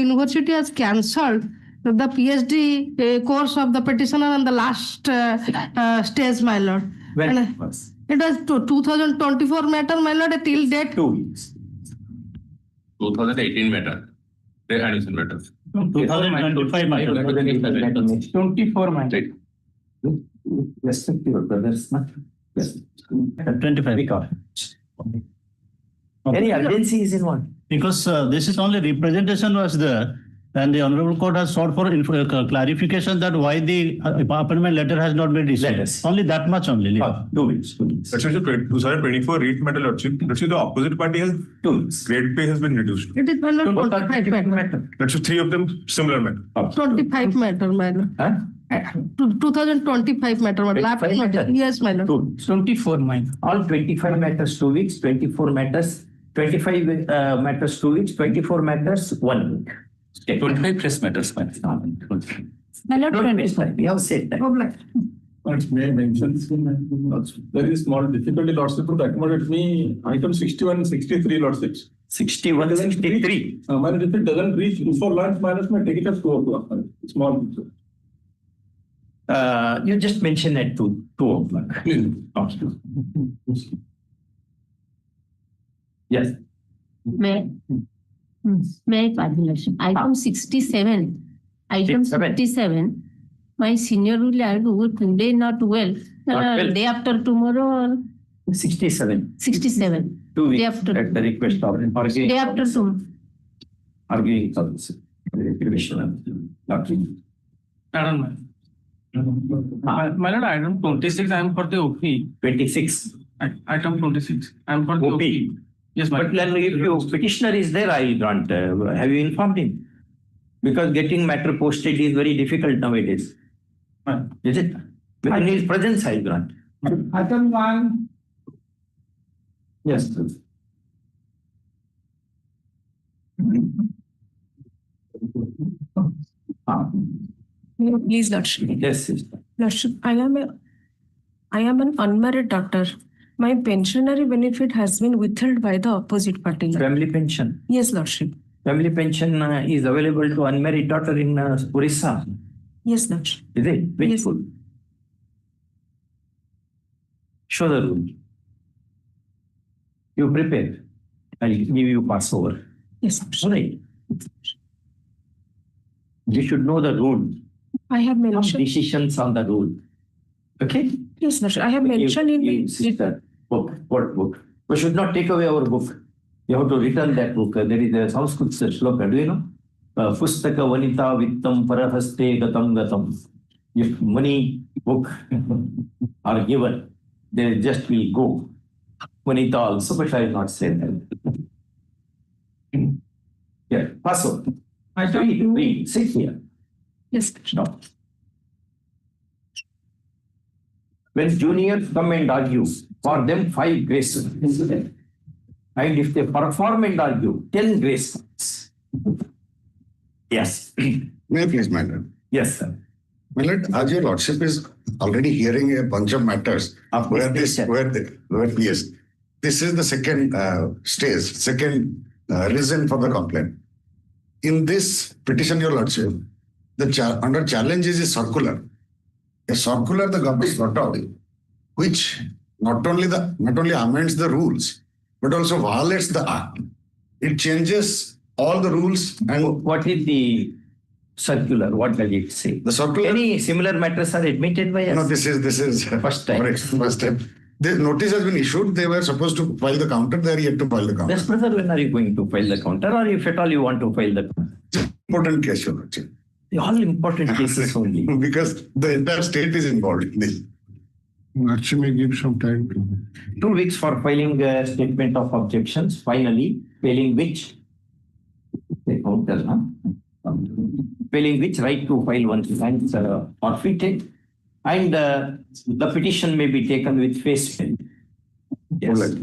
University has cancelled the PhD course of the petitioner on the last stage, my lord. When And was? it was 2024 matter, my lord, till date. 2 weeks. 2018 matter. The admission matter. 2025 matter. 24 matter. Respect your brothers, not yes. 25. Any urgency is involved. Because this is only representation was there, and the Honorable Court has sought for clarification that why the appointment letter has not been issued. Letters. Only that much only. 2 weeks. 2 weeks. That's why the 2024 rate matter lordship. That's why the opposite party has 2 weeks. grade pay has been reduced. It is, my lord, 25 matter. That's why 3 of them similar matter. 25 matter, my lord. Huh? 2025 matter, my lord. 25 matter? Yes, my lord. 2 weeks. 24 mine. All 25 matters 2 weeks, 24 matters, 25 matters 2 weeks, 24 matters 1 week. Okay. 25 plus matters, man. My lord, Don't 24. waste time. We have said that. But may I mention there is small difficulty, lordship, to accommodate me item 61 and 63, lordships. 61, 63. Man, if it doesn't reach before lunch, minus may take it as 2 o'clock. Small. You just mentioned at 2 o'clock. Yes. May I calculation? Item 67. Item 67. My senior will I do today, not 12. Not 12. Day after tomorrow or 67. 67. 2 weeks Day after. at the request of Day after tomorrow. arguing counsel. Doctrine. Madam, my lord, item 26, I am for the OP. 26. Item 26, I am for the OP. OP. Yes, But madam. then if your petitioner is there, I grant. Have you informed him? Because getting matter posted is very difficult nowadays. Is it? In his presence, I grant. Item 1. Yes, please. Please, Lordship. Yes, sister. Lordship, I am an unmarried doctor. My pensionary benefit has been withheld by the opposite party. Family pension. Yes, Lordship. Family pension is available to unmarried daughter in Orissa. Yes, Lordship. Is it? Which Yes. school? Show the rule. You prepare. I'll give you pass over. Yes, Lordship. All right. You should know the rule. I have Some mentioned. decisions on the rule. Okay? Yes, Lordship. I have mentioned in. Sister, book. What book? We should not take away our book. You have to return that book. There is a Sanskrit shloka. Do you know? Pustaka vanita vittam parahaste gatam gatam. If money, book are given, they just will go. Vanita also, but I will not say that. Yeah, pass on. Read. Sit here. Yes, Lordship. No. When juniors come and argue, for them 5 graces. And if they perform and argue, 10 graces. Yes. May I please, madam? Yes, sir. My lord, as your lordship is already hearing a bunch of matters where yes, this is the second stage, second reason for the complaint. In this petition, your lordship, the under challenge is a circular. A circular the government brought out, which not only amends the rules, but also violates the act. It changes all the rules and What is the circular? What does it say? the circular. Any similar matters are admitted by us? No, this is First time. correct. First time. The notice has been issued. They were supposed to file the counter. They are yet to file the counter. Yes, brother, when are you going to file the counter? Or if at all you want to file the counter? Important case, your lordship. All important cases only. Because the entire state is involved in this. Lordship may give some time. 2 weeks for filing a statement of objections. Finally, failing which, failing which right to file one is forfeited, and the petition may be taken with face value. Yes.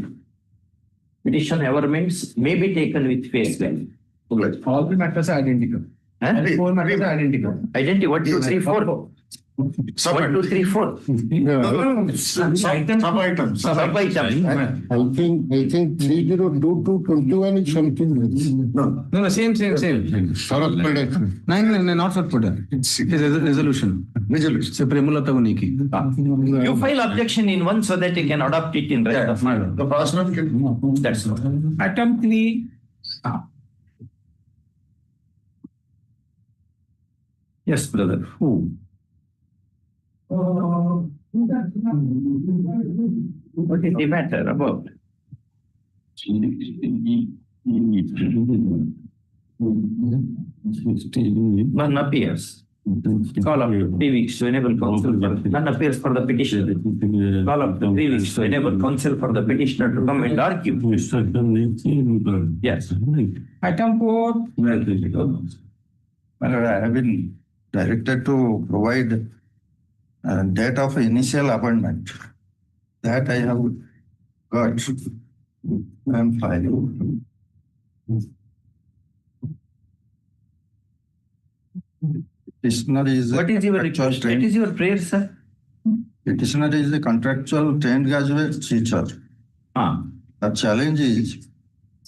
Petition averments may be taken with face value. All the matters are identical. Huh? 4 matters are identical. Identity 1, 2, 3, 4. 1, 2, 3, 4. Sub-items. Sub-items. I think 302221 is something. No, same. Sarat Pade. No, not for Puda. It's a resolution. Resolution. Premulata Uniki. You file objection in one so that you can adopt it in rest of it. The person can. That's all. Item 3. Yes, brother. Who? What is the matter about? None appears. Call up 3 weeks to enable counsel. None appears for the petitioner. Call up 3 weeks to enable counsel for the petitioner to come and argue. Yes. Item 4. I have been directed to provide date of initial appointment. That I have got and filed. Petitioner is What is your request? What is your prayer, sir? Petitioner is a contractual trained graduate teacher. The challenge is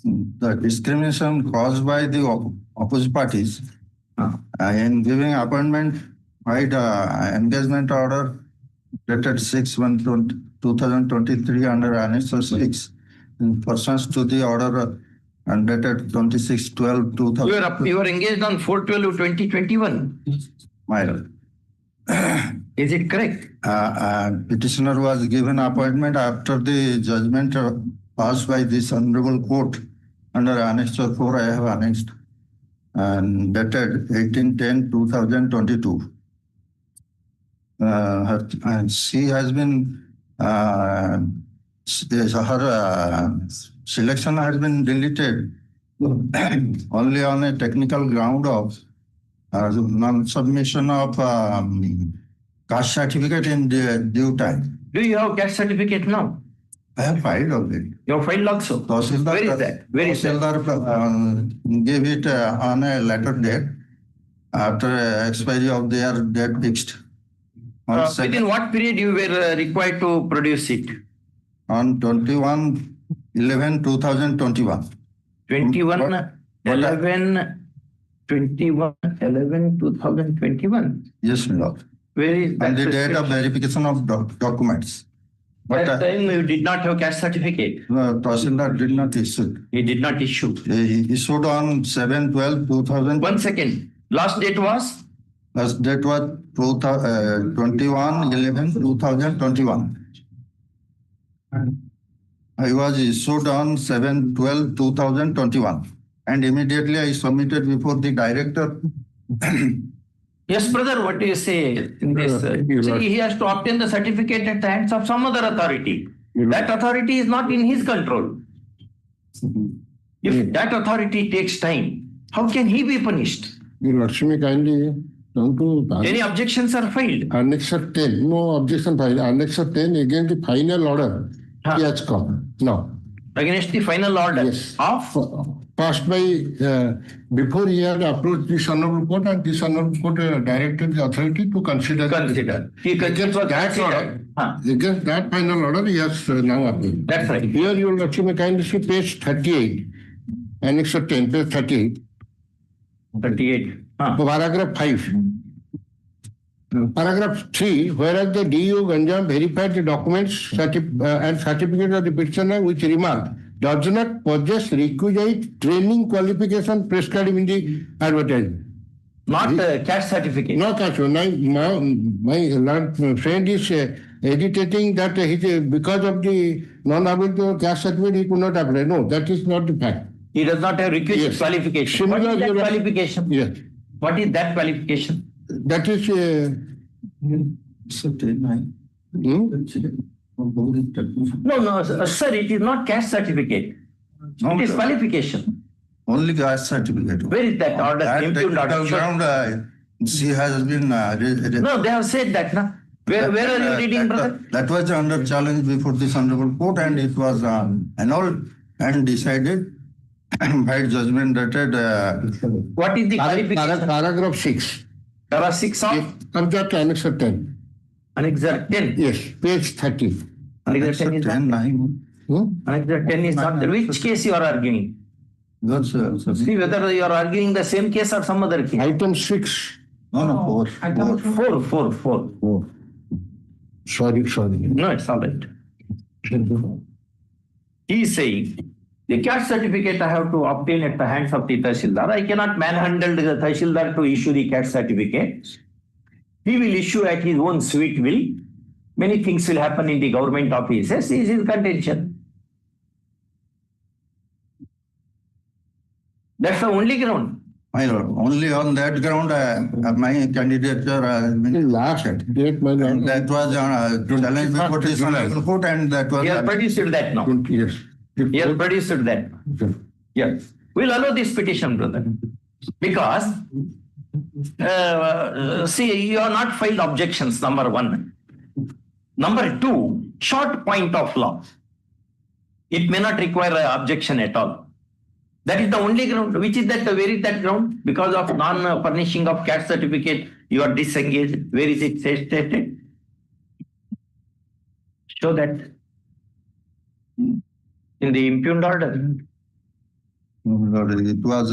the discrimination caused by the opposite parties in giving appointment by the engagement order dated 6/1/2023 under Annex 6 in pursuance to the order dated 26/12/2000. You were engaged on 4/12/2021. Is it correct? Petitioner was given appointment after the judgment passed by this honorable court under Annex 4 I have annexed and dated 18/10/2022. And she has been her selection has been deleted only on a technical ground of non-submission of caste certificate in due time. Do you have caste certificate now? I have filed already. You have filed also? Where is that? Where is that? Gave it on a later date after expiry of their date fixed. Within what period you were required to produce it? On 21/11/2021. 21/11/2021. Yes, my lord. Where is that? And the date of verification of documents. But that time you did not have caste certificate. Tahsildar did not issue. He did not issue. He issued on 7/12/2000. 1 second. Last date was? Last date was 21/11/2021. I was issued on 7/12/2021. And immediately I submitted before the director. Yes, brother, what do you say in this? See, he has to obtain the certificate at the hands of some other authority. That authority is not in his control. If that authority takes time, how can he be punished? Your Lordship may kindly come to Any objections are filed? Annex 10. No objection filed. Annex 10 against the final order. He has come. No. Against the final order Yes. of? Passed by, before he had approached this honorable court, and this honorable court directed the authority to consider. He Against that order, against that final order, he has now appealed. That's right. Here, your Lordship may kindly see page 38, Annex 10, page 38. 38. Paragraph 5. Paragraph 3, whereas the DU Ganjam verified the documents and certificate of the petitioner which remark does not possess requisite training qualification prescribed in the advertisement. Not caste certificate. No caste. My friend is agitating that because of the non-ability of caste certificate, he could not apply. No, that is not the fact. He does not have requisite qualification. What is that qualification? Yes. What is that qualification? That is... No, sir, it is not caste certificate. No, It is sir. qualification. Only caste certificate. Where is that order? That Impugned technical order. ground, she has been. No, they have said that, na? Where are you reading, brother? That was under challenge before this honorable court, and it was annulled and decided by judgment dated. What is the qualification? Paragraph 6. There are 6 of Contract Annexure 10. Annexure 10. Yes, page 30. Annexure 10 is not there. Annexure 10 is not there. Which case you are arguing? See whether you are arguing the same case or some other case. Item 6. No, 4. 4. Sorry. No, it's all right. He is saying, the caste certificate I have to obtain at the hands of the Tahsildar. I cannot manhandle the Tahsildar to issue the caste certificate. He will issue at his own sweet will. Many things will happen in the government offices. This is his contention. That's the only ground. My lord, only on that ground, my candidature has been Last date, my lord. that was challenged before the Supreme Court, and that was. He has produced that now. Yes. He has produced that. Yes. We'll allow this petition, brother. Because, see, you have not filed objections, number 1. Number 2, short point of law. It may not require an objection at all. That is the only ground. Which is that? Where is that ground? Because of non-furnishing of caste certificate, you are disengaged. Where is it stated? Show that. In the impugned order. Lord, it was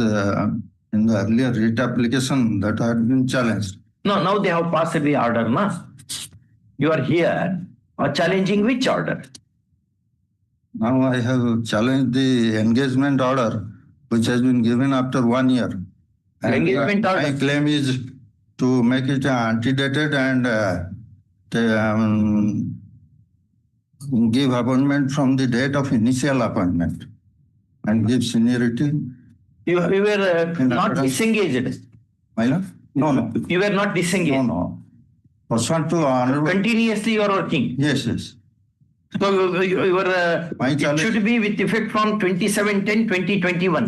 in the earlier writ application that had been challenged. No, now they have passed the order, no? You are here challenging which order? Now I have challenged the engagement order, which has been given after 1 year. And Engagement order. my claim is to make it antedated and give appointment from the date of initial appointment and give seniority. You were not accordance- disengaged. My lord? No. You were not disengaged. No. Pursuant to honorable. Continuously you are working. Yes. So you were, My it challenge- should be with effect from 27/10/2021.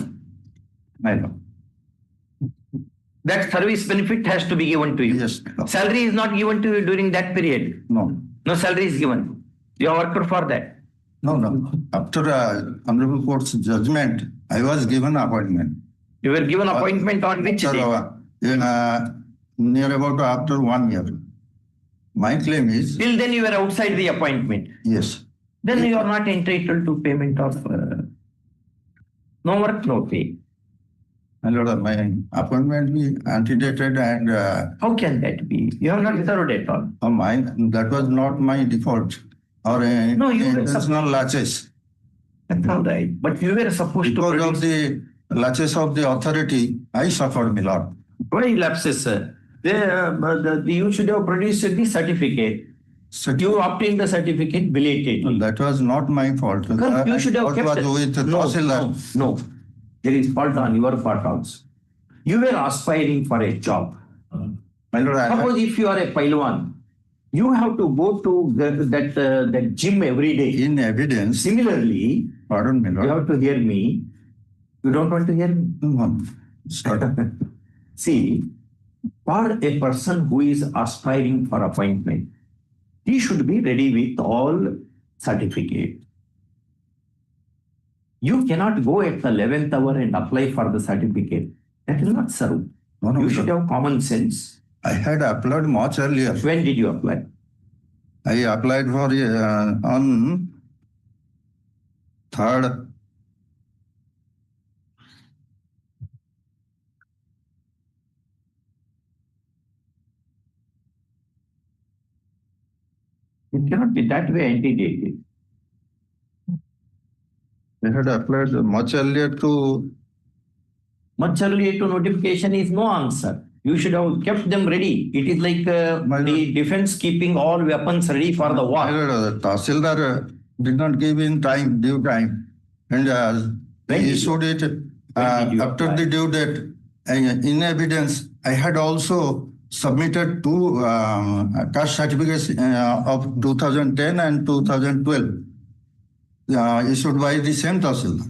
My lord. That service benefit has to be given to you. Yes. Salary is not given to you during that period. No. No salary is given. You are worked for that. No. After honorable court's judgment, I was given appointment. You were given appointment on which day? Near about after 1 year. My claim is, Till then you were outside the appointment. yes. Then you are not entitled to payment of no work, no pay. My lord, my appointment be antedated and How can that be? You have not served at all. that was not my default or No, you were intentional laches. That's all right. But you were supposed to Because of produce. the laches of the authority, I suffered, my lord. Why lapses, sir? You should have produced the certificate. You obtained the certificate belatedly. That was not my fault. You should have What kept was with Tahsildar. No. There is fault on your part also. You were aspiring for a job. My lord, Suppose if you are a Pailawan, you have to go to that gym every day. in evidence, Similarly, pardon me, you lord. have to hear me. You don't want to hear me? No. Start. See, for a person who is aspiring for appointment, he should be ready with all certificate. You cannot go at the 11th hour and apply for the certificate. That will not serve. No, You should sir. have common sense. I had applied much earlier. When did you apply? I applied for on 3rd. It cannot be that way antedated. I had applied much earlier to. Much earlier to notification is no answer. You should have kept them ready. It is like the defense keeping all weapons ready for the war. Tahsildar did not give in time, due time. And When he did issued it When did you after apply? the due date. And in evidence, I had also submitted two caste certificates of 2010 and 2012 issued by the same Tahsildar.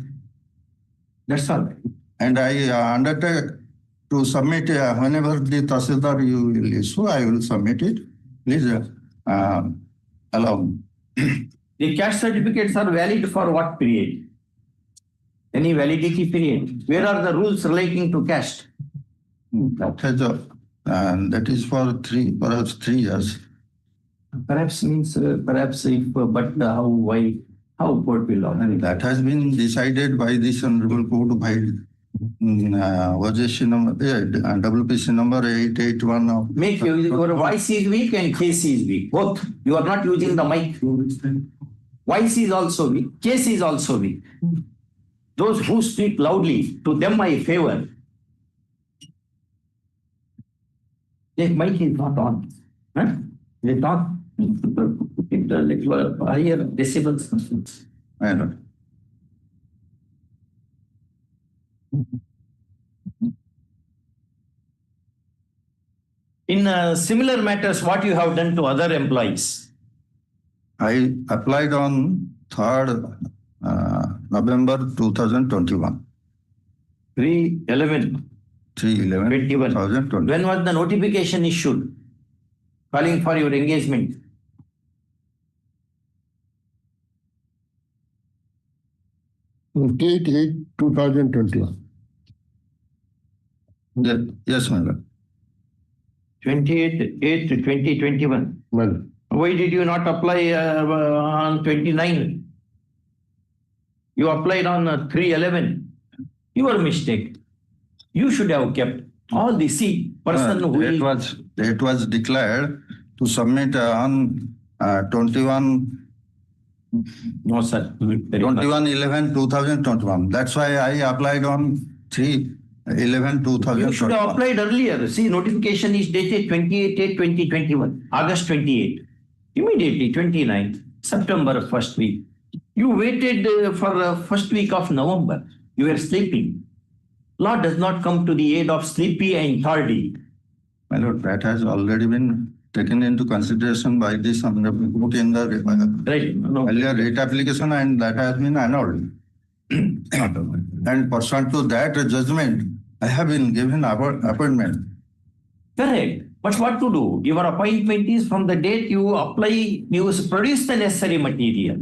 That's all right. And I undertake to submit whenever the Tahsildar you will issue, I will submit it. Please allow me. The caste certificates are valid for what period? Any validity period? Where are the rules relating to caste? That has And that is for perhaps 3 years. Perhaps means, perhaps if, but how, why, how court will order? And that has been decided by this Honorable Court by WPC number 881 of. Make your voice is weak and case is weak. Both. You are not using the mic. Voice is also weak. Case is also weak. Those who speak loudly, to them I favor. The mic is not on. Huh? It is not. It higher decibels. I know. In similar matters, what you have done to other employees? I applied on 3rd November 2021. 3/11. 3/11/2021. When was the notification issued calling for your engagement? 28/8/2021. Yes, madam. 28/8/2021. Well, Why did you not apply on 29? You applied on 3/11. Your mistake. You should have kept all the person who It was declared to submit on 21. No, sir. 21/11/2021. That's why I applied on 3/11/2021. You should have applied earlier. See, notification is dated 28/8/2021, August 28. Immediately 29, September first week. You waited for first week of November. You were sleeping. Law does not come to the aid of sleepy and tardy. My lord, that has already been taken into consideration by this Honorable Court in the earlier rate application, and that has been annulled. And pursuant to that judgment, I have been given appointment. Correct. But what to do? Your appointment is from the date you apply, you produce the necessary material.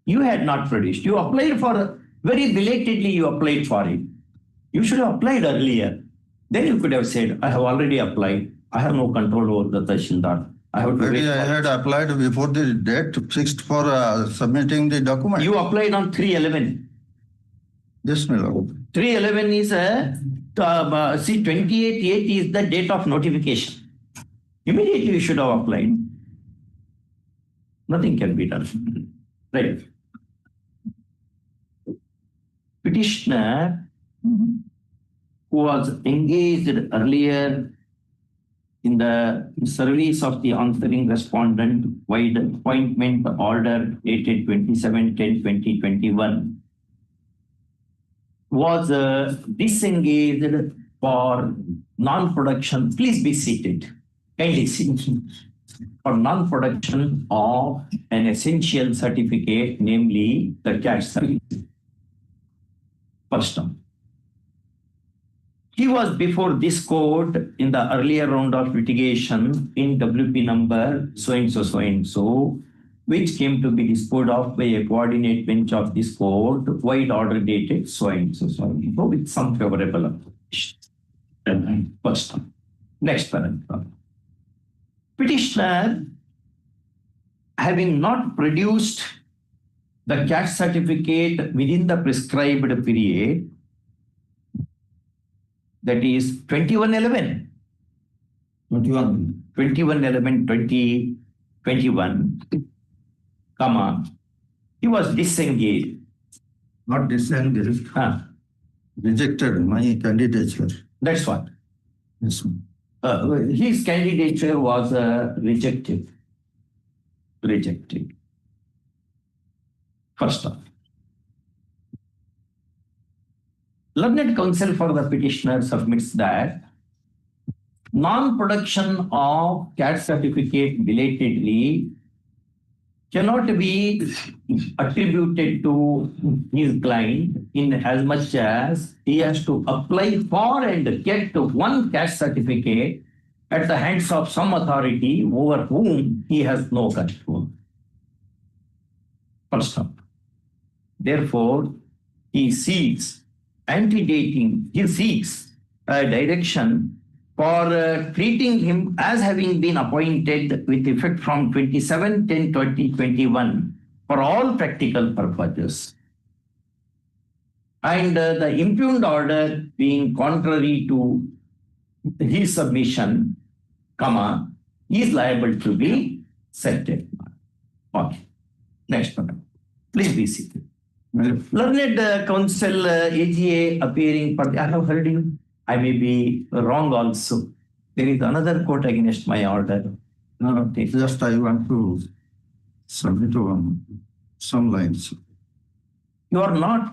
You had not produced. You applied for, very belatedly you applied for it. You should have applied earlier. Then you could have said, I have already applied. I have no control over the Tahsildar. I have to wait. I had applied before the date fixed for submitting the document. You applied on 3/11. Yes, my lord. 3/11 is see, 28/8 is the date of notification. Immediately you should have applied. Nothing can be done. Right. Petitioner who was engaged earlier in the service of the answering respondent by the appointment order dated 27/10/2021 was disengaged for non-production. Please be seated. Kindly sit. For non-production of an essential certificate, namely the cash certificate. First term. He was before this court in the earlier round of litigation in WP number so-and-so, which came to be disposed of by a coordinate bench of this court, wide order dated so-and-so, with some favorable approach. First term. Next paragraph. Petitioner, having not produced the cash certificate within the prescribed period, that is 21/11, 21/11/2021, he was disengaged. Not disengaged. Rejected my candidature. That's what. Yes. His candidature was rejected. First off. Learned counsel for the petitioner submits that non-production of cash certificate belatedly cannot be attributed to his client in as much as he has to apply for and get one cash certificate at the hands of some authority over whom he has no control. First up. Therefore, he seeks a direction for treating him as having been appointed with effect from 27/10/2021 for all practical purposes. And the impugned order being contrary to his submission, comma, is liable to be set at naught. Okay. Next one. Please be seated. Learned counsel AGA appearing for I have heard you. I may be wrong also. There is another court against my order. No, just I want to submit some lines. You are not,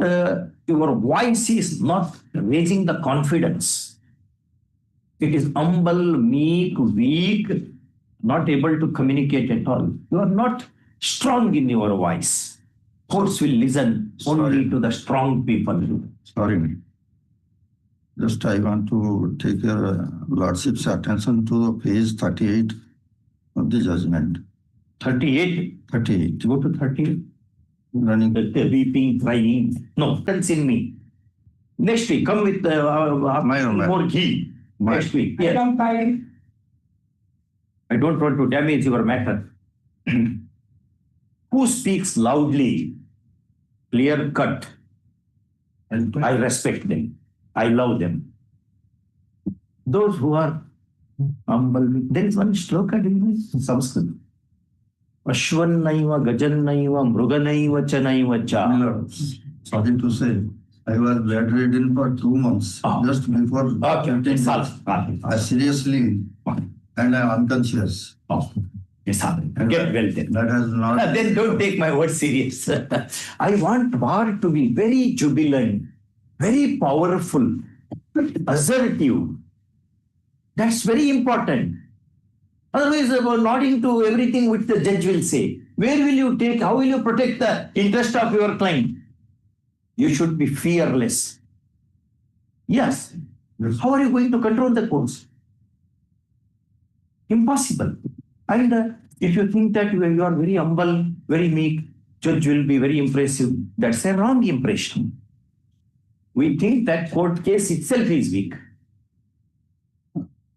your voice is not raising the confidence. It is humble, meek, weak, not able to communicate at all. You are not strong in your voice. Courts will listen only to the strong people. Sorry. Just I want to take your lordship's attention to page 38 of the judgment. 38? 38. Go to 38. Running. Weeping, crying. No, that's in me. Next week, come with more ghee. Next week. Yes. I don't want to damage your matter. Who speaks loudly, clear cut, and I respect them. I love them. Those who are humble. There is one shloka in Sanskrit. Ashwannaiva, Gajannaiva, Mruganaiva, Chanaiva cha. Sorry to say, I was bedridden for 2 months. Just before. Okay. I seriously, and I'm unconscious. Yes, get well then. That has not. Then don't take my word serious. I want war to be very jubilant, very powerful, assertive. That's very important. Otherwise, about nodding to everything which the judge will say. Where will you take, how will you protect the interest of your client? You should be fearless. Yes. How are you going to control the courts? Impossible. And if you think that you are very humble, very meek, judge will be very impressive, that's a wrong impression. We think that court case itself is weak.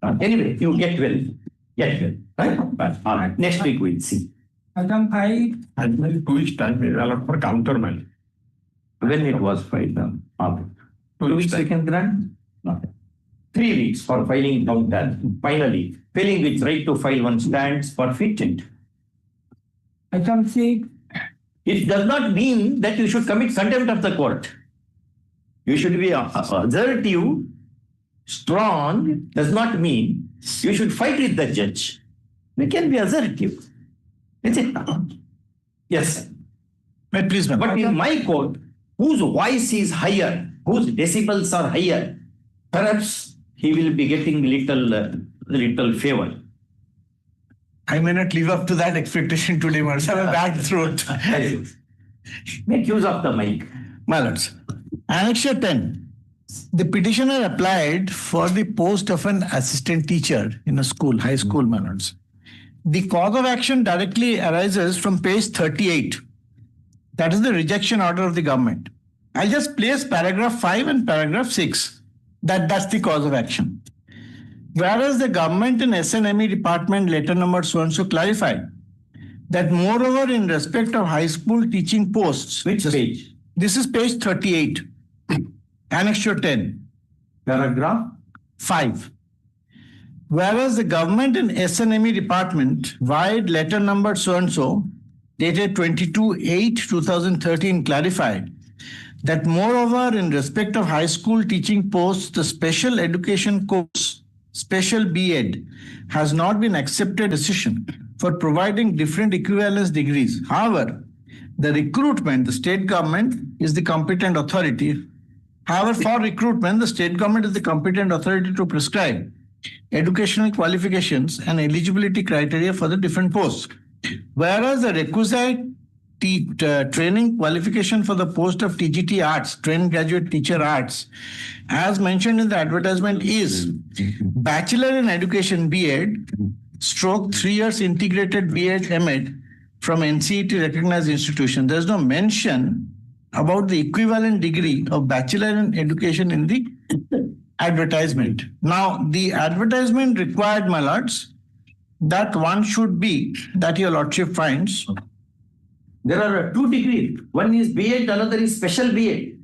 Anyway, you get well. Get well. Right? But, all right. Next week we'll see. Item 5. And 2 weeks time is allowed for countermand. When it was filed down. 2 weeks we can grant? Not. 3 weeks for filing counter. Finally, failing which right to file one stands forfeited. Item 6. It does not mean that you should commit contempt of the court. You should be assertive, strong, does not mean you should fight with the judge. We can be assertive. Is it? Yes. But please, ma'am. But in my court, whose voice is higher, whose decibels are higher, perhaps he will be getting little favor. I may not live up to that expectation today, but I have a bad throat. Make use of the mic. My lords, Annexure 10. The petitioner applied for the post of an assistant teacher in a school, high school, my lords. The cause of action directly arises from page 38. That is the rejection order of the government. I'll just place paragraph 5 and paragraph 6. That's the cause of action. Whereas the government and SNME department letter number so-and-so clarified that moreover in respect of high school teaching posts. Which page? This is page 38, Annexure 10. Paragraph 5. Whereas the government and SNME department vide letter number so-and-so dated 22/8/2013 clarified that moreover in respect of high school teaching posts, the special education course, special B.Ed, has not been accepted decision for providing different equivalence degrees. However, the recruitment, the state government is the competent authority. However, for recruitment, the state government is the competent authority to prescribe educational qualifications and eligibility criteria for the different posts. Whereas the requisite training qualification for the post of TGT Arts, trained graduate teacher arts, as mentioned in the advertisement is Bachelor in Education B.Ed, stroke 3 years integrated B.Ed M.Ed from NCET recognized institution. There's no mention about the equivalent degree of Bachelor in Education in the advertisement. Now, the advertisement required, my lords, that one should be, that your lordship finds. There are 2 degrees. One is B.Ed, another is special B.Ed.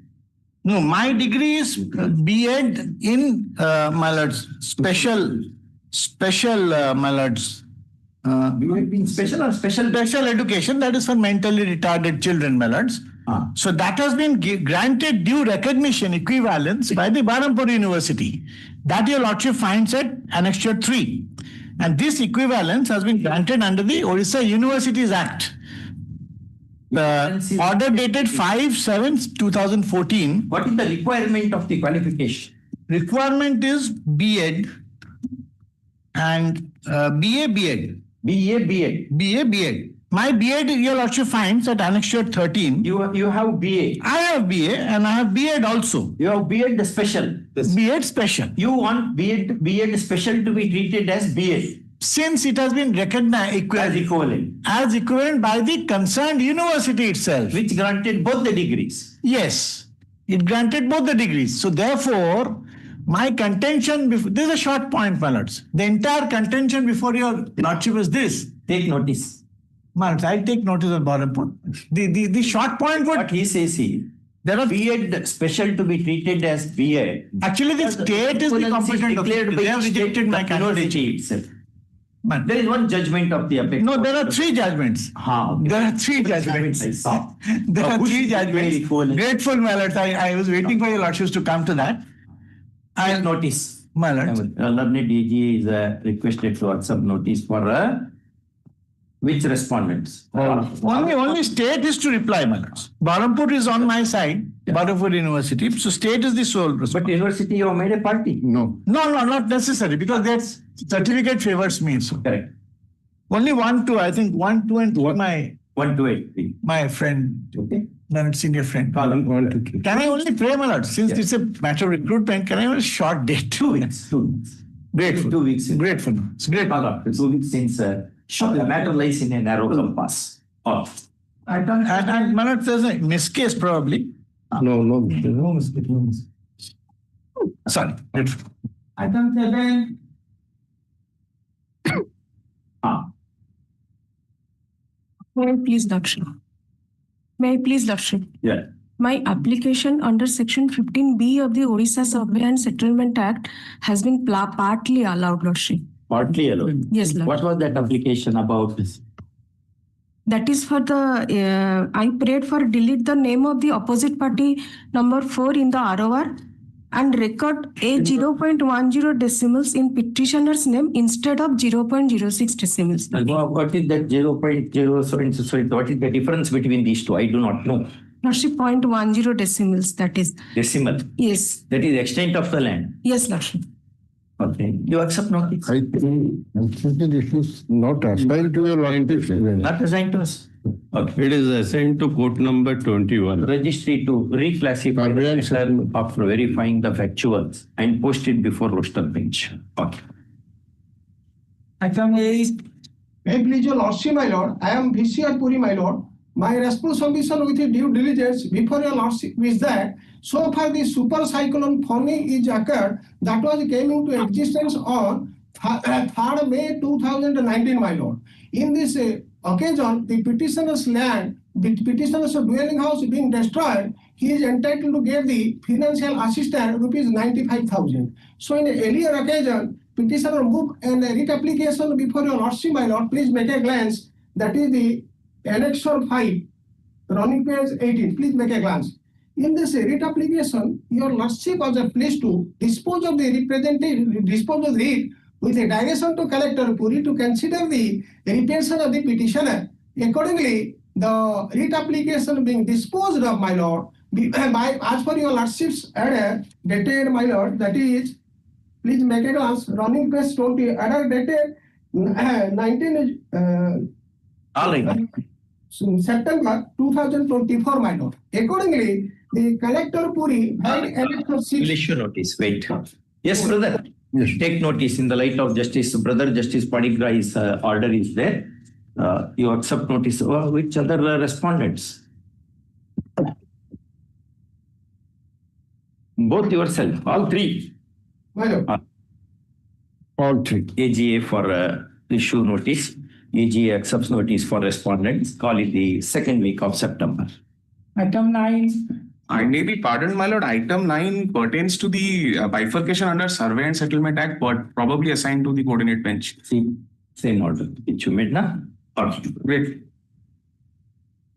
No, my degree is B.Ed in, my lords, special, my lords. B.Ed means special or special? Special education, that is for mentally retarded children, my lords. So that has been granted due recognition, equivalence by the Berhampur University. That your lordship finds at Annexure 3. And this equivalence has been granted under the Orissa Universities Act. Order dated 5/7/2014. What is the requirement of the qualification? Requirement is B.Ed and B.A. B.Ed. B.A. B.Ed. B.A. B.Ed. My B.Ed, your lordship finds at Annexure 13. You have B.A. I have B.A. and I have B.Ed also. You have B.Ed special. B.Ed special. You want B.Ed special to be treated as B.Ed. Since it has been recognized as equivalent by the concerned university itself. Which granted both the degrees. Yes, it granted both the degrees. So therefore, my contention, this is a short point, my lords. The entire contention before your lordship is this. Take notice. My lords, I take notice of Berhampur. The short point would... What he says is, there are B.Ed special to be treated as B.Ed. Actually, the state is the competent authority. They have rejected my candidacy itself. But there is one judgment of the apex. No, there are 3 judgments. Okay. There are 3 judgments. There are 3 judgments. Grateful, my lords. I was waiting for your lordships to come to that. I notice. My lords. Learned DG is requested to accept notice for which respondents? Only state is to reply, my lords. Berhampur is on my side, Berhampur University. So state is the sole responsible. But university you have made a party. No. No, not necessary because that certificate favors me. So correct. Only 1, 2, I think 1, 2 and 3, 1, 2, 8, 3. My friend. Okay. Learned senior friend. 1, 2, 3. Can I only pray, my lord? Since it's a matter of recruitment, can I have a short date? 2 weeks. 2 weeks. Grateful. 2 weeks. Grateful. It's great. 2 weeks since the matter lies in a narrow compass. And my lord, there's a miscase probably. No. Sorry. Item 7. May I please, Lordship? Yeah. My application under Section 15B of the Orissa Survey and Settlement Act has been partly allowed, Lordship. Partly allowed. Yes, Lord. What was that application about? That is for the, I prayed for delete the name of the opposite party number 4 in the ROR and record a 0.10 decimals in petitioner's name instead of 0.06 decimals. What is that 0.0? Sorry, what is the difference between these two? I do not know. Lordship, 0.10 decimals, that is. Decimal. Yes. That is the extent of the land. Yes, Lordship. Okay. You accept notice? I think this is not assigned to your lordship. Not assigned to us. Okay. It is assigned to court number 21. Registry to reclassify the matter after verifying the factuals and post it before roster bench. Okay. Item 8. May I please your lordship, my lord. I am VCR Puri, my lord. My responsibility with due diligence before your lordship is that so far the super cyclone Phani is occurred that came into existence on 3rd May 2019, my lord. In this occasion, the petitioner's land, the petitioner's dwelling house being destroyed, he is entitled to get the financial assistance rupees 95,000. So in an earlier occasion, petitioner moved and writ application before your lordship, my lord. Please make a glance. That is the Annexure 5, running page 18. Please make a glance. In this writ application, your lordship was pleased to dispose of the writ with a direction to Collector Puri to consider the retention of the petitioner. Accordingly, the writ application being disposed of, my lord, as per your lordship's order dated, my lord, that is, please make a glance, running page 20, order dated 19. All right. September 2024, my lord. Accordingly, the Collector Puri held Annexure 6. Issue notice. Wait. Yes, brother. Yes. Take notice in the light of Justice, Brother Justice Padigrai's order is there. You accept notice. Which other respondents? Both yourself, all 3. My lord. All three. AGA for issue notice. AGA accepts notice for respondents. Call it the second week of September. Item 9. I may be pardoned, my lord. Item 9 pertains to the bifurcation under Survey and Settlement Act, but probably assigned to the coordinate bench. See, same order which you made, na? Okay. Great.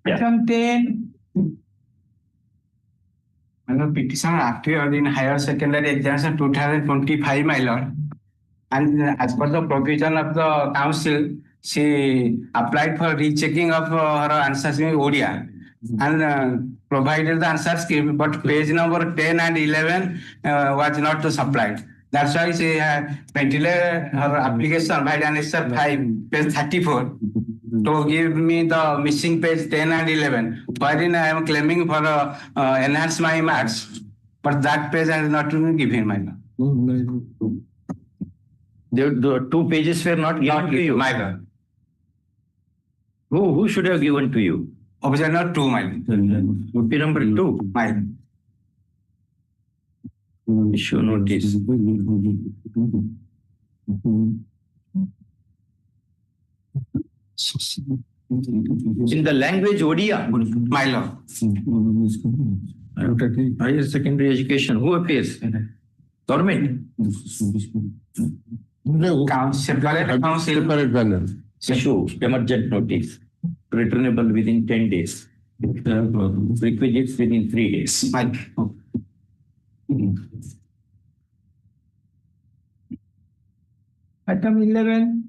Yeah. Item 10. My lord, petitioner appeared in higher secondary examination 2025, my lord. And as per the provision of the council, she applied for rechecking of her answers in ODR and provided the answer script, but page number 10 and 11 was not supplied. That's why she ventilated her application by annexure 5, page 34, to give me the missing page 10 and 11, wherein I am claiming for enhance my marks, but that page I has not been given, my lord. The 2 pages were not given to you. My lord. Who should have given to you? Observer 2, my lord. Would be number 2. My lord. Issue notice. In the language ODR. My lord. Higher secondary education. Who appears? Government. Separate council. Separate panel. Issue emergent notice. Returnable within 10 days. Requisites within 3 days. My Item 11.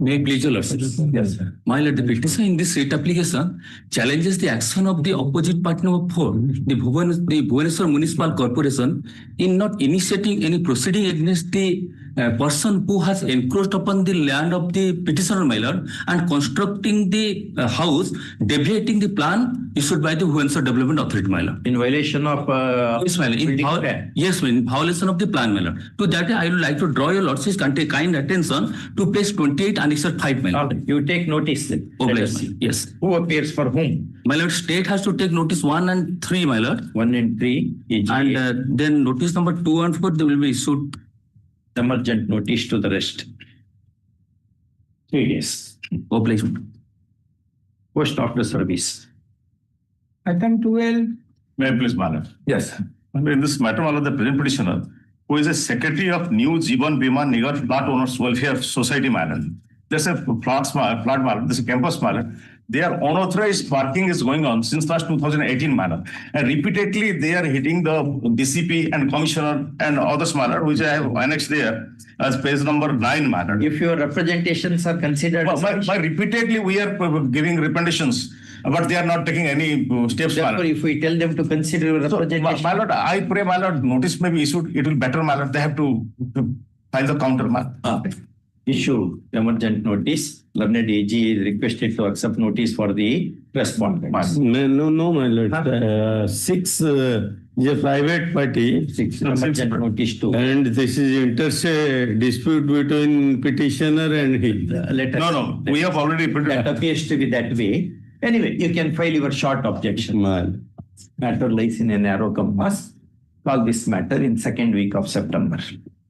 May I please your lordship? Yes, sir. My lord, the petitioner in this writ application challenges the action of the opposite party number 4, the Bhubaneswar Municipal Corporation, in not initiating any proceeding against the person who has encroached upon the land of the petitioner, my lord, and constructing the house, deviating the plan issued by the Bhubaneswar Development Authority, my lord. In violation of Yes, my lord. Yes, in violation of the plan, my lord. To that, I would like to draw your lordship's kind attention to page 28, annexure 5, my lord. Okay. You take notice. Oh, Let bless us see. me. Yes. Who appears for whom? My lord, state has to take notice 1 and 3, my lord. 1 and 3. AGA. And then notice number 2 and 4, they will be issued. Emergent notice to the rest. 3 days. Obligation. Post after service. Item 12. May I please, madam? Yes. In this matter, my lord, the present petitioner, who is a secretary of New Jiban Bima Nigar Flat Owners Welfare Society, madam. There's a flat, madam. There's a campus, madam. Their unauthorized parking is going on since last 2018, madam. And repeatedly, they are hitting the DCP and commissioner and others, madam, which I have annexed there as page number 9, madam. If your representations are considered. By repeatedly, we are giving representations, but they are not taking any steps, Therefore, madam. if we tell them to consider your representation. My lord, I pray, my lord, notice may be issued. It will better, my lord. They have to file the counter, madam. Issue emergent notice. Learned AG is requested to accept notice for the respondents. No, my lord. 6 is a private party. 6 emergent notice 2. And this is dispute between petitioner and him. No, we have already put That appears to be that way. Anyway, you can file your short objection. Matter lies in a narrow compass. Call this matter in 2nd week of September.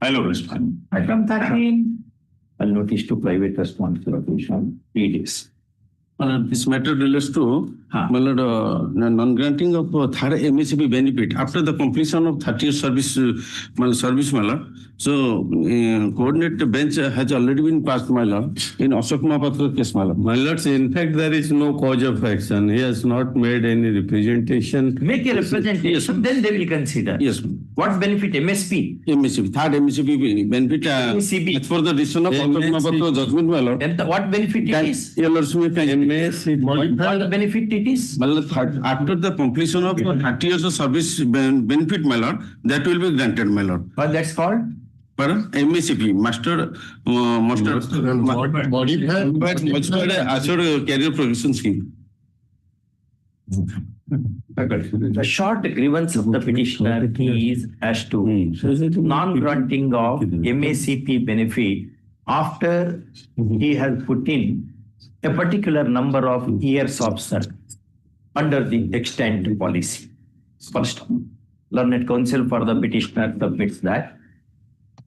I will respond. Item 13. I'll notice to private responsibility 3 days. This matter relates to non-granting of third MSME benefit after the completion of 30 years service, my lord. So, coordinate bench has already been passed, my lord, in Ashok Mahapatra case, my lord. My lords, in fact, there is no cause of action. He has not made any representation. Make a representation, then they will consider. Yes. What benefit? MSP? MSME, third MSME benefit. MSCB. As for the decision of Ashok Mahapatra judgment, my lord. And what benefit it is? Your lordship, What benefit it is? my lord, after the completion of 30 years of service benefit, my lord, that will be granted, my lord. What that's called? Pardon? MSCP, Master Assured Career Progression Scheme. The short grievance of the petitioner is as to non-granting of MACP benefit after he has put in a particular number of years of service under the extent policy. First, Learned Counsel for the petitioner submits that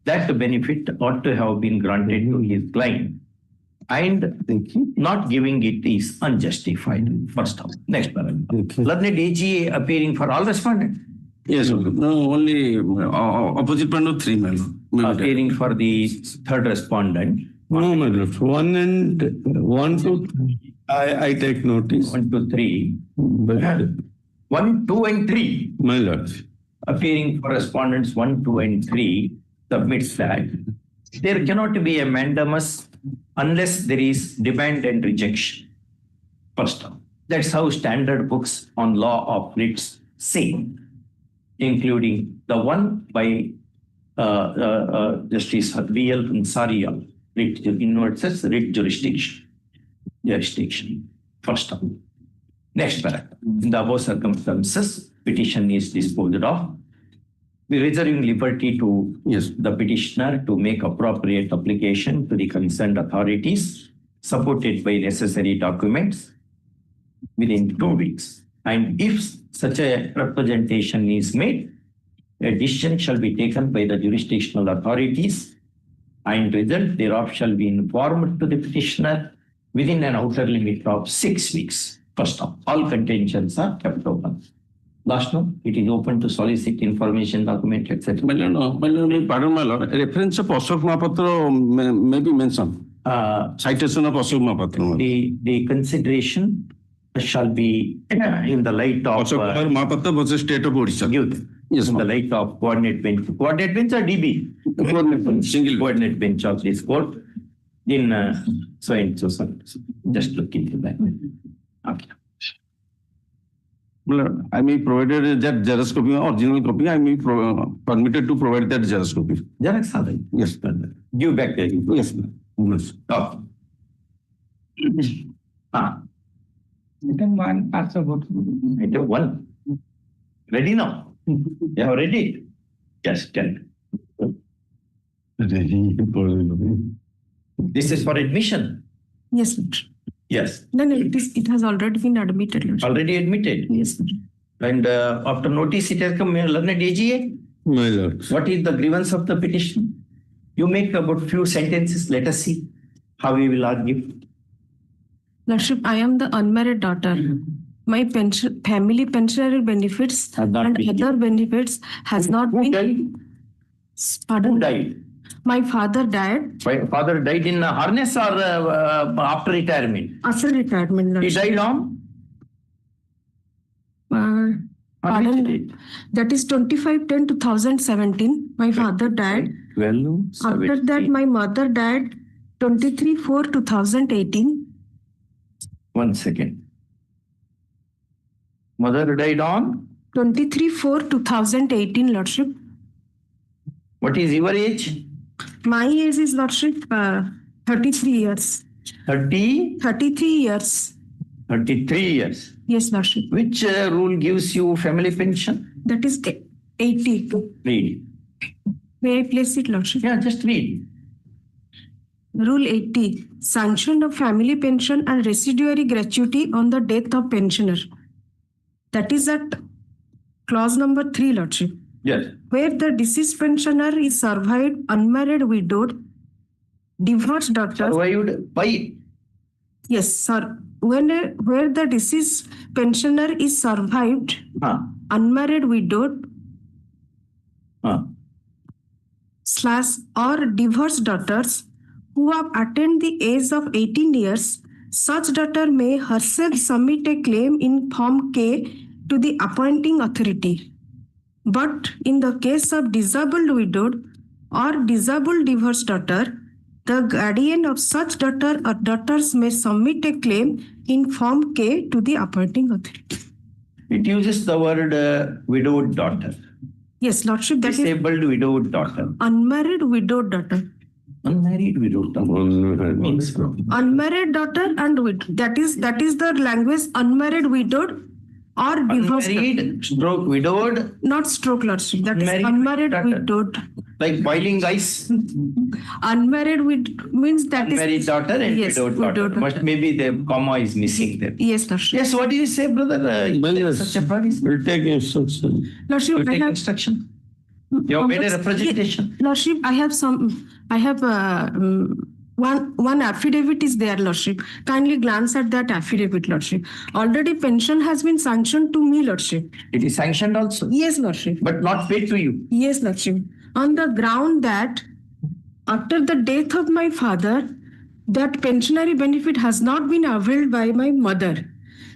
that benefit ought to have been granted to his client, and not giving it is unjustified. First of all. Next paragraph. Learned AGA appearing for all respondents. Yes, no, only opposite partner 3, my lord. Appearing for the third respondent. No, my lord. 1 and 1 to 3. I take notice. 1 to 3. But 1, 2, and 3. my lord. Appearing for respondents 1, 2, and 3 submits that there cannot be a mandamus unless there is demand and rejection. First of all, that's how standard books on law of writs say, including the one by Justice B.L. Ansariya, writ inverses writ jurisdiction. First of all. Next paragraph. In the above circumstances, petition is disposed of. We reserving liberty to the petitioner to make appropriate application to the concerned authorities, supported by necessary documents within 2 weeks. And if such a representation is made, a decision shall be taken by the jurisdictional authorities, and result thereof shall be informed to the petitioner within an outer limit of 6 weeks. First of all contentions are kept open. Last one, it is open to solicit information, document, etc. Pardon, my lord. Reference of Ashok Mahapatra may be mentioned. Citation of Ashok Mahapatra. The consideration shall be in the light of Ashok Mahapatra was a state of Orissa. Yes, in the light of coordinate bench. Coordinate bench or DB? Single coordinate bench of this court in so and so. Just look into that. Okay. I may provide that Xerox copy, original copy. I may permitted to provide that Xerox copy. Xerox, yes, give back there. Yes, yes. Okay. Item 1, answer both. Item 1. Ready now? You have read it? Yes, tell me. This is for admission. Yes, sir. Yes. No, it has already been admitted. Lord. Already admitted. Yes, sir. And after notice, it has come. Learned AGA. My lord. What is the grievance of the petition? You make about few sentences. Let us see how we will argue. Lordship, I am the unmarried daughter. My family pensionary benefits and other benefits has not been. Died? Pardon? Who died? My father died. My father died in harness or after retirement? After retirement, He Lordship. died on? Pardon? That is 25/10/2017. My father died. Well, After that, my mother died 23/4/2018. 1 second. Mother died on? 23/4/2018, Lordship. What is your age? My age is, Lordship, 33 years. 30? 33 years. 33 years. Yes, Lordship. Which rule gives you family pension? That is 80. Read. May I place it, Lordship? Yeah, just read. Rule 80. Sanction of family pension and residuary gratuity on the death of pensioner. That is at clause number 3, Lordship. Yes. Where the deceased pensioner is survived, unmarried, widowed, divorced daughter. Survived by? Yes, sir. Where the deceased pensioner is survived, unmarried, widowed, / or divorced daughters who have attained the age of 18 years, such daughter may herself submit a claim in Form K to the appointing authority. But in the case of disabled widowed or disabled divorced daughter, the guardian of such daughter or daughters may submit a claim in Form K to the appointing authority. It uses the word widowed daughter. Yes, Lordship, that Disabled widowed daughter. Unmarried widowed daughter. Unmarried widowed daughter. Means Unmarried daughter and widow. That is the language unmarried widowed or divorced. Unmarried stroke widowed. Not stroke, Lordship. That is Married unmarried daughter. widowed. Like boiling ice. Unmarried means that Unmarried is daughter and yes, widowed daughter. But maybe the comma is missing there. Yes, Lordship. Yes, what do you say, brother? Well, yes. Such a promise. We'll take instruction. Lordship, You I take have instruction. You have made a representation. Lordship, I have one affidavit is there, Lordship. Kindly glance at that affidavit, Lordship. Already pension has been sanctioned to me, Lordship. It is sanctioned also, Yes, Lordship. but not paid to you. Yes, Lordship. On the ground that after the death of my father, that pensionary benefit has not been availed by my mother.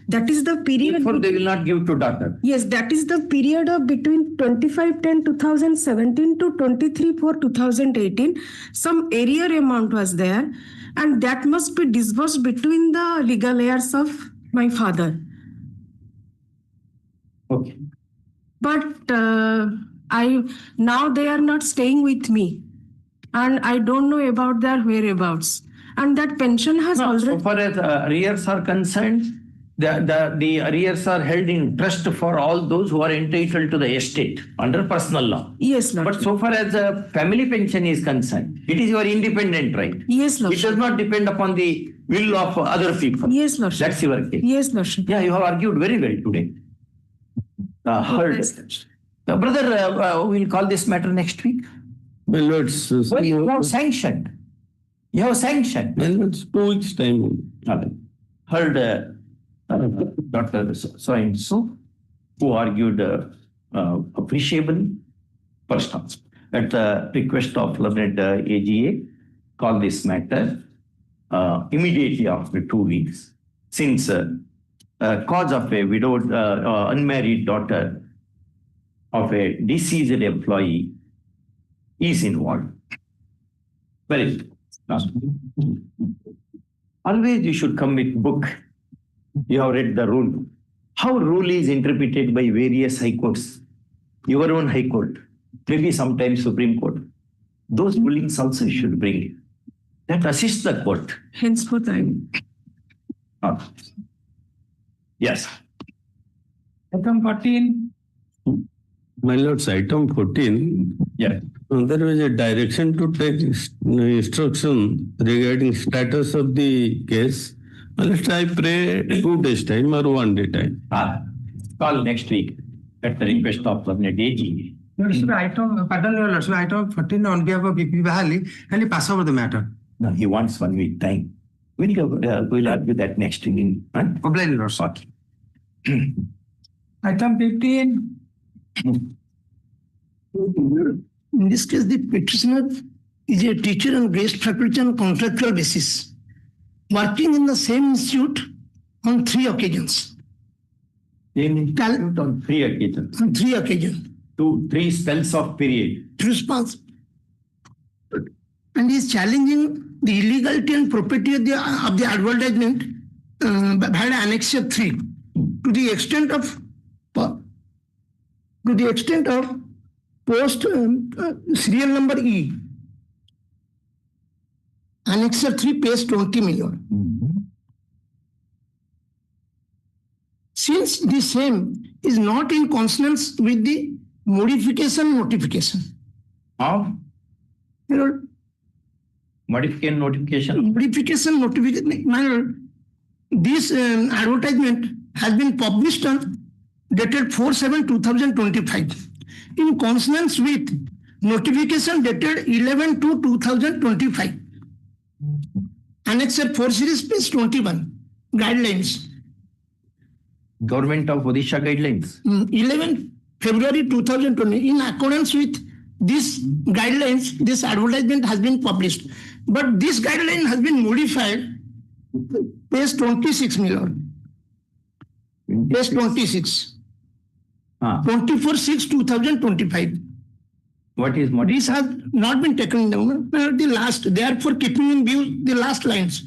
That is the period. Therefore, they will not give to daughter. Yes, that is the period of between 25/10/2017 to 23/4/2018. Some arrear amount was there, and that must be disbursed between the legal heirs of my father. Okay. But now they are not staying with me, and I don't know about their whereabouts. And that pension has No, already. so far as arrears are concerned, the arrears are held in trust for all those who are entitled to the estate under personal law. Yes, Lord. But so far as family pension is concerned, it is your independent right. Yes, Lord. It does not depend upon the will of other people. Yes, Lord. That's your case. Yes, Lord. Yeah, you have argued very well today. Heard. Brother, we'll call this matter next week. My lords, Well, you have sanctioned. You have sanctioned. my lords, 2 weeks time. Heard Dr. So and so, who argued appreciably, first at the request of learned AGA, call this matter immediately after 2 weeks, since cause of a widowed unmarried daughter of a deceased employee is involved. Very good. Always you should come with book. You have read the rule. How rule is interpreted by various high courts. Your own high court, maybe sometimes Supreme Court. Those rulings also you should bring. That assists the court. Henceforth, I will. Yes. Item 14. My lords, item 14. Yeah. There was a direction to take instruction regarding status of the case. Unless I pray 2 days time or 1 day time. Call next week at the request of learned AGA. Lordship, item, pardon your Lordship, item 14 on behalf of BP Bahali, and he pass over the matter. No, he wants 1 week time. We'll argue that next week. Oblige, Lordship. Item 15. In this case, the petitioner is a teacher on guest faculty on contractual basis, working in the same institute on 3 occasions. On 3 occasions. On 3 occasions. 3 spells of period. 3 spells. And he is challenging the illegality and propriety of the advertisement by Annexure 3 to the extent of post serial number E. Annexure 3 page 20 million. Since the same is not in consonance with the modification notification. How? Modification notification. Modification notification. This advertisement has been published on dated 4/7/2025 in consonance with notification dated 11/2/2025. Annexure 4 series page 21 guidelines. Government of Odisha guidelines. 11 February 2020. In accordance with these guidelines, this advertisement has been published. But this guideline has been modified. Page 26, my lord. Page 26. 24/6/2025. What is modified? This has not been taken down. The last, therefore, keeping in view the last lines.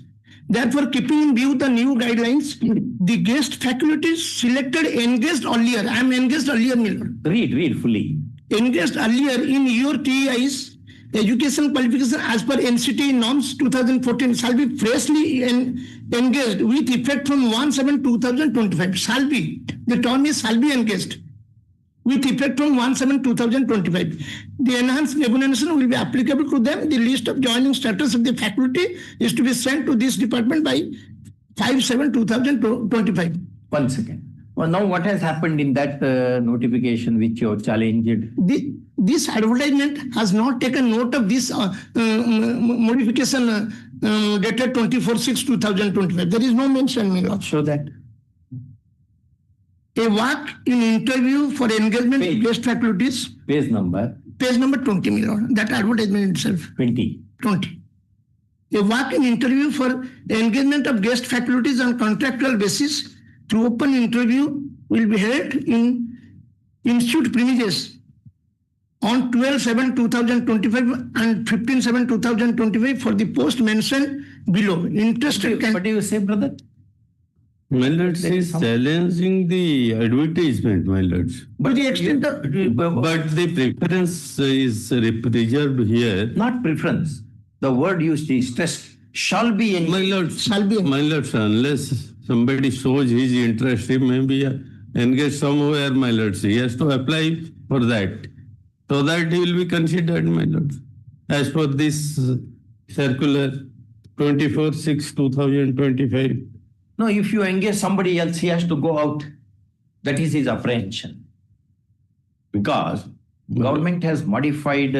Therefore, keeping in view the new guidelines, the guest faculties selected engaged earlier. I am engaged earlier, my lord. Read fully. Engaged earlier in your TI's education qualification as per NCT norms 2014 shall be freshly engaged with effect from 1/7/2025. Shall be. The term is shall be engaged with effect from 1/7/2025. The enhanced remuneration will be applicable to them. The list of joining status of the faculty is to be sent to this department by 5/7/2025. 1 second. Well, now what has happened in that notification which you challenged? this advertisement has not taken note of this modification dated 24/6/2025. There is no mention, my lord. Show that. A walk-in interview for engagement of guest faculties. Page number Page number 20, my lord. That advertisement itself. 20. 20. A walk-in interview for engagement of guest faculties on contractual basis through open interview will be held in institute premises on 12/7/2025 and 15/7/2025 for the post mentioned below. Interested can. What do you say, brother? My lords, is challenging the advertisement, my lords. To the extent of. But the preference is reserved here. Not preference. The word used is stressed. Shall be in. My lords, Shall be. my lords, unless somebody shows his interest, he may be engaged somewhere, my lords. He has to apply for that. So that he will be considered, my lords. As per this circular 24/6/2025. No, if you engage somebody else, he has to go out. That is his apprehension. Because government has modified,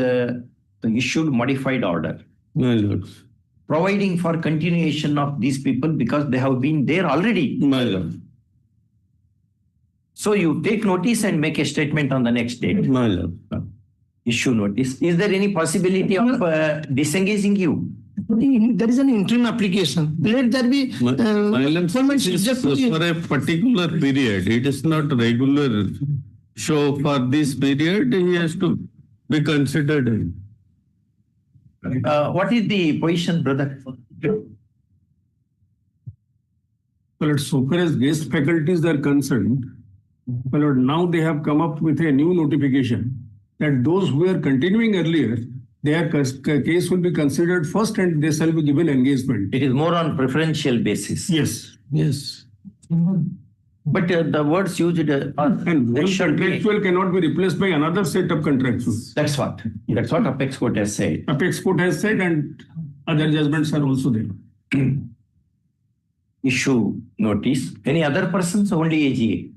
issued modified order, My lords. providing for continuation of these people because they have been there already. My lord. So you take notice and make a statement on the next date. My lord. Issue notice. Is there any possibility of disengaging you? There is an interim application. Let there be. My lord, Government this is subject to the- for a particular period. It is not regular. So for this period, he has to be considered. What is the position, brother? Well, so far as guest faculties are concerned, well, now they have come up with a new notification that those who are continuing earlier, their case will be considered first and they shall be given engagement. It is more on preferential basis. Yes. Yes. But the words used And one that should be- contractual cannot be replaced by another set of contractuals. That's what Apex Court has said. Apex Court has said, and other judgments are also there. Issue notice. Any other persons? Only AGA.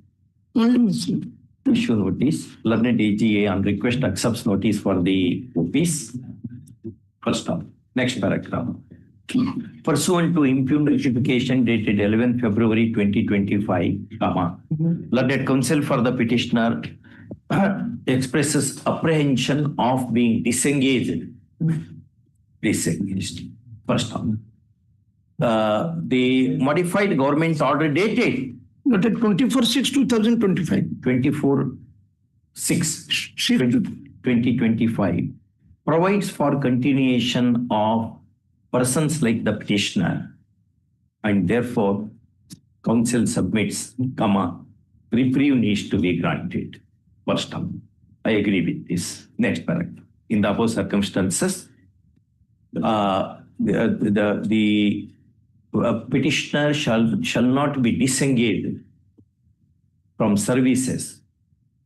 Only Muslim. Issue notice. Learned AGA on request accepts notice for the OPs. First off. Next paragraph. Pursuant to impugn notification dated 11 February 2025, learned counsel for the petitioner expresses apprehension of being disengaged. First off. The modified government order dated Noted 24/6/2025. 24/6/2025 provides for continuation of persons like the petitioner, and therefore counsel submits, reprieve needs to be granted. First term. I agree with this. Next paragraph. In the above circumstances, the petitioner shall not be disengaged from services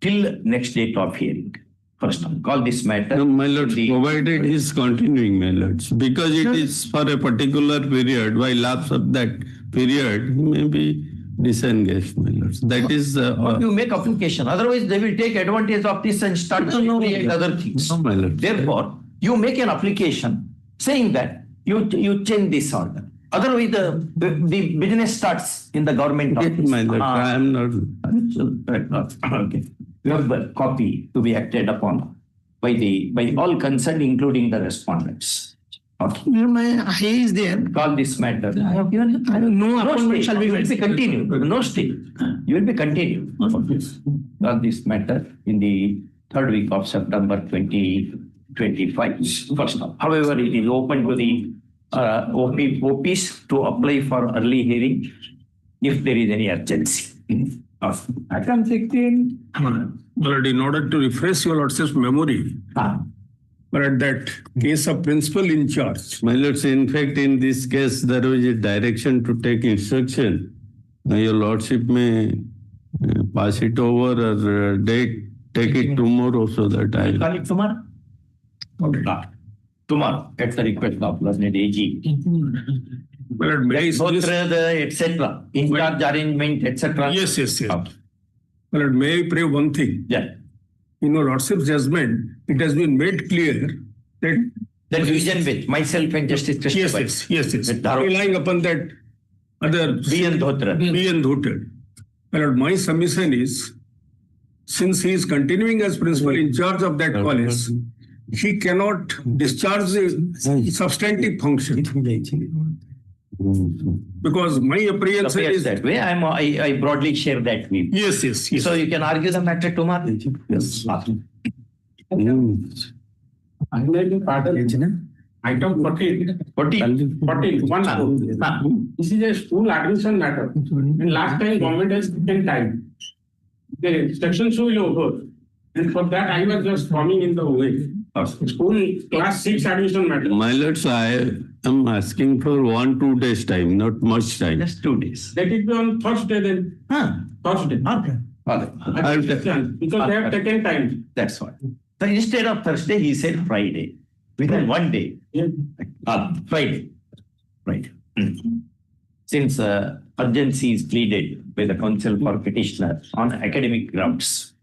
till next date of hearing. First time, call this matter. No, my lords, provided he is continuing, my lords, because it is for a particular period. By lapse of that period, he may be disengaged, my lords. That is. You make application. Otherwise, they will take advantage of this and start to create other things. No, my lords. Therefore, you make an application saying that you change this order. Otherwise, the business starts in the government Yes, office. my lords, I am not. Okay. You have a copy to be acted upon by all concerned, including the respondents. Okay. My eye is there. Call this matter. I have given I don't know. no Appointment stay. shall be You will made. be continued. No stay. You will be continued. Call this matter in the third week of September 2025. First off. However, it is open to the OPs to apply for early hearing if there is any urgency. Item 16. But in order to refresh your lordship's memory, but that case of principal in charge. My lords, in fact, in this case, there was a direction to take instruction. Your lordship may pass it over or take it tomorrow so that I. Call it tomorrow. Tomorrow, at the request of learned AG. But may I suggest- etc. In charge arrangement, etc. Yes. Well, may I pray one thing? Yeah. in your Lordship's judgment, it has been made clear that The reason with myself and Justice Krishna Shripad. yes. With Dharo. Relying upon that other B.N. Dhotra. B.N. Dhotra. My lord, my submission is, since he is continuing as principal in charge of that college, he cannot discharge the substantive function. Because my apprehension Appears is that way. I broadly share that view. yes. So you can argue the matter tomorrow. Yes. Item 14. 14. One. This is a school admission matter. And last time government has taken time. The section will over. And for that I was just coming in the way. School class 6 admission matter. My lords, I am asking for 1-2 days time, not much time. Just 2 days. Let it be on Thursday then. Thursday. Okay. Because they have taken time. That's what. So instead of Thursday, he said Friday. Within 1 day. Yeah. Friday. Right. Since urgency is pleaded by the counsel for petitioner on academic grounds.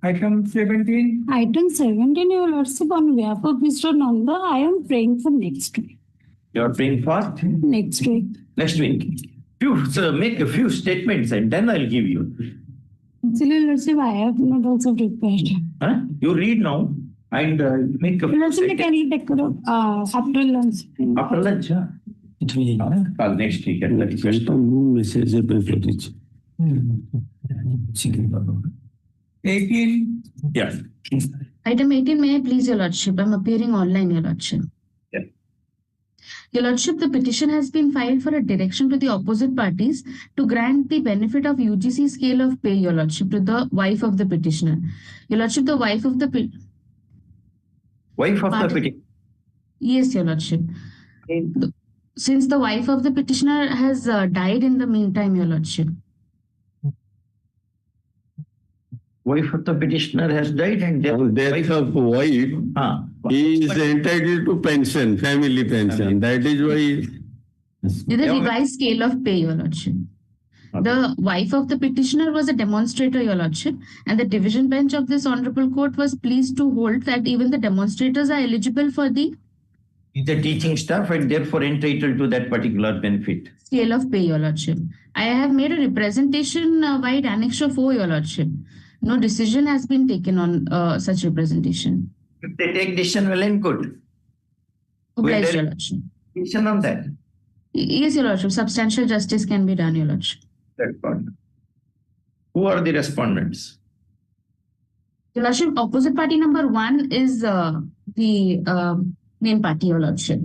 Item 17. Item 17, Your Lordship, on behalf of Mr. Nanda, I am praying for next week. You are praying for? Next week. Next week. So make a few statements and then I'll give you. Actually, Your Lordship, I have not also prepared. You read now and make a Your few Lordship, can you take after lunch? After lunch, next week at the request. Message 18. Yeah. Item 18, may I please, Your Lordship? I'm appearing online, Your Lordship. Yeah. Your Lordship, the petition has been filed for a direction to the opposite parties to grant the benefit of UGC scale of pay, Your Lordship, to the wife of the petitioner. Your Lordship, the wife of the petitioner. Yes, Your Lordship. Since the wife of the petitioner has died in the meantime, Your Lordship. Wife of the petitioner has died and on death of wife, he is entitled to pension, family pension. That is why. The revised scale of pay, Your Lordship. The wife of the petitioner was a demonstrator, Your Lordship, and the division bench of this honorable court was pleased to hold that even the demonstrators are eligible for the teaching staff and therefore entitled to that particular benefit. Scale of pay, Your Lordship. I have made a representation via Annexure 4, Your Lordship. No decision has been taken on such representation. If they take decision, well and good. Obliged, Your Lordship. Decision on that. Yes, Your Lordship. Substantial justice can be done, Your Lordship. That's what. Who are the respondents? Your Lordship, opposite party number 1 is the main party, Your Lordship.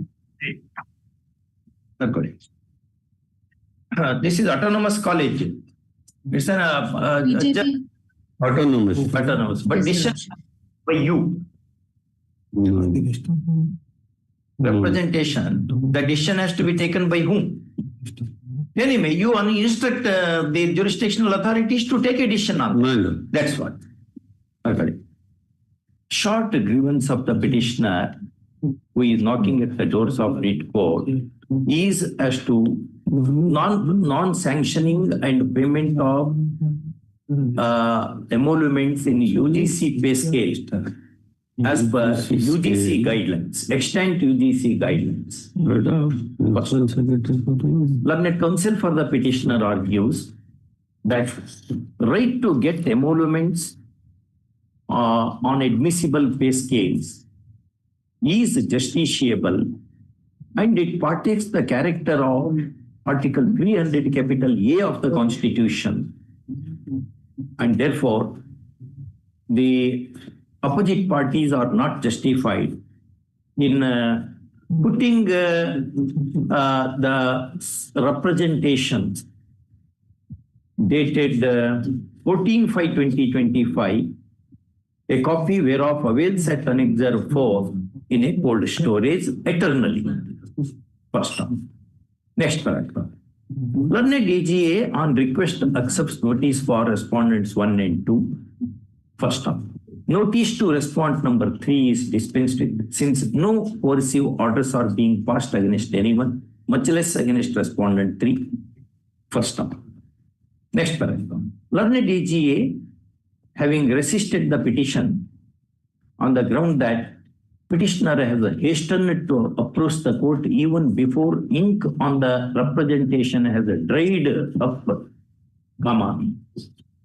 Not correct. This is autonomous college. It's an autonomous, but decision by you. Representation. The decision has to be taken by whom? Anyway, you instruct the jurisdictional authorities to take a decision on that. That's what. Okay. Short grievance of the petitioner who is knocking at the doors of writ court is as to non-sanctioning and payment of emoluments in UGC pay scale as per UGC guidelines, extant UGC guidelines. Learned counsel for the petitioner argues that right to get emoluments on admissible pay scales is justiciable and it partakes the character of Article 300 capital A of the Constitution, and therefore the opposite parties are not justified in putting the representations dated 14/5/2025, a copy whereof avails at Annexure 4 in a cold storage eternally. First term. Next paragraph. Learned AGA on request accepts notice for respondents 1 and 2. First term. Notice to respondent number 3 is dispensed with since no coercive orders are being passed against anyone, much less against respondent 3. First term. Next paragraph. Learned AGA, having resisted the petition on the ground that petitioner has hastened to approach the court even before ink on the representation has dried up,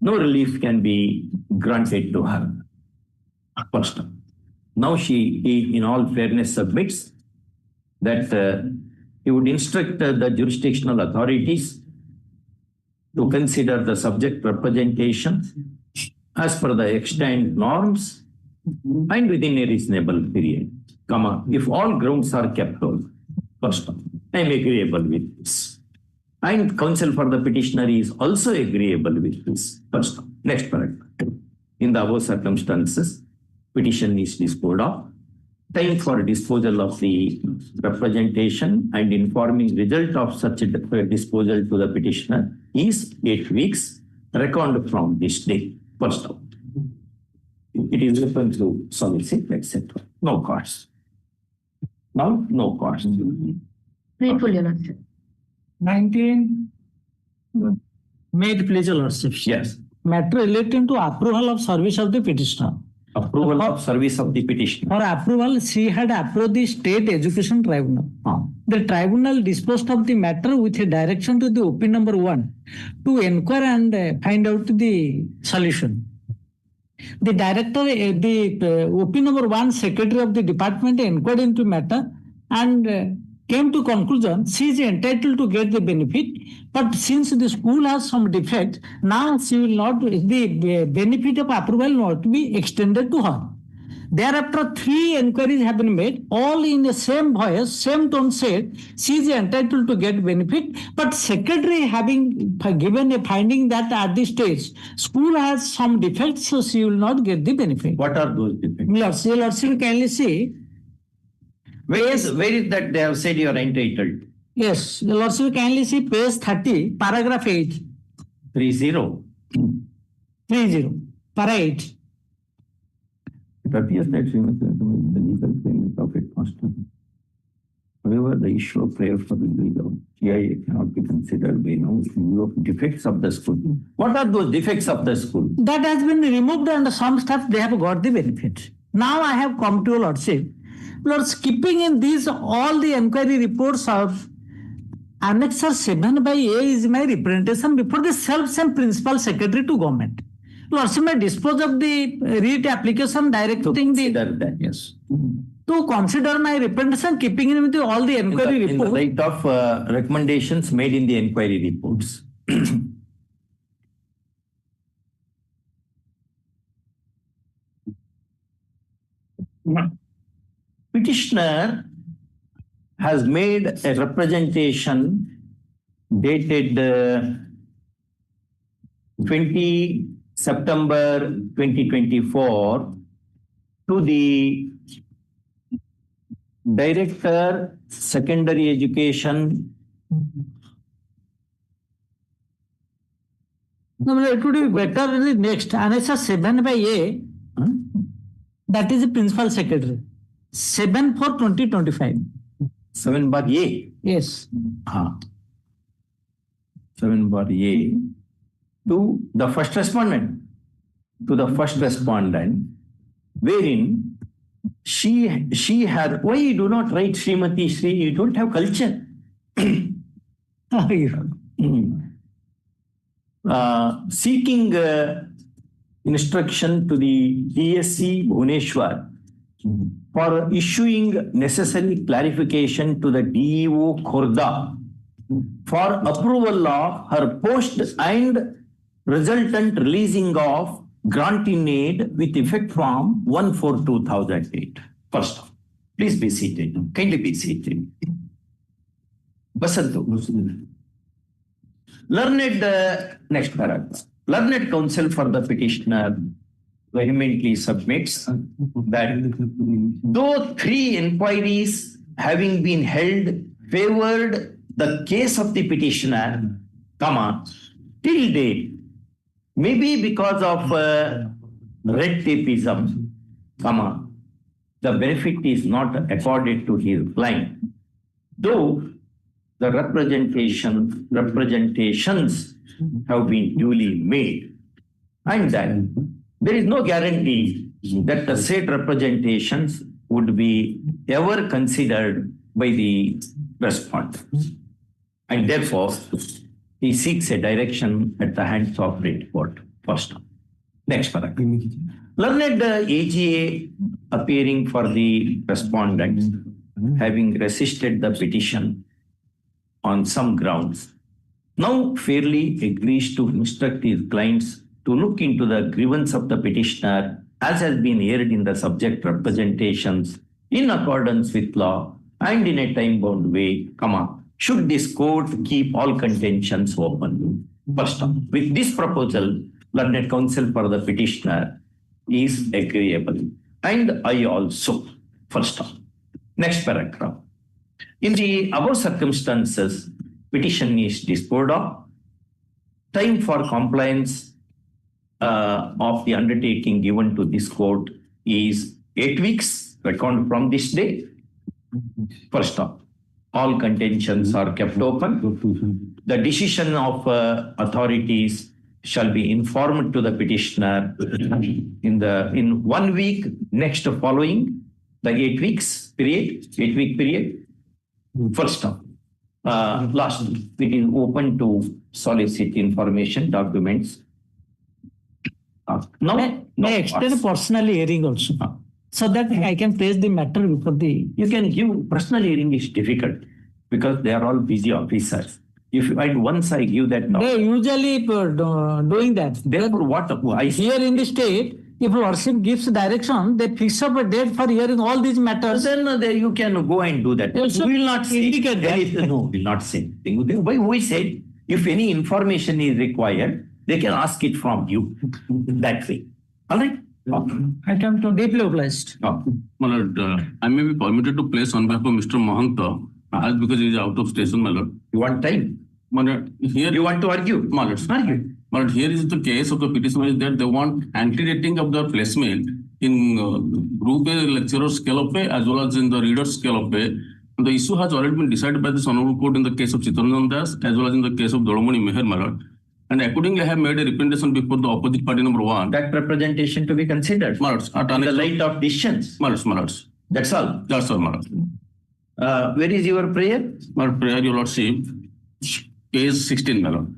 no relief can be granted to her. First, now she, in all fairness, submits that he would instruct the jurisdictional authorities to consider the subject representation as per the extant norms and within a reasonable period, if all grounds are kept on. First, I am agreeable with this. And counsel for the petitioner is also agreeable with this. First, next paragraph. In the above circumstances, petition is disposed of. Time for disposal of the representation and informing result of such a disposal to the petitioner is 8 weeks, reckoned from this day. First of all, it is open to solicit, etc. No cost. Now, no cost. Grateful, Your Lordship. 19 made pledge, Your Lordship. Yes. Matter relating to approval of service of the petitioner. Approval of service of the petitioner. For approval, she had approached the State Education Tribunal. The tribunal disposed of the matter with a direction to the OP number 1 to inquire and find out the solution. The director, the OP number 1 secretary of the department inquired into matter and came to conclusion she is entitled to get the benefit, but since the school has some defect, now she will not, the benefit of approval not be extended to her. Thereafter, 3 inquiries have been made, all in the same voice, same tone said, she is entitled to get benefit, but secretary having given a finding that at this stage, school has some defects, so she will not get the benefit. What are those defects? Your Lordship, kindly see. Where is that they have said you are entitled? Yes, Your Lordship, kindly see page 30, paragraph 8. 30. 30, para 8. It appears that she must have the legal claim of it constantly. However, the issue of prayer for the legal GIA cannot be considered by now in view of defects of the school. What are those defects of the school? That has been removed and some staff they have got the benefit. Now I have come to Your Lordship. Lords, keeping in these all the inquiry reports of Annexure 7/A is my representation before the self-same principal secretary to government. Lordship may dispose of the writ application directing that, yes. To consider my representation, keeping in with all the inquiry reports. In the light of recommendations made in the inquiry reports. Petitioner has made a representation dated 20 September 2024 to the Director, Secondary Education. No, it would be better in the next. Annexure 7/A, that is the principal secretary. 7/4/2025. 7/A. Yes. 7/A to the first respondent. Wherein she had, why you do not write Srimati Sri? You don't have culture. Seeking instruction to the DSC Bhubaneswar for issuing necessary clarification to the DEO Khorda for approval of her post and resultant releasing of grant in aid with effect from 1/4/2008. First of all, please be seated. Kindly be seated. Basantu. Learned, next paragraph. Learned counsel for the petitioner vehemently submits that though 3 inquiries having been held favored the case of the petitioner, till date, maybe because of red tapeism, the benefit is not accorded to his client. Though the representations have been duly made, and then there is no guarantee that the said representations would be ever considered by the respondent. And therefore, he seeks a direction at the hands of Great Court. First. Next paragraph. Learned AGA appearing for the respondent, having resisted the petition on some grounds, now fairly agrees to instruct his clients to look into the grievance of the petitioner as has been heard in the subject representations in accordance with law and in a time-bound way, should this court keep all contentions open. First, with this proposal, learned counsel for the petitioner is agreeable, and I also. First, next paragraph. In the above circumstances, petition is disposed of. Time for compliance of the undertaking given to this court is 8 weeks, reckoned from this day. First off, all contentions are kept open. The decision of authorities shall be informed to the petitioner in 1 week next following the 8 weeks period, 8-week period. First off, last, it is open to solicit information documents. May I extend a personal hearing also, so that I can place the matter before the. You can give personal hearing is difficult because they are all busy officers. If and once I give that, They usually doing that. therefore what I Here in the state, if worship gives direction, they fix up a date for hearing all these matters. then you can go and do that. Also We will not say indicate that. No, we will not say anything. Why we said if any information is required, they can ask it from you that way. All right. I come to deeply obliged. My lord, I may be permitted to place on behalf of Mr. Mahanta, as because he is out of station, my lord. You want time? My lord, here You want to argue? my lord, Argue. my lord, here is the case of the petitioner is that they want anti-rating of the placement in group A lecturer scale of pay as well as in the reader scale of pay. The issue has already been decided by this honorable court in the case of Chittaranjan Das as well as in the case of Dolomani Meher, my lord. And accordingly, I have made a representation before the opposite party number 1. That representation to be considered. My lords, at In the annex light of decisions. my lords. That's all. That's all, my lord. Where is your prayer? My prayer, your lordship, page 16, my lord.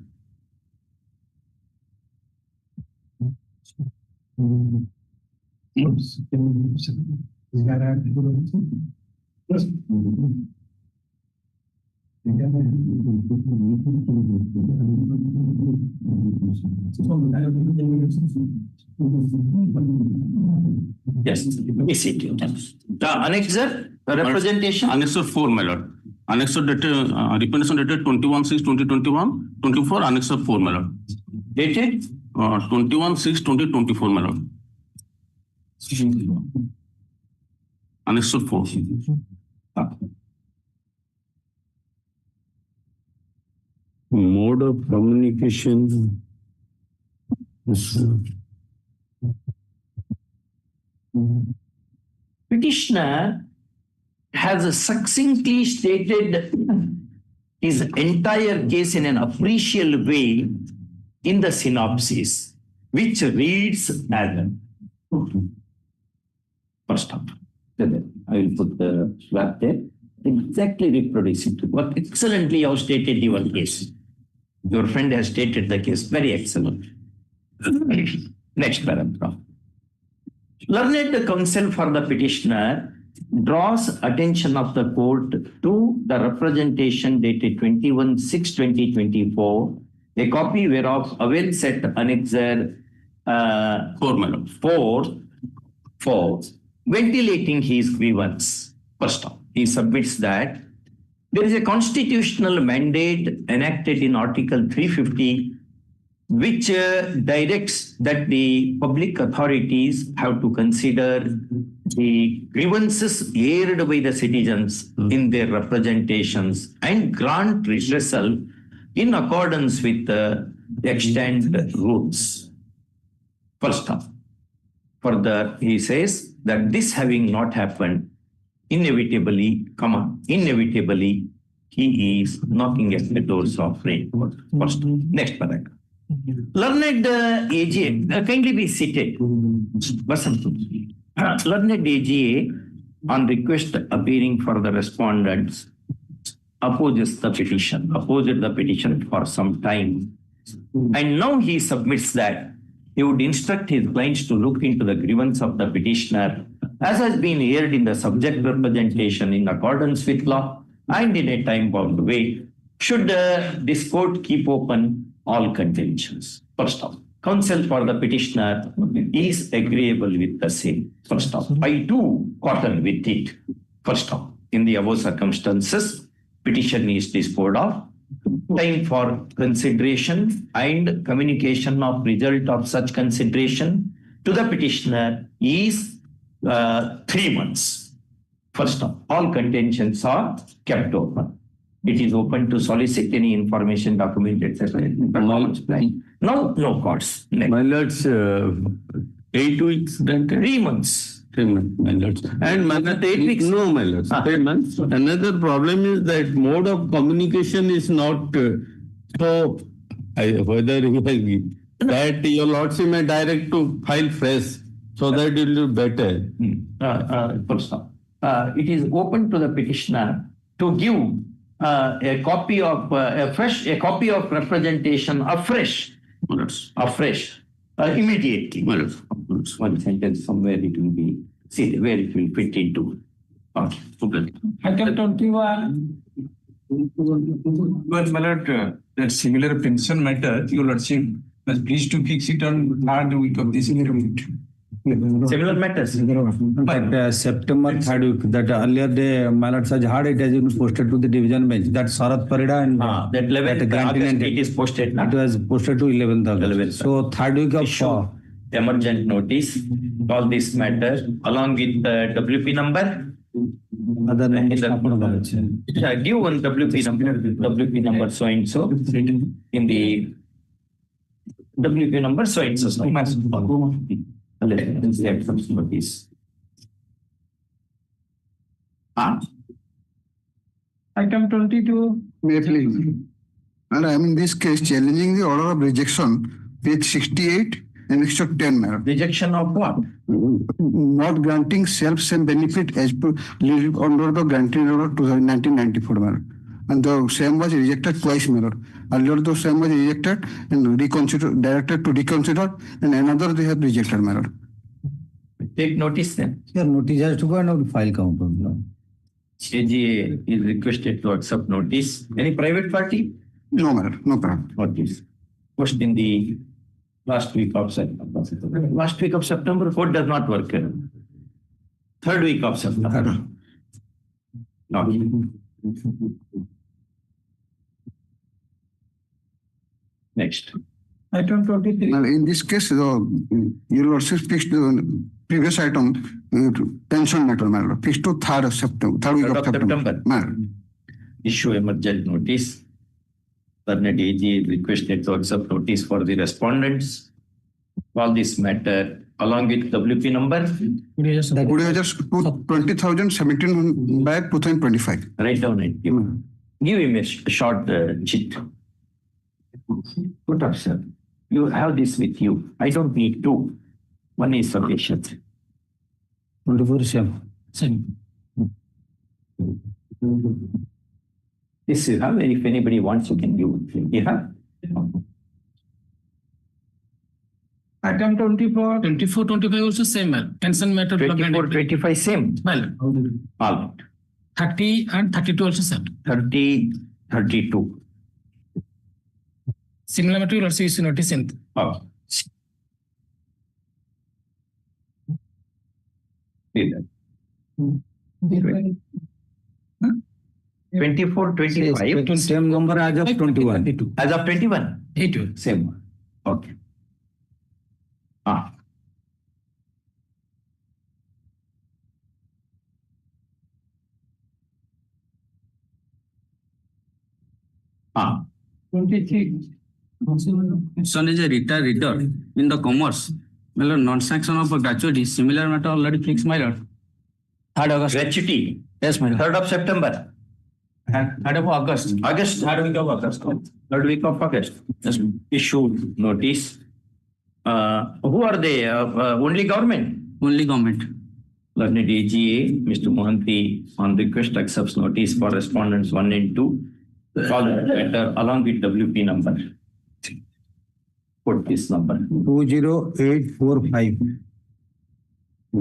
Yes. Is it? The annexer, the representation. Annexure 4, my lord. Annexure dated, representation dated 21/6/2021, 24, Annexure 4, my lord. Dated 21/6/2024, my lord. Annexure 4. Mode of communication. Petitioner has succinctly stated his entire case in an appreciable way in the synopsis, which reads as first up. I will put the swap there. Exactly reproduce it. What excellently you have stated your case. Your friend has stated the case very excellent. Next paragraph. Learned counsel for the petitioner draws attention of the court to the representation dated 21/6/2024, a copy whereof awaits at annexure 4, my lord. 4, ventilating his grievance. First off, he submits that there is a constitutional mandate enacted in Article 350 which directs that the public authorities have to consider the grievances aired by the citizens in their representations and grant redressal in accordance with the extant rules. First off, further he says that this having not happened, inevitably, he is knocking at the doors of freehold. First, next paragraph. Learned AGA, kindly be seated. Learned AGA, on request appearing for the respondents, opposed the petition for some time. And now he submits that he would instruct his clients to look into the grievance of the petitioner as has been aired in the subject representation in accordance with law and in a time-bound way, should this court keep open all contentions. First off, counsel for the petitioner is agreeable with the same. First off, I too cotton with it. First off, in the above circumstances, petition is disposed of. Time for consideration and communication of result of such consideration to the petitioner is 3 months. First off, all contentions are kept open. It is open to solicit any information, document, etc. Now, no courts. My lords, 8 weeks, then 3 months. 3 months, my lords. And my lords, 8 weeks. No, my lords, 3 months. Another problem is that mode of communication is not so. Whether that your lordship may direct to file fresh, so that it will be better. First off, it is open to the petitioner to give a copy of a copy of representation afresh, immediately. One sentence somewhere it will be, see where it will fit into. Okay. Item 21. But my lord, that similar pension matter, your lordship was pleased to fix it on 3rd week of this year. Similar matters. But September 3rd week, that earlier day, my lord Saj had it has been posted to the division bench. That Sarat Parida and that 11th August it is posted. It was posted to 11th August. So 3rd week of issue emergent notice, all this matter along with the WP number. Other numbers give one WP number so and so in the WP number so and so. Notice. Item 22. May I please? And I am in this case challenging the order of rejection, page 68 and 10, madam. Rejection of what? Not granting self-same benefit as per under the granting order 1994, madam. And the same was rejected twice, madam. Earlier the same was rejected and directed to reconsider, and another they have rejected, madam. Take notice then. Sir, notice has to go and file count. AGA is requested to accept notice. Any private party? No, madam. No problem. Notice. Post in the last week of September. Last week of September, court does not work. 3rd week of September. No. Next. Item 23. Now, in this case, your lordship fixed the previous item, pension matter, madam, fixed to 3rd of September, 3rd week of September. Madam. Issue emergent notice. Learned AG is requested to accept notice for the respondents. All this matter along with WP number. 20,017 by 2025. Write down it. Give him a short chit. Put up, sir. You have this with you. I don't need 2. 1 is sufficient. 24/7. This you have. If anybody wants, you can give. You have. Item 24. 24, 25 also same, man. Pension matter. 24, 25 same. Well, All right. 30 and 32 also same. 30, 32. Similar matter you also use notice in. Oh. See that. 24, 25. Same number as of 21. As of 21? 82. Same one. Okay. Ah. 26. Son is a retired reader in the commerce. My lord, non-sanction of a gratuity, similar matter already fixed, my lord. 3rd August. Gratuity. Yes, my lord. 3rd of September. Third of August. Third week of August. Third week of August. Just issued notice. Who are they? Only government? Only government. Learned AGA, Mr. Mohanty, on request accepts notice for respondents 1 and 2. Follow letter along with WP number. Put this number. 20845.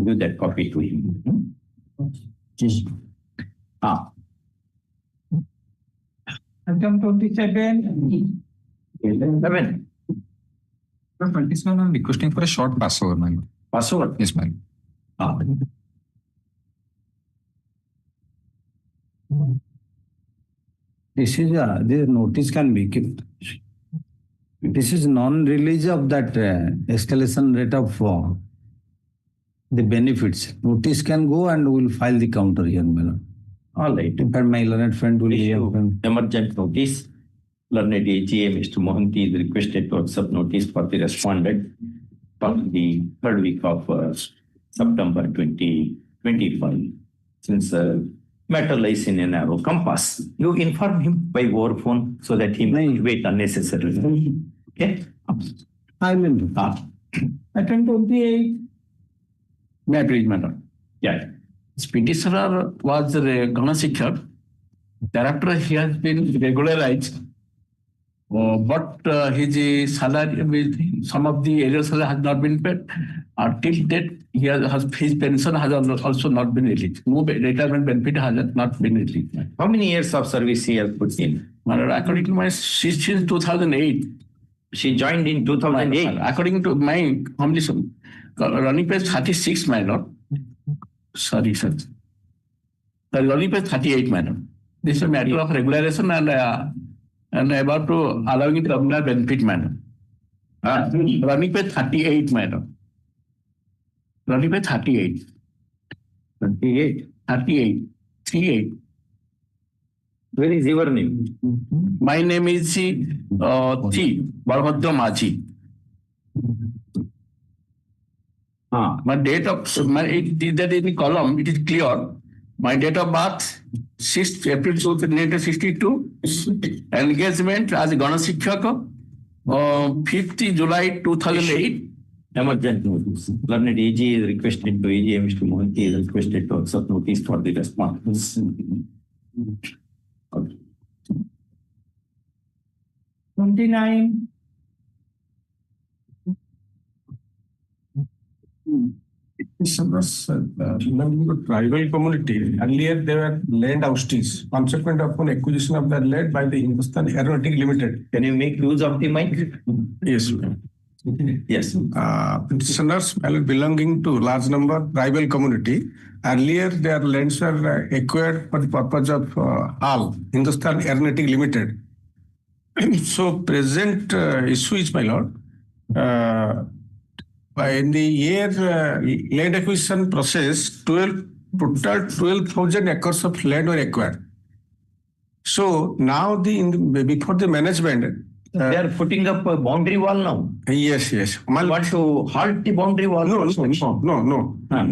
Give that copy to him. Item 27. 11. Sir, I'm requesting for a short passover, ma'am. Passover? Yes, ma'am. This is this notice can be kept. This is non-release of that escalation rate of the benefits. Notice can go and we'll file the counter here, madam. All right. And my learned friend will issue emergent notice. Learned AGA, Mr. Mohanty is requested to accept notice for the respondent for the third week of September 2025. Since matter lies in a narrow compass, you inform him by over phone so that he may wait unnecessarily. Okay? I will do. Item 28. May I please, madam? Yeah. This petitioner was a Gana Shikhar. Thereafter, he has been regularized. But his salary, with some of the areas has not been paid. Till date, his pension has also not been released. No retirement benefit has not been released. How many years of service he has put in? According to my, since 2008. She joined in 2008. According to my Hon'Ble, running page 36, my lord. Sorry, sir. The running page 38, madam. This is a matter of regularization and about to allowing it terminal benefit, madam. Running page 38, madam. Running page 38. 38. 38. 38. Where is your name? My name is T. Balbhadra Maji. My date of that in the column, it is clear. My date of birth, 6th April 1962. Engagement as a Gana Shikhaka, 5th July 2008. Emergent notice. Learned AG is requested to AG, Mr. Mohanty is requested to accept notice for the response. Okay. 29. Tribal community. Earlier, they were land oustees, consequent upon acquisition of the land by the Hindustan Aeronautic Limited. Can you make use of the mic? Yes, ma'am. Yes. Petitioners belonging to large number tribal community. Earlier, their lands were acquired for the purpose of HAL, Hindustan Aeronautic Limited. So, present issue is, my lord, in the year land acquisition process, total 12,000 acres of land were acquired. So now before the management, they are putting up a boundary wall now. Yes. You want to halt the boundary wall? No.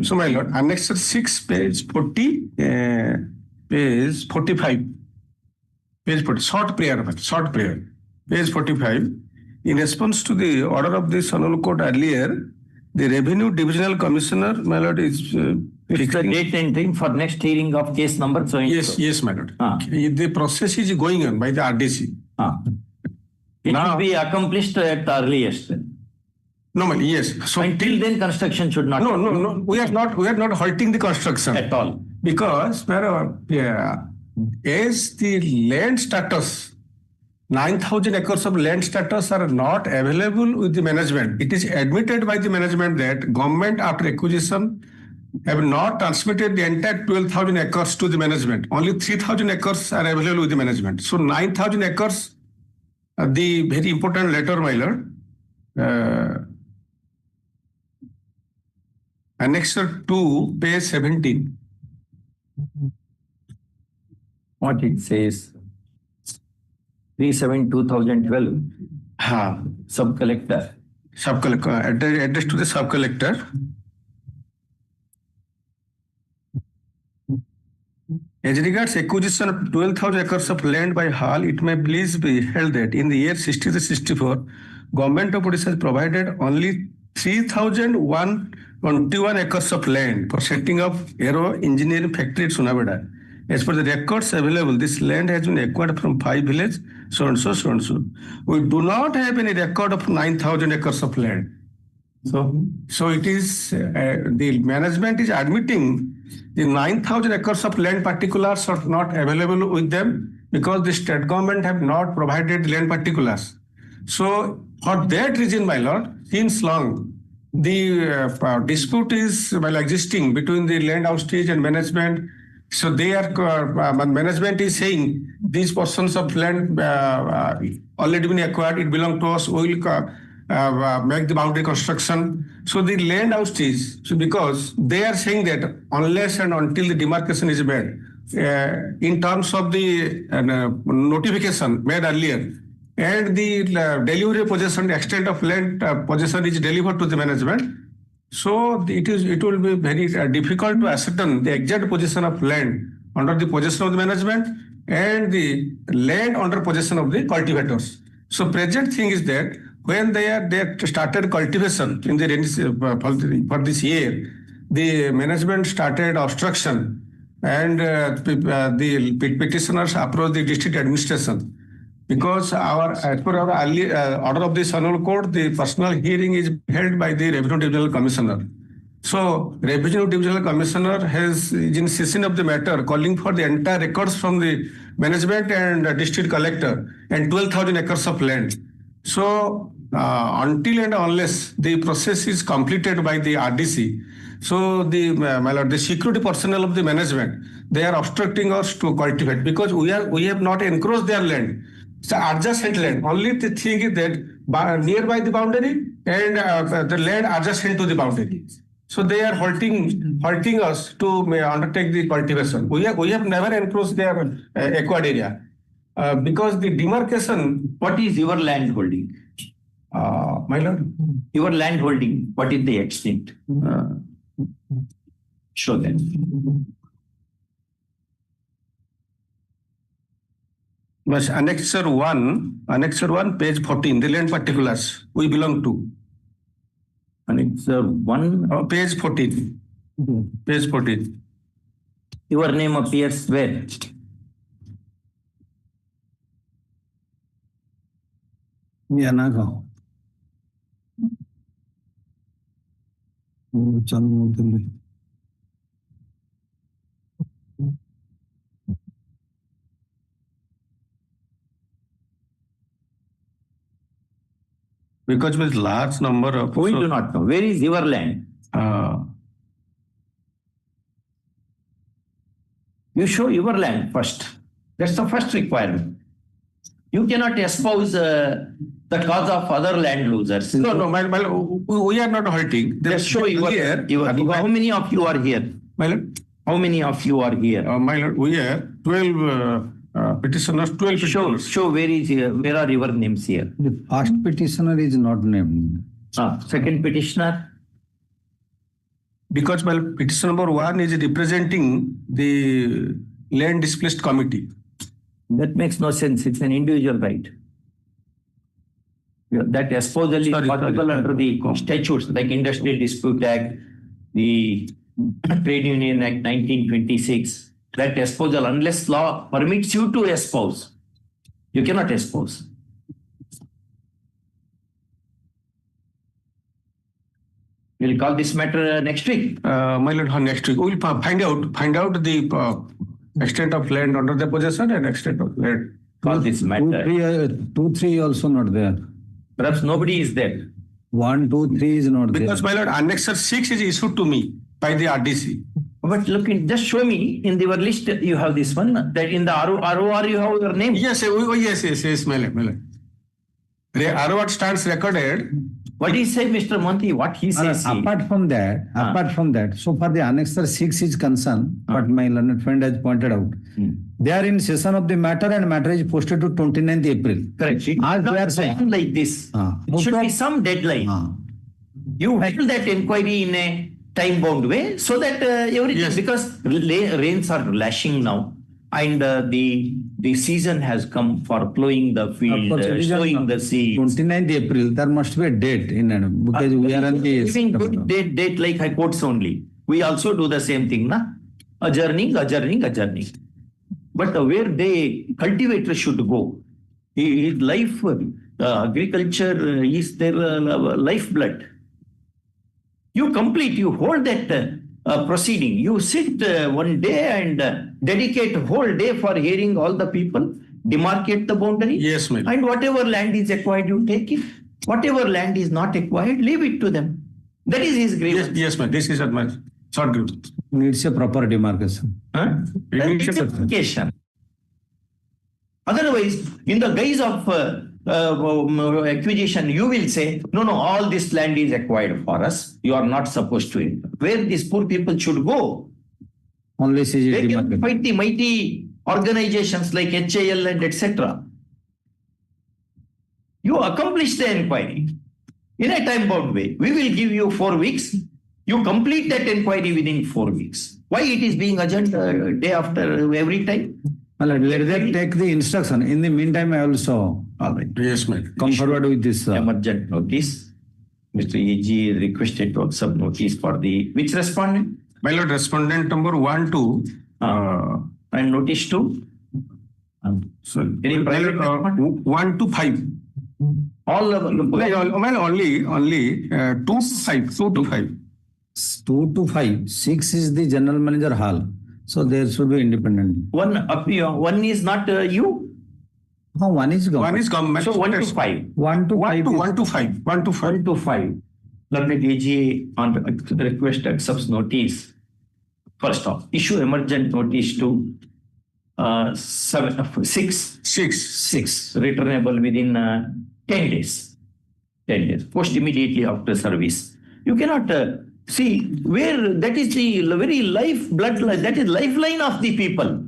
So my lord, Annexure 6, page 40, page 45. Page 40, short prayer. Page 45. In response to the order of the Hon'Ble Court earlier, the Revenue Divisional Commissioner, my lord, is fixed the date and time for next hearing of case number. So yes, my lord. The process is going on by the RDC. It will be accomplished at the earliest. No, yes. So until then, construction should not. No. We are not halting the construction at all, because as the land status. 9,000 acres of land status are not available with the management. It is admitted by the management that government after acquisition have not transmitted the entire 12,000 acres to the management. Only 3,000 acres are available with the management. So 9,000 acres, the very important letter, my lord, Annexure 2, page 17. What it says? 3/7/2012. Sub-collector. Address to the sub-collector. As regards acquisition of 12,000 acres of land by Hall, it may please be held that in the year 63-64, Government of Odisha has provided only 3,121 acres of land for setting up aero engineering factory at Sunabeda. As per the records available, this land has been acquired from 5 villages, so and so, so and so. We do not have any record of 9,000 acres of land. So it is, the management is admitting the 9,000 acres of land particulars are not available with them because the state government have not provided land particulars. So for that reason, my lord, since long, the dispute is existing between the land oustage and management. So they are, management is saying these portions of land already been acquired, it belongs to us, we will make the boundary construction. So the land oustage, so because they are saying that unless and until the demarcation is made, in terms of the notification made earlier, and the delivery possession, extent of land possession is delivered to the management, so it will be very difficult to ascertain the exact position of land under the possession of the management and the land under possession of the cultivators. So present thing is that when they started cultivation in the for this year, the management started obstruction, and the petitioners approached the district administration. Because as per our early order of the Hon'Ble Court, the personal hearing is held by the Revenue Divisional Commissioner. So Revenue Divisional Commissioner is in session of the matter, calling for the entire records from the management and district collector and 12,000 acres of land. So until and unless the process is completed by the RDC, so the security personnel of the management, they are obstructing us to cultivate because we have not encroached their land. So adjacent land. Only the thing is that nearby the boundary and the land adjacent to the boundary. So they are halting us to undertake the cultivation. We have never encroached their acquired area because the demarcation. What is your land holding? My lord, your land holding. What is the extent? Show them. But Annexure 1, page 14, the land particulars we belong to. Annexure 1, page 14. Page 14. Your name appears where? Yanaga. Because with large number of... We do not know. Where is your land? You show your land first. That's the first requirement. You cannot espouse the cause of other land losers. No, we are not hurting. Just show how many of you are here? My lord? How many of you are here? My lord, we are 12 petitioners, 12 petitioners. Show where are your names here? The first petitioner is not named. Second petitioner? Because petition number 1 is representing the land displaced committee. That makes no sense. It's an individual right. That espousal is possible under the statutes like Industrial Dispute Act, the Trade Union Act 1926. That espousal, unless law permits you to espouse, you cannot espouse. We'll call this matter next week. My lord, next week we'll find out the extent of land under the possession and extent of land. Call this matter. 2, 3 also not there. Perhaps nobody is there. 1, 2, 3 is not there. Because my lord, Annexure 6 is issued to me by the RDC. But look, just show me in your list you have this one. That in the ROR you have your name. Yes, my lord. ROR stands recorded. What he say, Mr. Monty? What he says? Apart from that, so far the Annexure 6 is concerned, but my learned friend has pointed out, they are in session of the matter and matter is posted to 29th April. Correct. As they are saying like this, it should be some deadline. You held that inquiry in a time-bound way so that everything, because rains are lashing now, and the season has come for plowing the field, sowing the seeds. 29th April, there must be a date in it because we are on the Giving good date like high courts only. We also do the same thing, na? Adjourning. But where the cultivator should go, his life, agriculture is their lifeblood. You complete, you hold that proceeding. You sit one day and dedicate whole day for hearing all the people, demarcate the boundary. Yes, ma'am. And whatever land is acquired, you take it. Whatever land is not acquired, leave it to them. That is his grievance. Yes, ma'am. This is my short grievance. needs a proper demarcation. Demarcation. Otherwise, in the guise of acquisition, you will say, no, all this land is acquired for us. You are not supposed to. Where these poor people should go? Only They can fight the mighty organizations like HAL and etc. You accomplish the inquiry in a time-bound way. We will give you 4 weeks. You complete that inquiry within 4 weeks. Why it is being adjourned day after every time? Well, let them take the instruction. In the meantime, I also Yes, ma'am. come forward with this. Emergent notice. Mr. EG requested to accept notice for the which respondent? My lord, respondent number 1, 2. And notice 2. Sorry. Any private respondent? 1 to 5. All of the Well, only 2 to 5. 2 to 5. 2 to 5. 6 is the general manager hall. So there should be independent. One is not you? No, one is government. 1 is government. So 1 to 5. 1 to 5. 1 to 5. 1 to 5. 1 to 5. Learned AG on request accepts notice. First off, issue emergent notice to 6. Returnable within 10 days. 10 days. Post immediately after service. You cannot see where that is the very blood, that is lifeline of the people.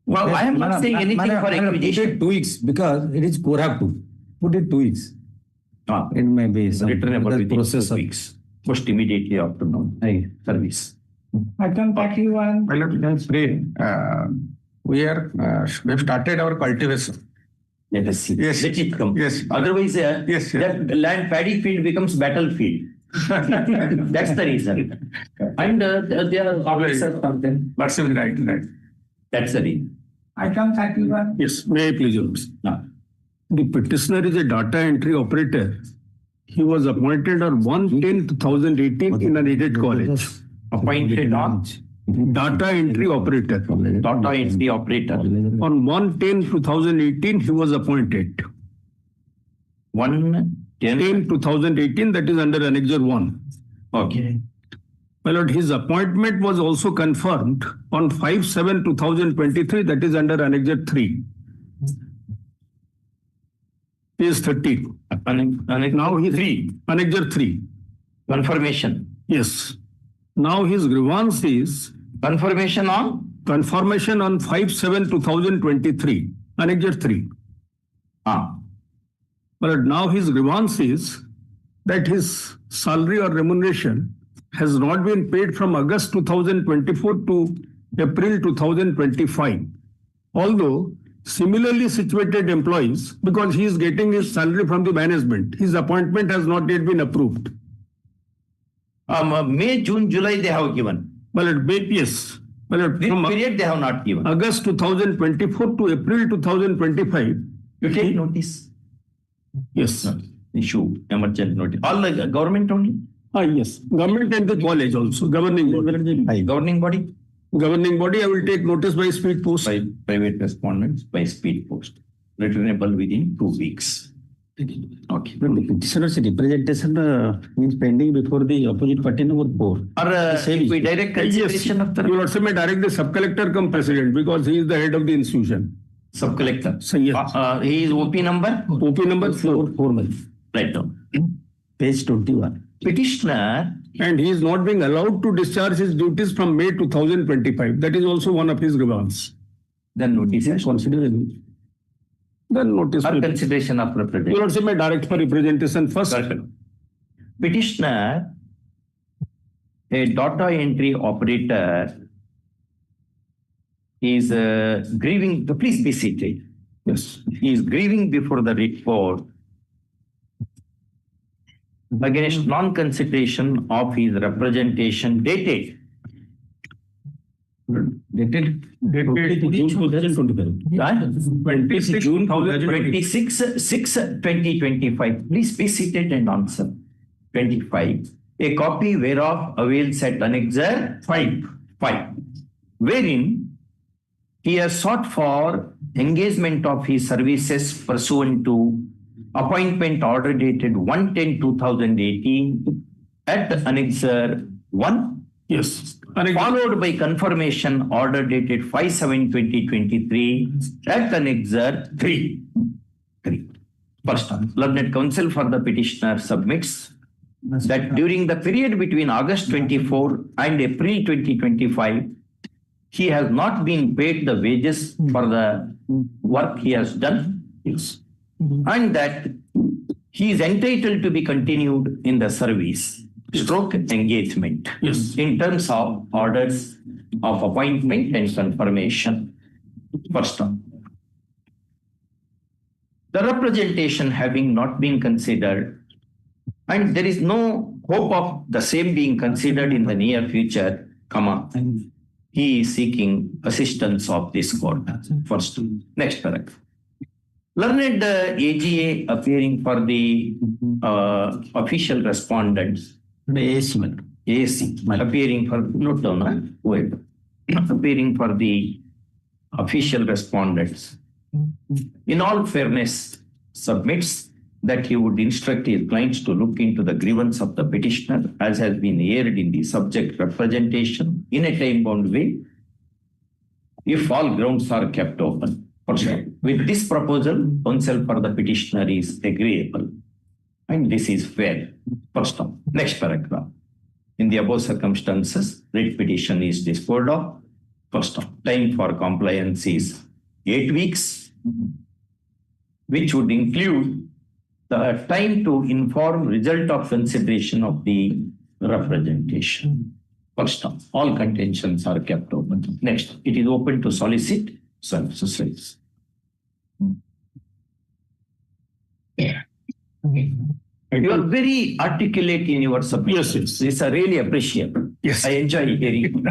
Well, I am not saying anything for acquisition. Put it 2 weeks because it is CORAM 2. Put it 2 weeks. It may be some Returnable within process 2 weeks. Post immediately after service. I can pack you one. My lord, let's pray. We have started our cultivation. Let us see. Yes. Let it come. Yes. Otherwise, Yes. that land paddy field becomes battlefield. That's the reason. And there are officers something. That's right. That's the reason. I can pack you one. Yes, may I please, Your Honor? The petitioner is a data entry operator. He was appointed on 1/10/2018 in an aided college. Appointed on Data entry operator. data entry operator. On 1/10/2018, he was appointed. 10/2018, that is under Annexure 1. Okay. My lord, his appointment was also confirmed on 5/7/2023, that is under Annexure 3. Page 30. Now he 3. Annexure 3. Confirmation. Yes. Now his grievance is Confirmation on? confirmation on 5/7/2023, Annexure 3. But now his grievance is that his salary or remuneration has not been paid from August 2024 to April 2025. Although similarly situated employees, because he is getting his salary from the management, his appointment has not yet been approved. May, June, July they have given. Well, yes. Well, This from period they have not given. August 2024 to April 2025. You take notice. Yes. Issue emergent notice. All the government only? Yes. Government and the college also. Governing body. Governing body? Governing body, I will take notice by speed post. By private respondents by speed post. Returnable within 2 weeks. Okay. The petitioner's representation means pending before the opposite party number 4. Or if we direct consideration of the You also may direct the sub-collector come president because he is the head of the institution. sub-collector. So yes. He is OP number? OP number 4. Right now. Page 21. Petitioner. And he is not being allowed to discharge his duties from May 2025. That is also one of his grievances. Then notice is Considerable. Then notice. or consideration of You representation. also may direct for representation first. Petitioner a data entry operator is grieving, please be seated. Yes, he is grieving before the report against non-consideration of his representation dated June 26/6/2025. Please be seated and answer. 25. A copy whereof avails at Annexure 5, wherein he has sought for engagement of his services pursuant to appointment order dated 1/10/2018 at Annexure 1. Yes. Followed by confirmation order dated 5/7/2023 at Annexure 3. First, learned counsel for the petitioner submits that during the period between August 24 and April 2025, he has not been paid the wages for the work he has done. Yes. And that he is entitled to be continued in the service. Stroke engagement. Yes. In terms of orders of appointment and confirmation. First one. The representation having not been considered, and there is no hope of the same being considered in the near future, he is seeking assistance of this court. First. Next paragraph. Learned AGA appearing for the official respondents. AC appearing for appearing for the official respondents. In all fairness, submits that he would instruct his clients to look into the grievance of the petitioner as has been aired in the subject representation in a time-bound way, if all grounds are kept open. With this proposal, counsel for the petitioner is agreeable. And this is fair. First off, next paragraph. In the above circumstances, writ petition is disposed of. First off, time for compliance is 8 weeks, which would include the time to inform result of consideration of the representation. First off, all contentions are kept open. Next, it is open to solicit services. You are very articulate in your submissions. Yes. These are really appreciable. Yes. I enjoy hearing.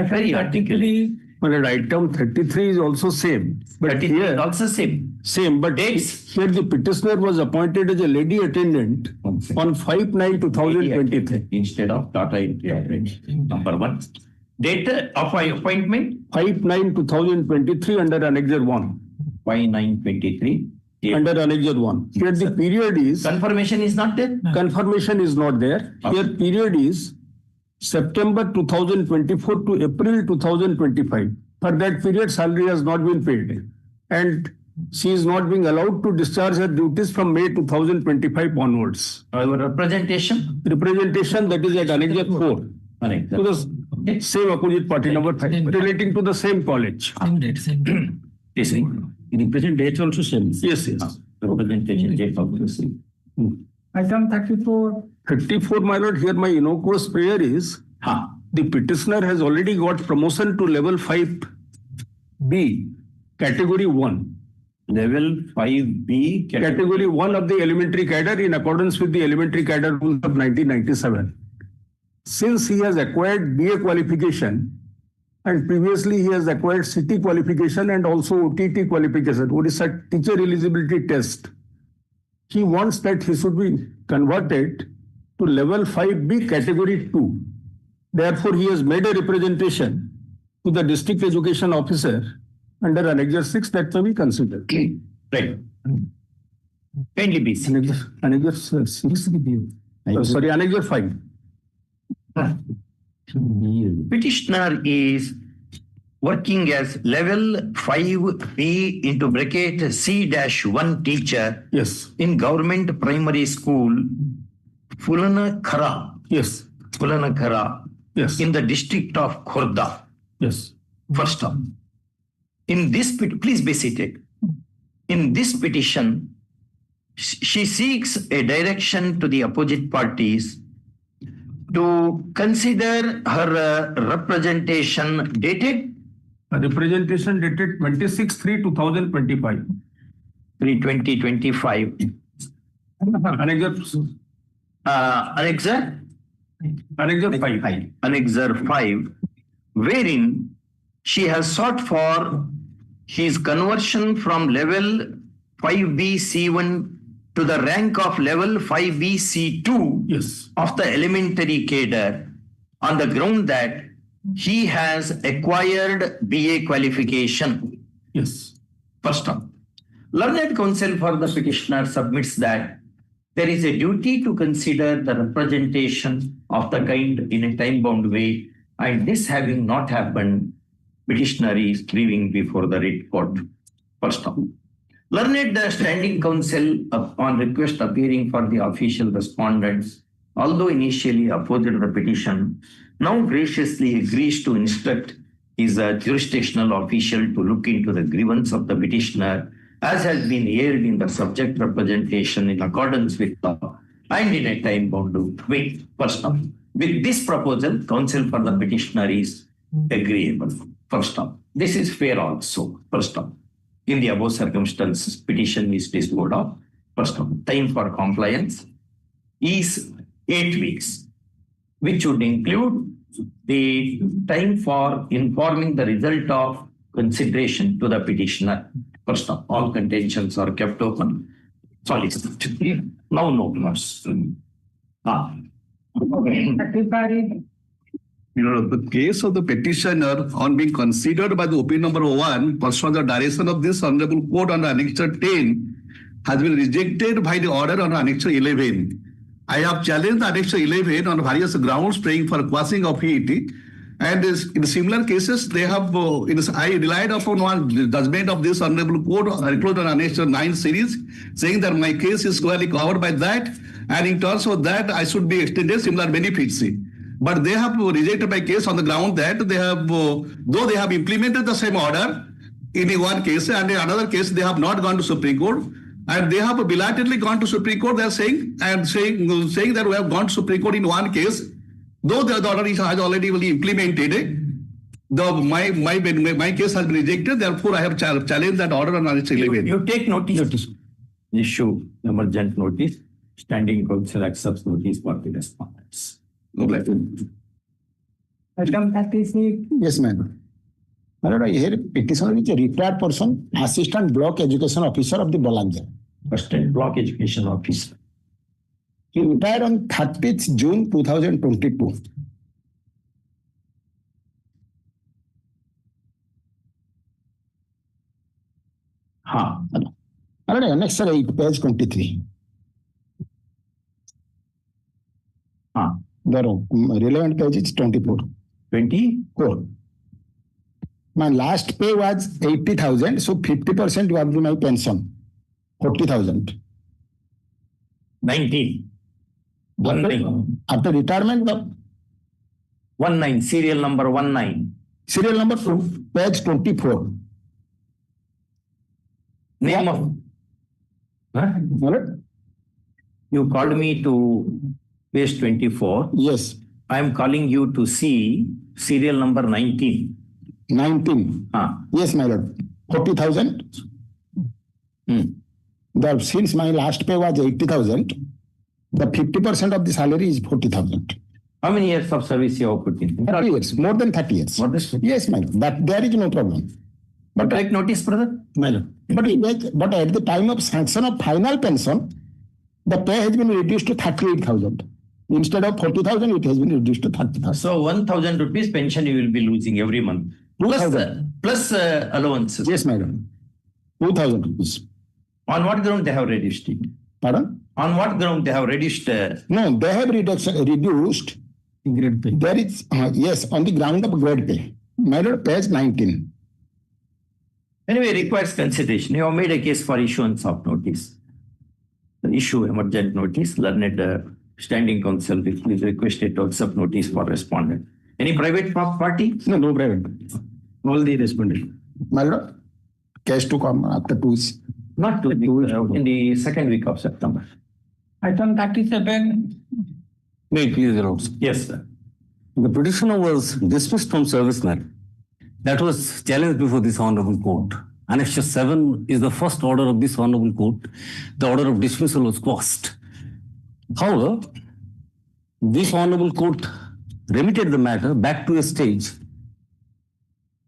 Very articulate. But item 33 is also same. But here also same. Same, but Dates. here the petitioner was appointed as a lady attendant on 5/9/2023. Instead of data entry operation. Number one. Date of appointment 5/9/2023 under Annexure 1. 5/9/23. Under Annexure 1. Here the period is, Confirmation is not there. confirmation is not there. Here period is September 2024 to April 2025. For that period, salary has not been paid. And she is not being allowed to discharge her duties from May 2025 onwards. Our representation. Representation that is at Annexure 4. Correct. To the same opposite party number 5, relating to the same college. This represent dates also same. Yes, yes. Representation date also same. Item 34. 34, my lord, here my innocuous prayer is, the petitioner has already got promotion to level 5B, category 1. Level 5B, Category 1 of the elementary cadre in accordance with the elementary cadre rules of 1997. Since he has acquired BA qualification and previously he has acquired CT qualification and also OTT qualification, Orissa teacher eligibility test, he wants that he should be converted to level 5B category 2. Therefore, he has made a representation to the district education officer under Annexure 6 that may be considered. Right. Kindly be seated. Annexure 6. Sorry, Annexure 5. Petitioner is working as level 5B into bracket C-1 teacher. Yes. In government primary school, Fulanakhara. Yes. Fulanakhara. Yes. In the district of Khurda. Yes. First off, in this, please be seated. In this petition, she seeks a direction to the opposite parties to consider her representation dated Representation dated 26/3/2025. 3/2025. Annexure Annexure 5. Annexure 5, wherein she has sought for his conversion from level 5B/C1 to the rank of level 5B/C2 Yes. of the elementary cadre on the ground that he has acquired BA qualification. Yes. First up, learned counsel for the petitioner submits that there is a duty to consider the representation of the kind in a time-bound way, and this having not happened, petitioner is grieving before the writ court. First up, learned standing counsel upon request appearing for the official respondents, although initially opposed the petition, now graciously agrees to instruct his jurisdictional official to look into the grievance of the petitioner as has been aired in the subject representation in accordance with law and in a time-bound way. First up, with this proposal, counsel for the petitioner is agreeable. First up, this is fair also. First up, in the above circumstances, petition is disposed of. First up, time for compliance is 8 weeks, which would include the time for informing the result of consideration to the petitioner. First of all, contentions are kept open. Sorry. Now, no clause. The case of the petitioner on being considered by the opinion number 1 pursuant to the direction of this Honorable Court under Annexure 10 has been rejected by the order on Annexure 11. I have challenged the Annexure 11 on various grounds, praying for quashing of it. And in similar cases, they have, I relied upon one judgment of this Honorable Court, recorded on Annexure 9 series, saying that my case is squarely covered by that. And in terms of that, I should be extended similar benefits. But they have rejected my case on the ground that they have, though they have implemented the same order in one case, and in another case, they have not gone to Supreme Court. And they have belatedly gone to Supreme Court. They are saying that we have gone to Supreme Court in one case, though the order has already been implemented. My case has been rejected. Therefore, I have challenged that order on Annexure 11. You take notice. Issue emergent notice. Standing counsel accepts notice for the respondents. Yes, ma'am. Here, petitioner is a retired person, assistant block education officer of the Balanja. Assistant block education officer. He retired on 30th June 2022. Next, 8, page 23. The relevant page is 24. 24. My last pay was 80,000, so 50% was my pension, 40,000. 19. After retirement, 19, serial number 19. Serial number 2, page 24. Name of. You called me to page 24. Yes. I am calling you to see serial number 19. 19. Yes, my lord. 40,000. Since my last pay was 80,000, the 50% of the salary is 40,000. How many years of service you have put in? 30 years, more than 30 years. Yes, my lord. That there is no problem. But take notice, brother. My lord. But at the time of sanction of final pension, the pay has been reduced to 38,000. Instead of 40,000, it has been reduced to 30,000. So 1,000 rupees pension you will be losing every month. Plus allowances. Yes, madam. 2,000 rupees. On what ground they have reduced it? Pardon? On what ground they have reduced? No, they have reduced grade pay. There is, yes, on the ground of grade pay. My lord, page 19. Anyway, requires consideration. You have made a case for issuance of notice. The issue emergent notice, learned standing counsel is requested to accept notice for respondent. Any private party? No, no private. All the respondent. My lord, case to come after 2 weeks. Not 2 weeks, in the second week of September. Item 37. May it please your Lord. Yes, sir. The petitioner was dismissed from service matter. That was challenged before this Honorable Court. Annexure 7 is the first order of this Honorable Court. The order of dismissal was quashed. However, this Honorable Court remitted the matter back to a stage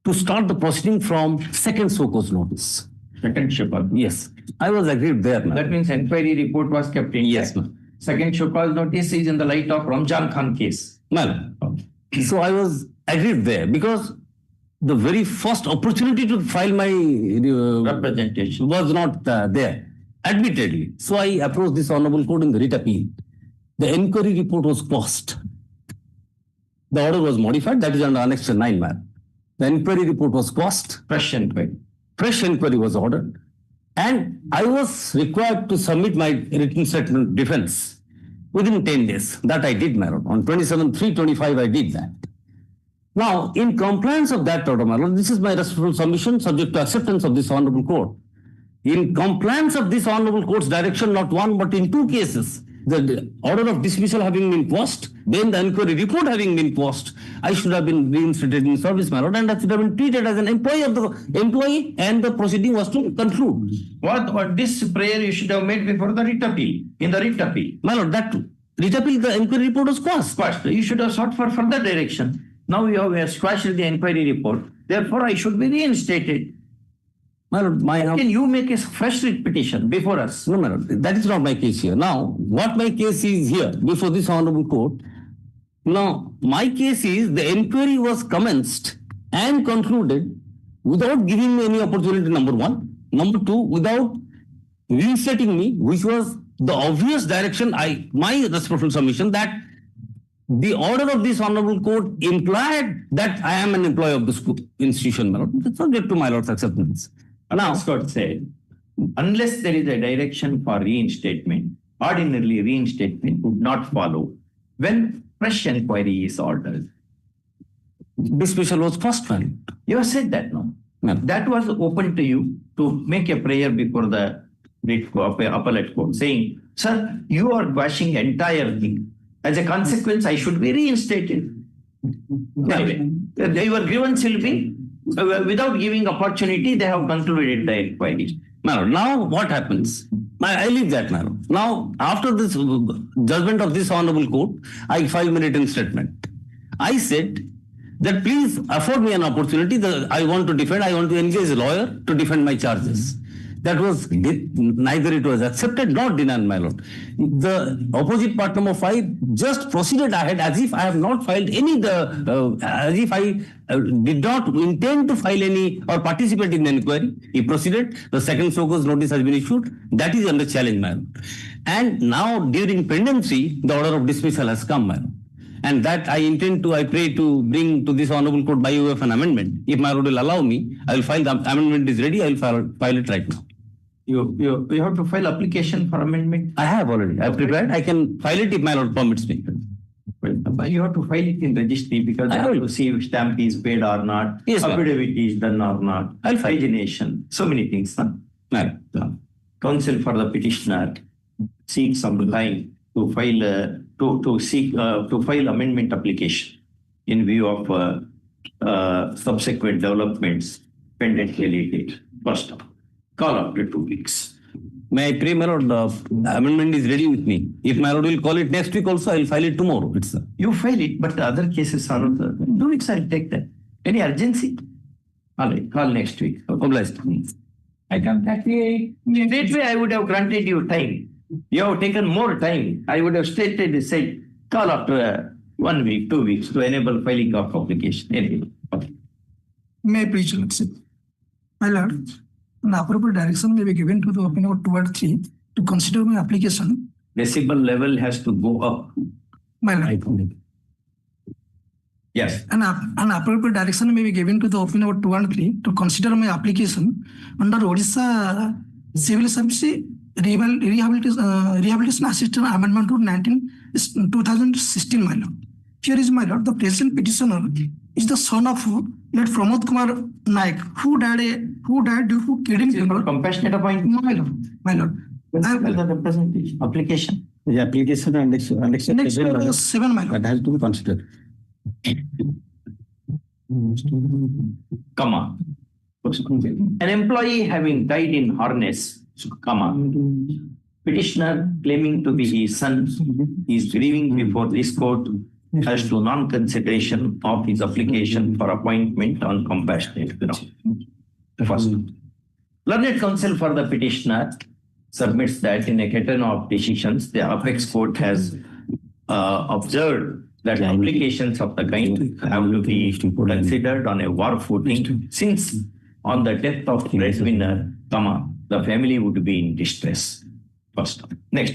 to start the proceeding from second so-cause notice. Second Shripad. Yes, I was agreed there. That means inquiry report was kept in. Yes, ma'am. Second Shripad notice is in the light of Ramzan Khan case. Ma'am. So I was agreed there because the very first opportunity to file my Representation. was not there, admittedly. So I approached this Honorable Court in the writ appeal. The inquiry report was quashed. The order was modified, that is under Annexure 9, ma'am. The inquiry report was quashed. Fresh inquiry. Fresh inquiry was ordered. And I was required to submit my written statement defense within 10 days. That I did, madam. On 27/3/25, I did that. Now, in compliance of that order, madam, this is my respectful submission subject to acceptance of this Honorable Court. In compliance of this Honorable Court's direction, not one, but in two cases, the order of dismissal having been quashed, then the inquiry report having been quashed, I should have been reinstated in service, my lord, and I should have been treated as an employee of the employee, and the proceeding was to conclude. What this prayer you should have made before the writ appeal, in the writ appeal. My lord, that writ appeal, the inquiry report was quashed. First, you should have sought for further direction. Now you have squashed the inquiry report. Therefore, I should be reinstated. My lord, Can you make a fresh writ petition before us? No, my lord, that is not my case here. Now, what my case is here before this Honorable Court, now, my case is the inquiry was commenced and concluded without giving me any opportunity, number one. Number two, without reinstating me, which was the obvious direction, my respectful submission that the order of this Honorable Court implied that I am an employee of the school institution, my lord. It's subject to my lord's acceptance. Now, Court said, unless there is a direction for reinstatement, ordinarily reinstatement would not follow when fresh inquiry is ordered. Dismissal was first filed. You have said that, no? Ma'am. That was open to you to make a prayer before the appellate court, saying, sir, you are quashing entire thing. As a consequence, I should be reinstated. Anyway, your grievance will be, without giving opportunity, they have concluded the inquiry. Now, what happens? I leave that now. Now, after this judgment of this Honorable Court, I filed my written statement. I said that please afford me an opportunity that I want to defend. I want to engage a lawyer to defend my charges. That was neither it was accepted nor denied, my lord. The opposite part number 5 just proceeded ahead as if I have not filed any as if I did not intend to file any or participate in the inquiry. He proceeded. The second so-cause notice has been issued. That is under challenge, my lord. And now during pendency, the order of dismissal has come, my lord. And that I pray to bring to this Honorable Court by way of an amendment. If my lord will allow me, I will file the amendment is ready. I will file it right now. You have to file application for amendment? I have already. I have prepared. I can file it if my lord permits me. But you have to file it in registry because I have to see if stamp is paid or not, yes, affidavit is done or not, I'll file pagination, so many things. Huh? No. Counsel for the petitioner seeks some time to file to file amendment application in view of subsequent developments pendently litigated. First of all, call after 2 weeks. May I pray, my lord, the amendment is ready with me. If my lord will call it next week also, I will file it tomorrow. You file it, but the other cases are also 2 weeks. I'll take that. Any urgency? All right, call next week. Obliged. I come back straightway. I would have granted you time. You have taken more time. I would have said, call after 1 week, 2 weeks to enable filing of application. Anyway. Okay. May I please accept? My lord, an appropriate direction may be given to the open court 2 and 3 to consider my application. Decibel level has to go up. My lord. Yes. An appropriate direction may be given to the open court 2 and 3 to consider my application under Orissa Civil Service Rehabilitation Assistant Amendment to 2016, my lord. Here is, my lord, the present petitioner is the son of late Pramod Kumar Naik, who died due to kidney failure. Compassionate appointment. My lord. The representation application. The application and unacceptable 7, my lord. that has to be considered. Comma. An employee having died in harness, comma. Petitioner claiming to be his son is grieving before this court as to non-consideration of his application for appointment on compassionate ground. First, learned counsel for the petitioner submits that in a catena of decisions, the apex court has observed that applications of the kind have to be considered on a war footing, since on the death of breadwinner, comma, the family would be in distress. First. Next.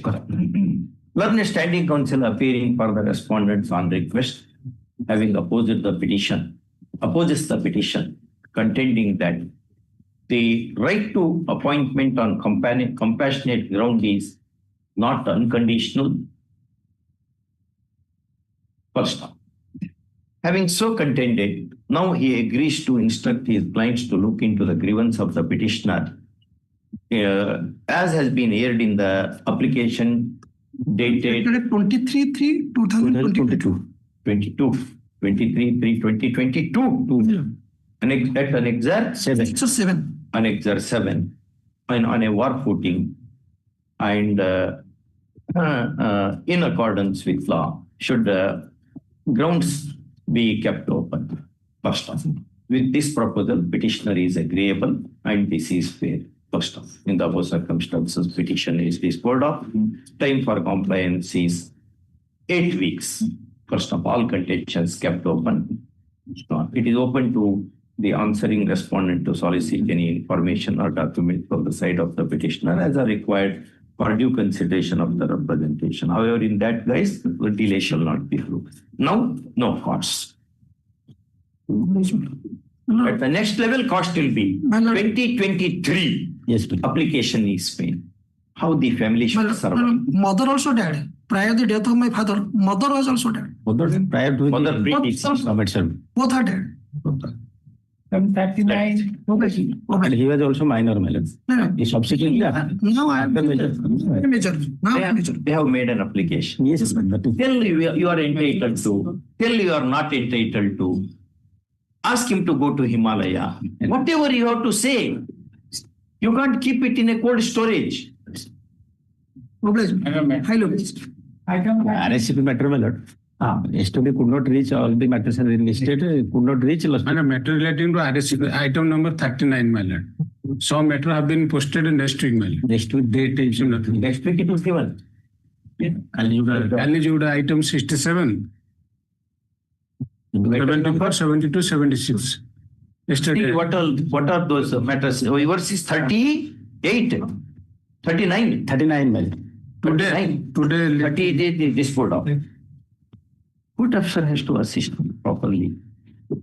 Learned standing counsel appearing for the respondents on request, having opposes the petition, contending that the right to appointment on compassionate ground is not unconditional. First. Having so contended, now he agrees to instruct his clients to look into the grievance of the petitioner, as has been aired in the application dated 23/3/2022. 23/3/2022. At an exert 7. An exert 7, and on a war footing, and in accordance with law, should grounds be kept open. First off, with this proposal, petitioner is agreeable, and this is fair. First off, in the above circumstances, petition is disposed of. Time for compliance is 8 weeks. First of all, contentions kept open. It is open to the answering respondent to solicit any information or document from the side of the petitioner as are required for due consideration of the representation. However, in that case, the delay shall not be proved. Now, no costs. At the next level, cost will be 2023. Yes, please. Application is made. How the family should survive. Mother also died. Prior to the death of my father, mother was also dead. Prior to Mother the Both are dead. 39. and he was also minor, my lord. He subsequently Now I am major. They have made an application. yes, but Tell you are entitled to. Tell you are not entitled to. Ask him to go to Himalaya. Whatever you have to say, you can't keep it in a cold storage. RSCP matter, my lord. Yesterday could not reach all the matters are listed, could not reach last. Matter relating to RSCP, item number 39, my lord. So matter have been posted in next week, my lord. Next week date is Next week it was given. Eligibility item 67, 74, 72, 76. Yesterday. What are those matters? Yours is 38, 39. 39, my lord. Today, 30 they disposed of. Court officer has to assist properly.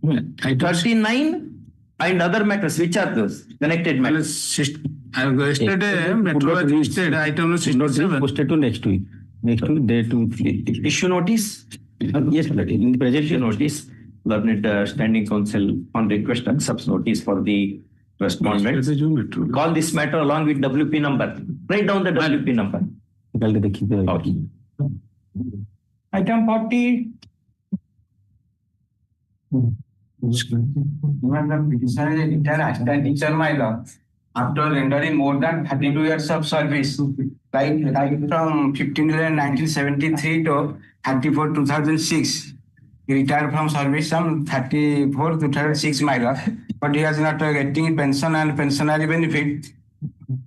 39 and other matters, which are those connected matters? yesterday, Metro was listed item number 67. Posted to next week. Next week, day to Issue notice? yes, my lord. In the present Issue notice. Learned standing counsel on request accepts notice for the respondent. Call this matter along with WP number. Write down the WP number. Okay. Item 40. Even the petitioner is a retired assistant teacher, my lord, after rendering more than 32 years of service, like from 15 July 1973 to 34 2006. He retired from service from 34 2006, my lord, but he has not getting pension and pensionary benefit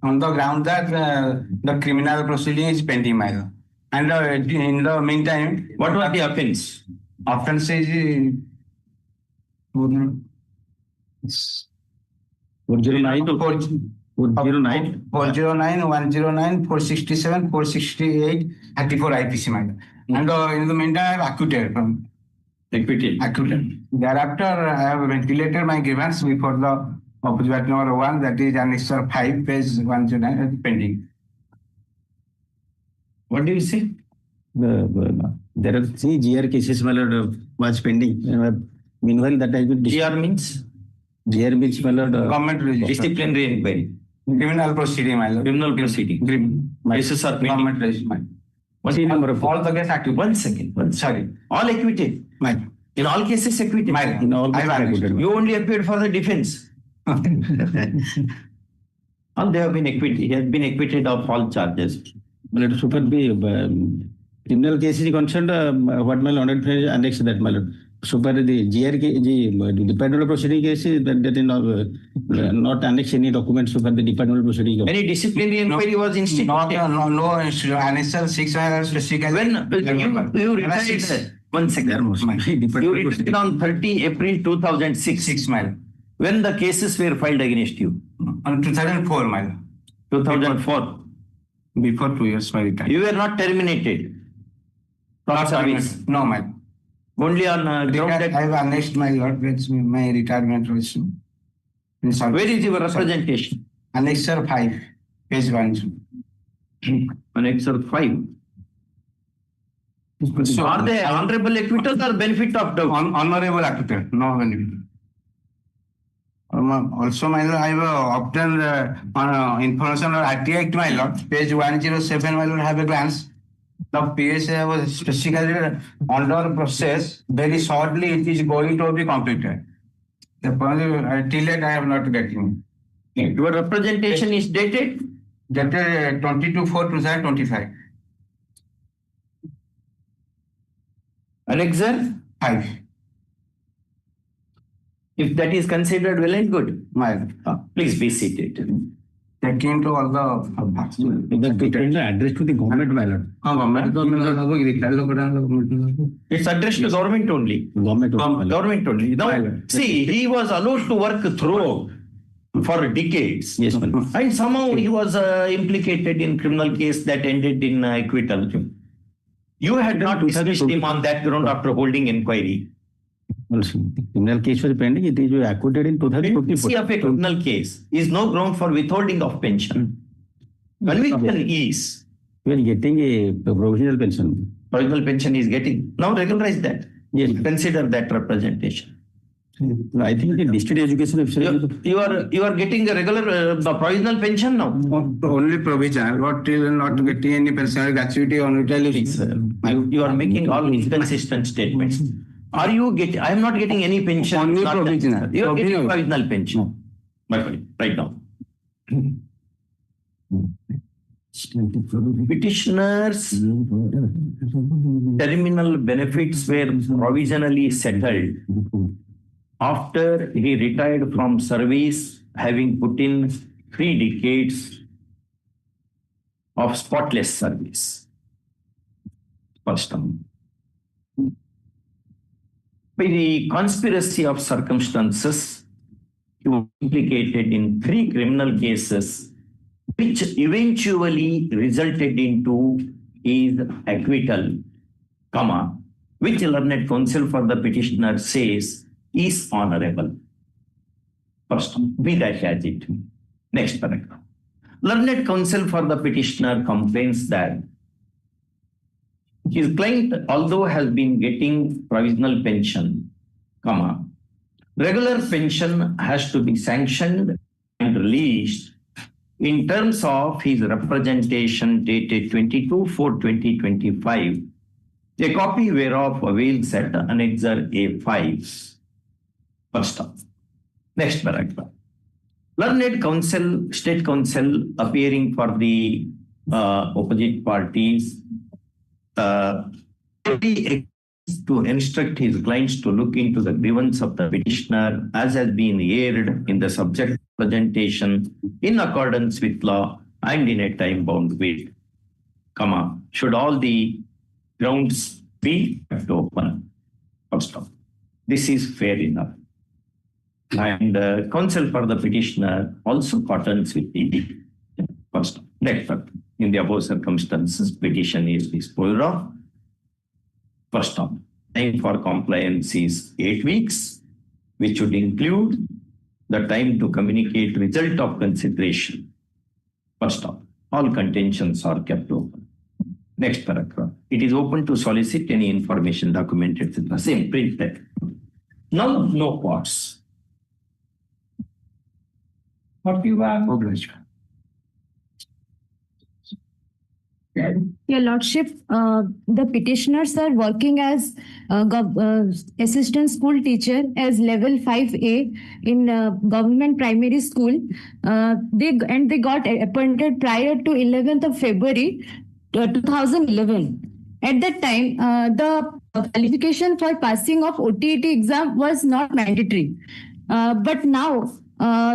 on the ground that the criminal proceeding is pending, my lord. And in the meantime, What was the offense? offense is 409, 409, 109, 467, 468, 34 IPC, my lord. And in the meantime, I have acquitted from acquitted. Thereafter, I have ventilated my grievance before the opposite number 1, that is Annexure 5, page 109, pending. What do you say? There are 3 GR cases, my lord, was pending. Meanwhile, that has been GR means? GR means, my lord, Government register. Disciplinary inquiry. Criminal proceeding, my lord. Criminal proceeding. Cases are pending. Government register. See number of All the case active. One second. Sorry. All acquitted. Mine. In all cases acquitted. Mine. In all I cases vanished. acquitted. You only appeared for the defense. All they have been acquitted. He has been acquitted of all charges. Let us super be criminal case is concerned. What my lord annex that my lord. Super the GRK, the departmental proceeding case is that is not annex any documents super the departmental proceeding. Any disciplinary inquiry was instituted. No, annexure 6 specifically. When you retired, one second. You retired on 30 April 2006. 6 mile. When the cases were filed against you? On 2004 mile. 2004. Before 2 years my retirement. You were not terminated from service. No, mile. Only on ground I that. have annexed my lot with my retirement also. Where is your representation? Annexure 5, page 1. Annexure 5. So are they honorable acquittals or benefit of doubt? Honorable acquittal, no benefit. Also, my lord, I have obtained information on RT Act, my lord, page 107, my lord, have a glance. The PSA was specifically under process. Very shortly, it is going to be completed. The till date, I have not getting. Your representation is dated? Dated 22/4/2025. Annexure 5. If that is considered well and good, My please be seated. taking to all the The address to the government my lord. It's addressed to government only. Government only. Now, see, he was allowed to work through for decades. Yes, my lord. And somehow he was implicated in criminal case that ended in acquittal. You had not dismissed him on that ground after holding inquiry. Also, the criminal case was pending. It is acquitted in 2024. See of a criminal case is no ground for withholding of pension. Conviction is. We are getting a provisional pension. Provisional pension is getting. Now regularize that. Yes. Consider that representation. I think the district education officer. You are getting a regular provisional pension now. only provision, not till not getting any personal gratuity on retaliation. You are making all inconsistent statements. Are you getting? I am not getting any pension. Only Not provisional. that. You are getting provisional pension. My friend, right now. Petitioners' terminal benefits were provisionally settled after he retired from service, having put in 3 decades of spotless service. First term. By the conspiracy of circumstances, he was implicated in 3 criminal cases, which eventually resulted into his acquittal, which learned counsel for the petitioner says is honorable. First, be that as it. Next paragraph. Learned counsel for the petitioner complains that his client, although has been getting provisional pension, regular pension has to be sanctioned and released in terms of his representation dated 22/4/2025, a copy whereof avails at Annexure A5. First up. Next paragraph. Learned counsel, state counsel appearing for the opposite parties to instruct his clients to look into the grievance of the petitioner as has been aired in the subject presentation in accordance with law and in a time bound way, should all the grounds be kept open. First off, this is fair enough. And counsel for the petitioner also cottons with the first. Next up, in the above circumstances, petition is disposed of. First off, time for compliance is 8 weeks, which would include the time to communicate result of consideration. First off, all contentions are kept open. Next paragraph. It is open to solicit any information, document, etc. Same printed. Now, no parts. What you have? Your Lordship, the petitioners are working as assistant school teacher as level 5A in government primary school. They got appointed prior to 11th of February 2011. At that time, the qualification for passing of OTET exam was not mandatory. But now,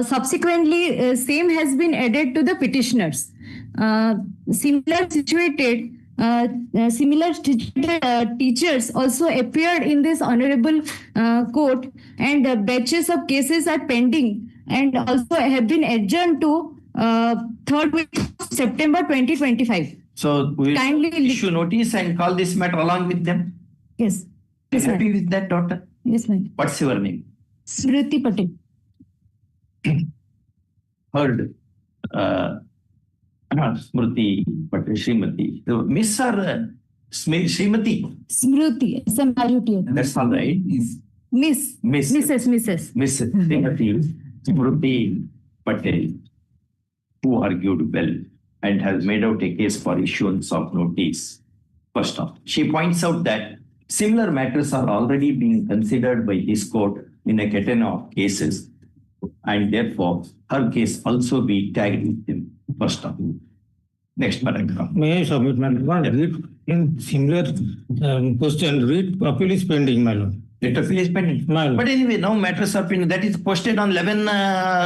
subsequently, same has been added to the petitioners. Similar situated teachers also appeared in this honorable court, and batches of cases are pending and also have been adjourned to 3rd week of September 2025. So we will Kindly issue notice and call this matter along with them. Yes. Yes, Happy ma'am. with that, daughter? Yes, ma'am. What's your name? Smriti Patel. Heard. Smriti, but Srimati. So, Miss or Srimati? Smriti. S-M-R-U-T. That's all right. Miss. Miss. Mrs. Miss Srimati Smriti Patel, who argued well and has made out a case for issuance of notice. First off, she points out that similar matters are already being considered by this court in a catena of cases, and therefore her case also be tagged with them. First off. Next paragraph. May I submit, my lord? Read in similar question, read appeal is pending, my lord. Let appeal is pending. My lord. But anyway, now matters are pending. That is posted on 11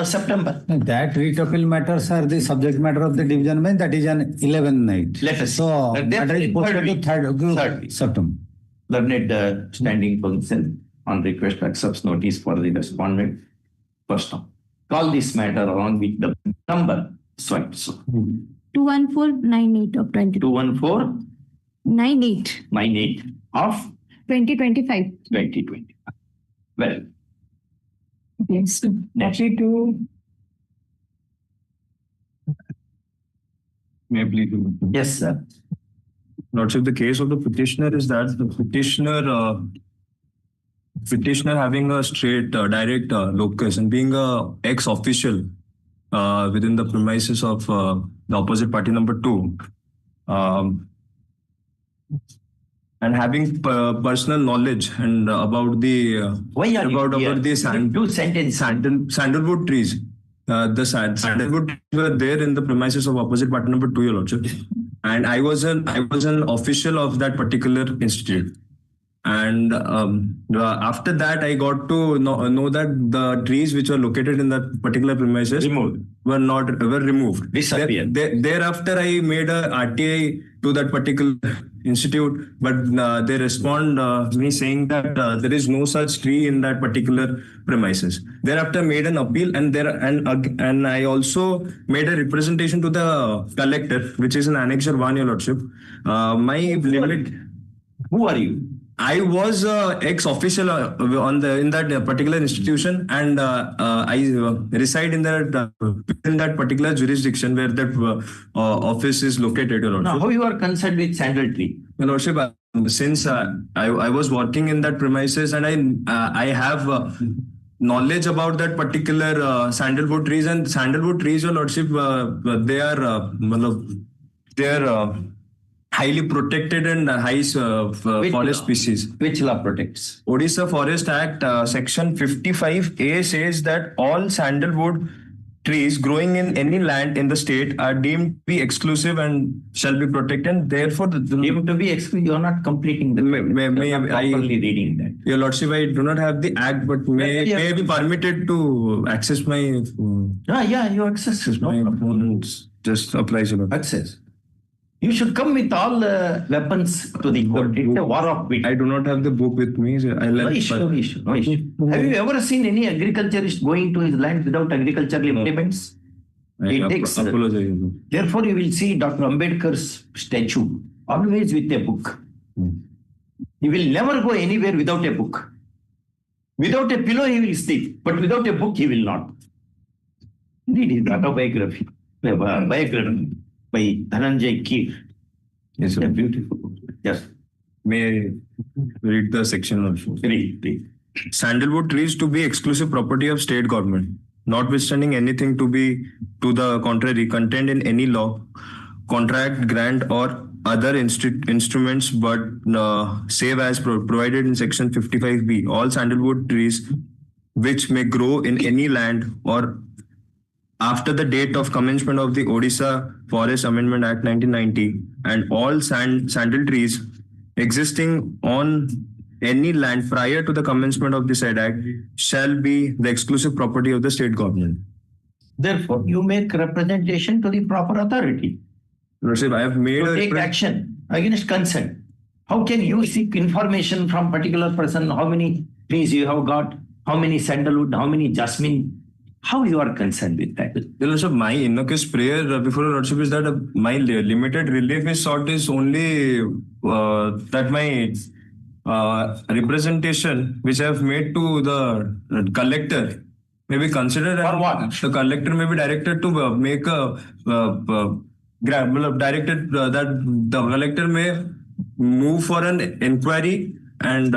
September. That writ appeal matters are the subject matter of the division bench. That is an 11th night. Let us see. So That that is posted to third week. September. Learned standing counsel on request accepts notice for the respondent. First off, call this matter along with the number swiped. So 21498 of 20. 21498 98 of 2025. 2020. Well, Yes. next. May I plead? Yes, sir. Lordship, the case of the petitioner is that the petitioner having a straight direct locus and being a ex-official within the premises of the opposite party number 2, and having personal knowledge and about the Why are you here? about the Two sentences. sandalwood trees. The sandalwood trees were there in the premises of opposite party number 2, Your Lordship. And I was an official of that particular institute. And after that, I got to know that the trees which were located in that particular premises were removed. Disappeared. Thereafter, I made a RTI to that particular institute, but they respond me saying that there is no such tree in that particular premises. Thereafter, made an appeal, and I also made a representation to the collector, which is in Annexure 1, Your Lordship. Who are you? I was ex-official in that particular institution, and I reside in that particular jurisdiction where that office is located. Your Lordship. Now, how you are concerned with sandal tree? Your Lordship, since I was working in that premises, and I have knowledge about that particular sandalwood trees, and sandalwood trees, Your Lordship, they are highly protected and high forest species. Which law protects? Odisha Forest Act section 55A says that all sandalwood trees growing in any land in the state are deemed to be exclusive and shall be protected. Therefore, deemed to be exclusive. You are not completing the. May I properly reading that. Your Lordship, I do not have the act, but may I be permitted to access my. Yeah, you access. My opponents just applies. Access. You should come with all weapons to the court. It's a war of wit. I do not have the book with me. No issue. Have you ever seen any agriculturist going to his land without agricultural implements? It takes. Therefore, you will see Dr. Ambedkar's statue always with a book. He will never go anywhere without a book. Without a pillow, he will sleep, but without a book, he will not. Read his autobiography. By Dhananjay Keer. Yes, a beautiful book. Yes. May I read the section also? Read. Sandalwood trees to be exclusive property of state government, notwithstanding anything to be to the contrary contained in any law contract, grant, or other instruments, but save as provided in section 55B, all sandalwood trees which may grow in any land or after the date of commencement of the Odisha Forest Amendment Act 1990, and all sandal trees existing on any land prior to the commencement of the said act shall be the exclusive property of the state government. Therefore, you make representation to the proper authority Lordship, I have made to a take action against consent. How can you seek information from particular person, how many trees you have got, how many sandalwood, how many jasmine? How you are concerned with that? Lordship, my innocuous prayer before Lordship is that my limited relief is sought is only that my representation which I have made to the collector may be considered. For what? The collector may be directed to make a directed that the collector may move for an inquiry and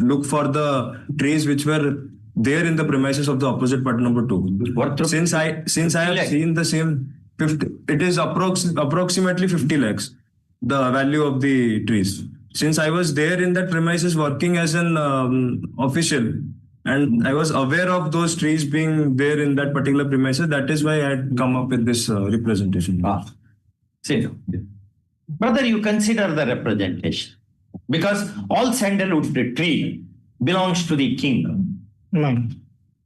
look for the trees which were there in the premises of the opposite party number 2. Since I have seen the same 50, it is approximately 50 lakhs the value of the trees. Since I was there in that premises working as an official, and I was aware of those trees being there in that particular premises, that is why I had come up with this representation. See, brother, you consider the representation because all sandalwood tree belongs to the king.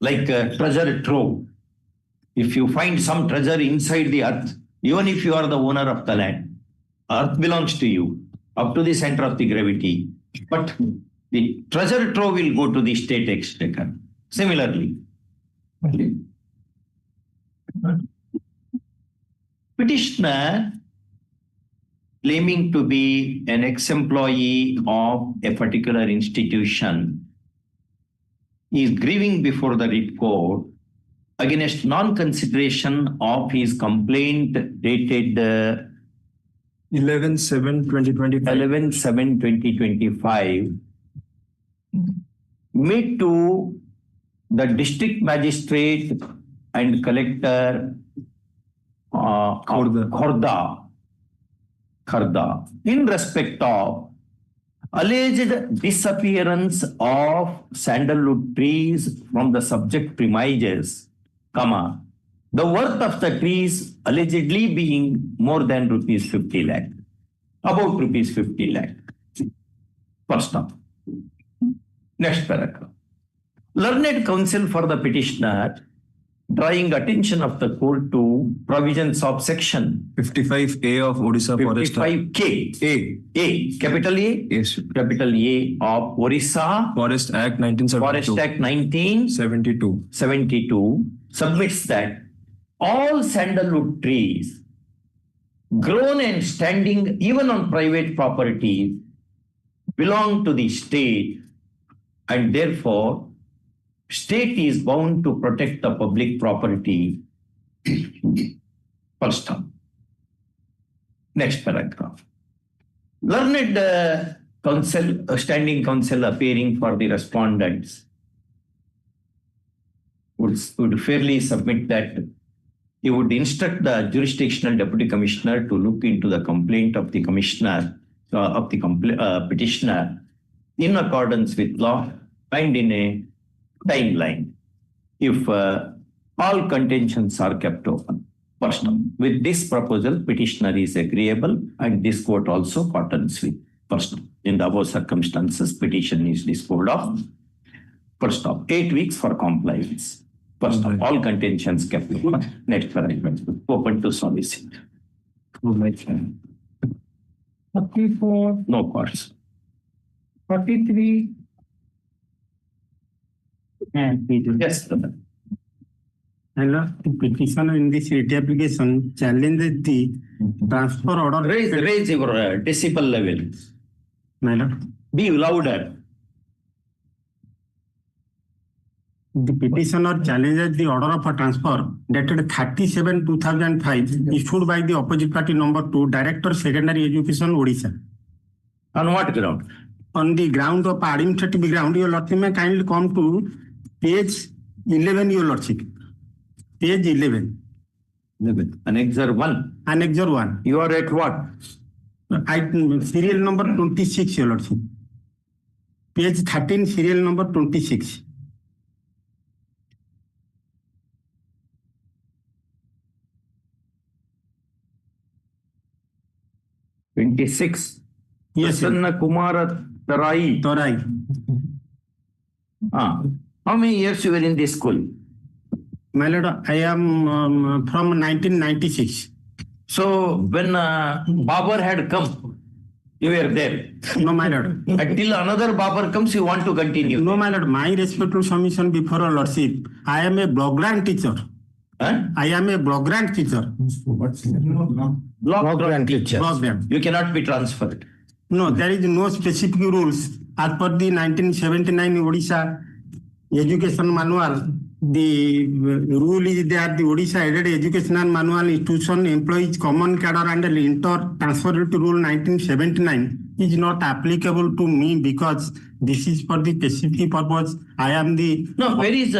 Like treasure trove. If you find some treasure inside the earth, even if you are the owner of the land, earth belongs to you up to the center of the gravity. But the treasure trove will go to the state exchequer. Similarly, petitioner claiming to be an ex-employee of a particular institution is grieving before the writ court against non-consideration of his complaint dated 11/7/2025 made to the district magistrate and collector Kharda in respect of alleged disappearance of sandalwood trees from the subject premises, the worth of the trees allegedly being more than rupees 50 lakh, about rupees 50 lakh. First up. Next paragraph. Learned counsel for the petitioner, drawing attention of the court to provisions of section 55A of Odisha Forest Act. 55K. A. Capital A? Yes. Capital A of Orissa Forest Act 1972. Forest Act 1972 submits that all sandalwood trees grown and standing even on private property belong to the state, and therefore state is bound to protect the public property. First term. Next paragraph. Learned counsel, standing counsel appearing for the respondents would fairly submit that he would instruct the jurisdictional deputy commissioner to look into the complaint of the commissioner of the petitioner in accordance with law and in a timeline if all contentions are kept open. First, with this proposal, petitioner is agreeable and this court also contends with. First, in the above circumstances, petition is disposed of. First, 8 weeks for compliance. First, all contentions kept open. Next paragraph, open to solicit. 34, No courts. 43, Yes, brother. Hello, the petitioner in this writ application challenges the transfer order. Raise your decibel level. Madam, Be louder. the petitioner challenges the order of a transfer dated 37/2005 issued by the opposite party number 2, Director Secondary Education, Odisha. On what ground? On the ground of administrative ground, your lordship may kindly come to page 11, your lordship. Page 11. Annexure 1. Annexure 1. You are at what? Serial number 26, Your Lordship. Page 13, serial number 26. Yes. Prasanna Kumara Tarai. How many years you were in this school? My lord, I am from 1996. So when Babar had come, you were there. No, my lord. Until another Babar comes, you want to continue. No, my lord. My respectful submission before your lordship. I am a block grant teacher. Huh? I am a block grant teacher. Block grant teacher. Block grant. You cannot be transferred. No, there is no specific rules. As per the 1979 Odisha Education Manual, the rule is that the Odisha Aided Educational Manual Institution employs common cadre and transferred to Rule 1979 is not applicable to me because this is for the specific purpose. I am the... No, where is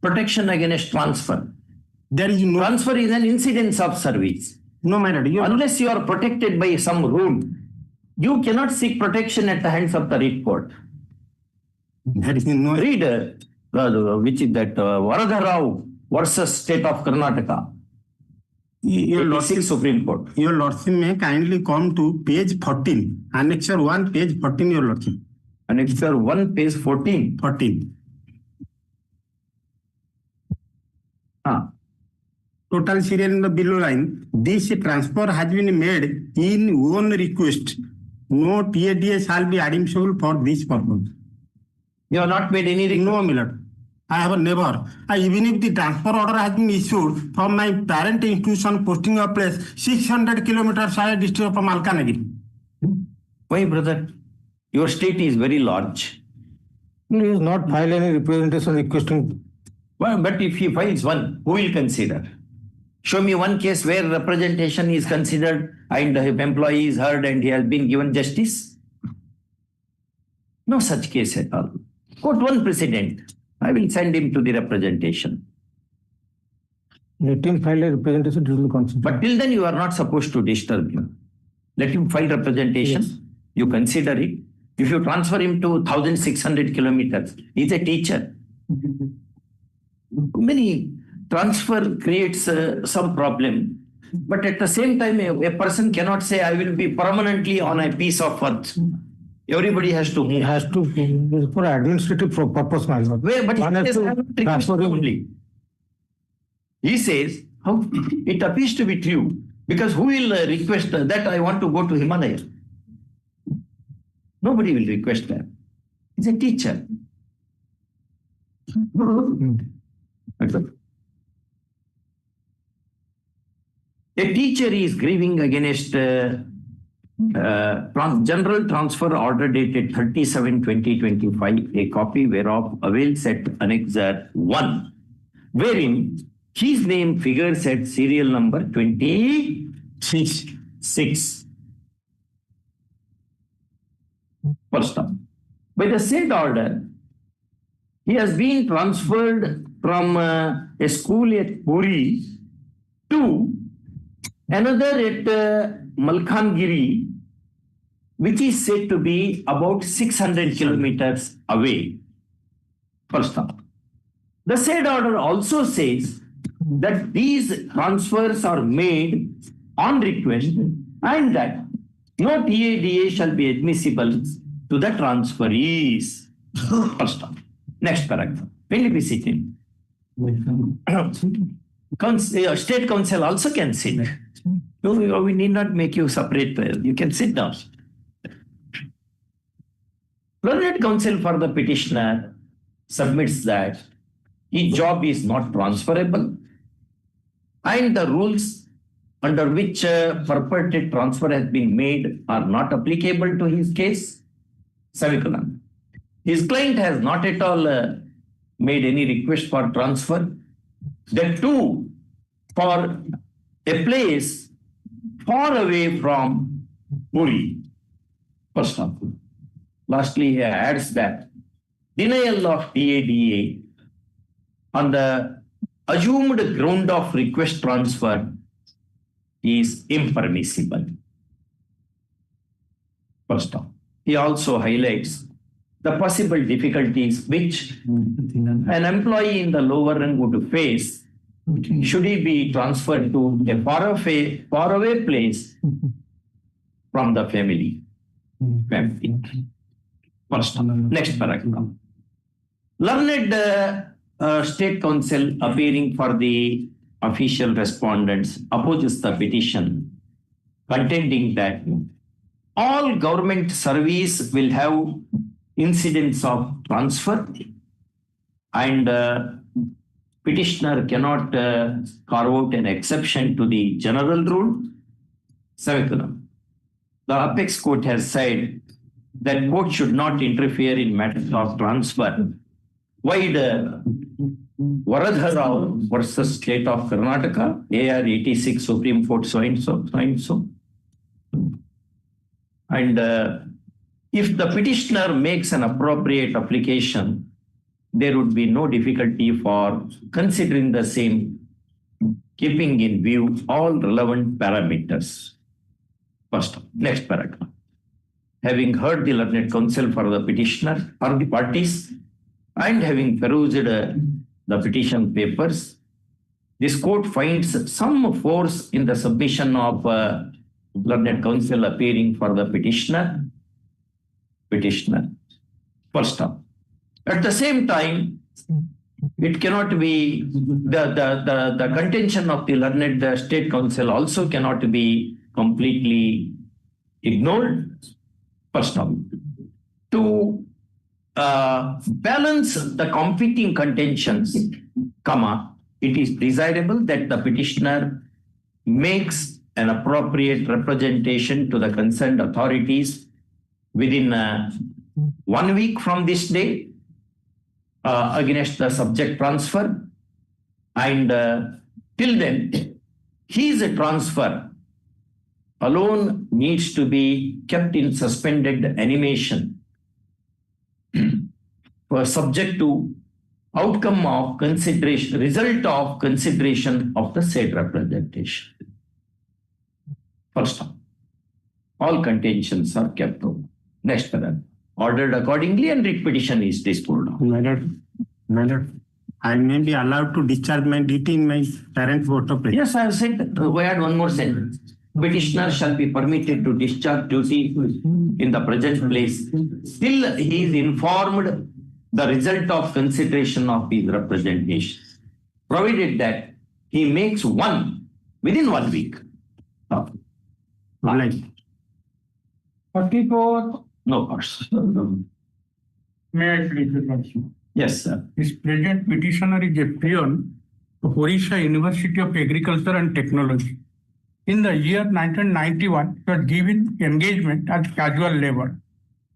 protection against transfer? There is no... Transfer is an incidence of service. No, my lord. Unless you are protected by some rule, you cannot seek protection at the hands of the Reed Court. There is no... Read which is that Varadha Rao versus State of Karnataka. Your Lordship, Supreme Court. Your Lordship may kindly come to page 14. Annexure 1, page 14, Your Lordship. Annexure 1, page 14. 14. Total serial in the below line. This transfer has been made in own request. No TADA shall be admissible for this purpose. You have not made any request? No, my lord. I have never. Even if the transfer order has been issued from my parent institution posting a place 600 kilometers higher district from Malkanagiri. Why, brother? Your state is very large. He has not filed any representation requesting. Well, but if he files one, who will consider? Show me one case where representation is considered and the employee is heard and he has been given justice. No such case at all. Quote one precedent. I will send him to the representation. Let him file a representation to the constitution. But till then you are not supposed to disturb him. Let him file representation. Yes. You consider it. If you transfer him to 1,600 kilometers, he's a teacher. Many transfer creates some problem. But at the same time, a person cannot say, I will be permanently on a piece of earth. Everybody has to move. He has to, for administrative purpose. But he says, only. He says, how it appears to be true. Because who will request that I want to go to Himalaya? Nobody will request that. He's a teacher. A teacher is grieving against general transfer order dated 37/20/25, a copy whereof avails at Annexure 1, wherein his name figures at serial number 26. First up, by the said order, he has been transferred from a school at Puri to another at Malkangiri, which is said to be about 600 kilometers away. First up, the said order also says that these transfers are made on request and that no TADA shall be admissible to the transferees. First up. Next paragraph. Will be sitting. State Counsel also can sit. No, we need not make you separate. You can sit down. Learned Counsel for the petitioner submits that his job is not transferable and the rules under which purported transfer has been made are not applicable to his case. Semicolon. His client has not at all made any request for transfer. That too, for a place far away from Puri. First of all. Lastly, he adds that denial of TADA on the assumed ground of request transfer is impermissible. First off, he also highlights the possible difficulties which an employee in the lower rung would face should he be transferred to a faraway place from the family. First, next paragraph. Learned State Counsel appearing for the official respondents opposes the petition, contending that all government service will have incidents of transfer and petitioner cannot carve out an exception to the general rule. The apex court has said that court should not interfere in matters of transfer. Why the Varadhar Rao versus State of Karnataka, AR 86 Supreme Court so and so. And if the petitioner makes an appropriate application, there would be no difficulty for considering the same, keeping in view all relevant parameters. First, next paragraph. Having heard the learned counsel for the petitioner or the parties, and having perused the petition papers, this court finds some force in the submission of learned counsel appearing for the petitioner. First up. At the same time, it cannot be the contention of the learned State Counsel also cannot be completely ignored. First up, to balance the competing contentions, it is desirable that the petitioner makes an appropriate representation to the concerned authorities within 1 week from this day against the subject transfer, and till then his transfer alone needs to be kept in suspended animation for subject to outcome of consideration, result of consideration of the said representation. First, all contentions are kept over. Next, ordered accordingly and writ petition is disposed of. My lord, I may be allowed to discharge my duty in my parent vote of Yes, I have said, we add one more sentence. Petitioner shall be permitted to discharge duty in the present place till he is informed the result of consideration of his representation, provided that he makes one within 1 week. Right. 44. No course. May I please question? Yes, sir. This present petitioner is a peon of Orissa University of Agriculture and Technology. In the year 1991, he was given engagement as casual labor.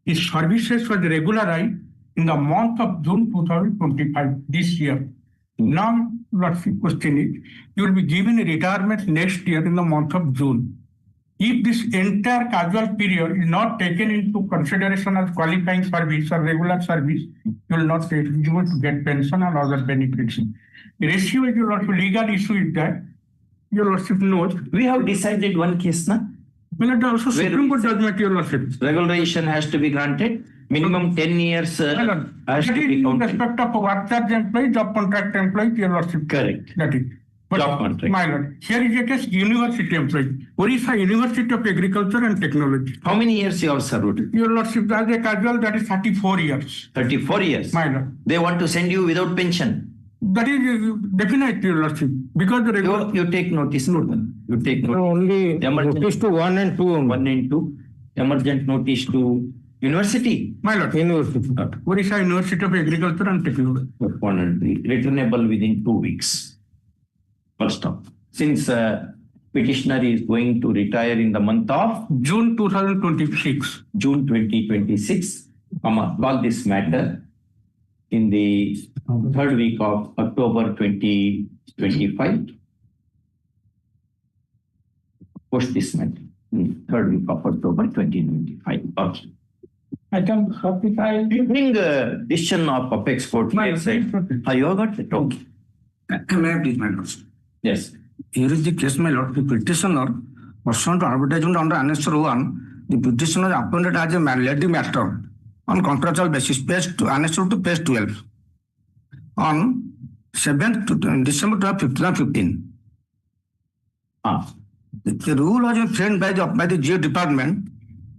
His services were regularized in the month of June 2025, this year. Now, Lordship, question is, you will be given a retirement next year in the month of June. If this entire casual period is not taken into consideration as qualifying service or regular service, you will not be eligible to get pension and other benefits. The ratio is your legal issue is that your Lordship knows. We have decided one case, na? Well, it also Supreme Court judgment, your Lordship. Regularization has to be granted. Minimum 10 years has to be counted. In respect of work charge employee, job contract employee, your Lordship. Correct. That is. But Job contract. My Lord, here is a case university employee. Orissa University of Agriculture and Technology. How many years you have served? Your Lordship, as a casual, that is 34 years. 34 years. My Lord. They want to send you without pension. That is definite, your Lordship. Because the regular. You take notice. You take notice. Only notice to 1 and 2 only. 1 and 2. Emergent notice to university. My Lord. University. Orissa University of Agriculture and Technology. 1 and 3. Returnable within 2 weeks. First off, since petitioner is going to retire in the month of June 2026. June 2026, call this matter in the third week of October 2025. Post this matter. Third week of October 2025. Okay. I can certify. During the decision of Apex Court, you have got it. Okay. May I please, my lord? Yes. Here is the case, my lord. The petitioner, pursuant to arbitration under Annexure 1, the petitioner appointed as a mandatory matter on contractual basis, Annexure to page 12, on 7th to December 2015. The rule has been framed by the GO department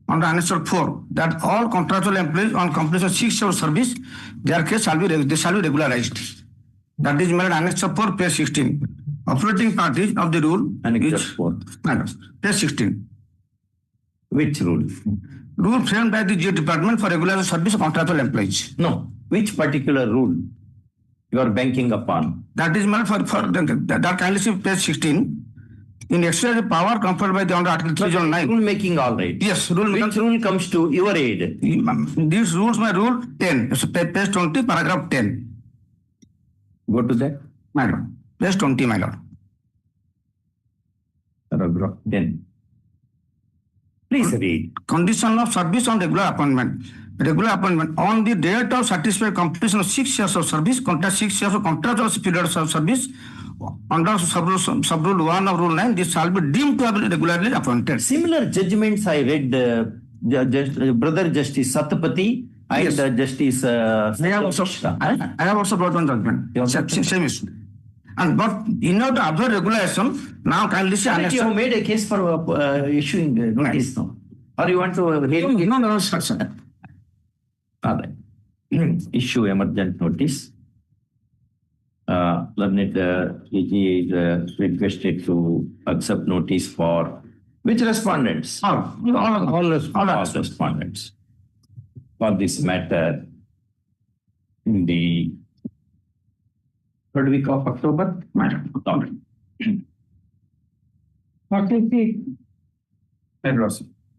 under Annexure 4 that all contractual employees on completion of 6 years of service, their case shall be regularized. That is made Annexure 4, page 16. Operating parties of the rule. Annexure 4. Page 16. Which rule? Rule framed by the GO department for regular service of contractual employees. No. Which particular rule you are banking upon? That is made for that kindly see page 16. In exercise of power conferred by the under Article 309. Rule making, all right. Yes, Which rule comes to your aid? These rules, my rule 10. So page 20, paragraph 10. Go to that. My lord. Page 20, my lord. Paragraph 10. Please read. Condition of service on regular appointment. Regular appointment on the date of satisfied completion of 6 years of service, 6 years of contractual period of service, under sub-rule 1 of Rule 9, this shall be deemed to have been regularly appointed. Similar judgments I read, Brother Justice Satapathy and Yes. Justice I have also brought one judgment. Same issue. And but in order to observe regulation, now kindly see you have made a case for issuing notice now. Or you want to No, sir. All right. Issue emergent notice. Learned AG is requested to accept notice for which respondents? All Respondents for this matter in the 3rd week of October.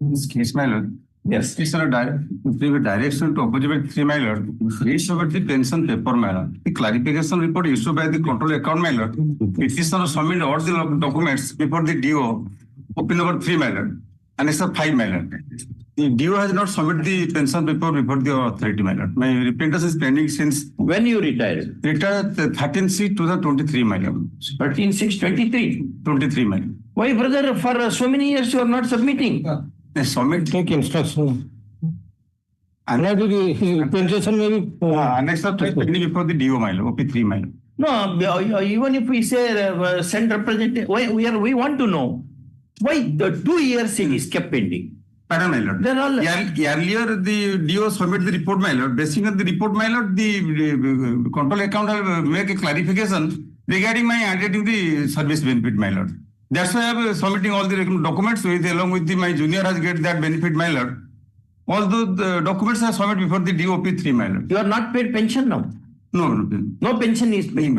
This case, my lord. Yes. It's a direction to opposite 3, my lord. Issue about the pension paper, my lord. The clarification report issued by the control account, my lord. Petitioner submit all the documents before the DO. Open number 3, my lord. And it's a 5, my lord. The DO has not submitted the pension paper before the authority, my lord. My repentance is pending since. When you retired? Retired 13/6/2023, my lord. 13/6/23. 23, my lord. Why, brother, for so many years you are not submitting? Submit. Take instruction. And compensation may be. Next up, pending before the DO, my lord. OP3, my lord. No, even if we say send representative, we want to know why the 2 years it is kept pending. Pardon, my lord. Then all Earlier, the DO submit the report, my lord. Based on the report, my lord, the control account will make a clarification regarding my identity the service benefit, my lord. That's why I am submitting all the documents with along with my junior has get that benefit, my lord. Although the documents are submitted before the DOP3, my lord. you are not paid pension now. No pension is paid.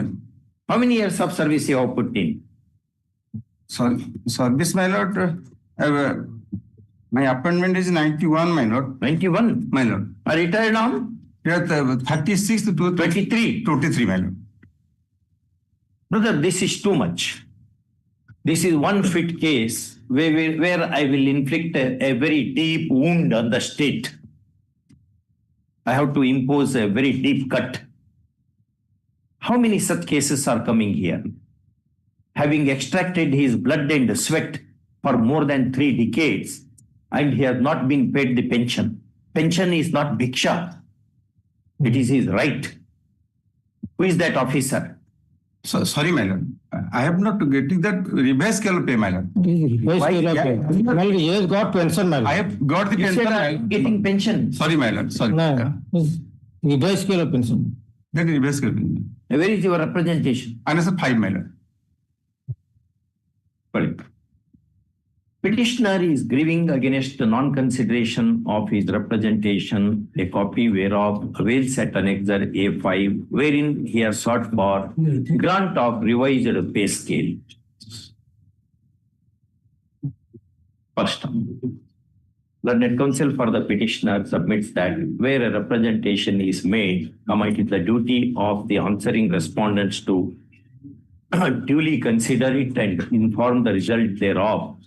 How many years of service you have put in? Sorry, service, my lord. My appointment is 91, my lord. 91, My lord. are retired on 36 to 23. 23, my lord. Brother, this is too much. This is one fit case where I will inflict a very deep wound on the state. I have to impose a very deep cut. How many such cases are coming here? Having extracted his blood and sweat for more than 3 decades, and he has not been paid the pension. Pension is not bhiksha. It is his right. Who is that officer? So, sorry, my lord. I have not getting that revised scale of pay, my lord. Well, he has got pension, my lord. I have got the You pension. said my I'm lord. getting pension. Sorry, my lord. Sorry. No, revised scale of pension. That is revised scale. Where is your representation? And it's a 5, my lord. Correct. Petitioner is grieving against the non-consideration of his representation, a copy whereof avails at Annexure A5, wherein he has sought for grant of revised pay scale. First, Learned Counsel for the petitioner submits that where a representation is made, it is the duty of the answering respondents to duly consider it and inform the result thereof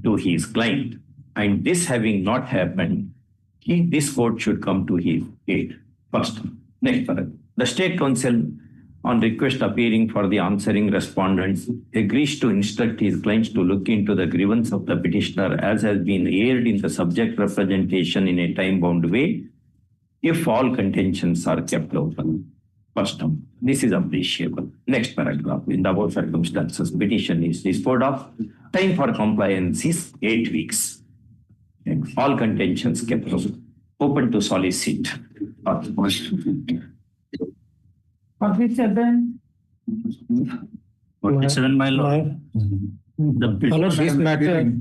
to his client. And this having not happened, this court should come to his aid. First, next, the State Council on request appearing for the answering respondents, agrees to instruct his clients to look into the grievance of the petitioner as has been aired in the subject representation in a time-bound way, if all contentions are kept open. First term. This is appreciable. Next paragraph. In the above circumstances, petition is disposed of. Time for compliance is 8 weeks. All contentions kept open to solicit. 47. 47, my lord. This matter.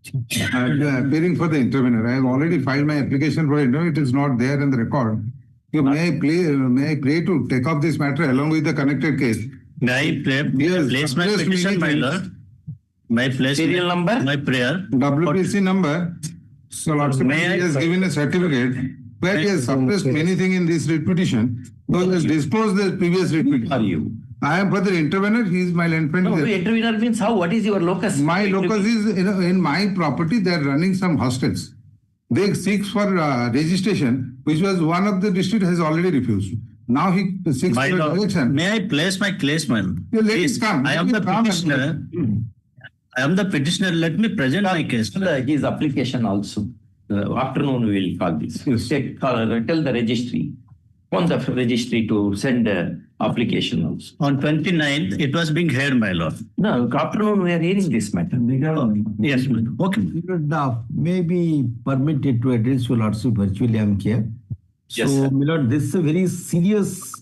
Appearing for the intervener. I have already filed my application for intervener. It is not there in the record. May I pray to take up this matter along with the connected case? May I place my petition, my lord? May I place Serial number? my prayer? WPC number. So Lordship has given a certificate where he has suppressed many things in this writ petition. So he has disclosed the previous writ petition. Are you? I am for the intervener. He is my land friend. No, intervener means how? What is your locus? My locus is in my property. They are running some hostels. They seek for registration, which was one of the district has already refused. Now he seeks My for lord, election. may I place my case, man? You let Please, it come. I am the petitioner. I am the petitioner. Let me present my case. His application also. Afternoon we will call this. Yes. Tell the registry. On the registry to send application also. On 29th, it was being heard, my lord. No, afternoon we are hearing this matter. Yes, ma'am. Okay. May be permitted to address your lordship virtually. I am here. Yes, So, sir. my lord, this is a very serious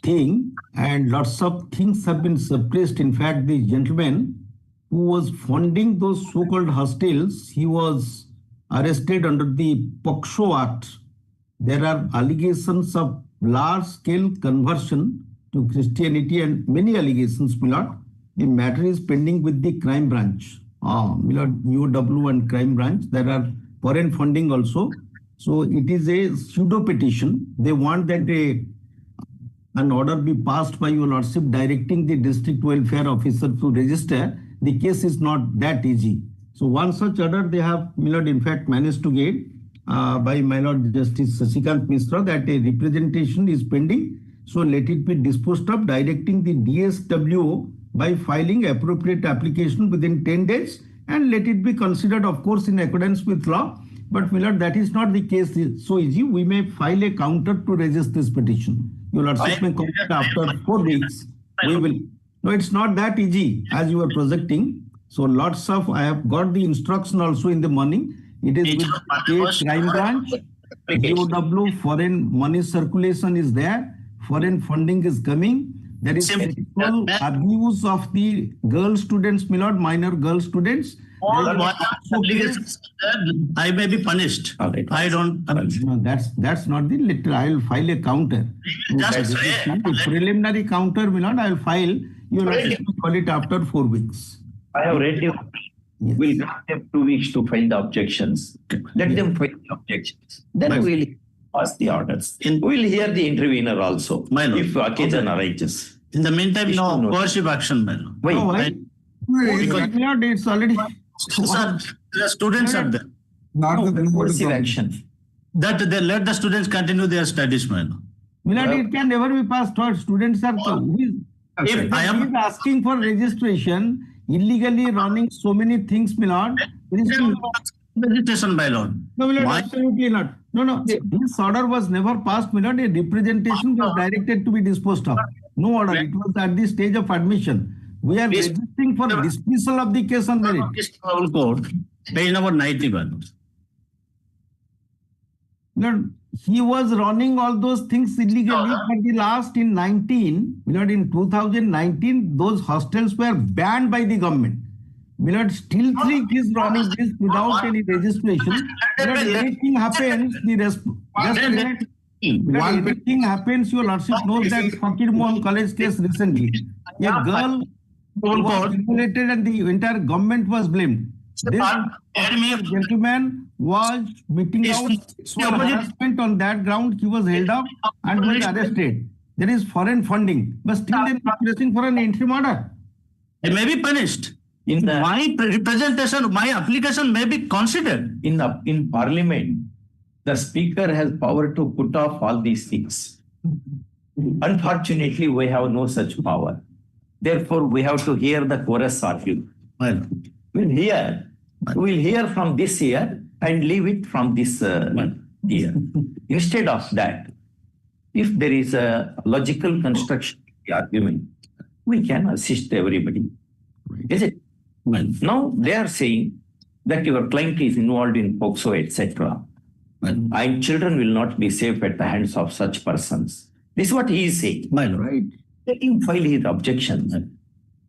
thing, and lots of things have been suppressed. In fact, the gentleman who was funding those so-called hostels, he was arrested under the POCSO Act. There are allegations of large-scale conversion to Christianity and many allegations, my lord. The matter is pending with the crime branch. My lord, UW and crime branch. There are foreign funding also. So it is a pseudo petition. They want that an order be passed by your lordship directing the district welfare officer to register. The case is not that easy. So one such order they have, my lord, in fact managed to get by my lord Justice Sasikant Mishra that a representation is pending. So let it be disposed of directing the DSWO by filing appropriate application within 10 days and let it be considered, of course, in accordance with law. But my lord, that is not the case so easy. We may file a counter to resist this petition. Your lordship may come after 4 weeks. We will. No, it's not that easy as you are projecting. So lots of, I have got the instruction also in the morning. It is with state crime branch, DOW, foreign money circulation is there, foreign funding is coming. There is sexual abuse of the girl students, my lord, minor girl students. I may be punished. Right. I don't. No, that's not the letter. I will file a counter. The preliminary counter, my lord, I will file. You will have to file it after 4 weeks. I have read you. Yes. We'll grant them 2 weeks to file the objections. Let them file the objections. Then we'll pass the orders. We'll hear the intervener also. My lord. If occasion arises. In the meantime, no coercive action, man. Why? No, why? My lord, it's already. Sir, the students are there. Coercive action. That they let the students continue their studies, man. My lord, it can never be passed. Our students are. If I am He is asking for registration, illegally running so many things, my lord. There is no. registration, my lord. No, my lord, Why? absolutely not. No. This order was never passed, my lord. A representation was directed to be disposed of. No order. It was at the stage of admission. We are registering for dismissal of the case on merit. Code, page number 91. Lord, he was running all those things illegally for the last in 19. Lord, in 2019, those hostels were banned by the government. Milord, still he is running this without any registration. Milord, anything happens, anything happens, your lordship knows that Fakir Mohan College case recently. A girl was violated and the entire government was blamed. This gentleman was meeting out harassment on that ground. He was held up and was arrested. There is foreign funding, but still they are pressing for an interim order. They may be punished. My representation, my application may be considered. In Parliament, the Speaker has power to put off all these things. Unfortunately, we have no such power. Therefore, we have to hear the chorus argue. We'll hear from this year and leave it from this year. Instead of that, if there is a logical construction of the argument, we can assist everybody. Is it? Now they are saying that your client is involved in POXO, etc. And children will not be safe at the hands of such persons. This is what he is saying. Right? Let him file his objection.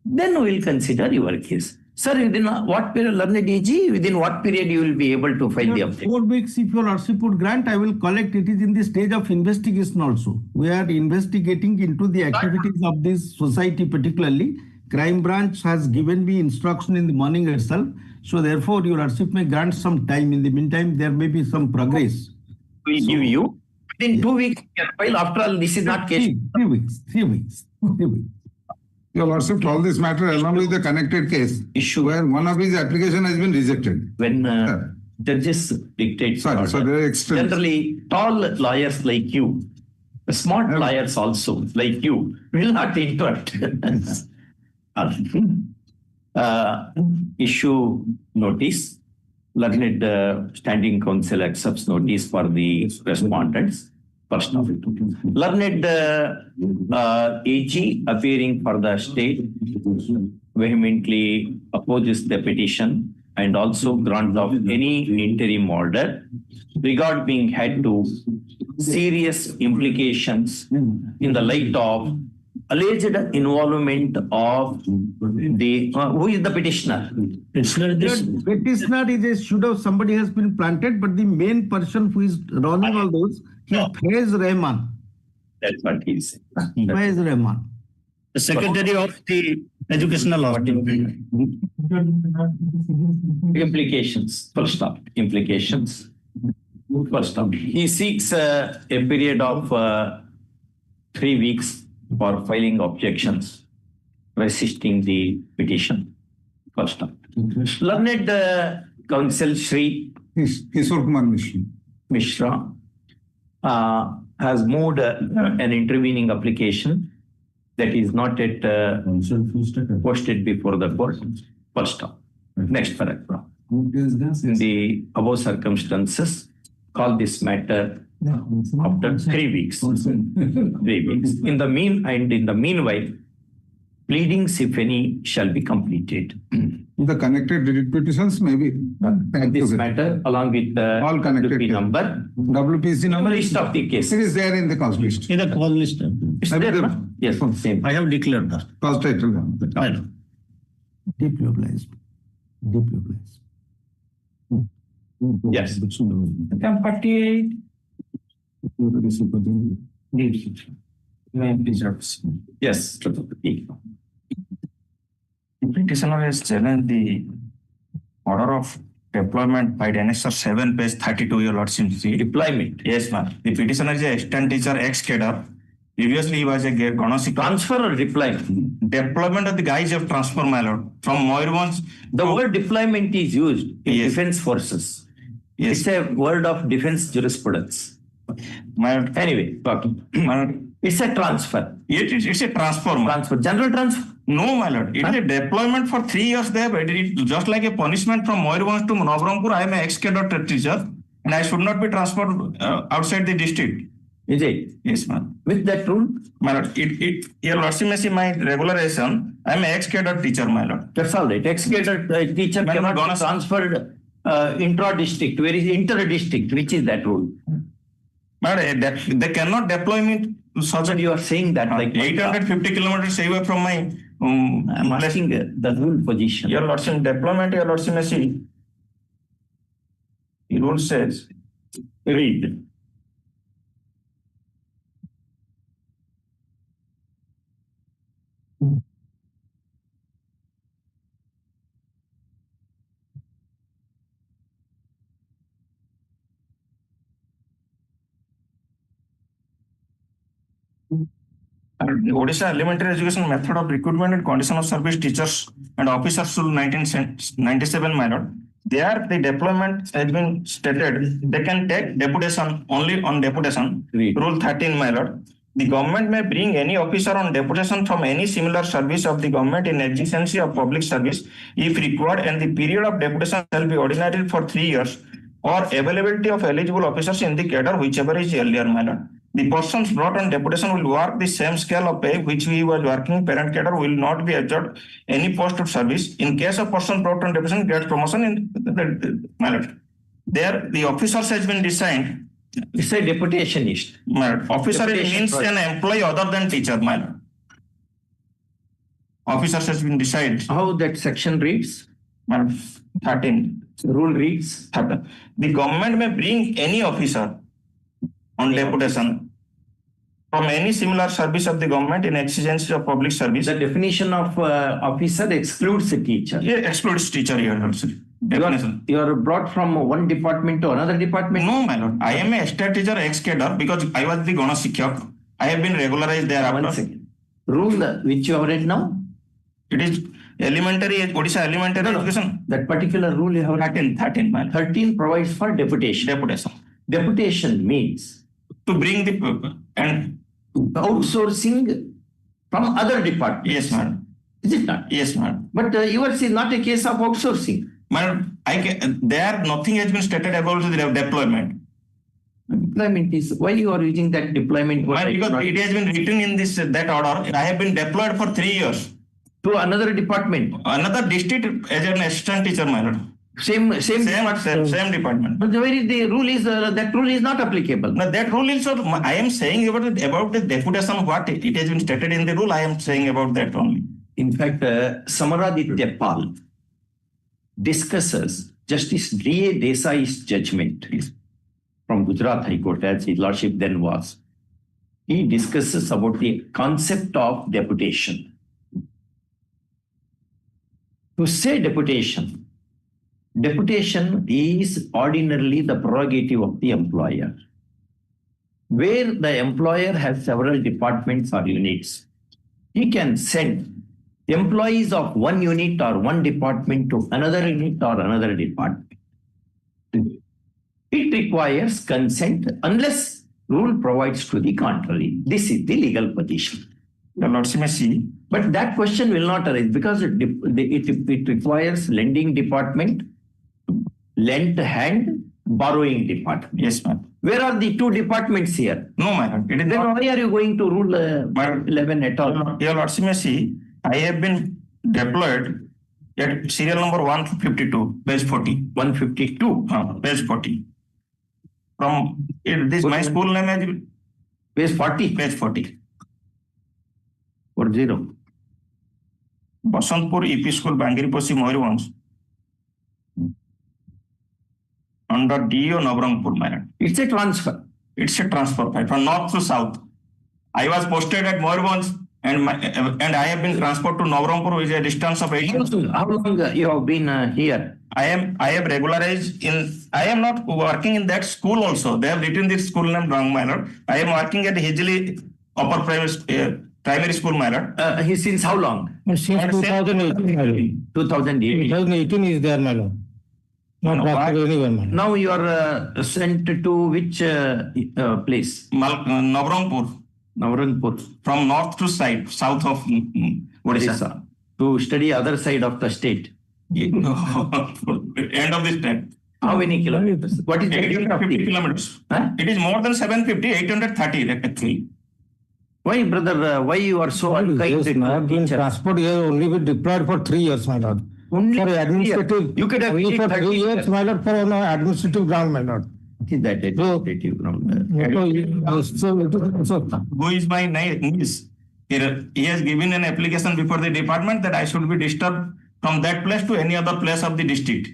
Then we will consider your case. Sir, within what period, learned AG, within what period you will be able to file the objection? 4 weeks, if your lordship would grant, I will collect. It is in the stage of investigation also. We are investigating into the activities of this society particularly. Crime branch has given me instruction in the morning itself. So therefore, your lordship may grant some time. In the meantime, there may be some progress. We give you. Within 2 weeks, file. After all, this is not case. 3 weeks. 3 weeks. 3 weeks. Your lordship, all this matter along with the connected case Issue where one of his application has been rejected. When judges dictate order, so there are extremes. generally tall lawyers like you, smart lawyers also like you, will not interrupt. Issue notice. Learned standing counsel accepts notice for the respondents. First of it. Learned AG appearing for the state vehemently opposes the petition and also grants of any interim order regard being had to serious implications in the light of alleged involvement of the who is the petitioner? Petitioner is a pseudo, somebody has been planted, but the main person who is running all those, he is Faiz Rahman. That's what he is saying. Faiz Rahman. The Secretary of the Educational Hostel. Implications. Full stop. Implications. Full stop. He seeks a period of 3 weeks for filing objections, resisting the petition. Full stop. Learned counsel Shri Kishore Kumar Mishra has moved an intervening application that is not yet posted before the court. Full stop. Next paragraph. In the above circumstances, call this matter after 3 weeks. 3 weeks. In the meanwhile, pleadings, if any, shall be completed. The connected petitions may be This matter, along with the all connected WP number, WPC number list of the cases. It is there in the cause list. In the call list. Is there, no? Yes, same. I have declared that. Cause title. I know. Deeply obliged. Deeply obliged. Yes. Contempt 48. Yes. Petitioner has challenged the order of deployment by Annexure 7, page 32, your lordship. Deployment. Yes, ma'am. The petitioner is a assistant teacher, ex-cadre. Previously, he was a Ganasi. Transfer or deployment? Deployment of the guise of transfer, my lord. From Moirvans. The word deployment is used in Yes. defense forces. Yes. It's a word of defense jurisprudence. My lord. Anyway, My lord. it's a transfer. It's a transfer. Transfer. General transfer. No, my lord. It is a deployment for 3 years there. But it is just like a punishment from Moirvans to Navrampur. I am an ex-cadre teacher and I should not be transferred outside the district. Is it? Yes, ma'am. With that rule? My lord, your lordship may see my regularization. I am an ex-cadre teacher, my lord. That's all right. Ex-cadre teacher Madam, cannot be Ganas- transferred intra-district. Where is inter-district? Which is that rule? My lord, they cannot deploy me to such But a you are saying that like 850 kilometers away from my. I'm asking the rule position. Your lordship deployment, your lordship may see. The rule says, Read. the Odisha Elementary Education Method of Recruitment and Condition of Service Teachers and Officers Rule 1997, my lord. There, the deployment has been stated. They can take deputation only on deputation. Read. Rule 13, my lord. The government may bring any officer on deputation from any similar service of the government in exigency of public service if required, and the period of deputation shall be ordinary for 3 years, or availability of eligible officers in the cadre whichever is earlier, my lord. The persons brought on deputation will work the same scale of pay which he was working. Parent cadre will not be adjudged any post of service. In case of person brought on deputation gets promotion in my lord. There the officers has been designed. It's a deputationist. My lord. Officer Deputation means process. an employee other than teacher, my lord. Officers has been decided. How that section reads? My lord, 13. Rule reads. The government may bring any officer on deputation from any similar service of the government in exigency of public service. The definition of officer excludes a teacher. Yeah, excludes teacher here also. Definition. You are brought from one department to another department? No, my lord. I am a state teacher ex-cadre because I was the Gana Shikyak. I have been regularized thereafter. 1 second. Rule which you have read now? It is elementary, Odisha elementary education. That particular rule you have read. 13, my lord. 13 provides for deputation. Deputation. Deputation means To bring the people and outsourcing from other departments. yes, madam. Is it not? Yes, madam. But yours is not a case of outsourcing. Madam, there nothing has been stated about the deployment. Deployment is why you are using that deployment word? Why? Because it has been written in this that order. I have been deployed for 3 years. To another department. Another district as an assistant teacher, my lord. Same department. But where is the rule is that rule is not applicable. Now that rule is also, I am saying about the deputation, what it has been stated in the rule, I am saying about that only. In fact, Samaraditya Pal discusses Justice D.A. Desai's judgment from Gujarat High Court, as his lordship then was. He discusses about the concept of deputation. To say deputation is ordinarily the prerogative of the employer. Where the employer has several departments or units, he can send employees of one unit or one department to another unit or another department. It requires consent unless rule provides to the contrary. This is the legal position. The lordship may see. But that question will not arise because it requires lending department, lent hand, borrowing department. Yes, ma'am. Where are the two departments here? No, madam. It is Then not. why are you going to rule 11 at all? Your lordship may see, I have been deployed at serial number 152, page 40. 152. Page 40. From this, my school name is Page 40. page 40. 40. Basantpur EP School, Bangiriposi, Moirvanj. Under DO Navrangpur, madam. It's a transfer. It's a transfer from north to south. I was posted at Moirvanj and I have been transferred to Navrangpur, which is a distance of 8 years. How long you have been here? I have regularized I am not working in that school also. They have written this school name wrong, my lord. I am working at Hijli Upper Primary School, my lord. Since how long? Since 2018, my lord. 2018. 2018 is there, my lord. Not transferred anywhere, my lord. Now you are sent to which place? Navrangpur. Navrangpur. From north to south of Odisha. To study other side of the state. End of the state. How many kilometers? What is 850 kilometers. Huh? It is more than 750, 830 actually. Why, brother? Why you are so unkind? Yes, not been transport. He has only been deployed for 3 years, my lord. Only For administrative. You could have only for 3 years, years. my lord, for an administrative ground, my lord. Is that administrative ground? Who is my niece? He has given an application before the department that I should be disturbed from that place to any other place of the district.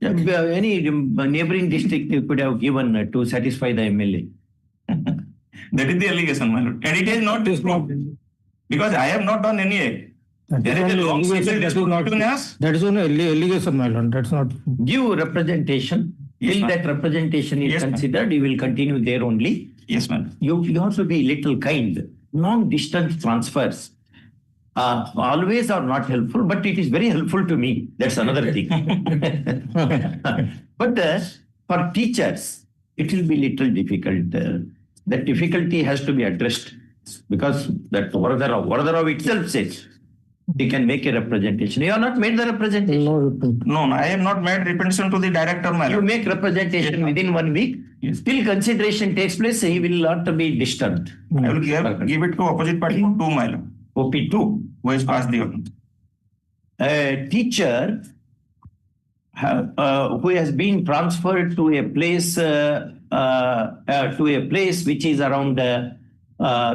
Any neighboring district you could have given to satisfy the MLA. That is the allegation, my lord. And it is not disproved. Because I have not done any act. There is a long civil dispute between us. That is only allegation, my lord. That's not. Give representation. Yes, Till ma'am. that representation is Yes, ma'am. considered, you will continue there only. Yes, ma'am. You have to be little kind. Long distance transfers always are not helpful, but it is very helpful to me. That's another thing. But for teachers, it will be little difficult. The difficulty has to be addressed. Because that Varadarav itself says he can make a representation. You have not made the representation. No, I have not made representation to the director, my You lord. make representation within 1 week. Till consideration takes place, he will not be disturbed. I will give it to opposite party 2, my lord, OP2. who has passed the order. A teacher who has been transferred to a place which is around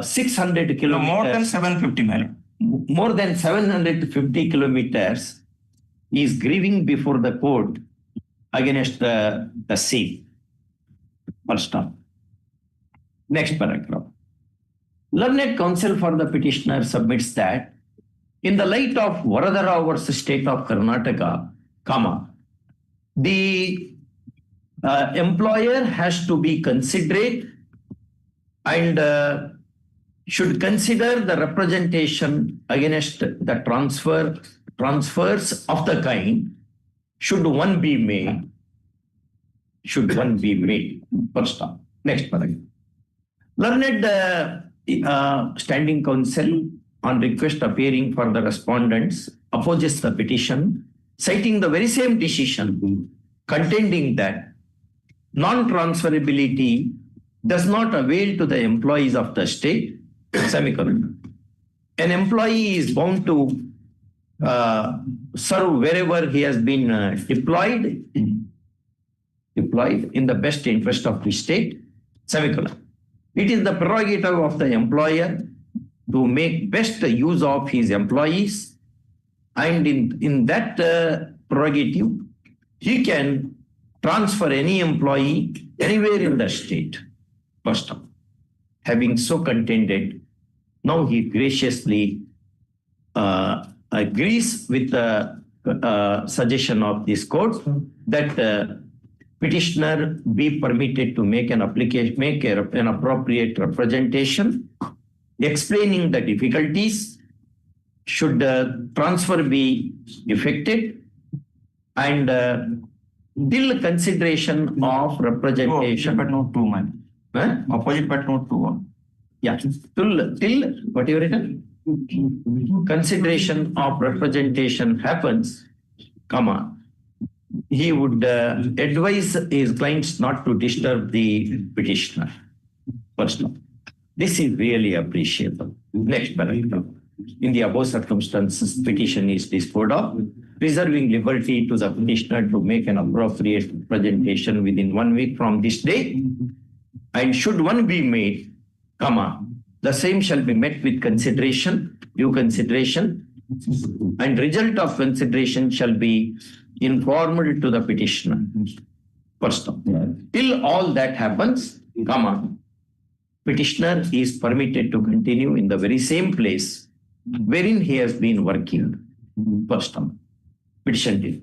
600 No, kilometers. more than 750, my lord. More than 750 kilometers is grieving before the court against the same. First stop. Next paragraph. Learned counsel for the petitioner submits that in the light of Varadarav versus State of Karnataka, the employer has to be considerate and should consider the representation against the transfers of the kind should one be made. First stop. Next paragraph. Learned standing counsel on request appearing for the respondents opposes the petition, citing the very same decision, contending that non-transferability does not avail to the employees of the state. Semicolon. An employee is bound to serve wherever he has been deployed in the best interest of the state. Semicolon. It is the prerogative of the employer to make best use of his employees, and in that prerogative, he can transfer any employee anywhere in the state. First of all. Having so contended, now he graciously agrees with the suggestion of this court that petitioner be permitted to make an application, an appropriate representation, explaining the difficulties should transfer be effected, and till consideration of representation. But not 2, man. Opposite but not 2. Yeah, till what you written? Consideration of representation happens, he would advise his clients not to disturb the petitioner. First of all, this is really appreciable. Next paragraph. In the above circumstances, petition is disposed of, reserving liberty to the petitioner to make an appropriate representation within 1 week from this day. And should one be made, the same shall be met with due consideration, and result of consideration shall be informed to the petitioner. First of all, till all that happens, petitioner is permitted to continue in the very same place wherein he has been working. First of all, petition did.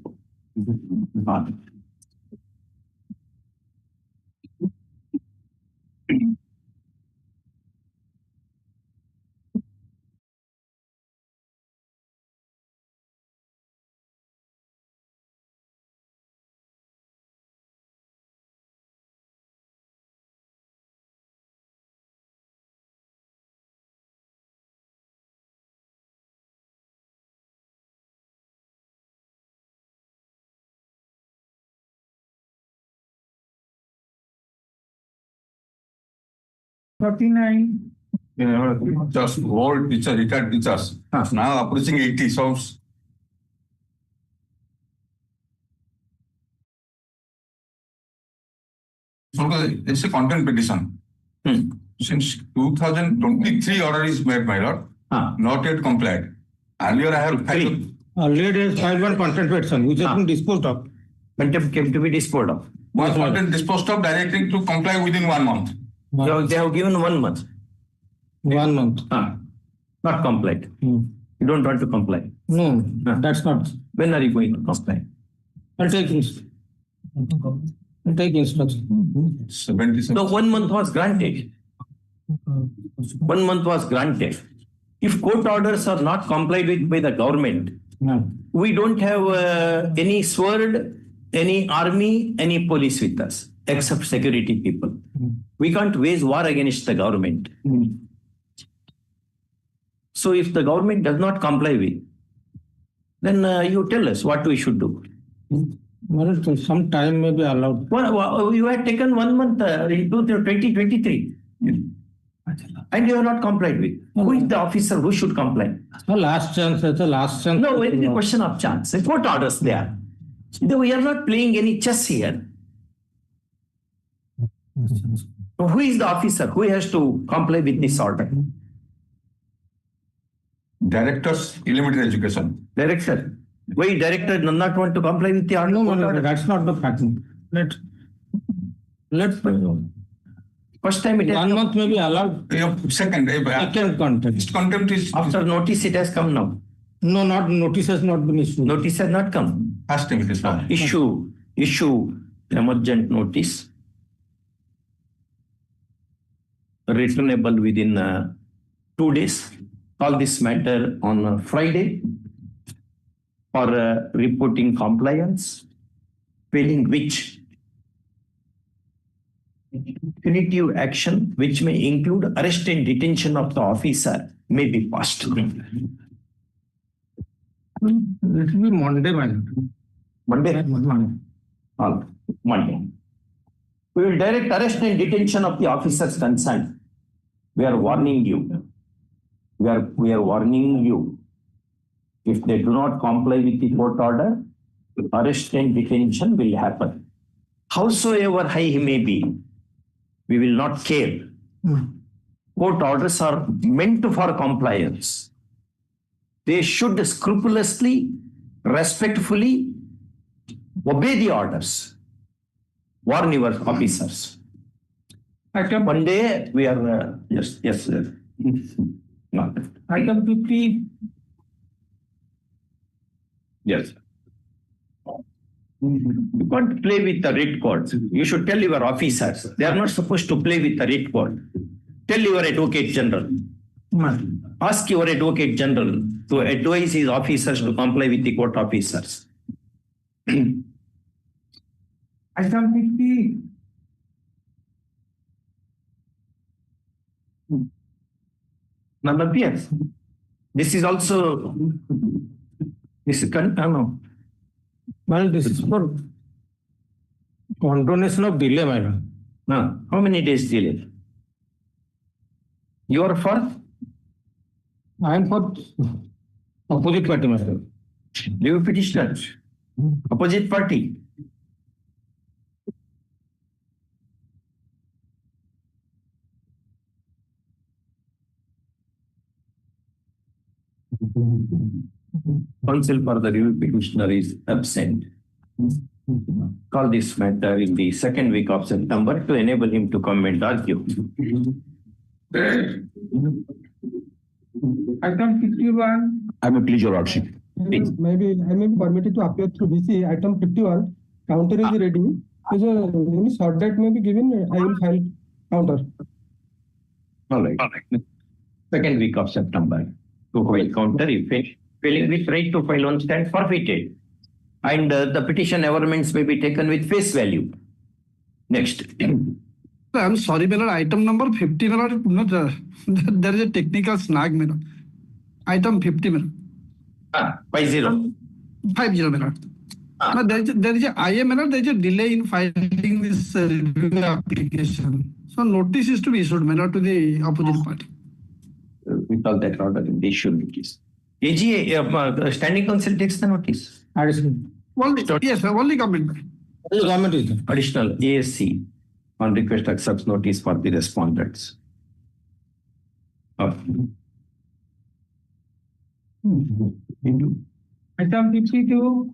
39. Just old teacher, retired teachers, now approaching 80 sounds. So it's a content petition. Since 2023 order is made, my lord, not yet complied. Earlier I have filed. Earlier has filed one content petition, which has been disposed of. Contempt came to be disposed of. Was content disposed of directly to comply within 1 month. They have given 1 month. 1 month. Not complied. You don't want to comply. No, that's not. When are you going to comply? I'll take instruction. 77. So 1 month was granted. 1 month was granted. If court orders are not complied with by the government, we don't have any sword, any army, any police with us, except security people. We can't wage war against the government. So if the government does not comply with, then you tell us what we should do. Well, some time may be allowed. Well, you had taken 1 month in 2023. And you have not complied with. Who is the officer who should comply? The last chance, that's the last chance. No, it is a question of chance. Court orders there. We are not playing any chess here. Who is the officer who has to comply with this order? Directors, elementary education. Director. Why director does not want to comply with the order? No, that's not the fact. Let's First time it has 1 month may be allowed. Second Contempt. contempt is after notice it has come now. No, not notice has not been issued. Notice has not come. first time it is not. Issue emergent notice returnable within 2 days. Call this matter on Friday for reporting compliance, failing which punitive action, which may include arrest and detention of the officer, may be passed. It will be Monday, man. Monday? Monday. Monday. We will direct arrest and detention of the officers concerned. We are warning you. We are warning you. If they do not comply with the court order, arrest and detention will happen. Howsoever high he may be, we will not care. Court orders are meant for compliance. They should scrupulously, respectfully obey the orders. Warn your officers. One day we are, yes, sir. Item 50. Yes. You can't play with the writ court. You should tell your officers. They are not supposed to play with the writ court. Tell your advocate general. Ask your advocate general to advise his officers to comply with the court officers. Item 50. None appears. This is also, this is, no. Well, this is for condonation of delay, madam. No. How many days delay? You are for? I am for opposite party, madam. Leave petitioner. Opposite party. Counsel for the review petitioner is absent. Call this matter in the second week of September to enable him to come and argue. Item 51. I may please your lordship. Maybe I may be permitted to appear through BC. Item 51. Counter is ready. Is any short date may be given. I will file counter. All right. Second week of September to file counter. If failing with right to file on stand, forfeited. And the petition averments may be taken with face value. Next. I'm sorry, Miller. Item number 50, Miller. There is a technical snag, Miller. Item 50, Miller. 50. 50, Miller. There is a IA, Miller. There is a delay in filing this review application. So notice is to be issued, Miller, to the opposite party. We call that order in the issue notice. AGA, standing counsel takes the notice. Yes, sir. Only government. Additional ASC on request accepts notice for the respondents. Item 52.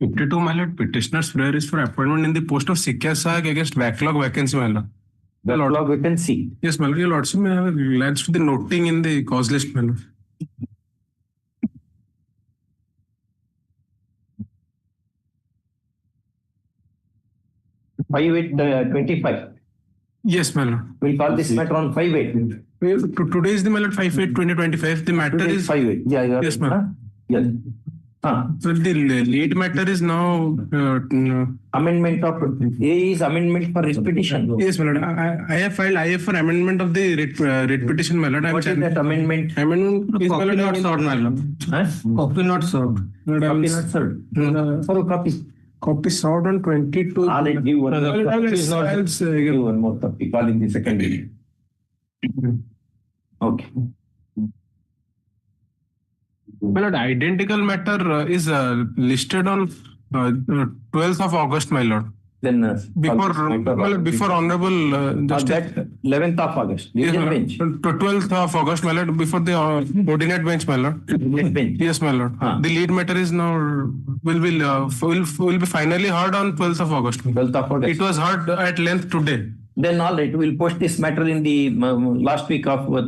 52, my lord, petitioner's prayer is for appointment in the post of Sikya Sahag against backlog vacancy, my lord. Backlog vacancy. Yes, my lord, your lordship may have a glance to the noting in the cause list, my lord. Five 25. Yes, my lord. We'll call this matter on 5/8. Today is the, my lord, 5/8/2025. The matter Today is 5/8. Yeah. Yes, ma'am. Yes. So the lead matter is now Amendment of A is amendment for writ petition. yes, my lord. I have filed IF for amendment of the writ petition, my lord. What is that amendment? Amendment is my lord, not served, my lord. Huh? Copy not served. Copy not served. For a copy. Copy served on 22. I'll give one. I'll Give one more copy. Call in the second reading. Okay. My lord, identical matter is listed on 12th of August, my lord. Then Before Honorable that 11th of August. yes, Division my bench. lord. 12th of August, my lord, before the ordinate bench, my lord. Division bench. Yes, my lord. The lead matter is now will be finally heard on 12th of August. 12th of August. It was heard at length today. Then all right, we'll post this matter in the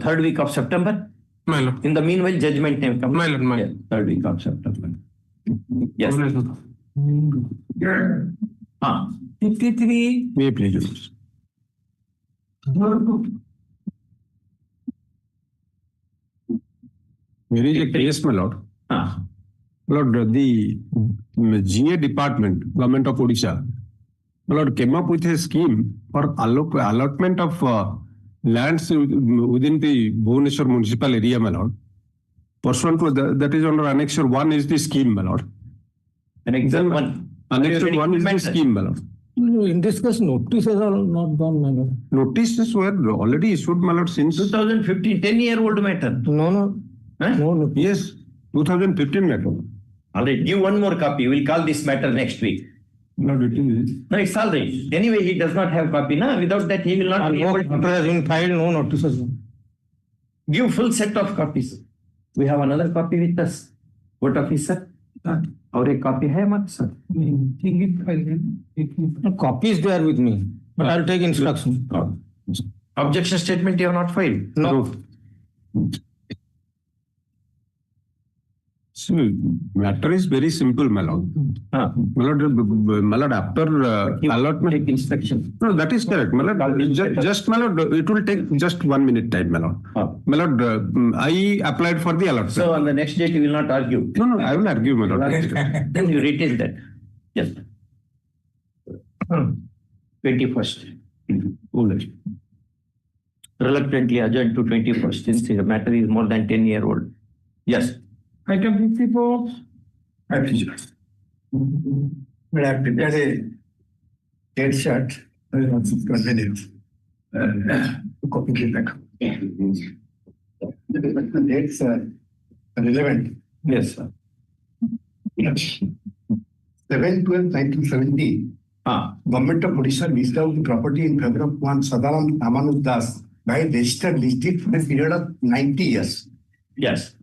third week of September. My lord. In the meanwhile, judgment name comes. My lord, my Yeah, third week of September. Yes. 53. May please. There is a case, my lord. Lord, the GA department, Government of Odisha, my lord, came up with a scheme for allotment of lands within the Bhubaneswar municipal area, my lord. Pursuant to that is under Annexure 1 is the scheme, my lord. Annexure 1. Annexure 1 is the scheme, my lord. In this case, notices are not gone, my lord. Notices were already issued, my lord, since 2015, 10-year-old matter. No. Huh? No. yes, 2015 matter. All right, give one more copy. We'll call this matter next week. No, No, it's all right. Anyway, he does not have copy. Na? Without that, he will not be able to. Matter has been filed, no notices. Give full set of copies. We have another copy with us. What officer? और एक copy है हमारे साथ? Copy is there with me, but I'll take instruction. Objection statement you have not filed? No. So, matter is very simple, my lord. My lord, after allotment. Take inspection. No, that is correct, my lord. Just, my lord, it will take just 1 minute time, my lord. My lord, I applied for the allotment. So on the next date, you will not argue. No, I will argue, my lord. Then you retain that. Yes. 21st. Reluctantly adjourned to 21st since the matter is more than 10-year-old. Yes. Item 54. I apologize. But I have prepared a dead shot. Convenience. Copy it back. The dates are relevant. Yes, sir. 7/12/1970. Government of Odisha leased out the property in favor of one Sadaram Amanus Das by registered lease deed for a period of 90 years. Yes.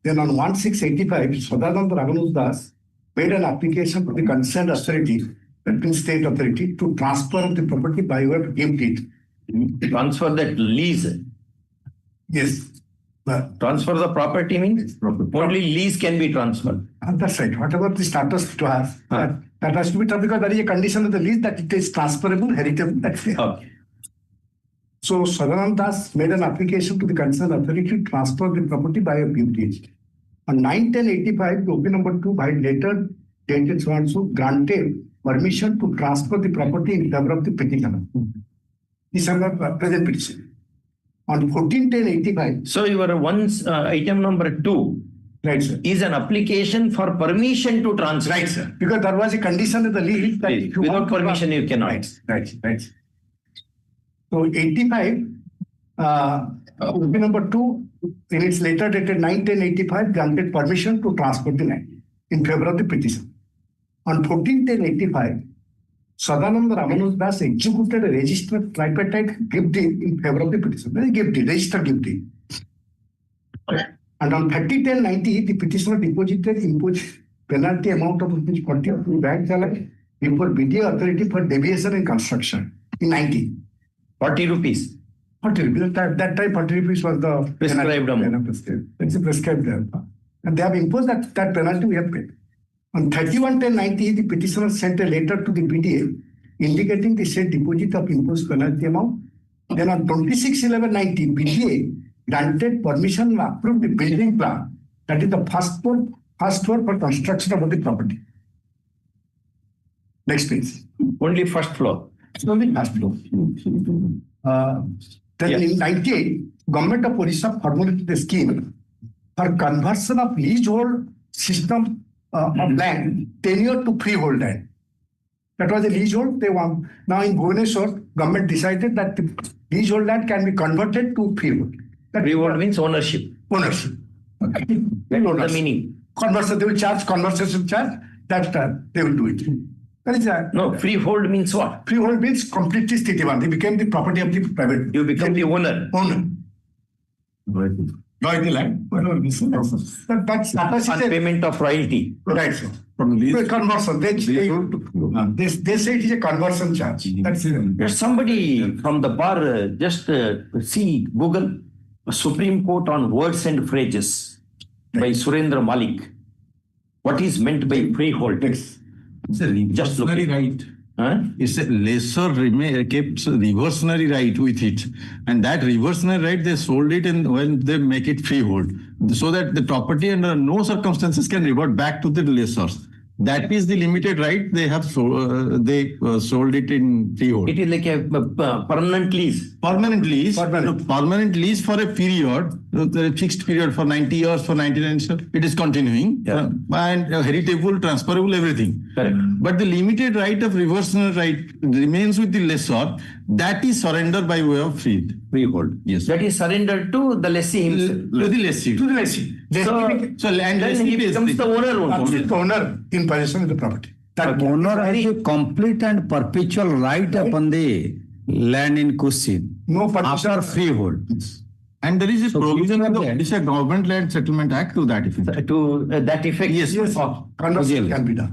Then on 1/6/85, Sadanand Ramanus Das made an application to the concerned authority, the state authority, to transfer the property by way of gift deed. Transfer that lease. Yes. Transfer the property means only lease can be transferred. That's right. Whatever the status to have, that has to be done because there is a condition of the lease that it is transferable, heritable. That's it. Okay. So Sadanand Das made an application to the concerned authority to transfer the property by a gift deed. On 9/10/85, the OP number 2 by letter dated so and so granted permission to transfer the property in favor of the petitioner. This is the present petition. On 14/10/85. So your item number 2 Right, sir. is an application for permission to transfer. Right, sir. Because there was a condition of the lease that if you Without want to permission, you cannot. Right. So 85, OP number 2, in its letter dated 9/10/85, granted permission to transfer the land in favor of the petition. On 14/10/85, Sadanand Ramanus Das executed a registered tripartite gift deed in favor of the petition. That is gift deed, registered gift deed. And on 30/10/90, the petitioner deposited imposed penalty amount of ₹40 to bank challenge before BDA authority for deviation in construction in 90. 40 rupees. 40 rupees. At that time, 40 rupees was the Prescribed amount. It's a prescribed amount. And they have imposed that penalty we have paid. On 31/10/90, the petitioner sent a letter to the BDA indicating the said deposit of imposed penalty amount. Then on 26/11/90, BDA granted permission and approved the building plan. That is the first floor first floor for construction of the property. Next page. Only first floor. Only first floor. Then in 98, Government of Orissa formulated a scheme for conversion of leasehold system of land tenure to freehold land. That was a leasehold they want. Now in Bhubaneswar, government decided that the leasehold land can be converted to freehold. Freehold means ownership. Ownership. That is the meaning. Conversion, they will charge conversion charge. That they will do it. That is No, freehold means what? Freehold means completely sthitivan. They became the property of the private. You become the owner. Owner. Royalty land. That's On payment of royalty. right, sir. From lease. Conversion. They say it is a conversion charge. That's it. There's somebody from the bar, just see Google Supreme Court on Words and Phrases by Surendra Malik. What is meant by freehold? It's a reversionary right. Huh? It's a lesser kept reversionary right with it. And that reversionary right, they sold it and when they make it freehold. So that the property under no circumstances can revert back to the lessors. That is the limited right they have sold it in freehold. It is like a permanent lease. Permanent lease. Permanent lease for a period, a fixed period for 90 years, for 99 years, it is continuing. Yeah. And heritable, transferable, everything. Correct. But the limited right of reversionary right remains with the lessor. That is surrendered by way of freehold. Yes. That is surrendered to the lessee himself. To the lessee. To the lessee. So land Then he becomes the owner. Absolute owner in possession of the property. That owner has a complete and perpetual right upon the land in question. No permission. After freehold. And there is a So provision in the freehold- Odisha Government Land Settlement Act to that effect. To that effect. Yes. Conversion can be done.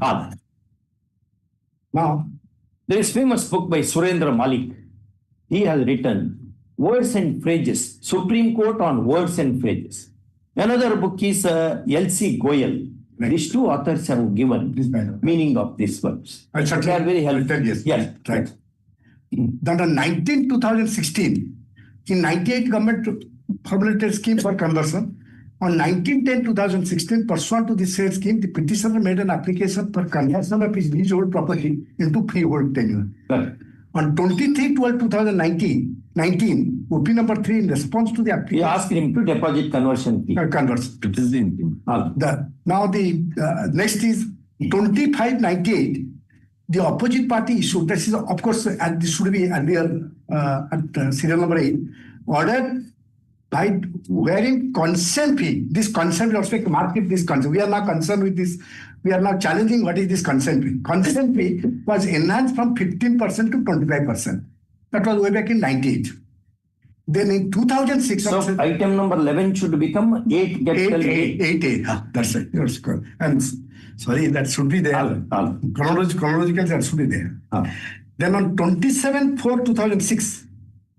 Now, There is famous book by Surendra Malik. He has written Words and Phrases, Supreme Court on Words and Phrases. Another book is L.C. Goyal. Right. These two authors have given this matter. meaning of these words. I'll They are very helpful. tell yes. Yes. Right. Then on 19/2016, in 98 government formulated scheme for conversion. On 19/10/2016, pursuant to the said scheme, the petitioner made an application for conversion of his leasehold property into freehold tenure. Correct. On 23/12/2019, OP number 3, in response to the We application, asked him to deposit conversion fee. conversion. It is the intent. Now the next is 25/98. The opposite party issued, this is of course, and this should be earlier at serial number 8, ordered by wherein consent fee, this consent, let's make market this consent. We are now concerned with this. We are now challenging what is this consent fee. Consent fee was enhanced from 15% to 25%. That was way back in 98. Then in 2006, So item number 11 should become 8 capital A. 8A. That's right. That's correct. And sorry, that should be there. Chronological, that should be there. Then on 27/4/2006,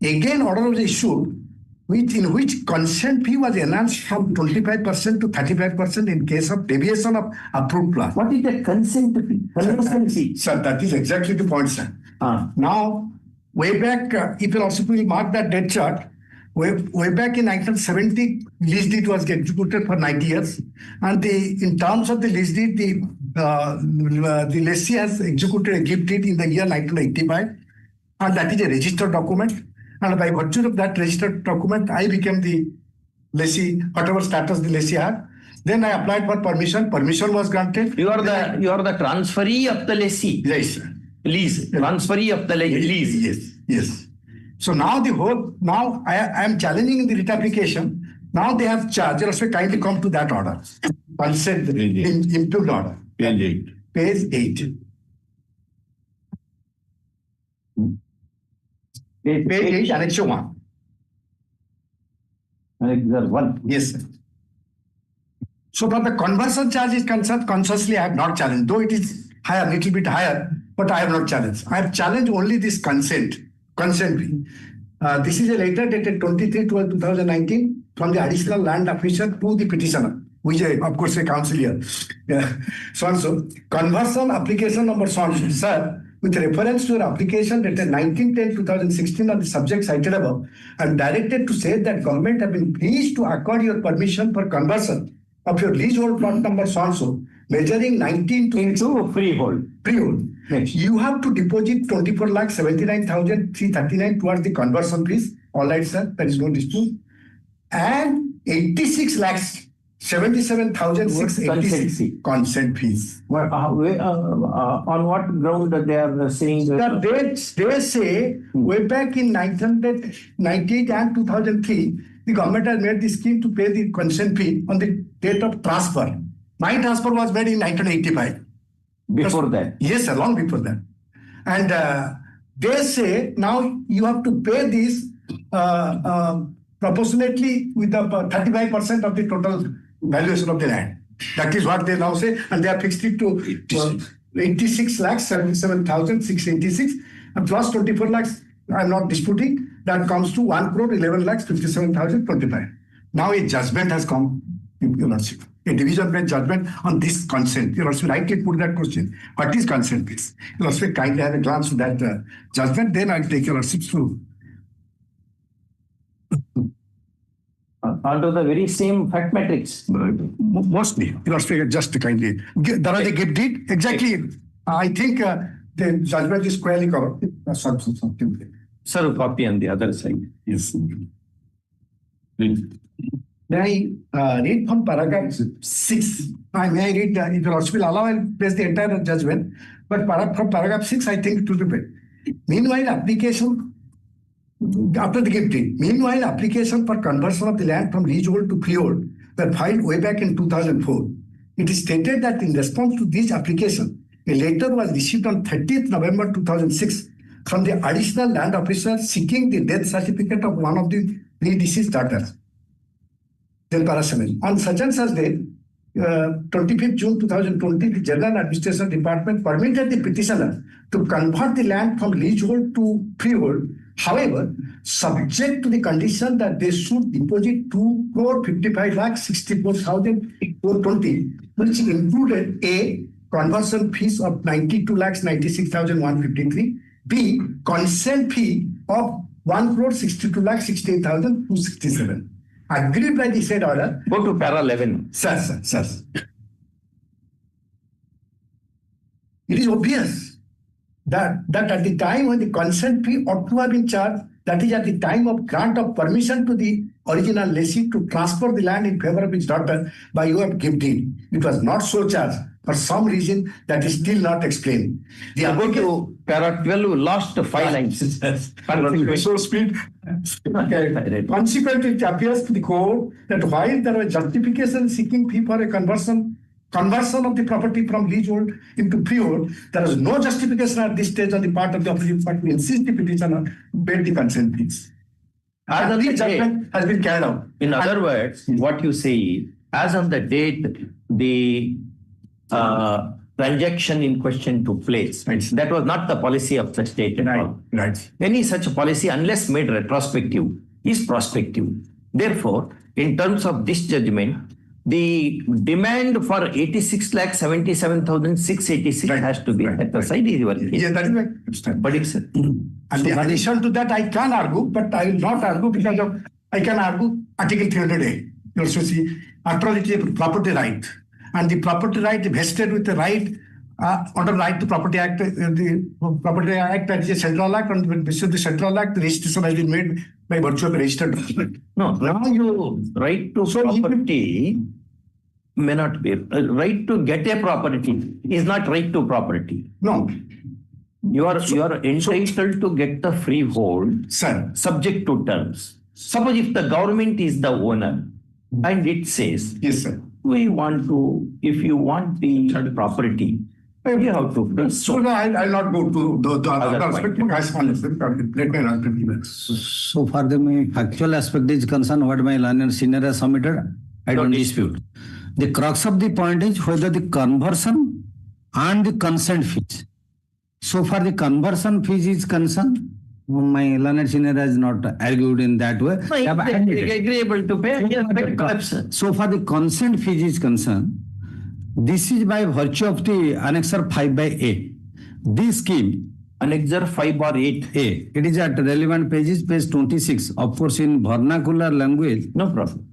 again order was issued in which consent fee was enhanced from 25% to 35% in case of deviation of approved plan. What is the consent fee? Conversion fee. Sir, that is exactly the point, sir. Now, way back, if you also will mark that dead chart, way back in 1970, lease deed was executed for 90 years. And in terms of the lease deed, the lessee has executed a gift deed in the year 1985. And that is a registered document. And by virtue of that registered document, I became the lessee, whatever status the lessee had. Then I applied for permission. Permission was granted. You are the transferee of the lessee. Yes, sir. Lease. Transferee of the lease. Yes. So now I am challenging in the writ application. Now they have charged. So kindly come to that order. Consent, improved order. Page 8. Page 8. Page 8, Annex 1. Annex 1. Yes, sir. So for the conversion charge is concerned, consciously I have not challenged, though it is higher, little bit higher, but I have not challenged. I have challenged only this consent fee. This is a letter dated 23/12/2019 from the additional land official to the petitioner, which is of course a counsel here. So conversion application number sir, with reference to your application dated 19/10/2016 on the subject cited above, I am directed to say that government have been pleased to accord your permission for conversion of your leasehold plot number so and so, measuring 19 to Into freehold. freehold. Next. You have to deposit 24,79,339 towards the conversion fees. All right, sir, there is no dispute. And 86 lakhs 77,686 consent fees. Well, on what ground that they are saying that? They say way back in 1998 and 2003, the government has made the scheme to pay the consent fee on the date of transfer. My transfer was made in 1985. Before that? Yes, sir, long before that. And they say now you have to pay this proportionately with the 35% of the total valuation of the land. That is what they now say, and they have fixed it to 86 lakhs 77,686 and plus 24 lakhs. I'm not disputing. That comes to 1 crore 11 lakhs 57,025. Now a judgment has come, Your Lordship. A division bench judgment on this consent. Your Lordship rightly put that question. What is consent, please? Your Lordship kindly have a glance to that judgment. Then I'll take Your Lordship through. Under the very same fact matrix. Mostly. Your Lordship, just kindly. Daraja give deed. Exactly. I think the judgment is squarely covered. Something. Sir, copy on the other side. Yes. May I read from paragraph 6? May I read, if Your Lordship will allow, I'll place the entire judgment. But from paragraph 6, I think it will be better. Meanwhile, application, after the gift deed, meanwhile, application for conversion of the land from leasehold to freehold were filed way back in 2004. It is stated that in response to this application, a letter was received on 30th November 2006 from the additional land officer seeking the death certificate of one of the predeceased daughters. Then para 7. On such and such date, 25th June 2020, the General Administration Department permitted the petitioner to convert the land from leasehold to freehold. However, subject to the condition that they should deposit 2 crore 55 lakh 64,420, which included A, conversion fees of 92 lakhs 96,153, B, consent fee of 1 crore 62 lakh 68,267. Agreed by the said order. Go to para 11. Sir. It is obvious that at the time when the consent fee ought to have been charged, that is at the time of grant of permission to the original lessee to transfer the land in favor of his daughter by way of gift deed. It was not so charged for some reason that is still not explained. Go to para 12, lost 5 lines. So speed. Consequently, it appears to the court that while there was justification seeking fee for a conversion of the property from leasehold into freehold, there is no justification at this stage on the part of the opposite party to insist the petitioner pay the consent fees. As the judgment has been carried out. In other words, what you say is, as on the date the transaction in question took place, that was not the policy of the state at all. Right. Any such policy, unless made retrospective, is prospective. Therefore, in terms of this judgment, the demand for 86 lakh 77,686 has to be set aside. Yeah, that is right. But it's and in addition to that, I can argue, but I will not argue because of I can argue Article 300A. You also see, after all, it is a property right, and the property right vested with the right under Right to Property Act. The Property Act that is a central act, and this is the central act. The registration has been made by virtue of a registered document. No, now you right to property may not be right to get a property is not right to property. No. You are entitled to get the freehold, sir, subject to terms. Suppose if the government is the owner and it says, yes, sir, we want to, if you want the property, you have to pay. So I'll not go to the other aspect. Let me answer. So far the factual aspect is concerned, what my learned senior has submitted, I don't dispute. The crux of the point is whether the conversion and the consent fees. So far the conversion fees is concerned, my learned senior has not argued in that way. Agreeable to pay. So far the consent fees is concerned, this is by virtue of the Annexure 5 by A. This scheme, Annexure 5 or 8A. It is at relevant pages, page 26. Of course, in vernacular language. No problem.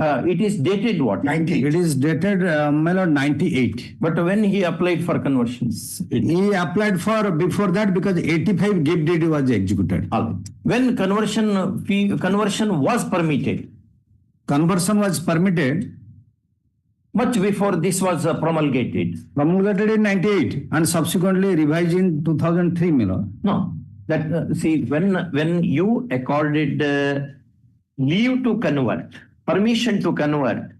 It is dated what? 90. It is dated, my lord, 98. But when he applied for conversions? He applied for before that because 85 gift deed was executed. When conversion was permitted? Conversion was permitted much before this was promulgated. Promulgated in 98 and subsequently revised in 2003, my lord. No, that see when you accorded leave to convert, permission to convert,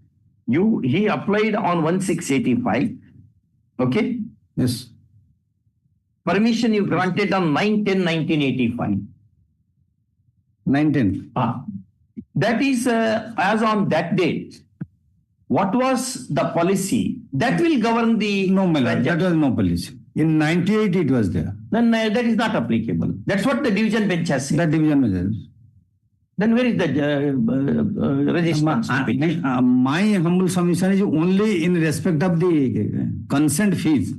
he applied on 1685. Okay. Yes. Permission you granted on 9/10/1985. 19. That is as on that date. What was the policy that will govern the? No, my lord, that was no policy. In 98 it was there. Then that is not applicable. That's what the division bench has said. That division bench. Then where is the resistance? My humble submission is only in respect of the consent fees,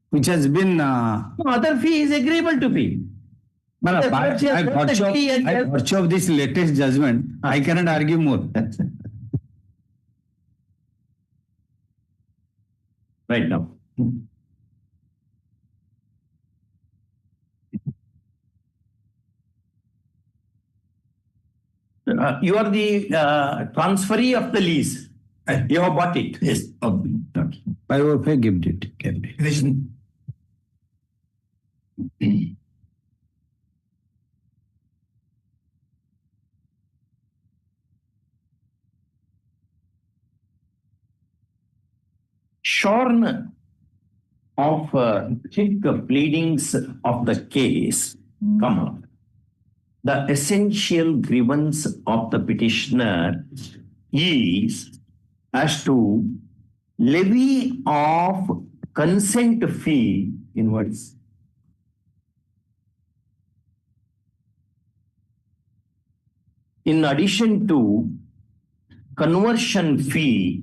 which has been. Other fee is agreeable to pay. By virtue of this latest judgment, I cannot argue more. Right now. You are the transferee of the lease. You have bought it. Yes. By overpay gift it. Shorn of thick pleadings of the case, come on. The essential grievance of the petitioner is as to levy of consent fee in words. In addition to conversion fee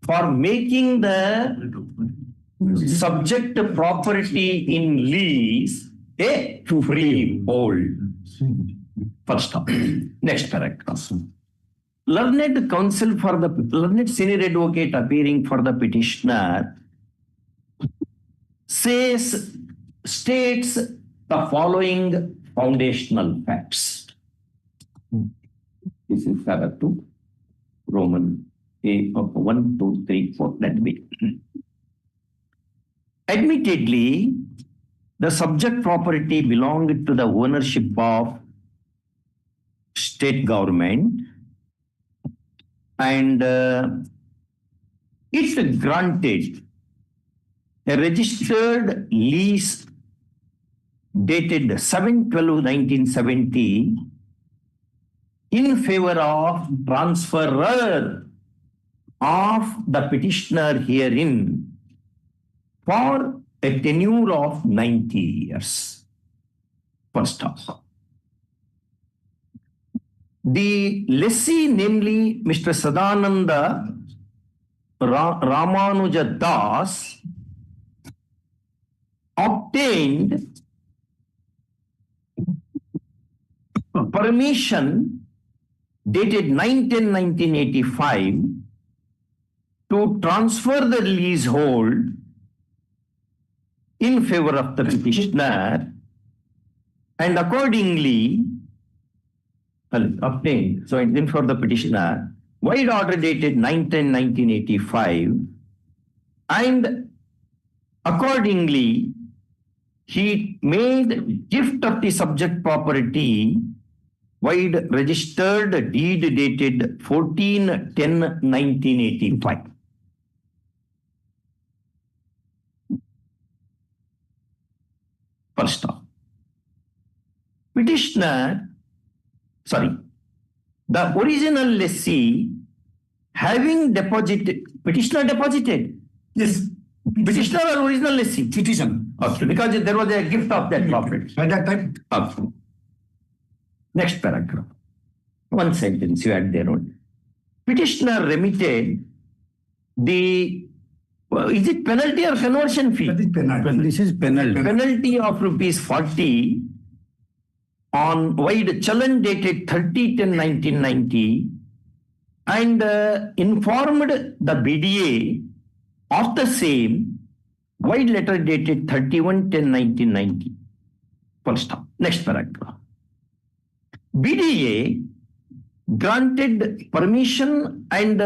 for making the subject property in lease a freehold. First stop. Next paragraph. Learned counsel for the learned senior advocate appearing for the petitioner states the following foundational facts. This is paragraph 2, Roman A of 1, 2, 3, 4, that way. Admittedly, the subject property belonged to the ownership of state government, and it granted a registered lease dated 7/12/1970 in favor of transferor of the petitioner herein for a tenure of 90 years. First off. The lessee, namely Mr. Sadananda Ramanuja Das, obtained permission dated 9/10/1985 to transfer the leasehold in favor of the petitioner, and accordingly obtained, so in for the petitioner, wide order dated 9/10/1985, and accordingly he made gift of the subject property wide registered deed dated 14/10/1985. First off, petitioner, the original lessee having deposited, petitioner deposited. Yes. Petitioner or original lessee? Petitioner. Okay, because there was a gift of that property. At that time? Okay. Next paragraph. One sentence you add there only. Petitioner remitted the, is it penalty or conversion fee? This is penalty. Penalty of ₹40 on wide challan dated 30/10/1990 and informed the BDA of the same wide letter dated 31/10/1990. Full stop. Next paragraph. BDA granted permission and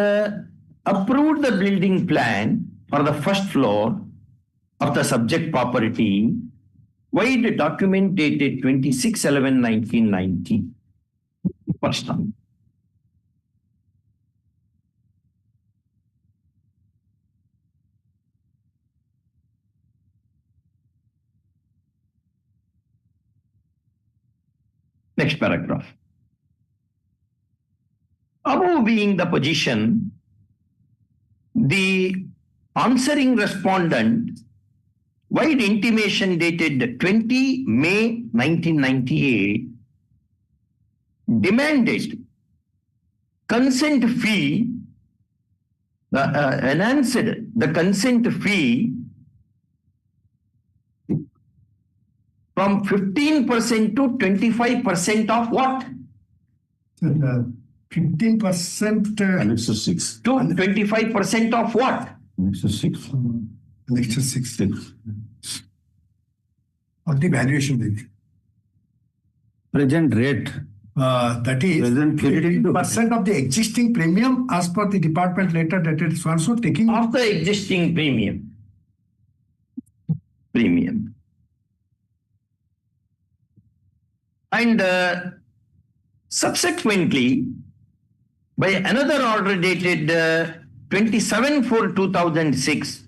approved the building plan for the first floor of the subject property, wide document dated 26/11/1990. First time. Next paragraph. Above being the position, the answering respondent, wide intimation dated 20 May 1998, demanded consent fee, enhanced the consent fee from 15% to 25% of what? 15% Annex 6. To 25% of what? Annex 6. Annex 6. Of the valuation rate. Present rate. That is 15% of the existing premium as per the department letter dated so and so taking of the existing premium. And subsequently, by another order dated 27/4/2006,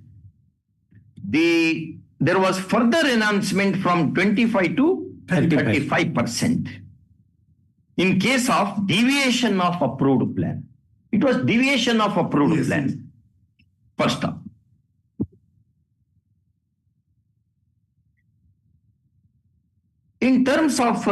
there was further enhancement from 25 to 35% in case of deviation of approved plan. It was deviation of approved plan. First up. In terms of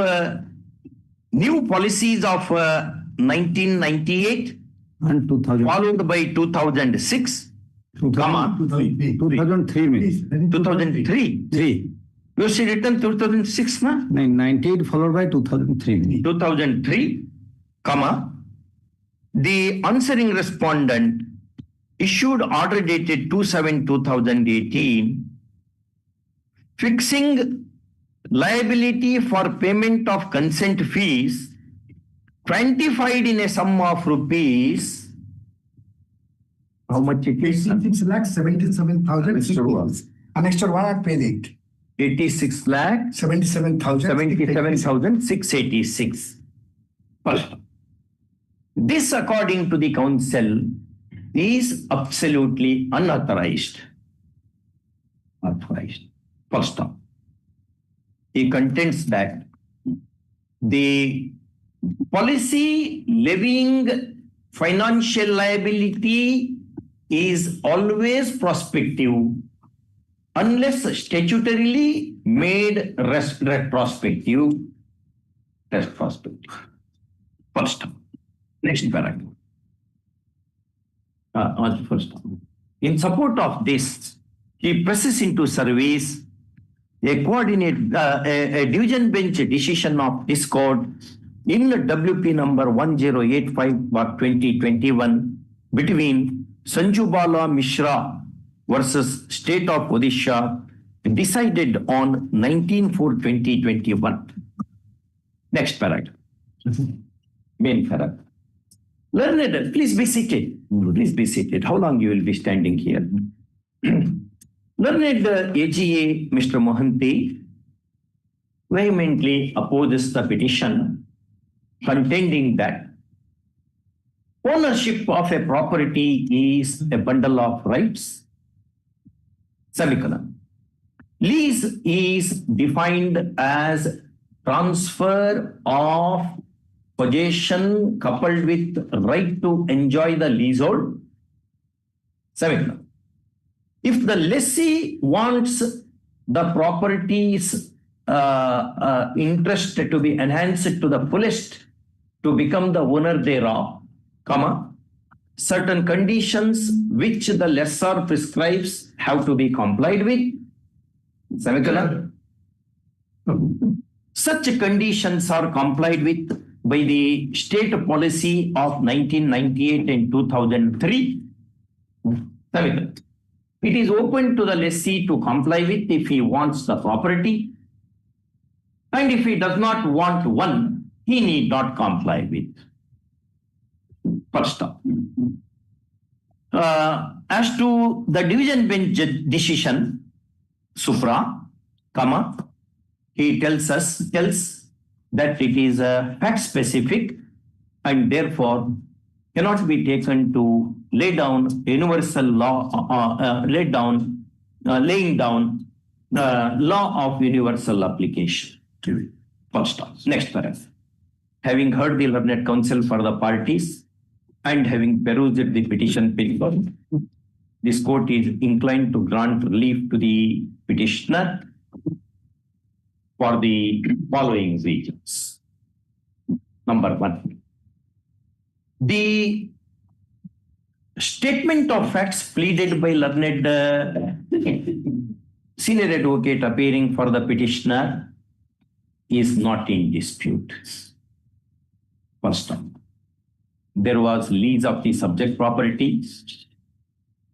new policies of 1998 and 2000. followed by 2006, 2003. 2003. You see written 2006, na? 98 followed by 2003. 2003, the answering respondent issued order dated 2/7/2018, fixing liability for payment of consent fees quantified in a sum of rupees. How much it is? 86,77,000. Annexure 1 at page 8. 86 lakh 77,686. First, this, according to the council, is absolutely unauthorized. First off, he contends that the policy levying financial liability is always prospective unless statutorily made retrospective. First, next paragraph. First, in support of this, he presses into service a division bench decision of this court in WP number 1085/2021 between Sanju Bala Mishra versus State of Odisha, decided on 19/4/2021. Next paragraph. Main paragraph. Learned, please be seated. Please be seated. How long you will be standing here? Learned AGA Mr. Mohanty vehemently opposes the petition, contending that ownership of a property is a bundle of rights. Semicolon. Lease is defined as transfer of possession coupled with right to enjoy the leasehold. Semicolon. If the lessee wants the property's interest to be enhanced to the fullest to become the owner thereof, certain conditions which the lessor prescribes have to be complied with. Semicolon. Such conditions are complied with by the state policy of 1998 and 2003. It is open to the lessee to comply with if he wants the property, and if he does not want one, he need not comply with. First up. As to the division bench decision, supra, he tells that it is fact specific and therefore cannot be taken to lay down universal law, laying down law of universal application. First off, next paragraph. Having heard the learned counsel for the parties and having perused the petition paper, this court is inclined to grant relief to the petitioner for the following reasons. Number one, the statement of facts pleaded by learned senior advocate appearing for the petitioner is not in dispute. First time, there was lease of the subject property,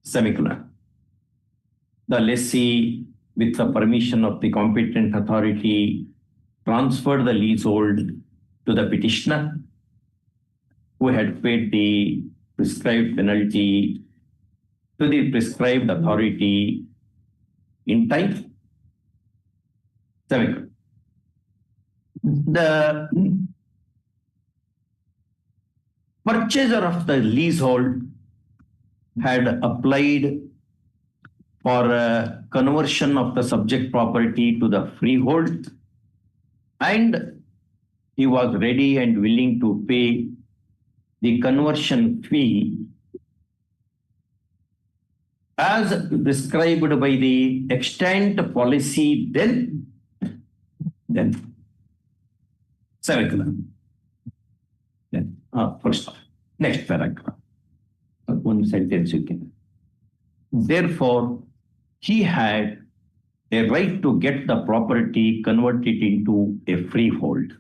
semicolon. The lessee, with the permission of the competent authority, transferred the leasehold to the petitioner, who had paid the prescribed penalty to the prescribed authority in time. Semicolon. The purchaser of the leasehold had applied for a conversion of the subject property to the freehold, and he was ready and willing to pay the conversion fee as prescribed by the extant policy then. Semicolon. Then, first off, next paragraph. One sentence you can. Therefore, he had a right to get the property converted into a freehold,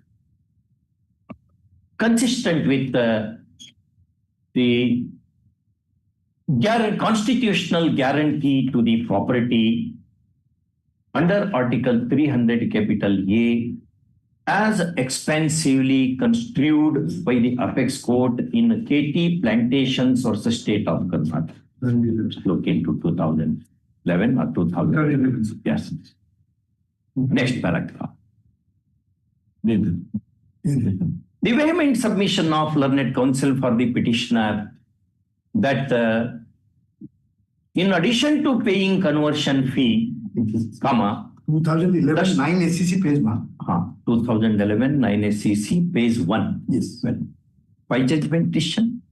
consistent with the constitutional guarantee to the property under Article 300 capital A, as expensively construed by the apex court in KT Plantations versus State of Karnataka. Look into 2011 or 2000. Yes. Next paragraph. The vehement submission of learned counsel for the petitioner that in addition to paying conversion fee, 2011 9 SEC page 1. 2011 9 SEC page 1. Yes. Well, by judgment decision,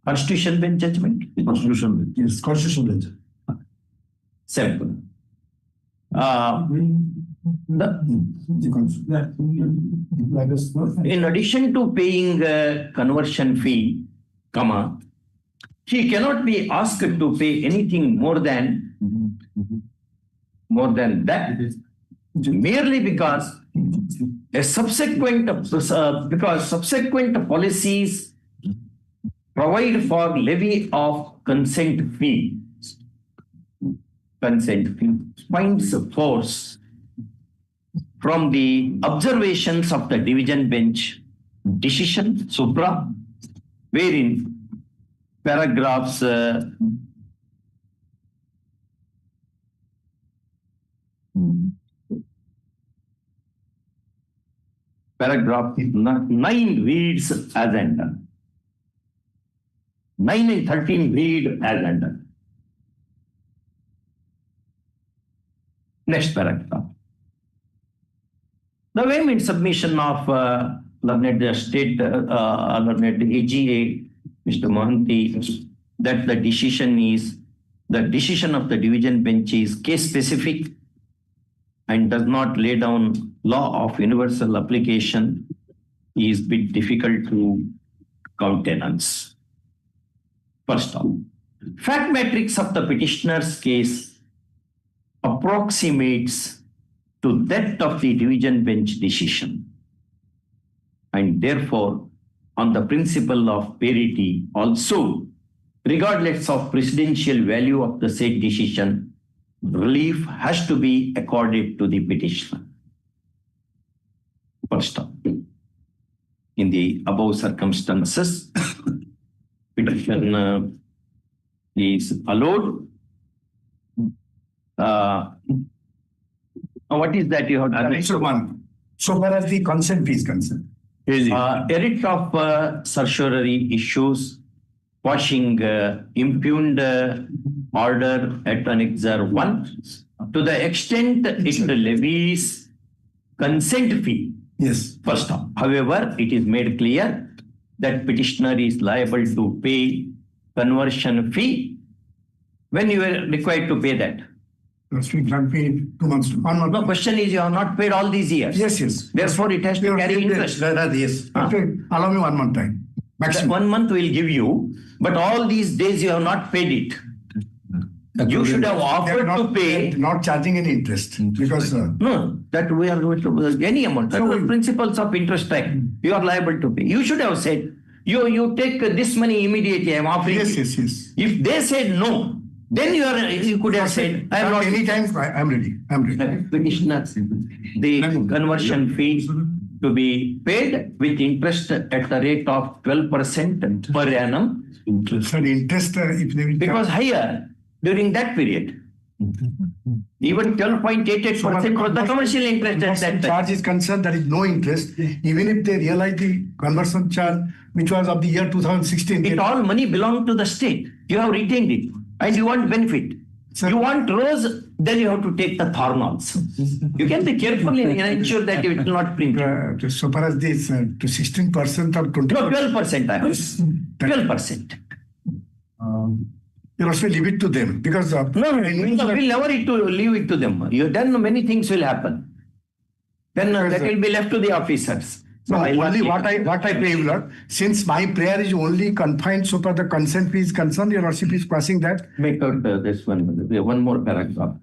constitutional bench judgment. Constitutional bench. Yes, constitutional bench. Simple. In addition to paying conversion fee, he cannot be asked to pay anything more than that, merely because subsequent policies provide for levy of consent fee. Consent fee finds force from the observations of the division bench decision, supra, wherein paragraphs paragraph 9 reads as under. 9 and 13 read as under. Next paragraph. The vehement submission of learned state, learned AGA, Mr. Mohanty, that the decision of the division bench is case specific and does not lay down law of universal application is bit difficult to countenance. First off, fact matrix of the petitioner's case approximates to that of the division bench decision. And therefore, on the principle of parity also, regardless of precedential value of the said decision, relief has to be accorded to the petitioner. First stop. In the above circumstances, petition is allowed. What is that you have done? Extra one. So far as the consent fee is concerned. A writ of certiorari issues quashing impugned order at Annexure 1 to the extent it levies consent fee. Yes. First off, however, it is made clear that petitioner is liable to pay conversion fee when you are required to pay that. Last week, grant fee 2 months. 1 month. The question is you have not paid all these years. Yes, yes. Therefore, it has to carry interest. Yes. Okay. Allow me 1 month time. That Maximum. 1 month will give you, but all these days you have not paid it. You should have They are offered not, to pay. not charging any interest because No, that we are going to any amount. That's the principles of interest act. You are liable to pay. You should have said, you take this money immediately. I am offering. yes, you. yes, yes. If they said no, then you could have said, I am not. Anytime I am ready. I'm ready. Petitioner, the conversion fee to be paid with interest at the rate of 12% per annum. So the interest if they will Because higher during that period. Even 12.88% was the commercial interest at that time. charge is concerned, there is no interest. Even if they realize the conversion charge, which was of the year 2016. It all money belonged to the state. You have retained it and you want benefit. Sir. You want rose, then you have to take the thorn also. You can be careful and ensure that it will not print. So far as this to 16% or 20%. No, 12%. I was 12%. You also leave it to them because No, we'll never leave it to them. Then many things will happen. Then that will be left to the officers. No, I will only not what I pray, Lord. Since my prayer is only confined so far the consent fee is concerned, your worship is passing that. make out this one more paragraph.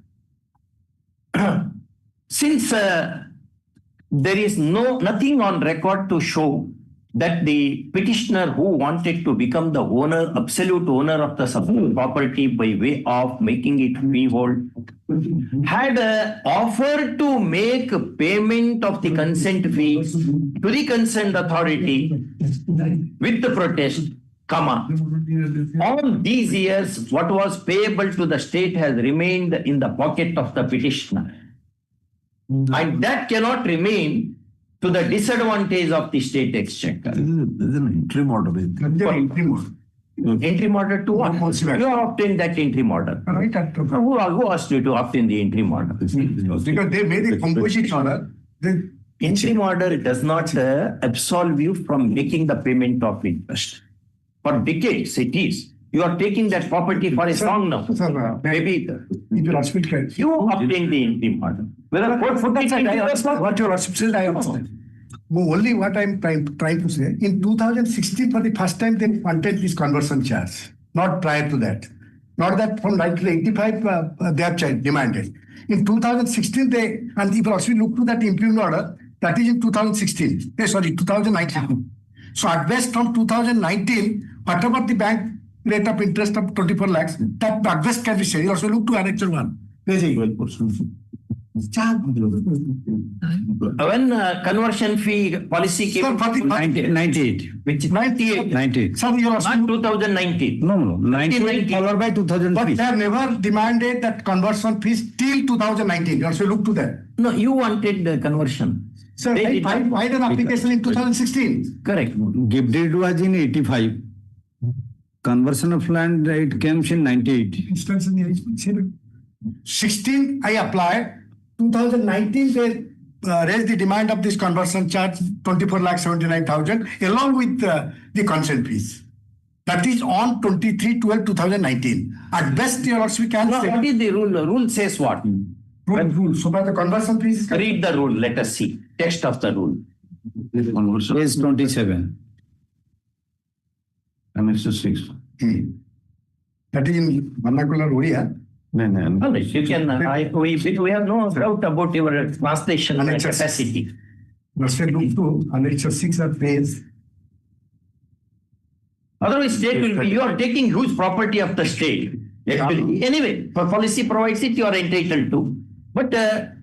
Since there is nothing on record to show that the petitioner who wanted to become the owner, absolute owner of the subject property by way of making it freehold, had offered to make payment of the consent fee to the concerned authority with the protest, comma. All these years, what was payable to the state has remained in the pocket of the petitioner. And that cannot remain to the disadvantage of the state exchequer. There's an interim order. Interim order to what? You have obtained that interim order. Right. Who asked you to obtain the interim order? Because they made a composite order. Interim order does not absolve you from making the payment of interest. For decades it is. You are taking that property for a song now. Sir, Maybe you obtain the interim order. Whether court put it in what your worship said, I understand. Only what I'm trying to say, in 2016, for the first time, they wanted this conversion charge. Not prior to that. Not that from 1985, they have demanded. In 2016, and if you also look to that impugned order, that is in 2016. 2019. So at best from 2019, whatever the bank rate of interest of 24 lakhs, that at best can be said. You also look to Annexure 1. When conversion fee policy came in 98. which is 98. 98. Sir, you are Not 2019. No, 98 followed by 2003. But they have never demanded that conversion fees till 2019. You also look to that. No, you wanted the conversion. Sir, They I did filed an application in 2016. Correct. Gift deed was in 85. Conversion of land, it came in 98. Instance in the 16, I applied. 2019, they raised the demand of this conversion charge, 24,79,000, along with the consent fees. That is on 23/12/2019. At best, your worship, we can No, say. what is the rule? The rule says what? Rule. So by the conversion fees. Read the rule. Let us see. Text of the rule. Page 27. Annexure 6. That is in vernacular Odia. No, you can. We have no doubt about your translation Annexure capacity. Russia look to Annexure 6 of phase. Otherwise, state will be, you are taking huge property of the state. Actually, anyway, for policy provides it, you are entitled to, but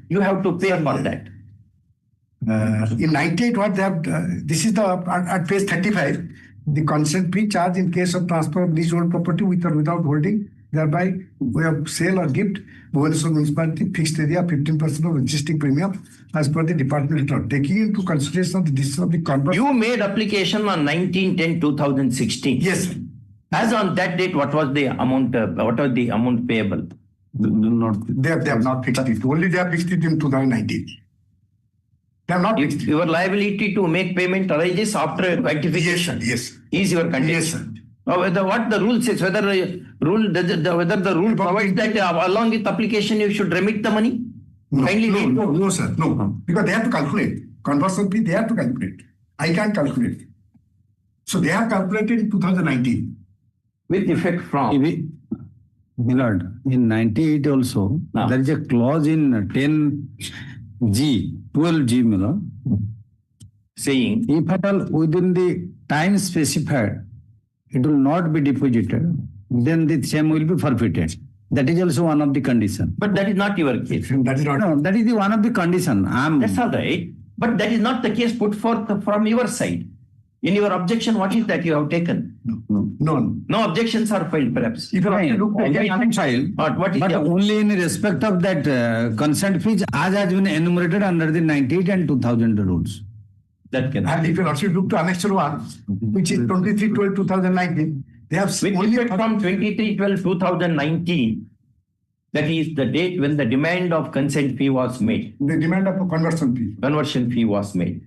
you have to pay for that. In 98, what they have, this is the at page 35, the consent fee charged in case of transfer of leasehold property with or without holding, thereby way of sale or gift, Bhubaneswar municipality fixed area 15% of existing premium as per the department return. Taking into consideration the distance of the converse. You made application on 19/10/2016. Yes, sir. As on that date, what was the amount? What was the amount payable? They have not fixed it. Only they have fixed it in 2019. They have not fixed it. Your liability to make payment arises after Yes, quantification. sir. Yes. Is your condition? Yes, sir. Whether what the rule says, whether the rule provides that along with application you should remit the money. No, Kindly read. no, sir. No, because they have to calculate. Conversion fee, they have to calculate. I can't calculate. So they have calculated in 2019. With effect from. Milord, in 98 also, there is a clause in 10G, 12G, Milord, saying if at all within the time specified, it will not be deposited, then the same will be forfeited. That is also one of the conditions. But that is not your case. That is not. No, that is the one of the condition. That's all right. But that is not the case put forth from your side. In your objection, what is that you have taken? No objections are filed, perhaps. If you have to look at What is but the only in respect of that consent fees as has been enumerated under the 98 and 2000 rules. that can and if you also look to Annexure 1, which is 23/12/2019, they have with only effect from 23/12/2019. That is the date when the demand of consent fee was made. the demand of a conversion fee. Conversion fee was made.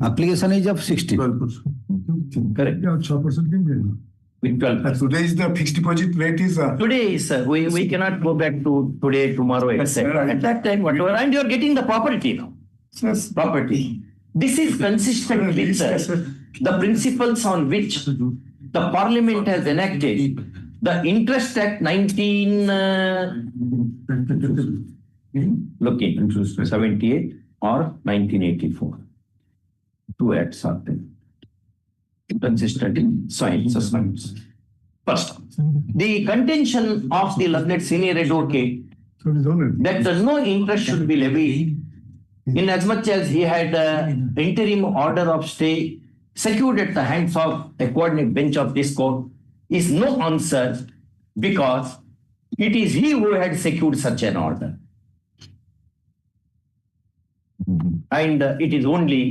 Application is of 60. Correct. Yeah, 12%. With 12%. Today is the fixed deposit rate is. Today is, we cannot go back to today, tomorrow, etc. right. At that time, whatever, and you are getting the property now. Yes. Property. This is consistent with Yes, sir. the principles on which the Parliament has enacted the Interest Act 78 or 1984. Two acts are there. Consistent in science. First, the contention of the learned senior advocate that no interest should be levied inasmuch as he had an interim order of stay secured at the hands of a coordinate bench of this court is no answer, because it is he who had secured such an order. And it is only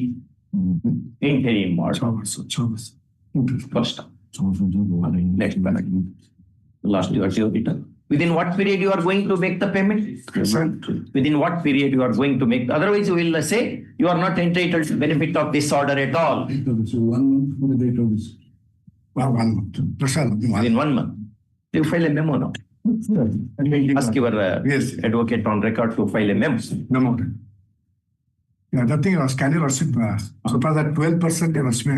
interim order. First, next paragraph. Last you are written. Within what period you are going to make the payment? Within what period you are going to make? Otherwise, you will say you are not entitled to benefit of this order at all. 1 month. 1 month. Within 1 month. You file a memo now. Ask your Yes. advocate on record to file a memo. Memo. Yeah, that thing was can you worship? So far that 12% they must be.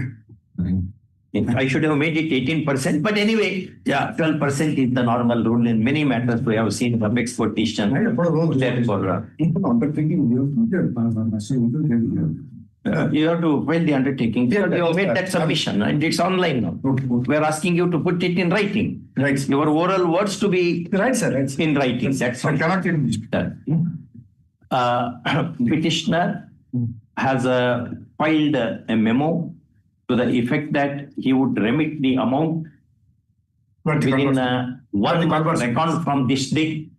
I should have made it 18%, but anyway, yeah, 12% is the normal rule in many matters we have seen from exportation. Therefore, you have to file the undertaking. You have made that submission and it's online now. We are asking you to put it in writing. Right. Your oral words to be Right, sir. Right. in writing. That's all. Cannot change. Petitioner has filed a memo to the effect that he would remit the amount within 1 month record from this date.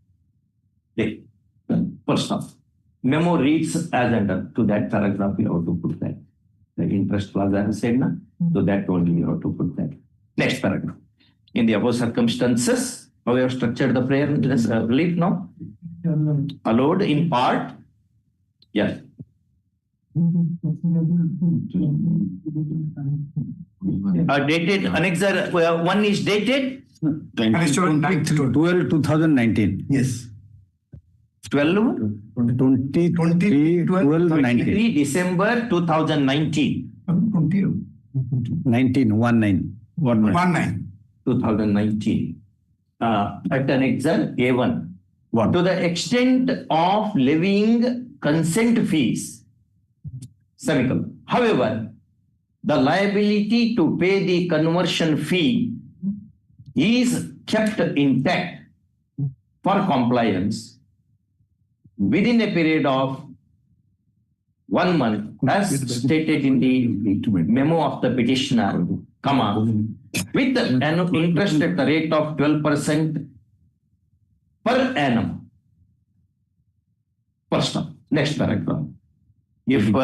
First off, memo reads as under. To that paragraph, you have to put that. The interest clause as I said, na? To that only you have to put that. Next paragraph. In the above circumstances, how we have structured the prayer relief now? Allowed in part. Yes. Dated annexure 1 is dated 12/2019. Yes. 12 23/12/19. December 2019. 19. 2019. At annexure A1. To the extent of levying consent fees Semicolon. However, the liability to pay the conversion fee is kept intact for compliance within a period of 1 month, as stated in the memo of the petitioner, with an interest at the rate of 12% per annum. First up, next paragraph. If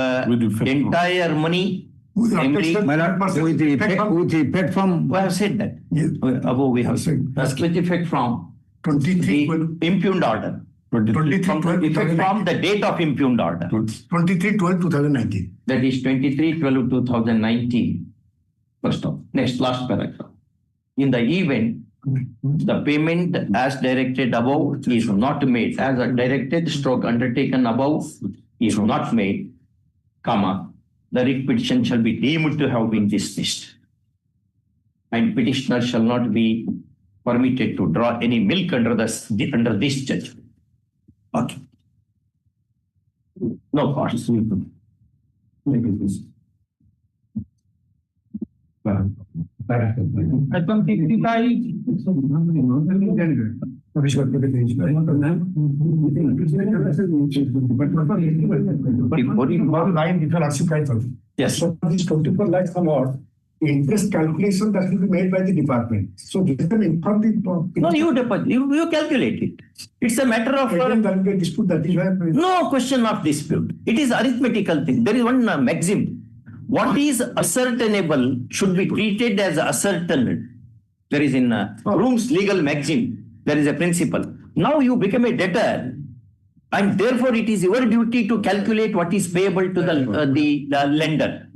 entire money, namely, with the effect from. I have said that. Above we have said. With effect from 23 the impugned order. 23 From the date of impugned order. 23/12/2019. That is 23/12/2019. First off, next, last paragraph. In the event the payment as directed above is not made, as a directed stroke undertaken above is not made, the writ petition shall be deemed to have been dismissed, and petitioner shall not be permitted to draw any milk under this judgment. Okay. No parts. Yes. So these 24 lakhs amount, interest calculation that will be made by the department. So let them inform the. No, you calculate it. It's a matter of dispute. That is why. No question of dispute. It is arithmetical thing. There is one maxim. What is ascertainable should be treated as ascertained. There is in Room's legal maxim. There is a principle. Now you become a debtor, and therefore it is your duty to calculate what is payable to the lender.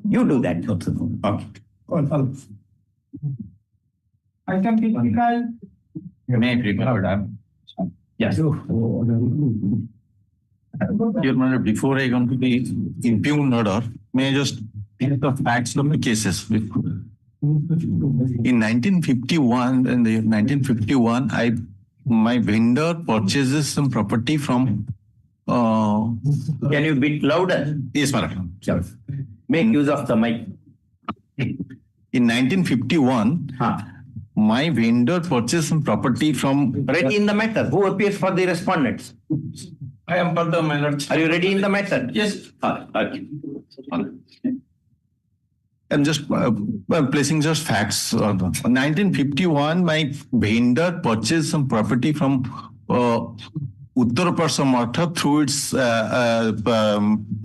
You do that. Okay. I can be May I regard? Yes. Your Honor, before I go to the impugned order, may I just take the facts of the cases? In 1951, my vendor purchases some property from. Can you be louder? Yes, madam. Make use of the mic. In 1951, my vendor purchased some property from. Ready in the matter. Who appears for the respondents? I am for the minor. Are you ready in the matter? Yes. Okay. I'm just placing just facts. 1951, my vendor purchased some property from Uttar Parsamartha through its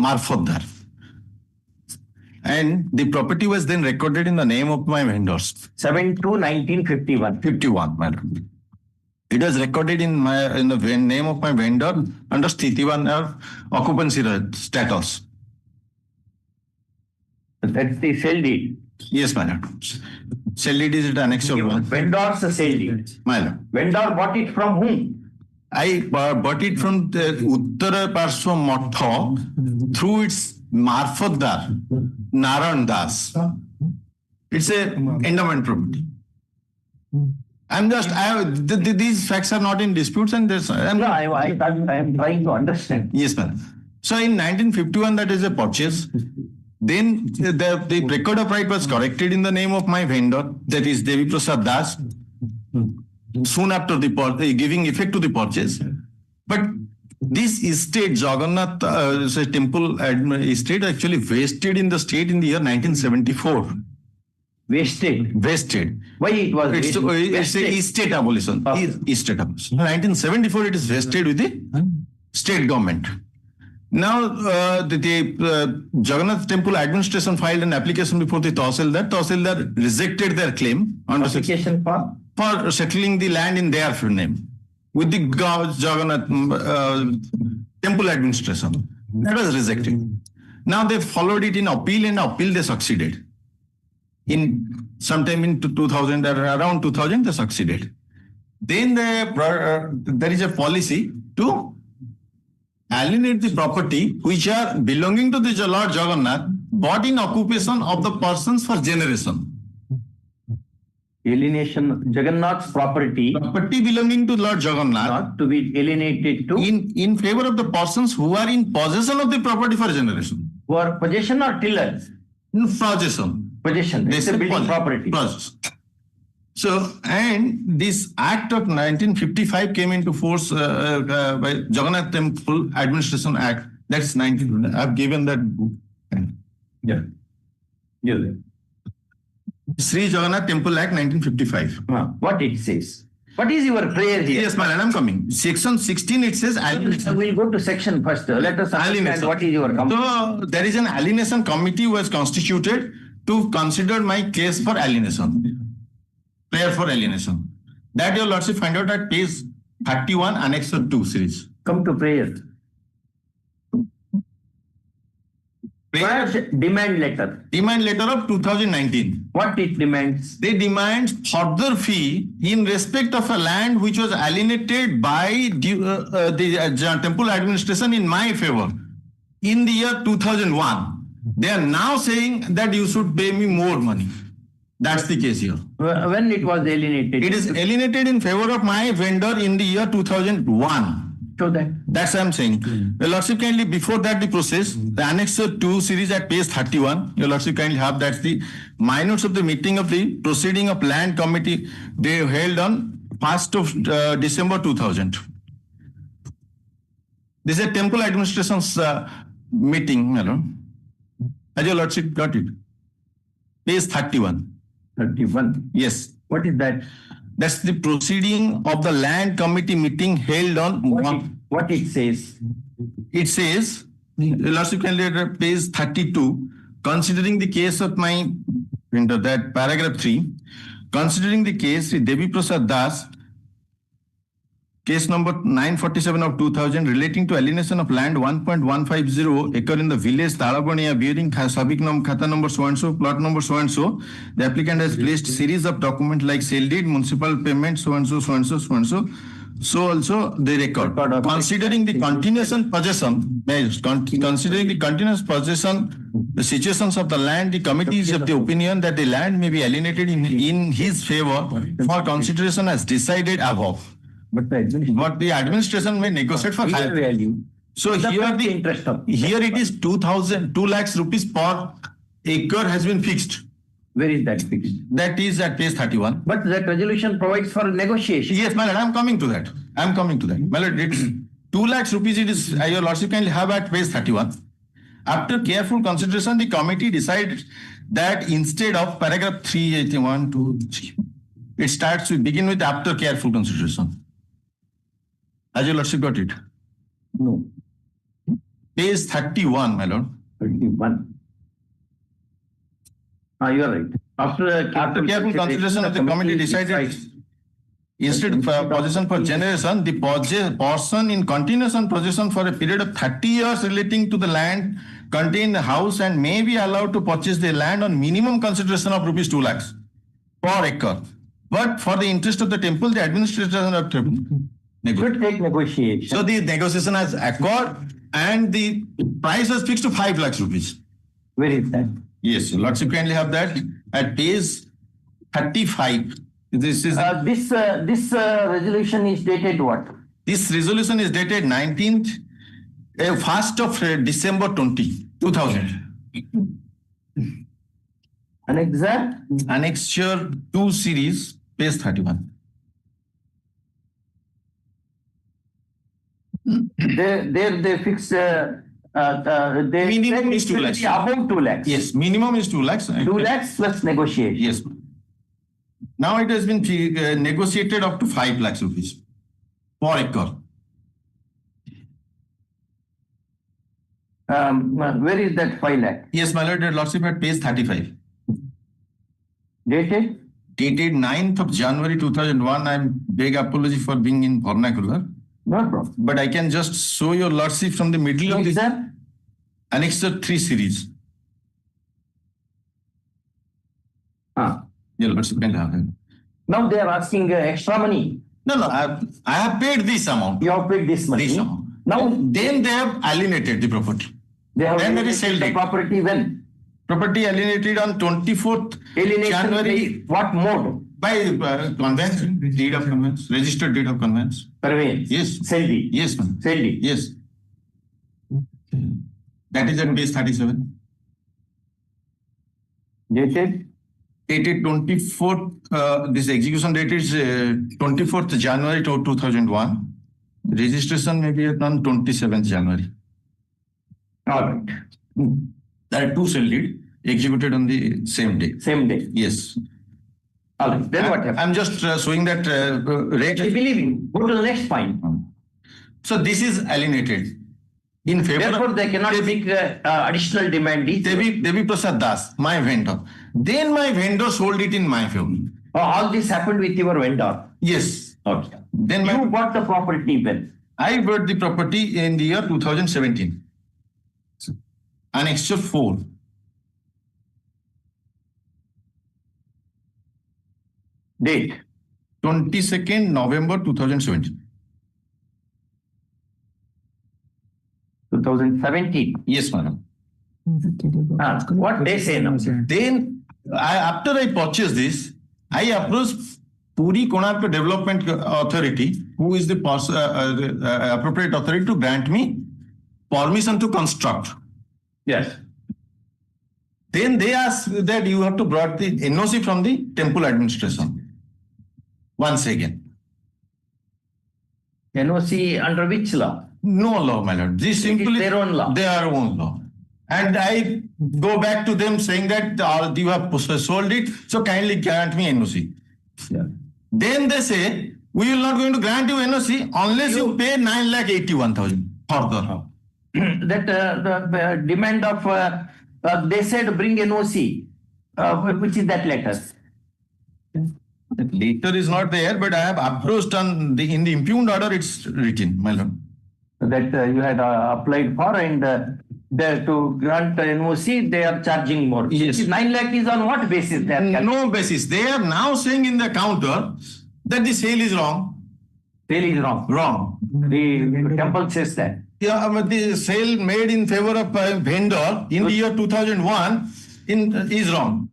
Marfotdar. And the property was then recorded in the name of my vendors. 7/2/1951. 51, madam. It was recorded in the name of my vendor under Sthitivan occupancy status. That's the sale deed. Yes, madam. Sale deed is annexure 1. Vendor's sale deed. Madam. Vendor bought it from whom? I bought it from the Uttara Parswa Matha through its Marfotdar, Naran Das. It's a endowment property. These facts are not in disputes, and there's. I am trying to understand. Yes, madam. So in 1951, that is a purchase. Then the record of right was corrected in the name of my vendor, that is Devi Prasad Das, soon after the giving effect to the purchase. But this estate, Jagannath temple estate, actually vested in the state in the year 1974. Wasted. Why it was It's estate abolition. Estate abolition. 1974, it is vested with the state government. Now, the Jagannath Temple administration filed an application before the Tahsildar. Tahsildar rejected their claim on application for settling the land in their name with the Jagannath Temple administration. That was rejected. Now they followed it in appeal, and appeal they succeeded. In sometime in 2000 or around 2000, they succeeded. Then there is a policy to alienate the property which are belonging to the Lord Jagannath, bought in occupation of the persons for generation. Alienation, Jagannath's property belonging to Lord Jagannath not to be alienated to in favor of the persons who are in possession of the property for generation. For possession or tillers? Possession. Possession. They It's a said building possession. property. Possession. So, and this Act of 1955 came into force by Jagannath Temple Administration Act. That's 19. I've given that book. Yeah. Yeah. Sri Jagannath Temple Act 1955. What it says? What is your prayer here? Yes, my lord, I'm coming. Section 16, it says alienation. We'll go to section first. Let us understand Alienation. what is your complaint. So there is an alienation committee was constituted to consider my case for alienation. Prayer for alienation. That your lordship find out at page 31, annex 2 series. Come to prayer. First, demand letter. Demand letter of 2019. What it demands? They demand further fee in respect of a land which was alienated by the temple administration in my favor in the year 2001. They are now saying that you should pay me more money. That's the case here. When it was alienated? It is alienated in favor of my vendor in the year 2001. So that's what I'm saying. Your lordship kindly, before that the process, the Annex 2 series at page 31, your lordship kindly have that's the minutes of the meeting of the proceeding of land committee they held on 1st of December 2000. This is a temple administration's meeting, my lord. Has your lordship got it? Page 31. 31. Yes. What is that? That's the proceeding of the land committee meeting held on. What it says? It says, lordship can later page 32, considering the case of my vendor, that paragraph 3, considering the case Devi Prasad Das, case number 947 of 2000 relating to alienation of land 1.150 acre in the village Talabania bearing Sabik Nam Khata number so and so, plot number so and so. The applicant has placed series of documents like sale deed, municipal payment, so and so, so and so, so and so. So also the record. Considering the continuous possession, considering the continuous possession, the situations of the land, the committee is of the opinion that the land may be alienated in his favor for consideration as decided above. But the administration may negotiate for higher value. So here it is 2 lakhs rupees per acre has been fixed. Where is that fixed? That is at page 31. But that resolution provides for negotiation. Yes, my lord, I'm coming to that. My lord, it's 2 lakhs rupees it is, your lordship can have at page 31. After careful consideration, the committee decided that instead of paragraph 381, 2, 3, it starts to begin with after careful consideration. Has your lordship got it? No. Page 31, my lord. 31. You are right. After careful consideration of the committee decided instead of possession for generation, the person in continuation possession for a period of 30 years relating to the land contained the house and may be allowed to purchase the land on minimum consideration of rupees 2 lakhs per acre. But for the interest of the temple, the administration of temple should take negotiation. So the negotiation has occurred and the price was fixed to 5 lakhs rupees. Where is that? Yes, lordship kindly have that at page 35. This is this resolution is dated what? This resolution is dated 1st of December 2000. Annexure 2 series, page 31. They fix minimum is 2 lakhs. Above 2 lakhs. Yes, minimum is 2 lakhs. 2 lakhs plus negotiation. Yes. Now it has been negotiated up to 5 lakhs rupees per acre. Where is that 5 lakh? Yes, my lord, lordship at page 35. Dated? Dated 9th of January 2001. I beg apology for being in vernacular. No problem. But I can just show your lordship from the middle of this Annexure 3 series. Your lordship can have it. Now they are asking extra money. No, I have paid this amount. You have paid this money. This amount. Now then they have alienated the property. They have then alienated the property when? Property alienated on 24th January. What mode? By conveyance, deed of conveyance, registered deed of conveyance. Conveyance. Yes. Sale deed. Yes, ma'am. Sale deed. Yes. That is at page 37. Dated? Dated 24th, this execution date is 24th January 2001. Registration may be on 27th January. All right. There are two sale deed executed on the same day. Same day. Yes. All right. Then what happened? I'm just showing that rate. I believe you. Go to the next point. So this is alienated. In favor Therefore, of they cannot make additional demand. Devi Prasad Das, my vendor. Then my vendor sold it in my favor. Oh, all this happened with your vendor. Yes. Okay. Then You bought the property when? I bought the property in the year 2017. Annexure 4. Date? 22nd November 2017. 2017. Yes, madam. What they say now? Then, after I purchased this, I approached Puri Konark Development Authority, who is the appropriate authority to grant me permission to construct. Yes. Then they asked that you have to brought the NOC from the temple administration. Once again. NOC under which law? No law, my lord. This simply their own law. Their own law. And I go back to them saying that you have sold it, so kindly grant me NOC. Yeah. Then they say, we will not going to grant you NOC unless you pay 9,81,000 further. That the demand of, they said bring NOC, which is that letter? The letter is not there, but I have approached in the impugned order, it's written, my lord. That you had applied for, and to grant NOC, they are charging more. Yes. 9 lakh is on what basis? They are No basis. They are now saying in the counter that the sale is wrong. Sale is wrong. Wrong. The temple says that. Yeah, but the sale made in favor of vendor in the year 2001 is wrong.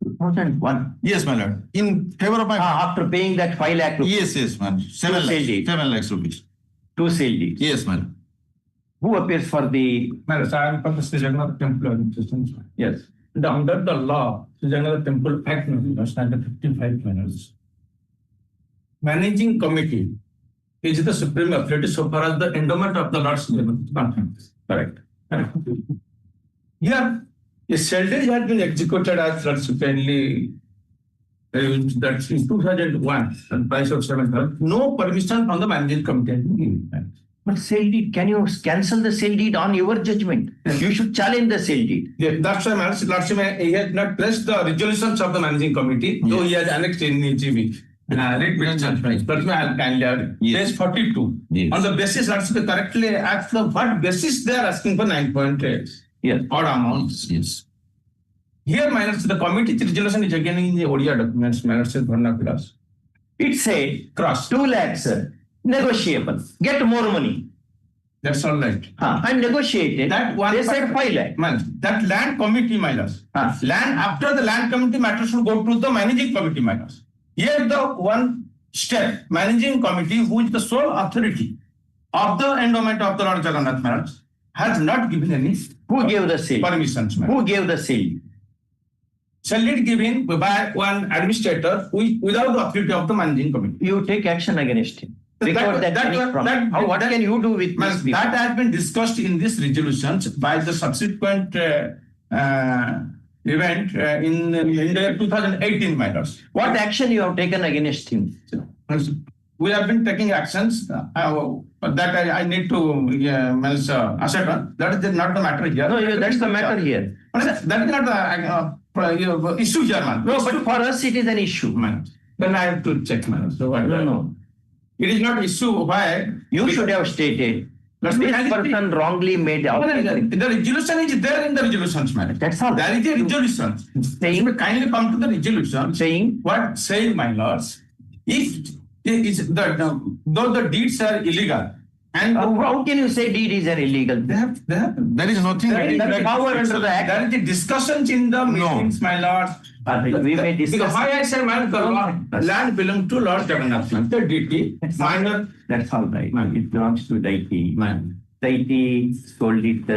2001. Yes, my lord. In favor of my after paying that 5 lakh rupees. Yes, man. 7 sale lakhs. deed. 7 lakhs rupees. Two sale deeds. Yes, madam. Who appears for the? Madam, I am from the Sri Jagannath Temple Administration. Yes. Under the law, Sri Jagannath Temple Act, standard 55 minutes. Managing committee is the supreme authority so far as the endowment of the Lord's Contempt. Correct. Here, a sale deed has been executed as subsequently that's in 2001 and price of 7,000. No permission from the managing committee has been given. But sale deed, can you cancel the sale deed on your judgment? You should challenge the sale deed. Yeah, that's why Lordship, he has not pressed the resolutions of the managing committee, though he has annexed in EGB. That's why I'll kindly add. Page 42. Yes. On the basis, Lordship correctly asked the what basis they are asking for 9.8. Yes. Odd amounts. Yes. Here, minus the committee resolution is again in the ODA documents, minus vernaculars. It say Cross. 2 lakhs, negotiable. Get more money. That's all right. And negotiated. That one They said 5 lakh. Man, that land committee minus. Land after the land committee matter should go to the managing committee minus. Here the one step, managing committee, who is the sole authority of the endowment of the Lord Jagannath Maharaj, has not given any. Who gave the sale? Permissions. Who gave the sale? Shall it given by one administrator without the authority of the managing committee? You take action against him. What can you do with this? That has been discussed in this resolutions by the subsequent event in the year 2018 matters. What action you have taken against him? We have been taking actions, but that I need to accept on. That is not the matter here. No, that's the matter here. That is not the issue here, man. No, but for us it is an issue. Man. Then I have to check, man. So No. It is not issue why You should have stated. This person wrongly made out. The resolution is there in the resolutions, man. That's all. There is a resolution. Saying- You kindly come to the resolution. Saying What say, my lords? If though the deeds are illegal, and how can you say deed is an illegal? There is nothing. There is power under the act. There is the discussions in the meetings, my lords. We may Because discuss. why I say, man, the land belongs to Lord Jagannath, man. The deity, minor. That's all right. It belongs to deity. Man. Deity sold it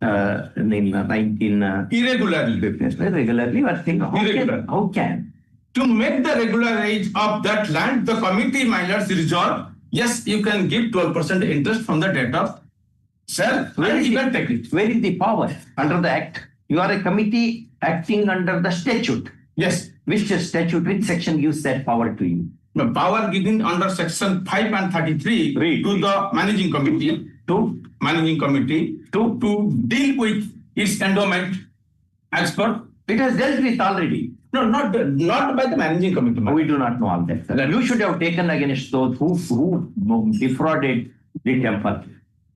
in 19... Irregularly. regularly, but think, Irregular. how can? To make the regularage of that land, the committee minors resolve, yes, you can give 12% interest from the date of sale, and you can take it. Where is the power under the act? You are a committee acting under the statute. Yes, Which statute, which section gives that power to you? the power given under section 5 and 33 Read. to the managing committee, to deal with its endowment as per. It has dealt with already. No, not by the managing committee. We do not know all that. Sir. You should have taken against those who defrauded the temple.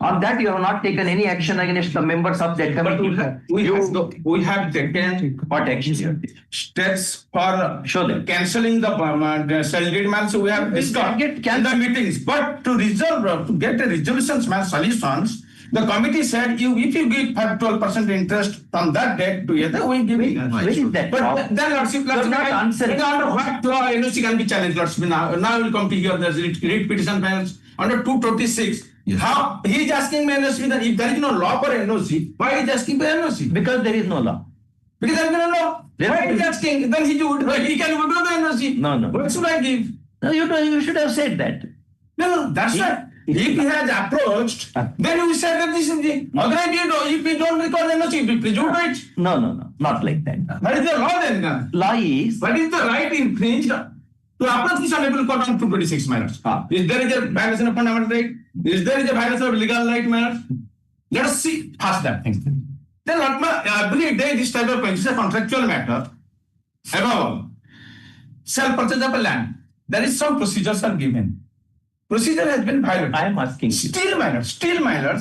On that, you have not taken any action against the members of that But committee. we have taken What action you have taken? steps for Show them. cancelling the sale deed, man. So we have discussed Get in cancelled. the meetings. But to resolve, to get a resolutions, man, solutions, the committee said, if you give 12% interest from that date to other, we give it. Where is that But power? then, Lordship, You're not answering. under what law NOC can be challenged, Lordship? Now we'll come to here. There's writ petition panels under 226. Yes. How he is asking by NOC that if there is no law for NOC, why is he asking by NOC? Because there is no law. Because there is no law. Why is he asking? Then he can withdraw the NOC. No. What should I give? No, you should have said that. No, that's right. If he has approached, then we said that this is the otherwise if we don't record NOC, we presume right. No, not like that. What is the law then? Law is What is the right infringed to approach this Hon'Ble Court on 226 matters? Is there a violation of fundamental right? Is there a violation of legal right matters? Let us see past that thing. Then every day this type of thing is a contractual matter. Above sell purchase of a land. There is some procedures are given. Procedure has been violated. I am asking you. Still minors,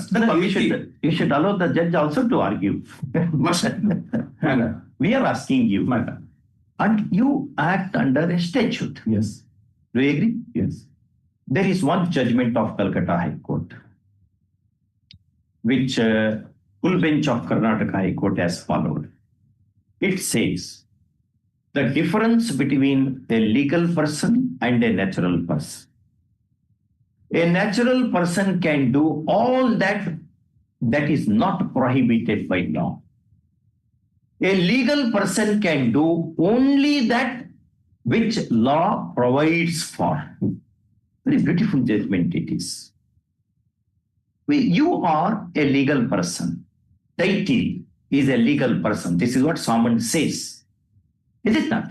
the No, committee. you should allow the judge also to argue. We are asking you. And you act under a statute. Yes. Do you agree? Yes. There is one judgment of Calcutta High Court, which full bench of Karnataka High Court has followed. It says the difference between a legal person and a natural person. A natural person can do all that is not prohibited by law. A legal person can do only that which law provides for. Very beautiful judgment it is. You are a legal person. Deity is a legal person. This is what Salmon says. Is it not?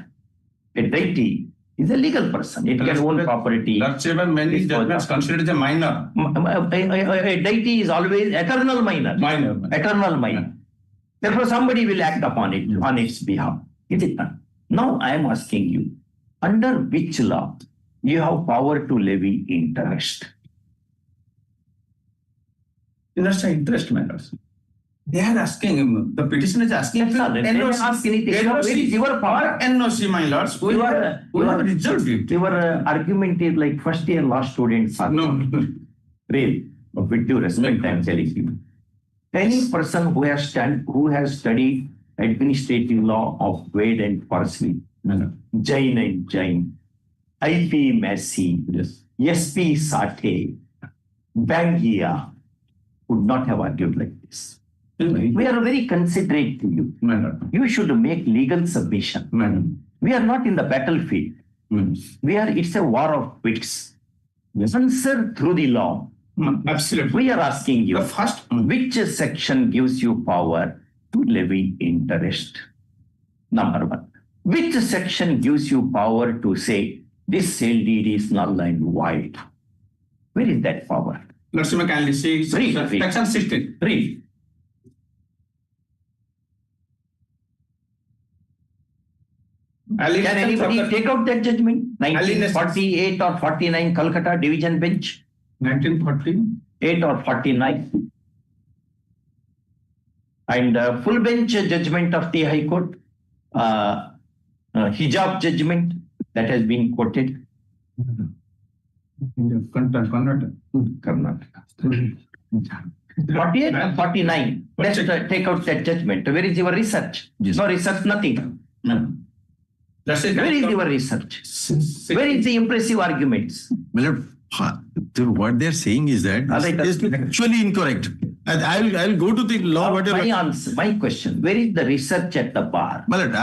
A deity is a legal person. It can own property. Lordship, many judgments considered a minor. A deity is always eternal minor. Eternal minor. Therefore, somebody will act upon it, on its behalf. Is it not? Now I am asking you, under which law you have power to levy interest? That's the interest matters. They are asking him, the petition is asking That's all. They may ask anything. Where is your power? NOC, my lords. We have resolved it. Your argument is like first year law students. No. Really, with due respect, I am telling you. Any person who has studied administrative law of Ved and Parsi, Jain and Jain, IP Massey, SP Sathe, Bangia, would not have argued like this. We are very considerate to you. You should make legal submission. We are not in the battlefield. It's a war of wits. Answer through the law. Absolutely. We are asking you, The first- which section gives you power to levy interest? Number one. Which section gives you power to say this sale deed is null and void? Where is that power? Lordship, kindly see section 16. Read. Can anybody take out that judgment? 1948 or 49 Calcutta Division Bench? 1940. Or 49. And full bench judgment of the High Court, hijab judgment that has been quoted. Karnataka. 48 and 49. Let's take out that judgment. Where is your research? No research, nothing. None. That's it. Where is your research? Where is the impressive arguments? What they're saying is that Right. is actually incorrect. I'll go to the law. My question, where is the research at the bar? My lord,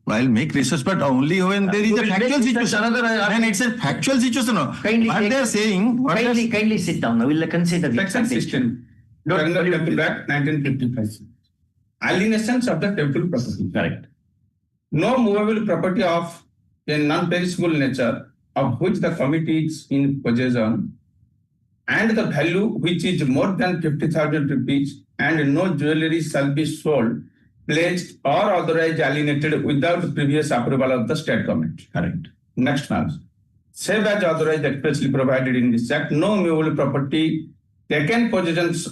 I'll make research, but only when there is a factual situation. Then it's a factual situation. What they're saying. Kindly sit down. We will consider Section 16. Temple Act 1955. Alienations of the temple property. Correct. No movable property of a non-perishable nature of which the committee is in possession and the value which is more than 50,000 rupees and no jewelry shall be sold, pledged or otherwise alienated without previous approval of the state government. Correct. Next clause. Save as authorized expressly provided in this act, no movable property taken possessions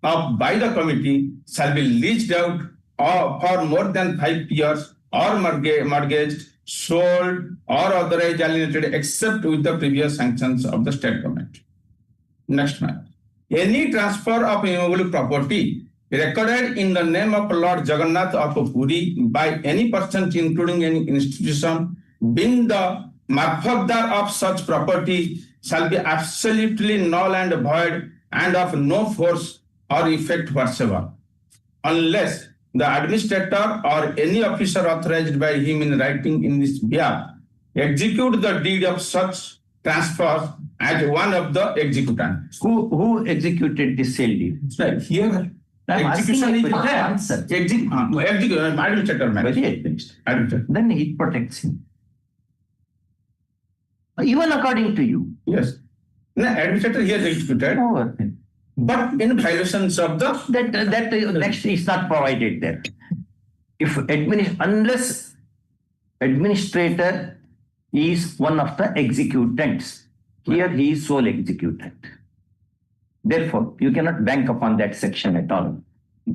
of by the committee shall be leased out for more than 5 years or mortgaged, sold or otherwise alienated except with the previous sanctions of the state government. Next one. Any transfer of immovable property recorded in the name of Lord Jagannath of Puri by any person, including any institution, being the malfakdar of such property shall be absolutely null and void and of no force or effect whatsoever, unless the administrator or any officer authorized by him in writing in this behalf execute the deed of such transfer as one of the executants. Who executed this sale deed? Right here. Execution is there. answer. Administrator. Very administrator. Then it protects him. Even according to you. Yes. No, administrator here executed. But in violations of the that next is not provided there. If unless administrator is one of the executants, here he is sole executant. Therefore, you cannot bank upon that section at all.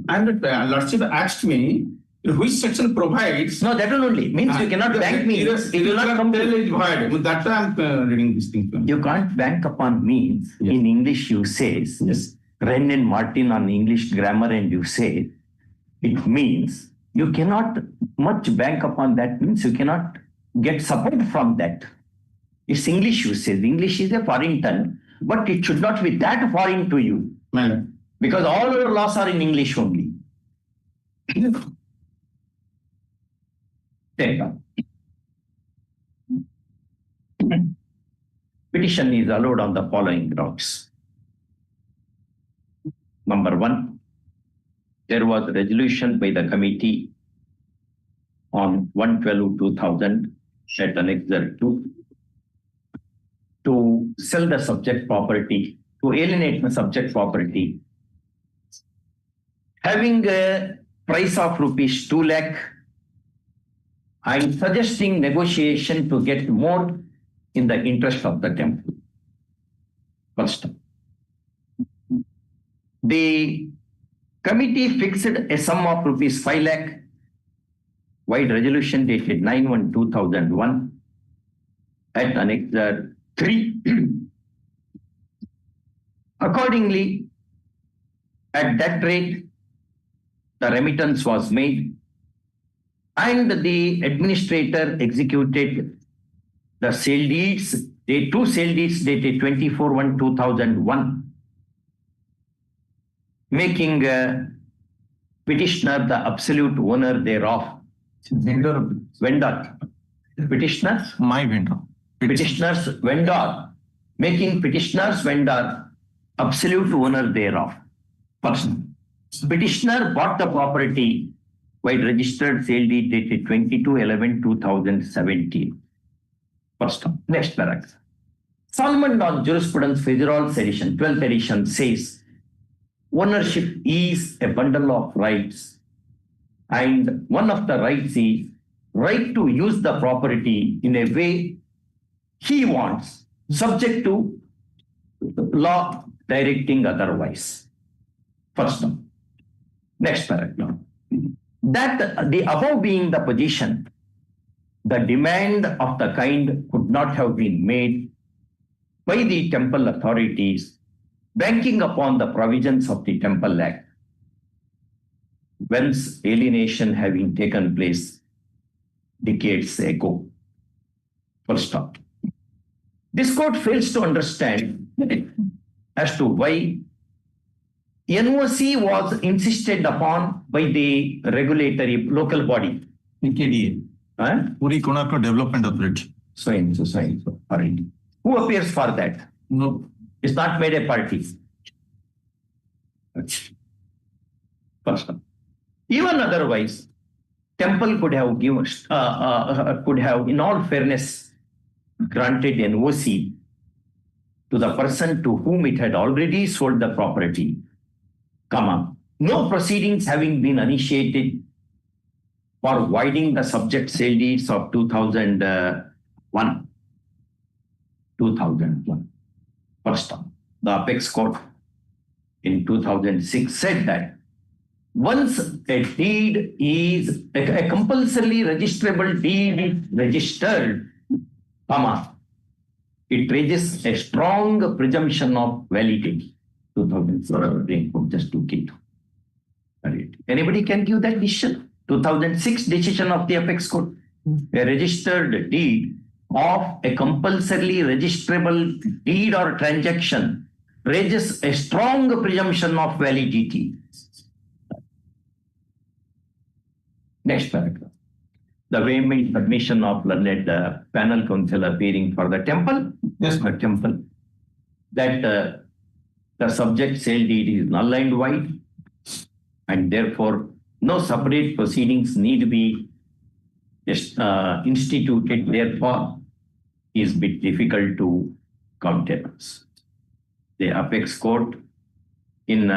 And Lordship asked me which section provides. No, that will only means you cannot bank me. It will not come to that's why I'm reading this thing. You can't bank upon means. Yes. In English, you say, yes. Wren and Martin on English grammar, and you say it means you cannot much bank upon that, means you cannot get support from that. It's English, you say. English is a foreign tongue, but it should not be that foreign to you. Because all our laws are in English only. Petition is allowed on the following grounds. Number one, there was a resolution by the committee on 1/12/2000 at Annexure 2 to sell the subject property, to alienate the subject property, having a price of rupees 2 lakh and suggesting negotiation to get more in the interest of the temple. First, the committee fixed a sum of rupees 5 lakh, wide resolution dated 9/1/2001 at Annexure 3. Accordingly, at that rate, the remittance was made and the administrator executed the sale deeds, the 2 sale deeds dated 24/1/2001, making petitioner the absolute owner thereof. Vendor. Petitioner? My vendor. Petitioner's vendor, making petitioner's vendor absolute owner thereof. First, petitioner bought the property by registered sale deed dated 22/11/2017. First, next paragraph. Solomon on Jurisprudence Federal Sedition, 12th edition says, ownership is a bundle of rights, and one of the rights is right to use the property in a way he wants, subject to law directing otherwise. First, next paragraph. That the above being the position, the demand of the kind could not have been made by the temple authorities banking upon the provisions of the Temple Act, whence alienation having taken place decades ago. Full stop. This court fails to understand as to why NOC was insisted upon by the regulatory local body. PKDA. Puri Konark Development Authority. So and so, Parity. Who appears for that? No. It's not made a party. First one. Even otherwise, temple could have given, could have, in all fairness, granted an OC to the person to whom it had already sold the property, no proceedings having been initiated for voiding the subject sale deeds of 2001. First time, the Apex Court in 2006 said that once a deed is a compulsorily registrable deed is registered, it raises a strong presumption of validity. 2004 Supreme Court just took it. Anybody can give that decision? 2006 decision of the Apex Court. A registered deed of a compulsorily registrable deed or transaction raises a strong presumption of validity. Next paragraph. The payment submission of learned panel counsel appearing for the temple. Yes, for temple. That the subject sale deed is null and void, and therefore no separate proceedings need be instituted. Therefore, is a bit difficult to countenance. The Apex Court in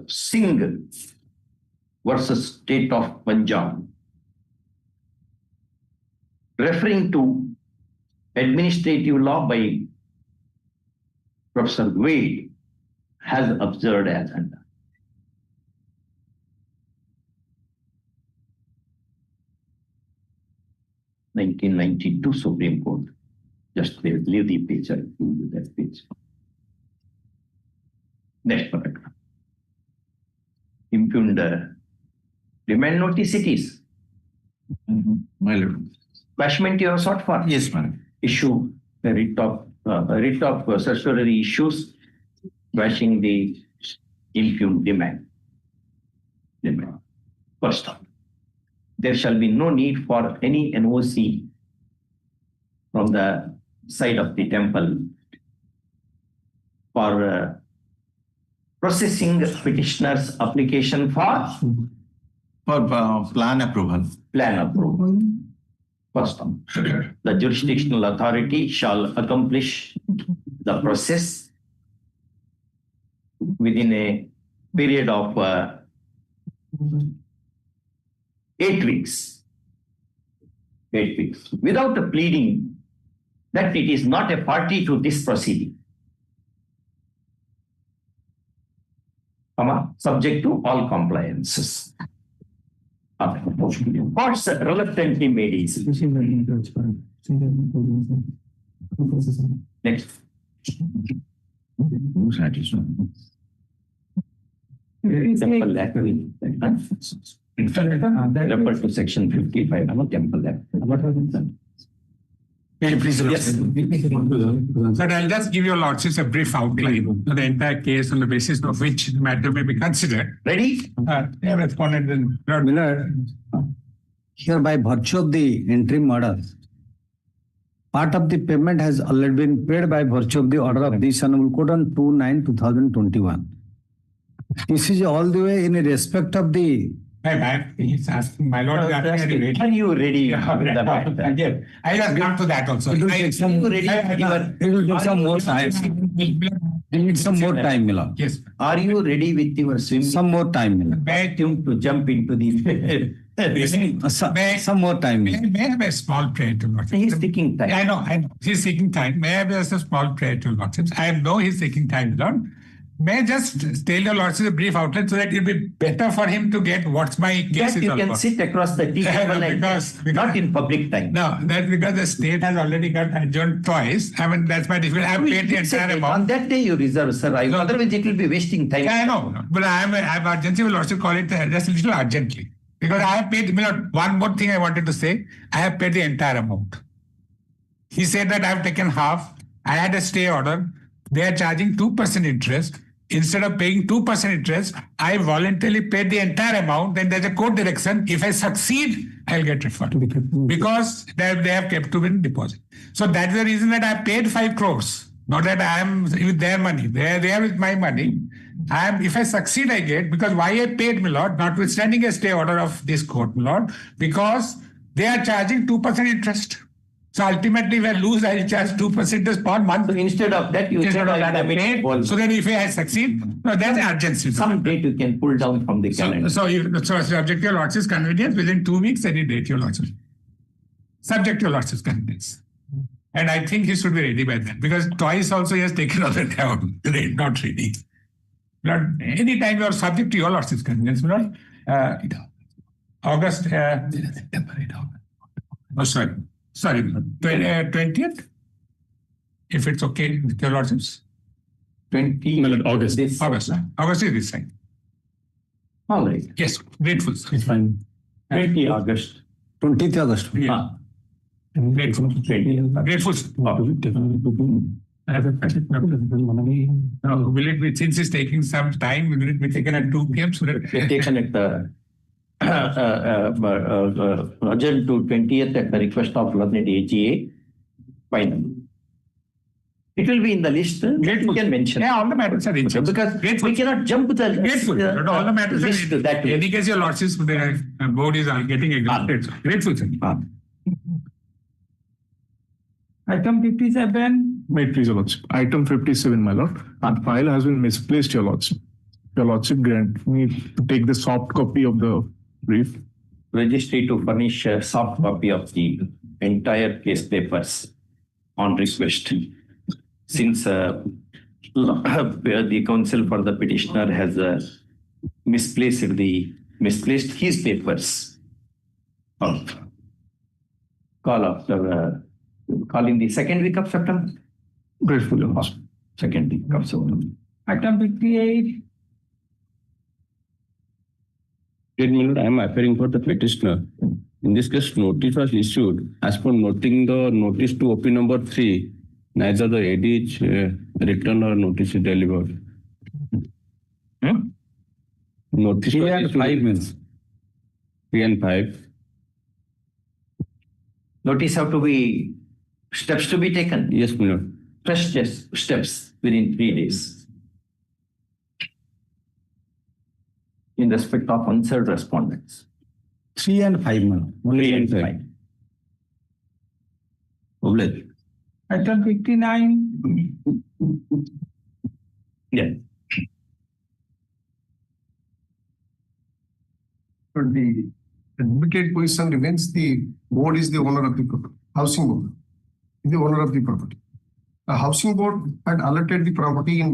Singh versus State of Punjab, referring to administrative law by Professor Wade, has observed as under. (1992) Supreme Court. Just leave the page. I'll give you that page. Next paragraph. Impugned demand notice it is. My lord. Bashment you have sought for? Yes, madam. Issue a writ of certiorari issues bashing the impugned demand. First off, there shall be no need for any NOC from the side of the temple for processing petitioner's application for plan approval. Plan approval. First one, the jurisdictional authority shall accomplish the process within a period of 8 weeks. 8 weeks. Without pleading that it is not a party to this proceeding. Subject to all compliances. Courts reluctantly made easy. Next. Temple Act. Refer to section 55 of Temple Act. Please, yes. Sir, I'll just give your lordships a brief outline of the entire case on the basis of which the matter may be considered. Ready? Respondent and Miller, here by virtue of the interim order, part of the payment has already been paid by virtue of the order of this Hon'Ble Court on 2/9/2021. This is all the way in respect of the. He's asking, my lord, Are you ready? I just come to that also. It will take some more time. We need some more time, Miller. Yes. Are you ready with your swim? Some more time, Miller. Beg him to jump into the. Some more time, Miller. May I have a small prayer to lordships? He's taking time. I know. He's taking time. May I have just a small prayer to lordships? I know he's taking time, Lord. May I just tell your lordship a brief outline so that it will be better for him to get what's my case That is you all can about. sit across the table Because- not in public time. No, that's because the state has already got adjourned twice. I mean, that's my difficulty. I've paid the entire On amount. that day you reserve, sir. Otherwise it will be wasting time. Yeah, I know. But I'm urgency. Will also call it just a little urgently. Because I have paid, one more thing I wanted to say, I have paid the entire amount. He said that I have taken half. I had a stay order. They are charging 2% interest. Instead of paying 2% interest, I voluntarily paid the entire amount. Then there's a court direction. If I succeed, I'll get refunded because they have kept to in deposit. So that's the reason that I paid 5 crores. Not that I am with their money. They are with my money. If I succeed, I get, because why I paid, my lord, notwithstanding a stay order of this court, my lord, because they are charging 2% interest. So ultimately, if I lose, I charge 2% interest per month. So instead of that, I paid. So then if I succeed, no, that's urgency. Some date you can pull down from the calendar. So subject to your lordship's convenience, within 2 weeks, any date your lordship. Subject to your lordship's convenience. And I think he should be ready by then, because twice also he has taken on the down, not ready. Not any time you are subject to your lordship's convenience, August. Sorry, 20th, if it's okay with your lordships. 20 August. August is this time. All right. Yes, grateful, sir. It's fine. 20 August. 20th August. Yeah. Grateful. Grateful, sir. I have a question. Now, will it be, since it's taking some time, will it be taken at 2 p.m. so that Taken at the urgent to 20th at the request of learned AGA. Final. It will be in the list. Grateful. You can mention. Yeah, all the matters are in charge. Because we cannot jump the Grateful. All the matters are list in that way. any case, your lordships, the board is getting exhausted. Grateful, sir. Item 57. Wait, please, Your Lordship. Item 57, my lord. Our file has been misplaced, Your Lordship. Your Lordship, grant me to take the soft copy of the brief. Registry to furnish a soft copy of the entire case papers on request. Since the counsel for the petitioner has misplaced his papers. Call in the second week of September. Grateful, Your Lordship. Second week of September. Item 58. I am appearing for the petitioner. In this case, notice was issued. As per noting the notice to OP number 3, neither the AD is written or notice is delivered. Notice 3 and 5 means. 3 and 5. Notice have to be, steps to be taken. Yes, my lord. Fresh steps within 3 days. In respect of unserved respondents. 3 and 5 months. 3 and 5. Hon'Ble. Item 59. Yeah. But the advocate position remains the board is the owner of the property. Housing board is the owner of the property. The housing board had allotted the property in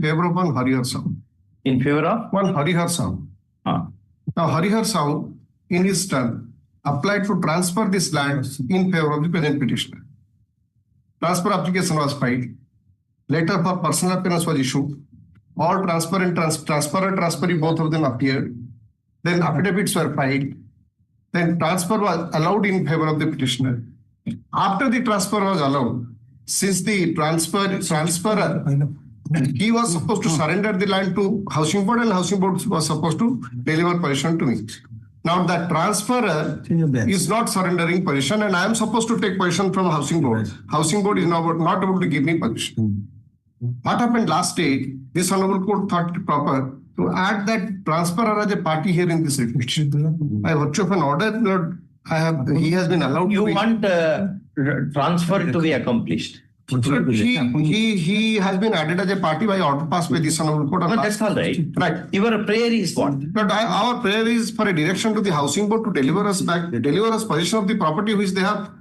favor of one Harihar Sahu. In favor of? One Harihar Sahu. Now Harihar Sahu, in his turn, applied to transfer this land in favor of the present petitioner. Transfer application was filed. Letter for personal appearance was issued. All transferee, both of them appeared. Then affidavits were filed. Then transfer was allowed in favor of the petitioner. After the transfer was allowed, since the transferer, he was supposed to surrender the land to housing board and housing board was supposed to deliver possession to me. Now that transferer is not surrendering possession and I am supposed to take possession from housing board. Housing board is now not able to give me possession. What happened last day, this Honorable Court thought it proper to add that transferor as a party here in this petition. By virtue of an order, he has been allowed You to want transfer to be accomplished. He has been added as a party by order passed by this Honorable Court. No, that's all right. Right. Your prayer is what? But our prayer is for a direction to the housing board to deliver us possession of the property which they have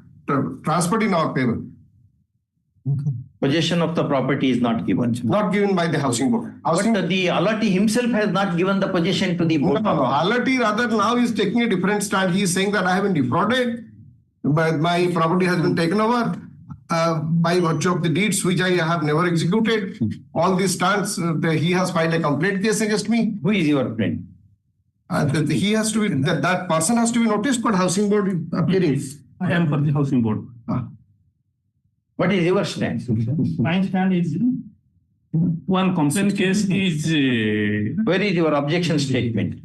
transferred in our favor. Possession of the property is not given. Not given by the housing board. But the allotee himself has not given the possession to the board. No. Allotee rather now is taking a different stand. He is saying that I have been defrauded, but my property has been taken over by virtue of the deeds which I have never executed. All these stands, he has filed a complaint case against me. Who is your friend? He has to be, that person has to be noticed for housing board appearing. I am for the housing board. What is your stand? My stand is one complaint case is Where is your objection statement?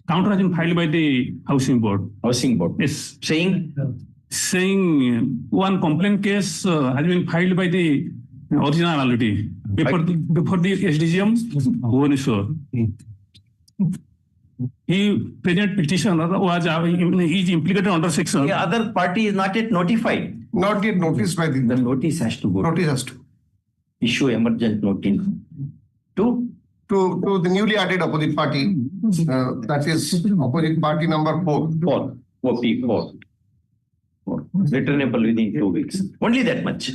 counter-action filed by the housing board. Housing board. Yes, Saying, one complaint case has been filed by the originality before the SDGM Bhubaneswar. He present petitioner was is implicated under section. the other party is not yet notified. Not yet noticed by The the, notice has to go. notice has to. Issue emergent notice to To the newly added opposite party, that is opposite party number 4. 4. Returnable within 2 weeks. Only that much.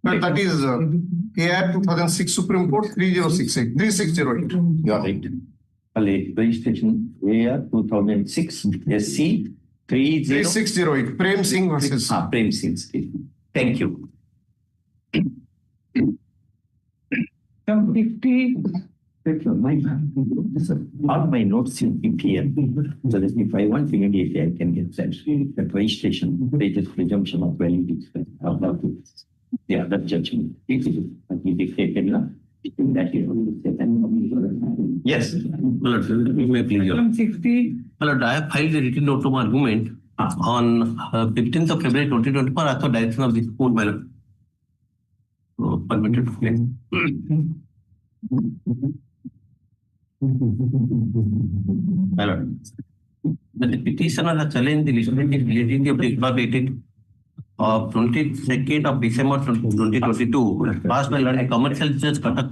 But that is AR 2006 Supreme Court 3608. You are right. Registration AR 2006 SC 30. 3608. Prem Singh versus. Prem Singh. Thank you. 50. All my notes in here. So that if I want immediately, I can get that registration, status presumption of validity. The other judgment. He dictated now. That is yes. You may please. 60. My lord, I have filed a written note of argument on 15th of February 2024 as per direction of the court, my lord. So, permitted to claim. My lord, but the petitioner has challenged the validity of the incorporated of 22nd of December 2022, passed by a commercial judge Cuttack.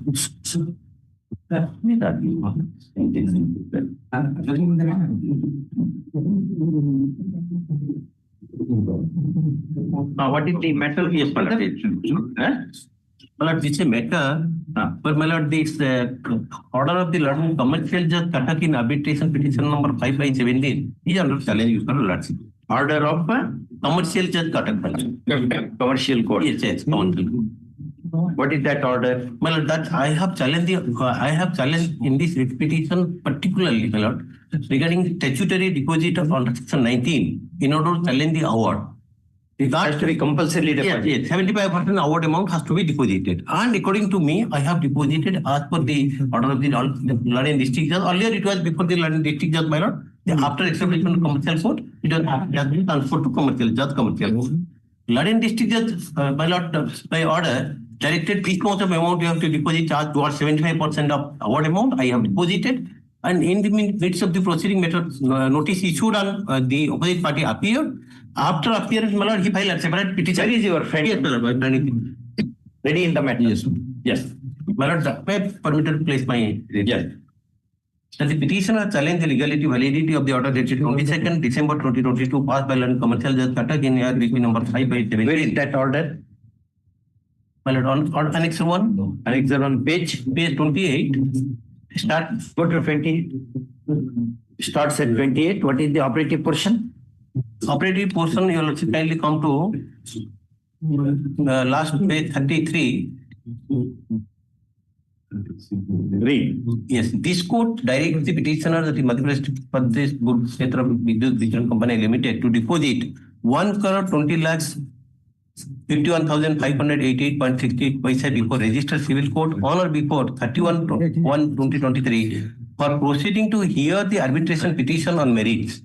What is the matter? Yes, My lord, this is a matter, but my lord, this order of the Lord Commercial Judge Cuttack in arbitration petition number 5/17 is under challenge, Your Lordship. Order of Commercial Judge Cuttack, my lord. commercial court. Yes, commercial court. What is that order? My lord, that I have challenged in this writ petition particularly, my lord, regarding statutory deposit of under section 19 in order to challenge the award. It has to be compulsory deposit. Yes, 75% award amount has to be deposited. And according to me, I have deposited as per the order of the London District Judge. Earlier it was before the London District Judge, my lord. After acceptation of commercial court, it has been transferred to commercial court. London District Judge, my lord, by order, directed each amount of amount you have to deposit charge towards 75% of award amount. I have deposited. And in the midst of the proceeding matter, notice issued on the opposite party appeared. After appearance, my lord, he filed a separate petition. Where is your friend? Yes, my lord. Ready in the matter? Yes. Yes. My lord, may I permitted to place my... Yes. That the petitioner challenged the legality validity of the order dated 22nd December 2022 passed by London Commercial Judge Cuttack in ARBP number 5/17. Where is that order? My lord, on Annex 1. Annex 1 page 28. Start. Go to 20. Starts at 28. What is the operative portion? Operative portion, you will kindly come to last page 33. Read. Yes, this court directs the petitioner that the Madhya Pradesh Good Kshetra Vidyut Vision Company Limited to deposit 1 crore 20 lakhs 51,588.68 paisa before registered civil court on or before 31/1/2023 for proceeding to hear the arbitration petition on merits.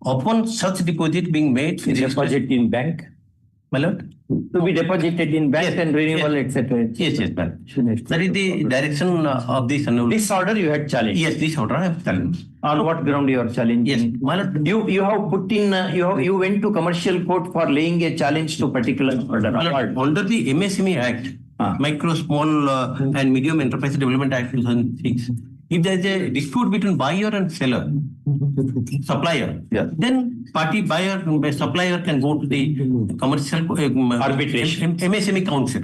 Upon such deposit being made, Deposit in bank. my lord, To be deposited in bank and renewal, etc. yes, ma'am. That is the direction of this. This order you had challenged. Yes, this order I have challenged. On what ground you are challenging? Yes, my lord. You have put in you went to commercial court for laying a challenge to particular order. My lord, under the MSME Act, Micro, Small and Medium Enterprise Development Act 2006, if there is a dispute between buyer and seller, supplier, then party buyer supplier can go to the commercial Arbitration. MSME Council.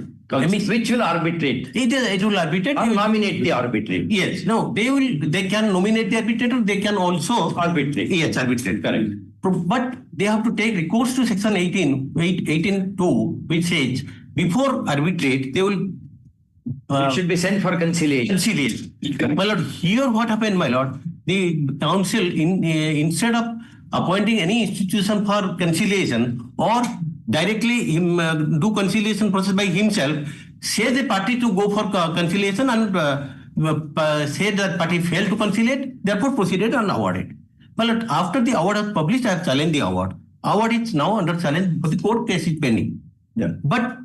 Which will arbitrate? It will arbitrate. Or nominate the arbitrator. Yes, no, they can nominate the arbitrator, they can also Arbitrate. Yes, arbitrate, correct. But they have to take recourse to section 18.2, which says before arbitrate, they will It should be sent for conciliation. Conciliation. My lord, here what happened, my lord? The council, instead of appointing any institution for conciliation or directly do conciliation process by himself, say the party to go for conciliation and say that party failed to conciliate, therefore proceeded and awarded. My lord, after the award was published, I have challenged the award. Award is now under challenge, but the court case is pending. Yeah. But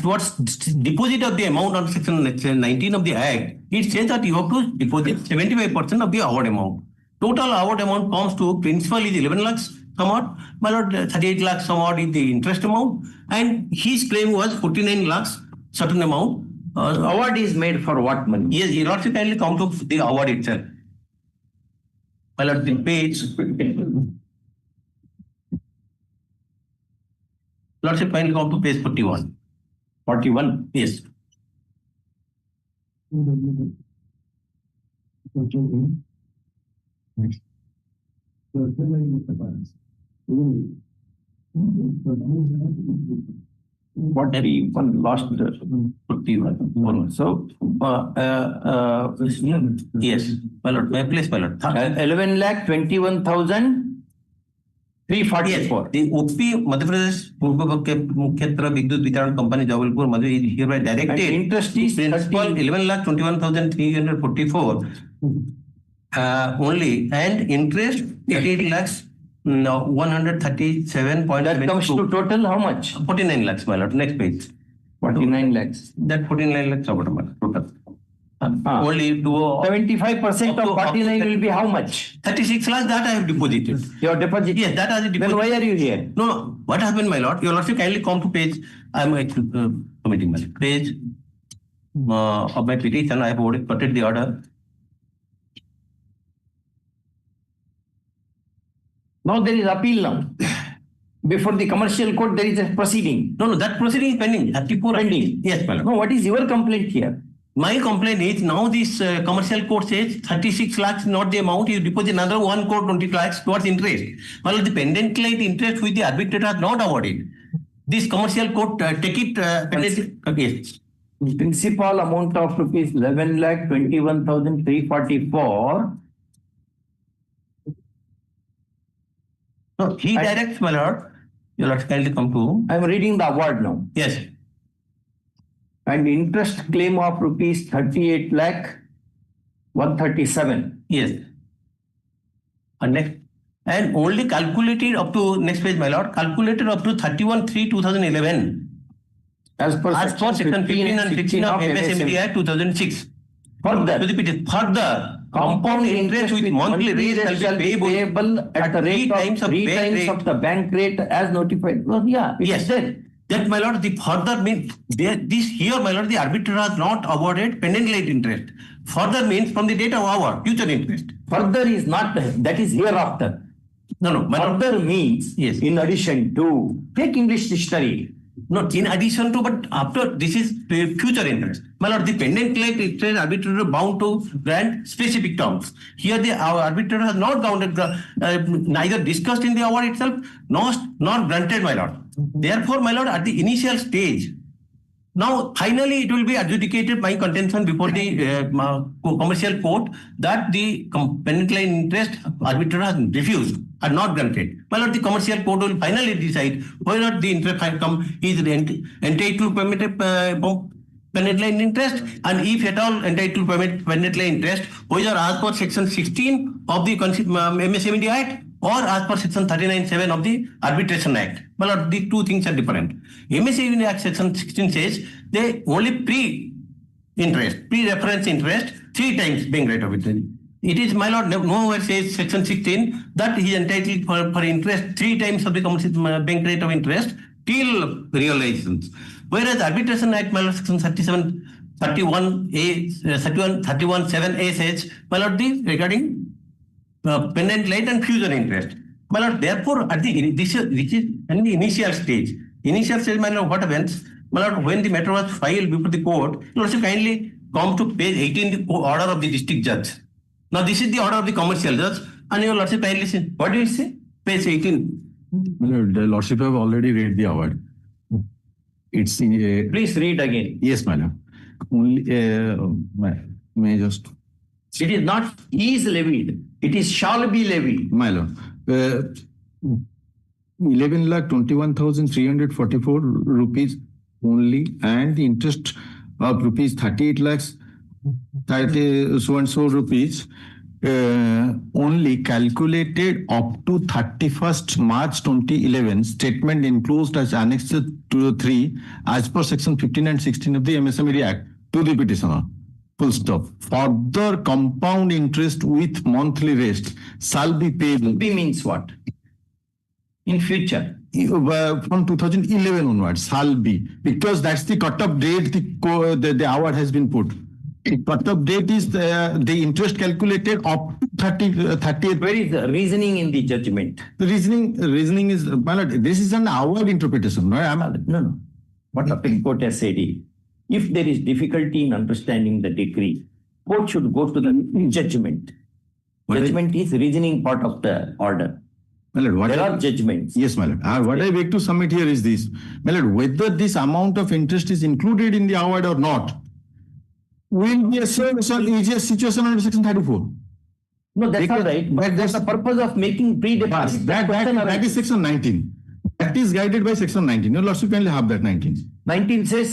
towards deposit of the amount on section 19 of the Act, it says that you have to deposit 75% of the award amount. Total award amount comes to principal is 11 lakhs some odd. My lord, 38 lakhs some odd is the interest amount, and his claim was 49 lakhs certain amount. Award is made for what money? Yes, he also kindly come to the award itself. My lord, the page. Lordship kindly come to page 41. 41? Yes. What we lost 41. So, Yes, my lord, may I please, my lord. 11,21,344. The OP Madhya Pradesh Purva Mukhyetra Vidyut Vitaran Company Jabalpur Madhya is hereby directed. And interest is principal 11,21,344 only, and interest 88 lakhs. No, 137. That comes to total how much? 49 lakhs, my lord. Next page. 49 lakhs. That 49 lakhs about my lord, total. Only to 75% of 49 will be how much? 36 lakhs that I have deposited. Your deposit? Yes, that has deposited. Then why are you here? No. What happened, my lord? Your lordship kindly come to page. I am committing my page of my petition. I have already quoted the order. Now there is appeal now. Before the commercial court, there is a proceeding. No, that proceeding is pending. 34 pending. Yes, my lord. No, what is your complaint here? My complaint is now this commercial court says 36 lakhs not the amount. You deposit another 1 crore 20 lakhs towards interest. Well, the pendent claim interest which the arbitrator has not awarded. This commercial court take it yes. Principal amount of rupees 11,21,344. No, he directs, my lord. Your lord kindly come to. I am reading the award now. Yes. And interest claim of rupees 38 lakh 137. Yes. And next, and only calculated up to next page, my lord. Calculated up to 31/3/2011. As per section 15 and 16 of MSME Act 2006. Further, further, compound interest with monthly rate shall be payable at the rate of three times of the bank rate as notified. Well, yeah, yes, there. That, my lord, the further means this here, my lord, the arbitrator has not awarded pendent late interest. Further means from the date of our future interest. Further is not, that is hereafter. No, my lord. Further means yes, in addition to. Take English dictionary. Not in addition to, but after this is future interest. My lord, the pendent late interest arbitrator bound to grant specific terms. Here our arbitrator has not granted, neither discussed in the award itself, nor granted, my lord. Therefore, my lord, at the initial stage, now finally it will be adjudicated by contention before the commercial court that the pendent late interest arbitrator has refused or not granted. My lord, the commercial court will finally decide whether the interest is entitled to pendent late interest, and if at all entitled to pendent late interest, whether as per section 16 of the MSME Act or as per section 39(7) of the Arbitration Act. My lord, the two things are different. MSME Act section 16 says they only pre-reference interest 3 times bank rate of interest. It is, my lord, nowhere says section 16 that he is entitled for interest 3 times of the bank rate of interest till realizations. Whereas Arbitration Act, my lord, section 31(7)(a) says, my lord, regarding pendent late and future interest. My lord, therefore, at the this is in the initial stage. Initial stage, my lord, what happens? My lord, when the matter was filed before the court, you also kindly come to page 18, the order of the district judge. Now, this is the order of the commercial judge, and your lordship kindly listen. What do you say? Page 18. The lordship have already read the award. It's in a... Please read again. Yes, madam. only, may I just, It is not is levied, it is shall be levied. my lord, 11,21,344 rupees only, and the interest of rupees 38 lakhs 30 so and so rupees only calculated up to 31st March 2011, statement enclosed as Annex to 3 as per section 15 and 16 of the MSME Act to the petitioner. Full stop. Further compound interest with monthly rest shall be payable. B means what? In future. From 2011 onwards, shall be, because that's the cut-off date the award has been put. The cut-off date is the interest calculated up to 30th. Where is the reasoning in the judgment? The reasoning is, my lord, this is an award interpretation. No. What the Supreme Court has said is, if there is difficulty in understanding the decree, court should go to the judgment. Judgment is reasoning part of the order. My lord, there are judgments. Yes, my lord. What I beg to submit here is this. My lord, whether this amount of interest is included in the award or not, will be a situation under section 34. No, that's all right. But that's the purpose of making pre-deposit. That is section 19. That is guided by section 19. Your lordship kindly have that 19. 19 says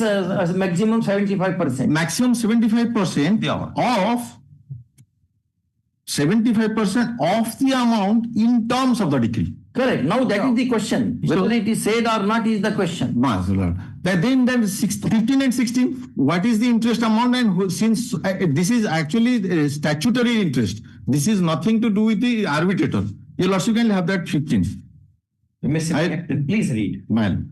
maximum 75%. Maximum 75% of 75% of the amount in terms of the decree. Correct. Now that is the question. Whether it is said or not is the question. Then 15 and 16, what is the interest amount? And since this is actually statutory interest, this is nothing to do with the arbitrator. Your lordship can have that 15. Please read. Man.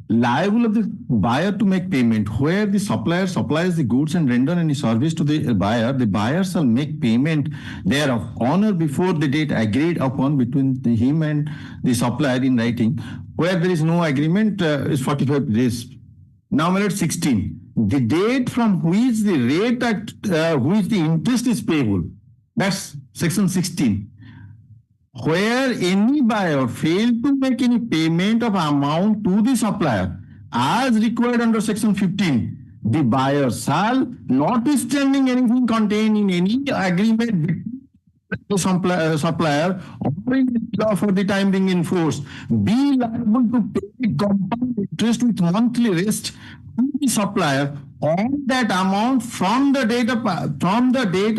Liable of the buyer to make payment where the supplier supplies the goods and render any service to the buyer shall make payment thereof on or before the date agreed upon between him and the supplier in writing. Where there is no agreement is 45 days. Now, my lord, 16. The date from which the rate at which the interest is payable. That's section 16. Where any buyer failed to make any payment of amount to the supplier as required under section 15, the buyer shall, notwithstanding anything contained in any agreement between the supplier or for the time being enforced, be liable to pay compound interest with monthly rest to the supplier on that amount from the date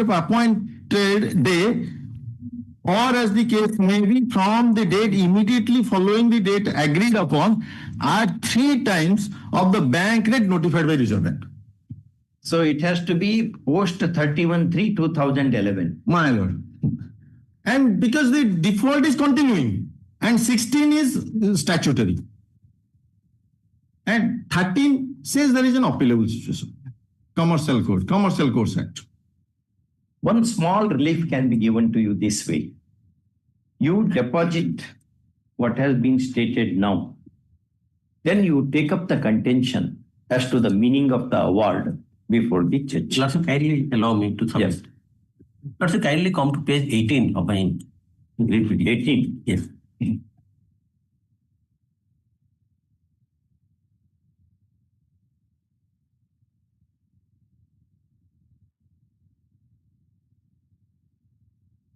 of appointed day, or as the case may be, from the date immediately following the date agreed upon at 3 times of the bank rate notified by Reserve Bank. So it has to be post 31/3/2011. My lord. And because the default is continuing and 16 is statutory. And 13 says there is an appealable situation. Commercial Courts Act. One small relief can be given to you this way. You deposit what has been stated now. Then you take up the contention as to the meaning of the award before the judge. Lordship, kindly allow me to submit. Yes. Lordship, kindly come to page 18 of my 18. Yes.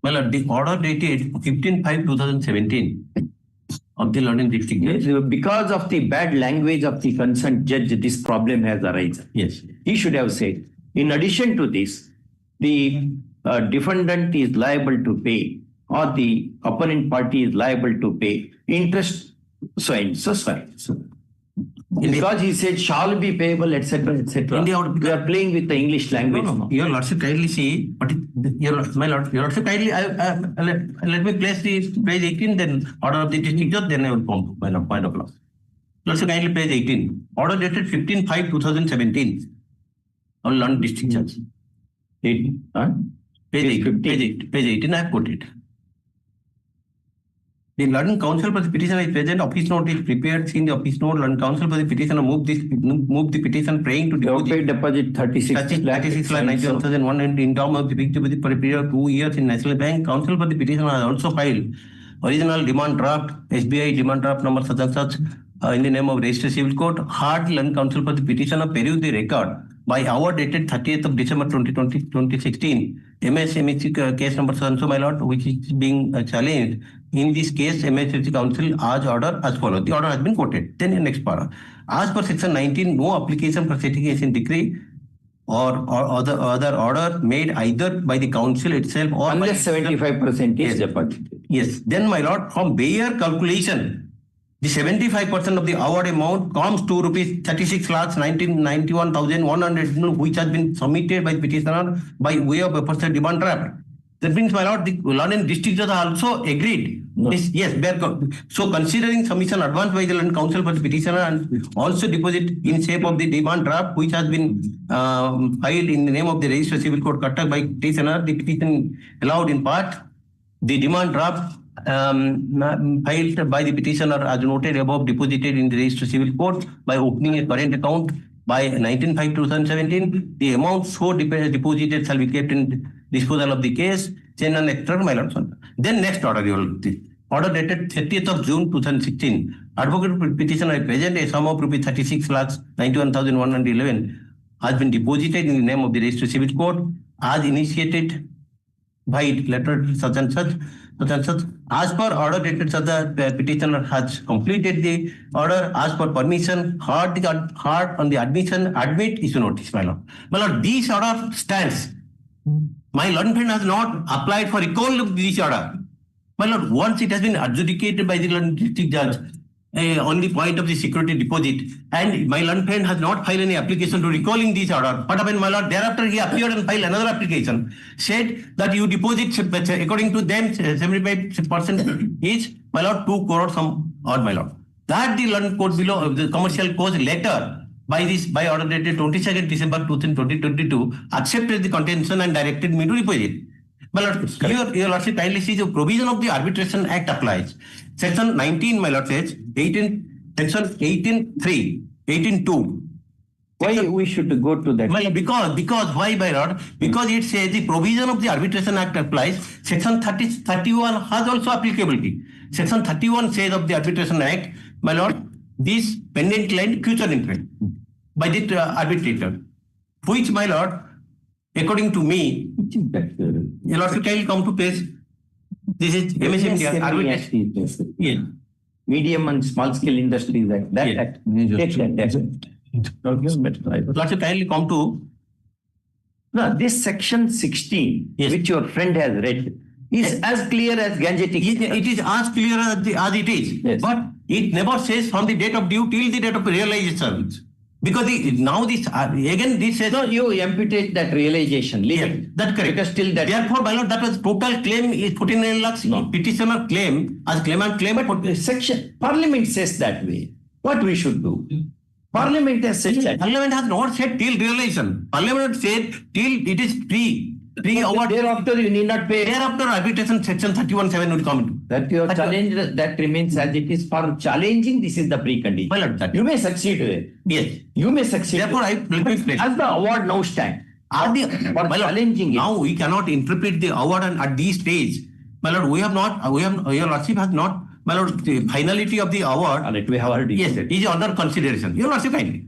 Well, the order dated 15/5/2017 of the London District. Yes, because of the bad language of the concerned judge, this problem has arisen. Yes. He should have said, in addition to this, the defendant is liable to pay, or the opponent party is liable to pay interest so and so. Because he said shall be payable, etc., etc. We are playing with the English language. No. Your Lordship, kindly see. My Lordship, kindly let me place the page 18, then order of the district judge, then I will come to point of law. Lordship, kindly page 18. Order dated 15/5/2017 of London District Judge. Page 18, I have put it. The London Counsel for the petitioner is present. Office note is prepared. Seen the office note. London Counsel for the petitioner move the petition praying to deposit 36 lakh 91,001 in term of the fixed deposit for a period of 2 years in National Bank. Counsel for the petitioner has also filed original demand draft, SBI demand draft number such and such, in the name of Registered Civil Court, heard learned counsel for the petitioner peruse the record by award dated 30th of December 2016, MSME case number so my lord, which is being challenged. In this case, MSME counsel urged order as follows. The order has been quoted. Then the next para. As per section 19, no application for certification decree or other order made either by the council itself or unless 75% is deposited. Yes. Then my lord, from Bayer calculation, the 75% of the award amount comes to rupees 36,91,100, which has been submitted by the petitioner by way of a personal demand draft. That means, my lord, the London district judge also agreed. No. Yes, so considering submission advanced by the London counsel for the petitioner and also deposit in shape of the demand draft, which has been filed in the name of the Registered Civil Court Cuttack by petitioner, the petition allowed in part the demand draft filed by the petitioner as noted above deposited in the Registered Civil Court by opening a current account by 19/5/2017. The amount so deposited shall be kept in disposal of the case. Then next order, order dated 30th of June 2016. Advocate petitioner present a sum of rupees 36,91,111 has been deposited in the name of the Registered Civil Court as initiated by letter such and such. As per order dated such, the petitioner has completed the order as per permission, heard on the admission, admit issue notice, my lord. My lord, this order stands. My learned friend has not applied for recall of this order. My lord, once it has been adjudicated by the London district judge on the point of the security deposit, and my learned friend has not filed any application to recalling this order. What happened, my lord? Thereafter, he appeared and filed another application, said that you deposit, according to them, 75% is, my lord, 2 crore some odd, my lord. That the London court below, the commercial cause letter, by order dated 22nd December 2022, accepted the contention and directed me to deposit. My lord, your lordship kindly see the provision of the Arbitration Act applies. Section 19, my lord says, section 18.3, 18.2. Why we should go to that? Well, because why, my lord? Because it says the provision of the Arbitration Act applies. Section 31 has also applicability. Section 31 says of the Arbitration Act, my lord, this pending claim future interest by the arbitrator, which, my lord, according to me, your lordship kindly come to place. This is MSME arbitration. Yes. Medium and small scale industries that Yes. take that. Lordship kindly come to. No, this section 16, Yes. which your friend has read, is as clear as Gangetic. It is as clear as it is, Yes. but it never says from the date of due till the date of realization. Because now this again this says No, you amputate that realization. Leave yeah, it. that's correct. Because still that. Therefore, my lord, that was total claim is 49 lakhs. No. Petitioner claim as claimant claim. But the section, Parliament says that way. What we should do? Parliament has said that. Parliament has not said till realization. Parliament said till it is pre-award. Thereafter, you need not pay. Thereafter, arbitration section 31(7) will come into. That your challenge that remains as it is. For challenging, this is the precondition. My lord, that You may succeed there. yes. You may succeed. Therefore, let me explain. As the award now stand. Are the For my lord, challenging it. now we cannot interpret the award and at this stage. My lord, your lordship has not, my lord, the finality of the award. All right, we have heard you. Yes, is under consideration. Your lordship kindly.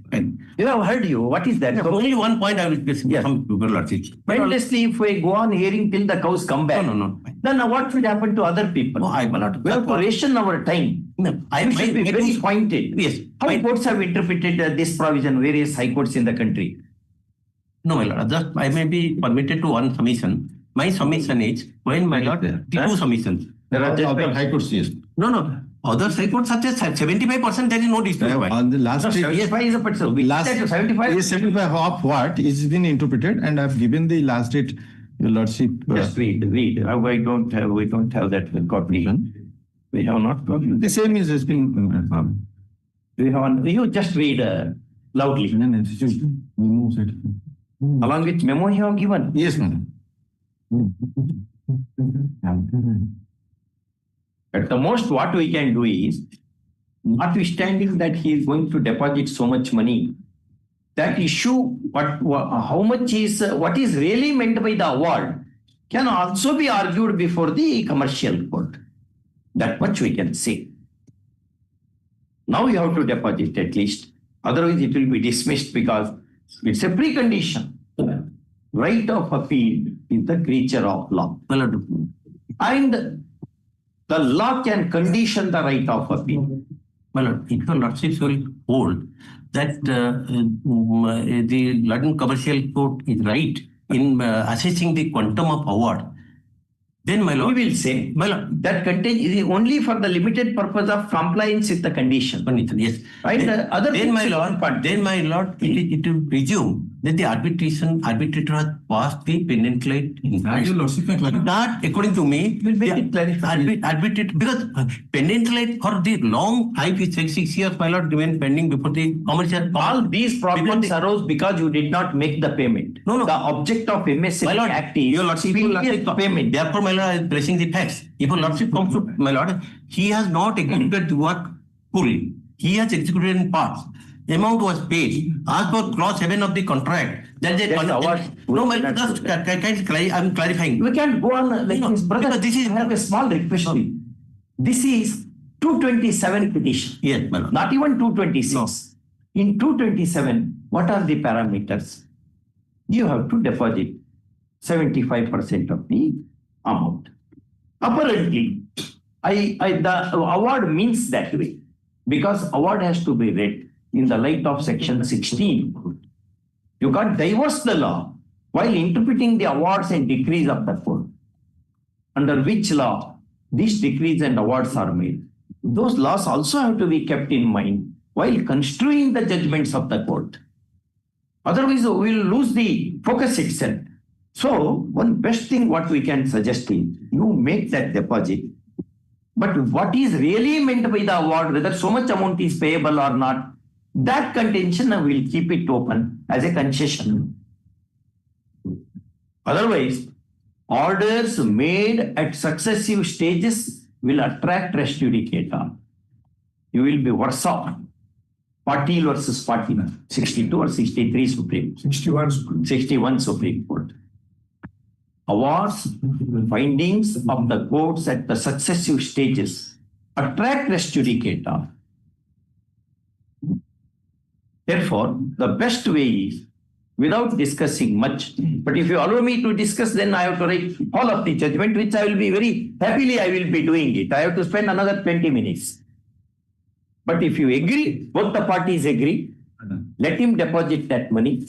You have heard you. What is that? Only one point I will just Yes. some your lordship. Endlessly, if we go on hearing till the cows come back, No. then what will happen to other people? No, I will not. We have to ration our time. No, I We should be very pointed. Yes. How courts have interpreted this provision, various high courts in the country? No, my lord. Just I may be permitted to one submission. My submission is when my lord, the two submissions. There are just Other high courts, yes. No. Other high courts such as 75%, there is no dispute. On the last No, date, 75 is a person. last 75. is 75 of what is been interpreted, and I've given the last date, your lordship. Just read. We don't have that copy. We have not got. The same is has been. We have. You just read loudly. Along with memo you have given. Yes, madam. At the most, what we can do is, notwithstanding that he is going to deposit so much money, that issue, how much is, what is really meant by the award, can also be argued before the commercial court. That much we can say. Now you have to deposit at least. Otherwise, it will be dismissed because it's a precondition. Right of appeal is the creature of law. And the law can condition the right of appeal. Well, if your lordship will hold that the London Commercial Court is right in assessing the quantum of award, then my lord, We will say that content is only for the limited purpose of compliance with the condition. yes. Right? Then my lord, it will presume that the arbitrator has passed the pendant-like that, according to me, will make it clarified. arbitrator, because pendant-like for the long 6 years, my lord, remain pending before the commercial. All these problems arose because you did not make the payment. No. The object of MSME My lord, Act is your lordship, payment. Therefore, my lord, I am pressing the facts. If your lordship comes to my lord, he has not executed the work fully. He has executed in parts. Amount was paid. As per clause 7 of the contract, that they no, my lord, I'm clarifying. We can't go on like this, brother. Because this is I have a small request. This is 227 petition. Yes, my lord. Not even 226. In 227, what are the parameters? You have to deposit 75% of the amount. Apparently, the award means that way because award has to be read in the light of section 16. You can't divorce the law while interpreting the awards and decrees of the court. Under which law these decrees and awards are made. Those laws also have to be kept in mind while construing the judgments of the court. Otherwise, we will lose the focus itself. So, one best thing what we can suggest is you make that deposit. But what is really meant by the award, whether so much amount is payable or not, that contention will keep it open as a concession. Otherwise, orders made at successive stages will attract res judicata. You will be worse off. Party versus party, 62 or 63 Supreme. 61 Supreme Court. Awards, findings of the courts at the successive stages attract res judicata. Therefore, the best way is without discussing much. But if you allow me to discuss, then I have to write all of the judgment, which I will be very happily, I will be doing it. I have to spend another 20 minutes. But if you agree, both the parties agree, let him deposit that money.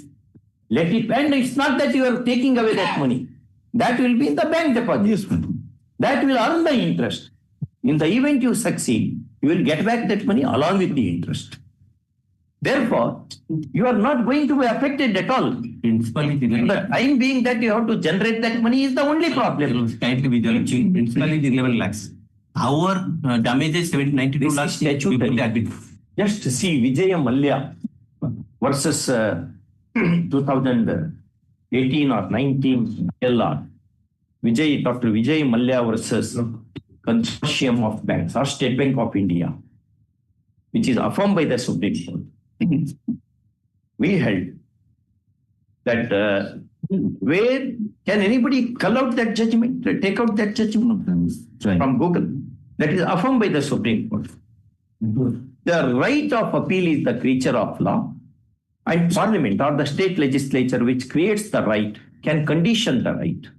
Let it, and it's not that you are taking away that money. That will be in the bank deposit. Yes, that will earn the interest. In the event you succeed, you will get back that money along with the interest. Therefore, you are not going to be affected at all. The time being that you have to generate that money is the only problem. Kindly be judging. Principally, the 11 lakhs. Our damages 92 lakhs. Just see Vijaya Mallya versus 2018 or 19 LR. Dr. Vijay Mallya versus Consortium of Banks or State Bank of India, which is affirmed by the Supreme Court. We held that where can anybody cull out that judgment, take out that judgment from Google? That is affirmed by the Supreme Court. The right of appeal is the creature of law, and Parliament or the state legislature which creates the right can condition the right.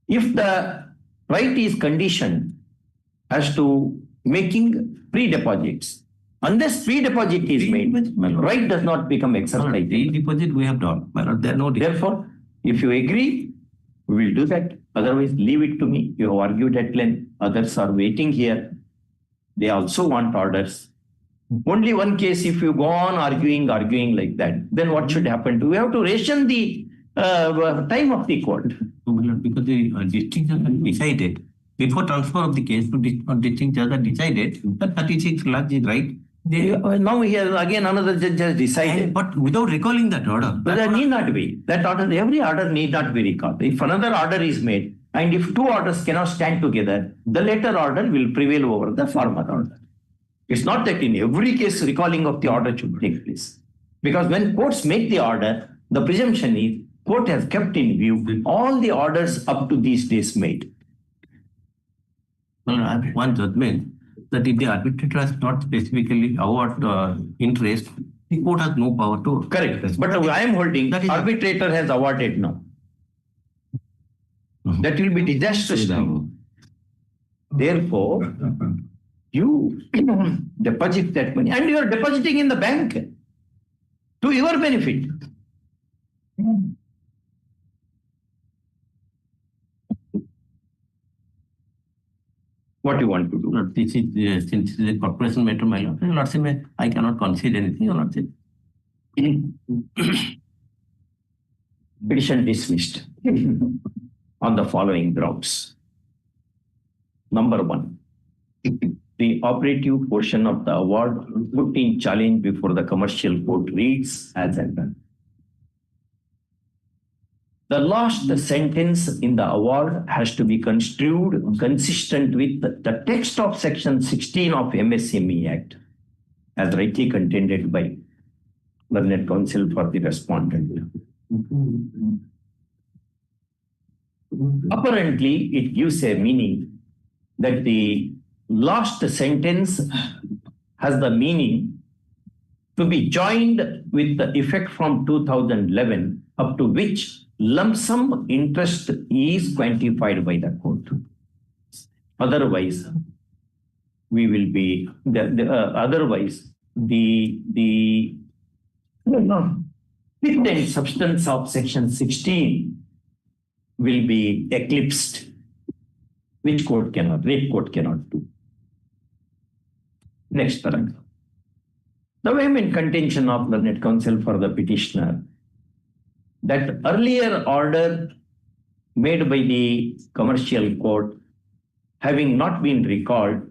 If the right is conditioned as to making pre-deposits, unless pre-deposit is made, right does not become exercised. Pre-deposit we have done. Therefore, if you agree, we will do that. Otherwise, leave it to me. You have argued at length. Others are waiting here. They also want orders. Only one case, if you go on arguing like that, then what should happen? We have to ration the time of the court. Because the district judge has decided, before transfer of the case to district judge has decided that 36 lakhs is right. Now here again another judge has decided. But without recalling that order. But there need not be. That order, every order need not be recalled. If another order is made, and if two orders cannot stand together, the later order will prevail over the former order. It's not that in every case recalling of the order should take place. Because when courts make the order, the presumption is court has kept in view all the orders up to these days made. Well, I have one judgment that if the arbitrator has not specifically awarded interest, the court has no power to correct this. But I am holding that arbitrator has awarded now. That will be disastrous now. Therefore, you deposit that money and you are depositing in the bank to your benefit. What you want to do? No, this is since it is a corporation matter, my lord. Your lordship, I cannot concede anything, your lordship. Petition dismissed on the following grounds. Number one, the operative portion of the award put in challenge before the commercial court reads as under. The last sentence in the award has to be construed consistent with the text of section 16 of MSME Act, as rightly contended by learned counsel for the respondent. Apparently, it gives a meaning that the last sentence has the meaning to be joined with the effect from 2011 up to which lump sum interest is quantified by the court. Otherwise, we will be the fit and substance of section 16 will be eclipsed, which court cannot, rate court cannot do. Next paragraph. The vehement contention of learned counsel for the petitioner that earlier order made by the commercial court having not been recalled,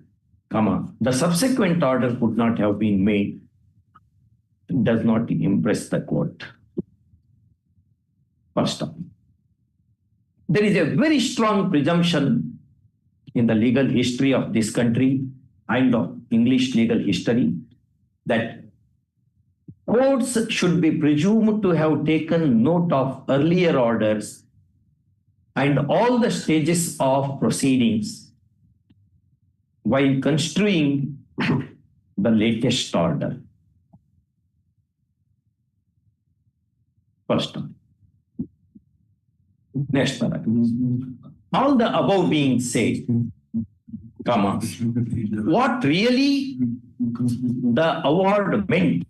the subsequent order could not have been made, does not impress the court. First off, there is a very strong presumption in the legal history of this country and of English legal history that courts should be presumed to have taken note of earlier orders and all the stages of proceedings while construing the latest order. First one. Next paragraph. All the above being said, what really the award meant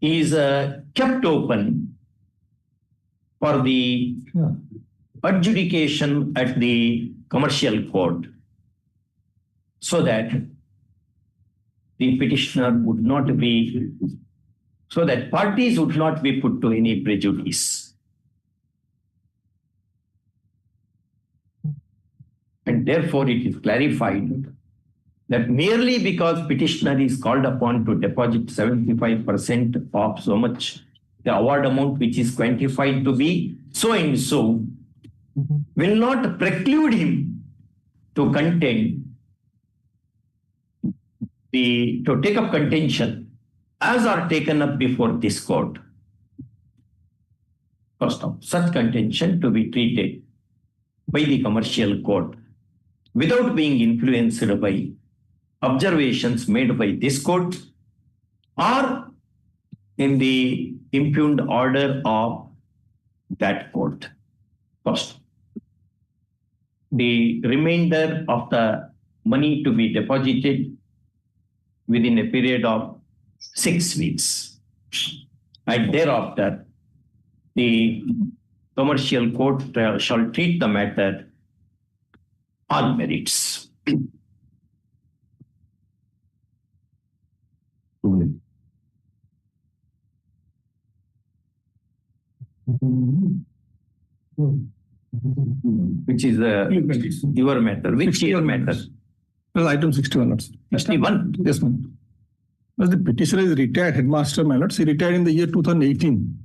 is kept open for the adjudication at the commercial court so that the petitioner would not be, so that parties would not be put to any prejudice. And therefore it is clarified that merely because petitioner is called upon to deposit 75% of so much, the award amount which is quantified to be so and so, will not preclude him to contend, to take up contention as are taken up before this court. First of all, such contention to be treated by the commercial court without being influenced by observations made by this court or in the impugned order of that court. First, the remainder of the money to be deposited within a period of 6 weeks. And thereafter, the commercial court shall treat the matter on merits. Which is your matter? Which your matter? Well, item 61. 61? Yes, ma'am. Well, the petitioner is retired headmaster, my lords. He retired in the year 2018.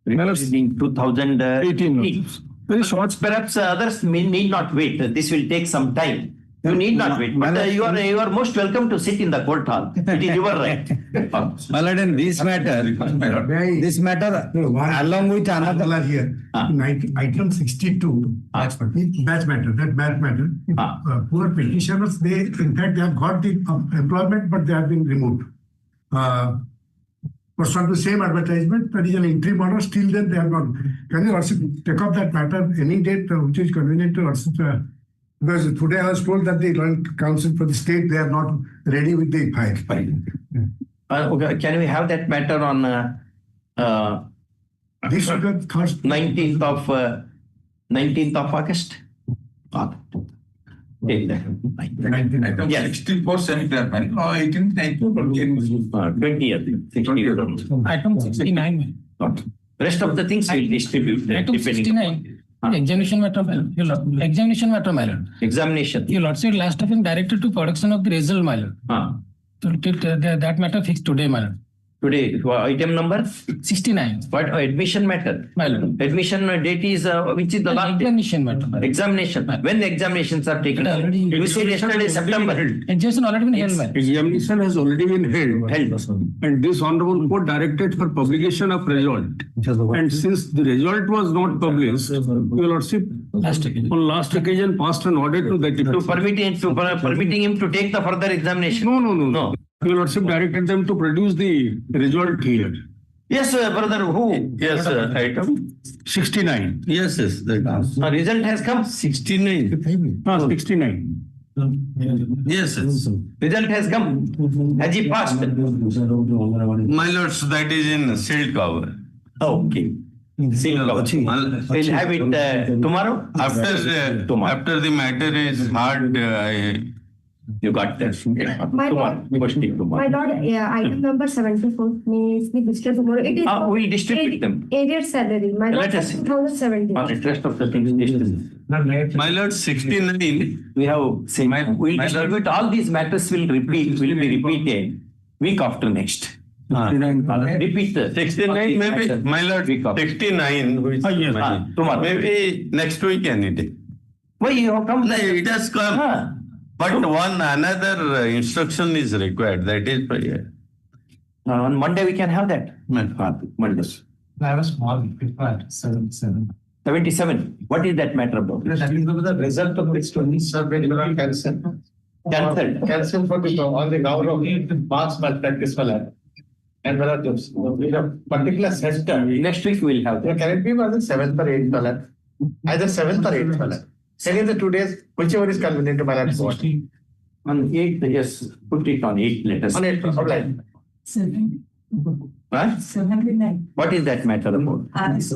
In 2018. Very short. Perhaps others need not wait. This will take some time. You need not wait, but you are most welcome to sit in the court hall. It is your right. My lord, in this matter, along with another here, item 62, batch matter. Poor petitioners, in fact, they have got the employment, but they have been removed. Pursuant to same advertisement, that is an interim order, still then they have not. Can you also take up that matter any date which is convenient to us? Because today I was told that the Joint Counsel for the state, they are not ready with the file. Okay, can we have that matter on This is the first 19th of August? Take that. 19th. Yes. 64% or 18th, 20th. Item 69. Rest of the things will distribute. Item 69. Examination matter, my lord. Examination matter, my lord. Examination. Your lordship last have been directed to production of the result, my lord. So that matter fixed today, my lord. Today, item number 69. what admission matter? My lord. Admission date is which is the last day? Examination matter, my lord. Examination. When the examinations are taken? Already- You said yesterday September. Examination already been held, my lord. Examination has already been held. And this honorable court directed for publication of result. And since the result was not published, your lordship on last occasion passed an order to that To effect. permitting him to take the further examination. No. Your lordship directed them to produce the result here. Yes, brother, who? Yes, item. 69. Yes, that Result has come. 69. 69. Yes, Result has come. Has he passed? my lords, that is in sealed cover. Okay. Seal cover. We'll have it tomorrow. After the matter is heard, You got that. My Tomorrow. We must take My tomorrow. lord, item number 74 may be distributed tomorrow. It is We'll distribute them. arrear salary. My lord, Let us see. 2017. The rest of the things distribute. my lord, 69. We have, we'll distribute all these matters will be repeated week after next. Repeat the 69, maybe, my lord, Week after. 69. Which Tomorrow. maybe next week any day. Why you have come? No, it has come. But another instruction is required. That is, On Monday we can have that. Monday. I have a small request, 77. 77. What is that matter about? That is the result of this 20 survey cancel. Cancelled. Cancel for the, on the ground of past malpractice. And whether we have particular sector. Next week we'll have that. Can it be the 7th or 8th? Either 7th or 8th. Any of the 2 days, whichever is convenient to my lord. On 8th, yes, put it on 8th, let us. On 8th, okay. What? 79. What is that matter about? Arrest.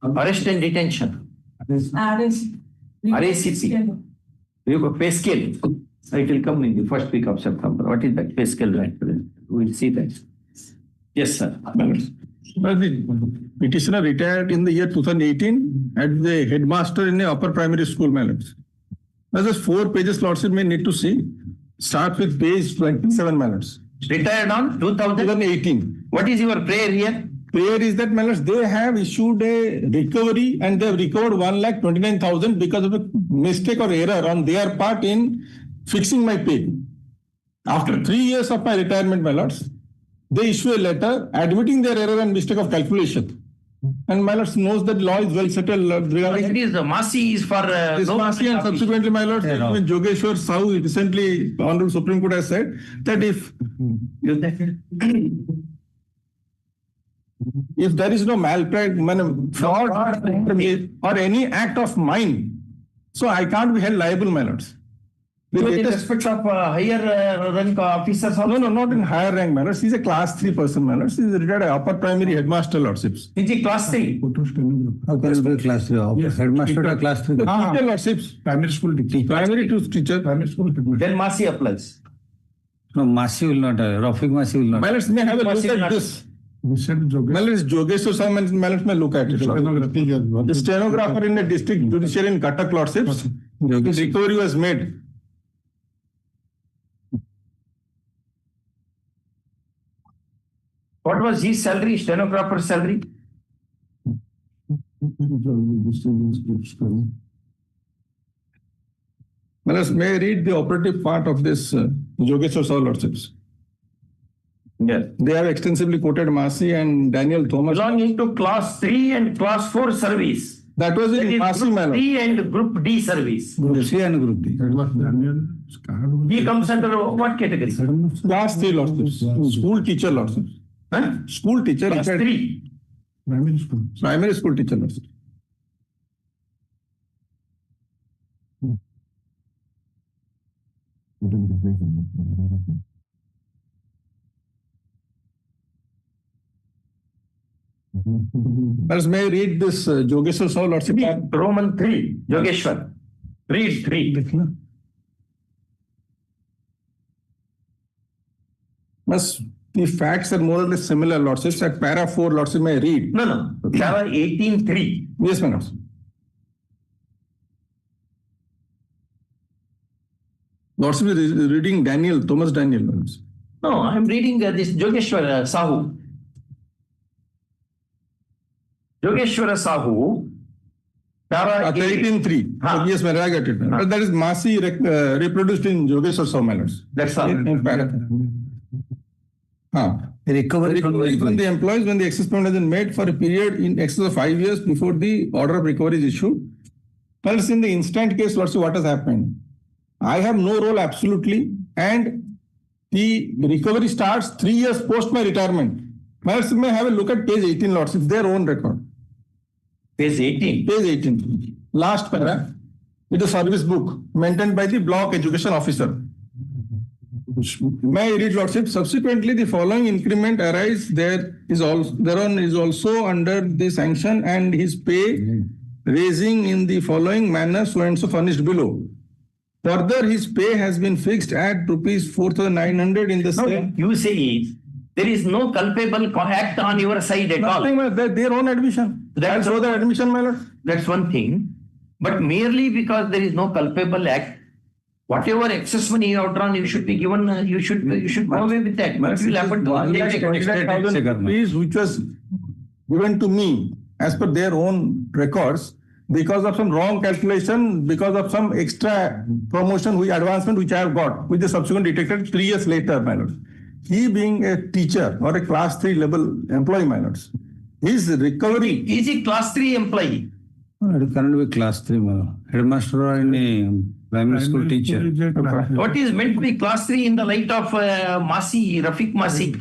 Arrest and detention. RACP. You go pay scale. It will come in the first week of September. What is that pay scale, right? We'll see that. Yes, sir. Well, the petitioner retired in the year 2018 as the headmaster in a upper primary school, my lords. There's just 4 pages, lordship may need to see. Start with page 27, my lords. Retired on 2018. What is your prayer here? Prayer is that, my lords, they have issued a recovery and they have recovered 1,29,000 because of a mistake or error on their part in fixing my pay. After 3 years of my retirement, my lords, they issue a letter admitting their error and mistake of calculation. And my lords knows that law is well settled regarding It is the Masi is for this Masi, and subsequently, my lords, even Jogeshwar Sahu recently, Honorable Supreme Court has said that if there is no malpractice, fraud or any act of mine, so I can't be held liable, my lords. in respect of higher rank officers also? No, not in higher rank, my lords. He's a class 3 person, my lords. He's retired upper primary headmaster, lordships. Is he class 3? How can it be class 3? Headmaster or class 3? Teacher, lordships. Primary school teacher. Primary to teacher. Primary school teacher. Then Masi applies. No, Masi will not, Rafiq Masi will not. My lords, may have a look at this. My lords, Jogeshwar Sahu, my lords, may look at it. The stenographer in the district judiciary in Cuttack, lordships. His recovery was made. What was his salary, stenographer's salary? May I read the operative part of this Yogeshwar Saul lordships? Yes. They have extensively quoted Massey and Daniel Thomas. Belonging to class 3 and class 4 service. That was That in is Massey, group my lord. 3 and group D service. Group C and Group D. He comes under what category? Class 3 lordships. School teacher lordships. Huh? School teacher. Class 3. Primary school teacher lordships. May I read this Yogeshwar Saul lordship? Roman 3, Yogeshwar. Read 3. The facts are more or less similar, lordships. At para 4, lordship, may I read? No. Para 18.3. Yes, my lordship. Lordship is reading Daniel, Thomas Daniel. Lordship. No, I am reading this Yogeshwar Sahu. Yogeshwara Sahu, para 18.3. Huh. Yes, I got it. But that is Massey reproduced in Yogeshwar Sahu, my lords. That's all. In para. Recovery from the employees when the excess payment has been made for a period in excess of 5 years before the order of recovery is issued. Else in the instant case, lordship, what has happened? I have no role absolutely, and the recovery starts 3 years post my retirement. My lords may have a look at page 18, lordship, their own record. Page 18. Page 18. Last paragraph. It is a service book maintained by the block education officer. May I read, lordship? Subsequently, the following increment arise thereon is also under the sanction and his pay raising in the following manner so and so furnished below. Further, his pay has been fixed at rupees 4,900 in the same. You say there is no culpable act on your side at all. Nothing, their own admission. That's so the admission, my lord. That's one thing. But merely because there is no culpable act, whatever excess money you have drawn, you should be given, you should go away with that. What will happen to 1,25,000 rupees which was given to me as per their own records because of some wrong calculation, because of some extra promotion, advancement which I have got, which is subsequently detected 3 years later, my lord. He being a teacher or a class 3 level employee, my lords, his recovery. Is he class 3 employee? It cannot be class 3, headmaster or any primary school teacher. What is meant to be class 3 in the light of Massey, Rafiq Massey?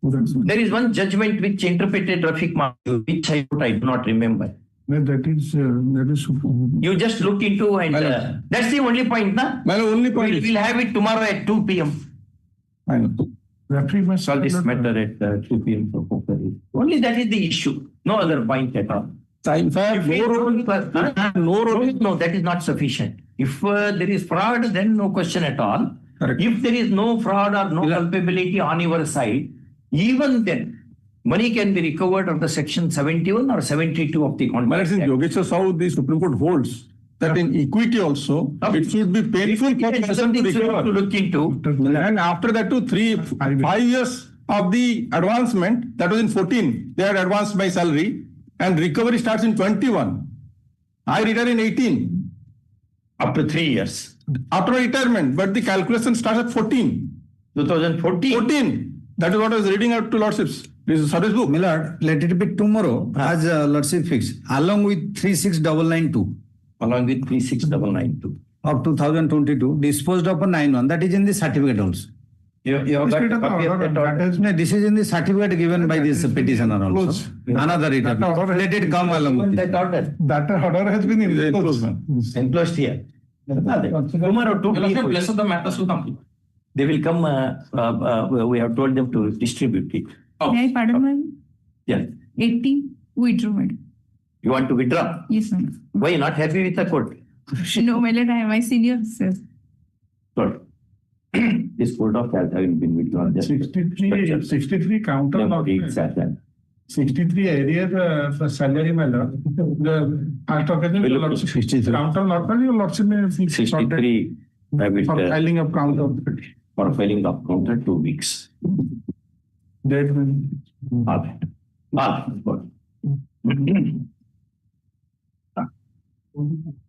There is one judgment which interpreted Rafiq Massey, which I do not remember. That is. You just look into and that's the only point, na? My only point. We'll have it tomorrow at 2 p.m. I know. Solve this matter at 2 p.m. for February. Only that is the issue. No other point at all. No, that is not sufficient. If there is fraud, then no question at all. Correct. If there is no fraud or no culpability on your side, even then, money can be recovered under section 71 or 72 of the contract. But in Yogeshwar Sahu, the Supreme Court holds that in equity also, it should be painful for person to recover. To look into. And after that, 5 years of the advancement, that was in 14, they had advanced my salary, and recovery starts in 21. I retire in 18. Up to 3 years. After retirement, but the calculation starts at 14. 2014. 14. That is what I was reading out to lordships. This is service book. Millard, let it be tomorrow as lordship fixed, along with 36992. Along with 36992. Of 2022, disposed of a 91. That is in the certificate also. You have got a copy of that order? No, this is in the certificate given by this petitioner also. Another reader. Let it come along with that order. That order has been Enclosed here. Tomorrow, 2 p.m. They will come, we have told them to distribute it. May I pardon, madam? Yeah. 80, withdraw, madam. You want to withdraw? Yes, madam. Why you not happy with the court? No, my lord, I am my senior, sir. Good. This court of health having been withdrawn. 63 counter not 63 areas salary, my lord. The first occasion, counter not your lordship may 63 for filing of counter. For filing of counter 2 weeks. That All right. Good. Mhm.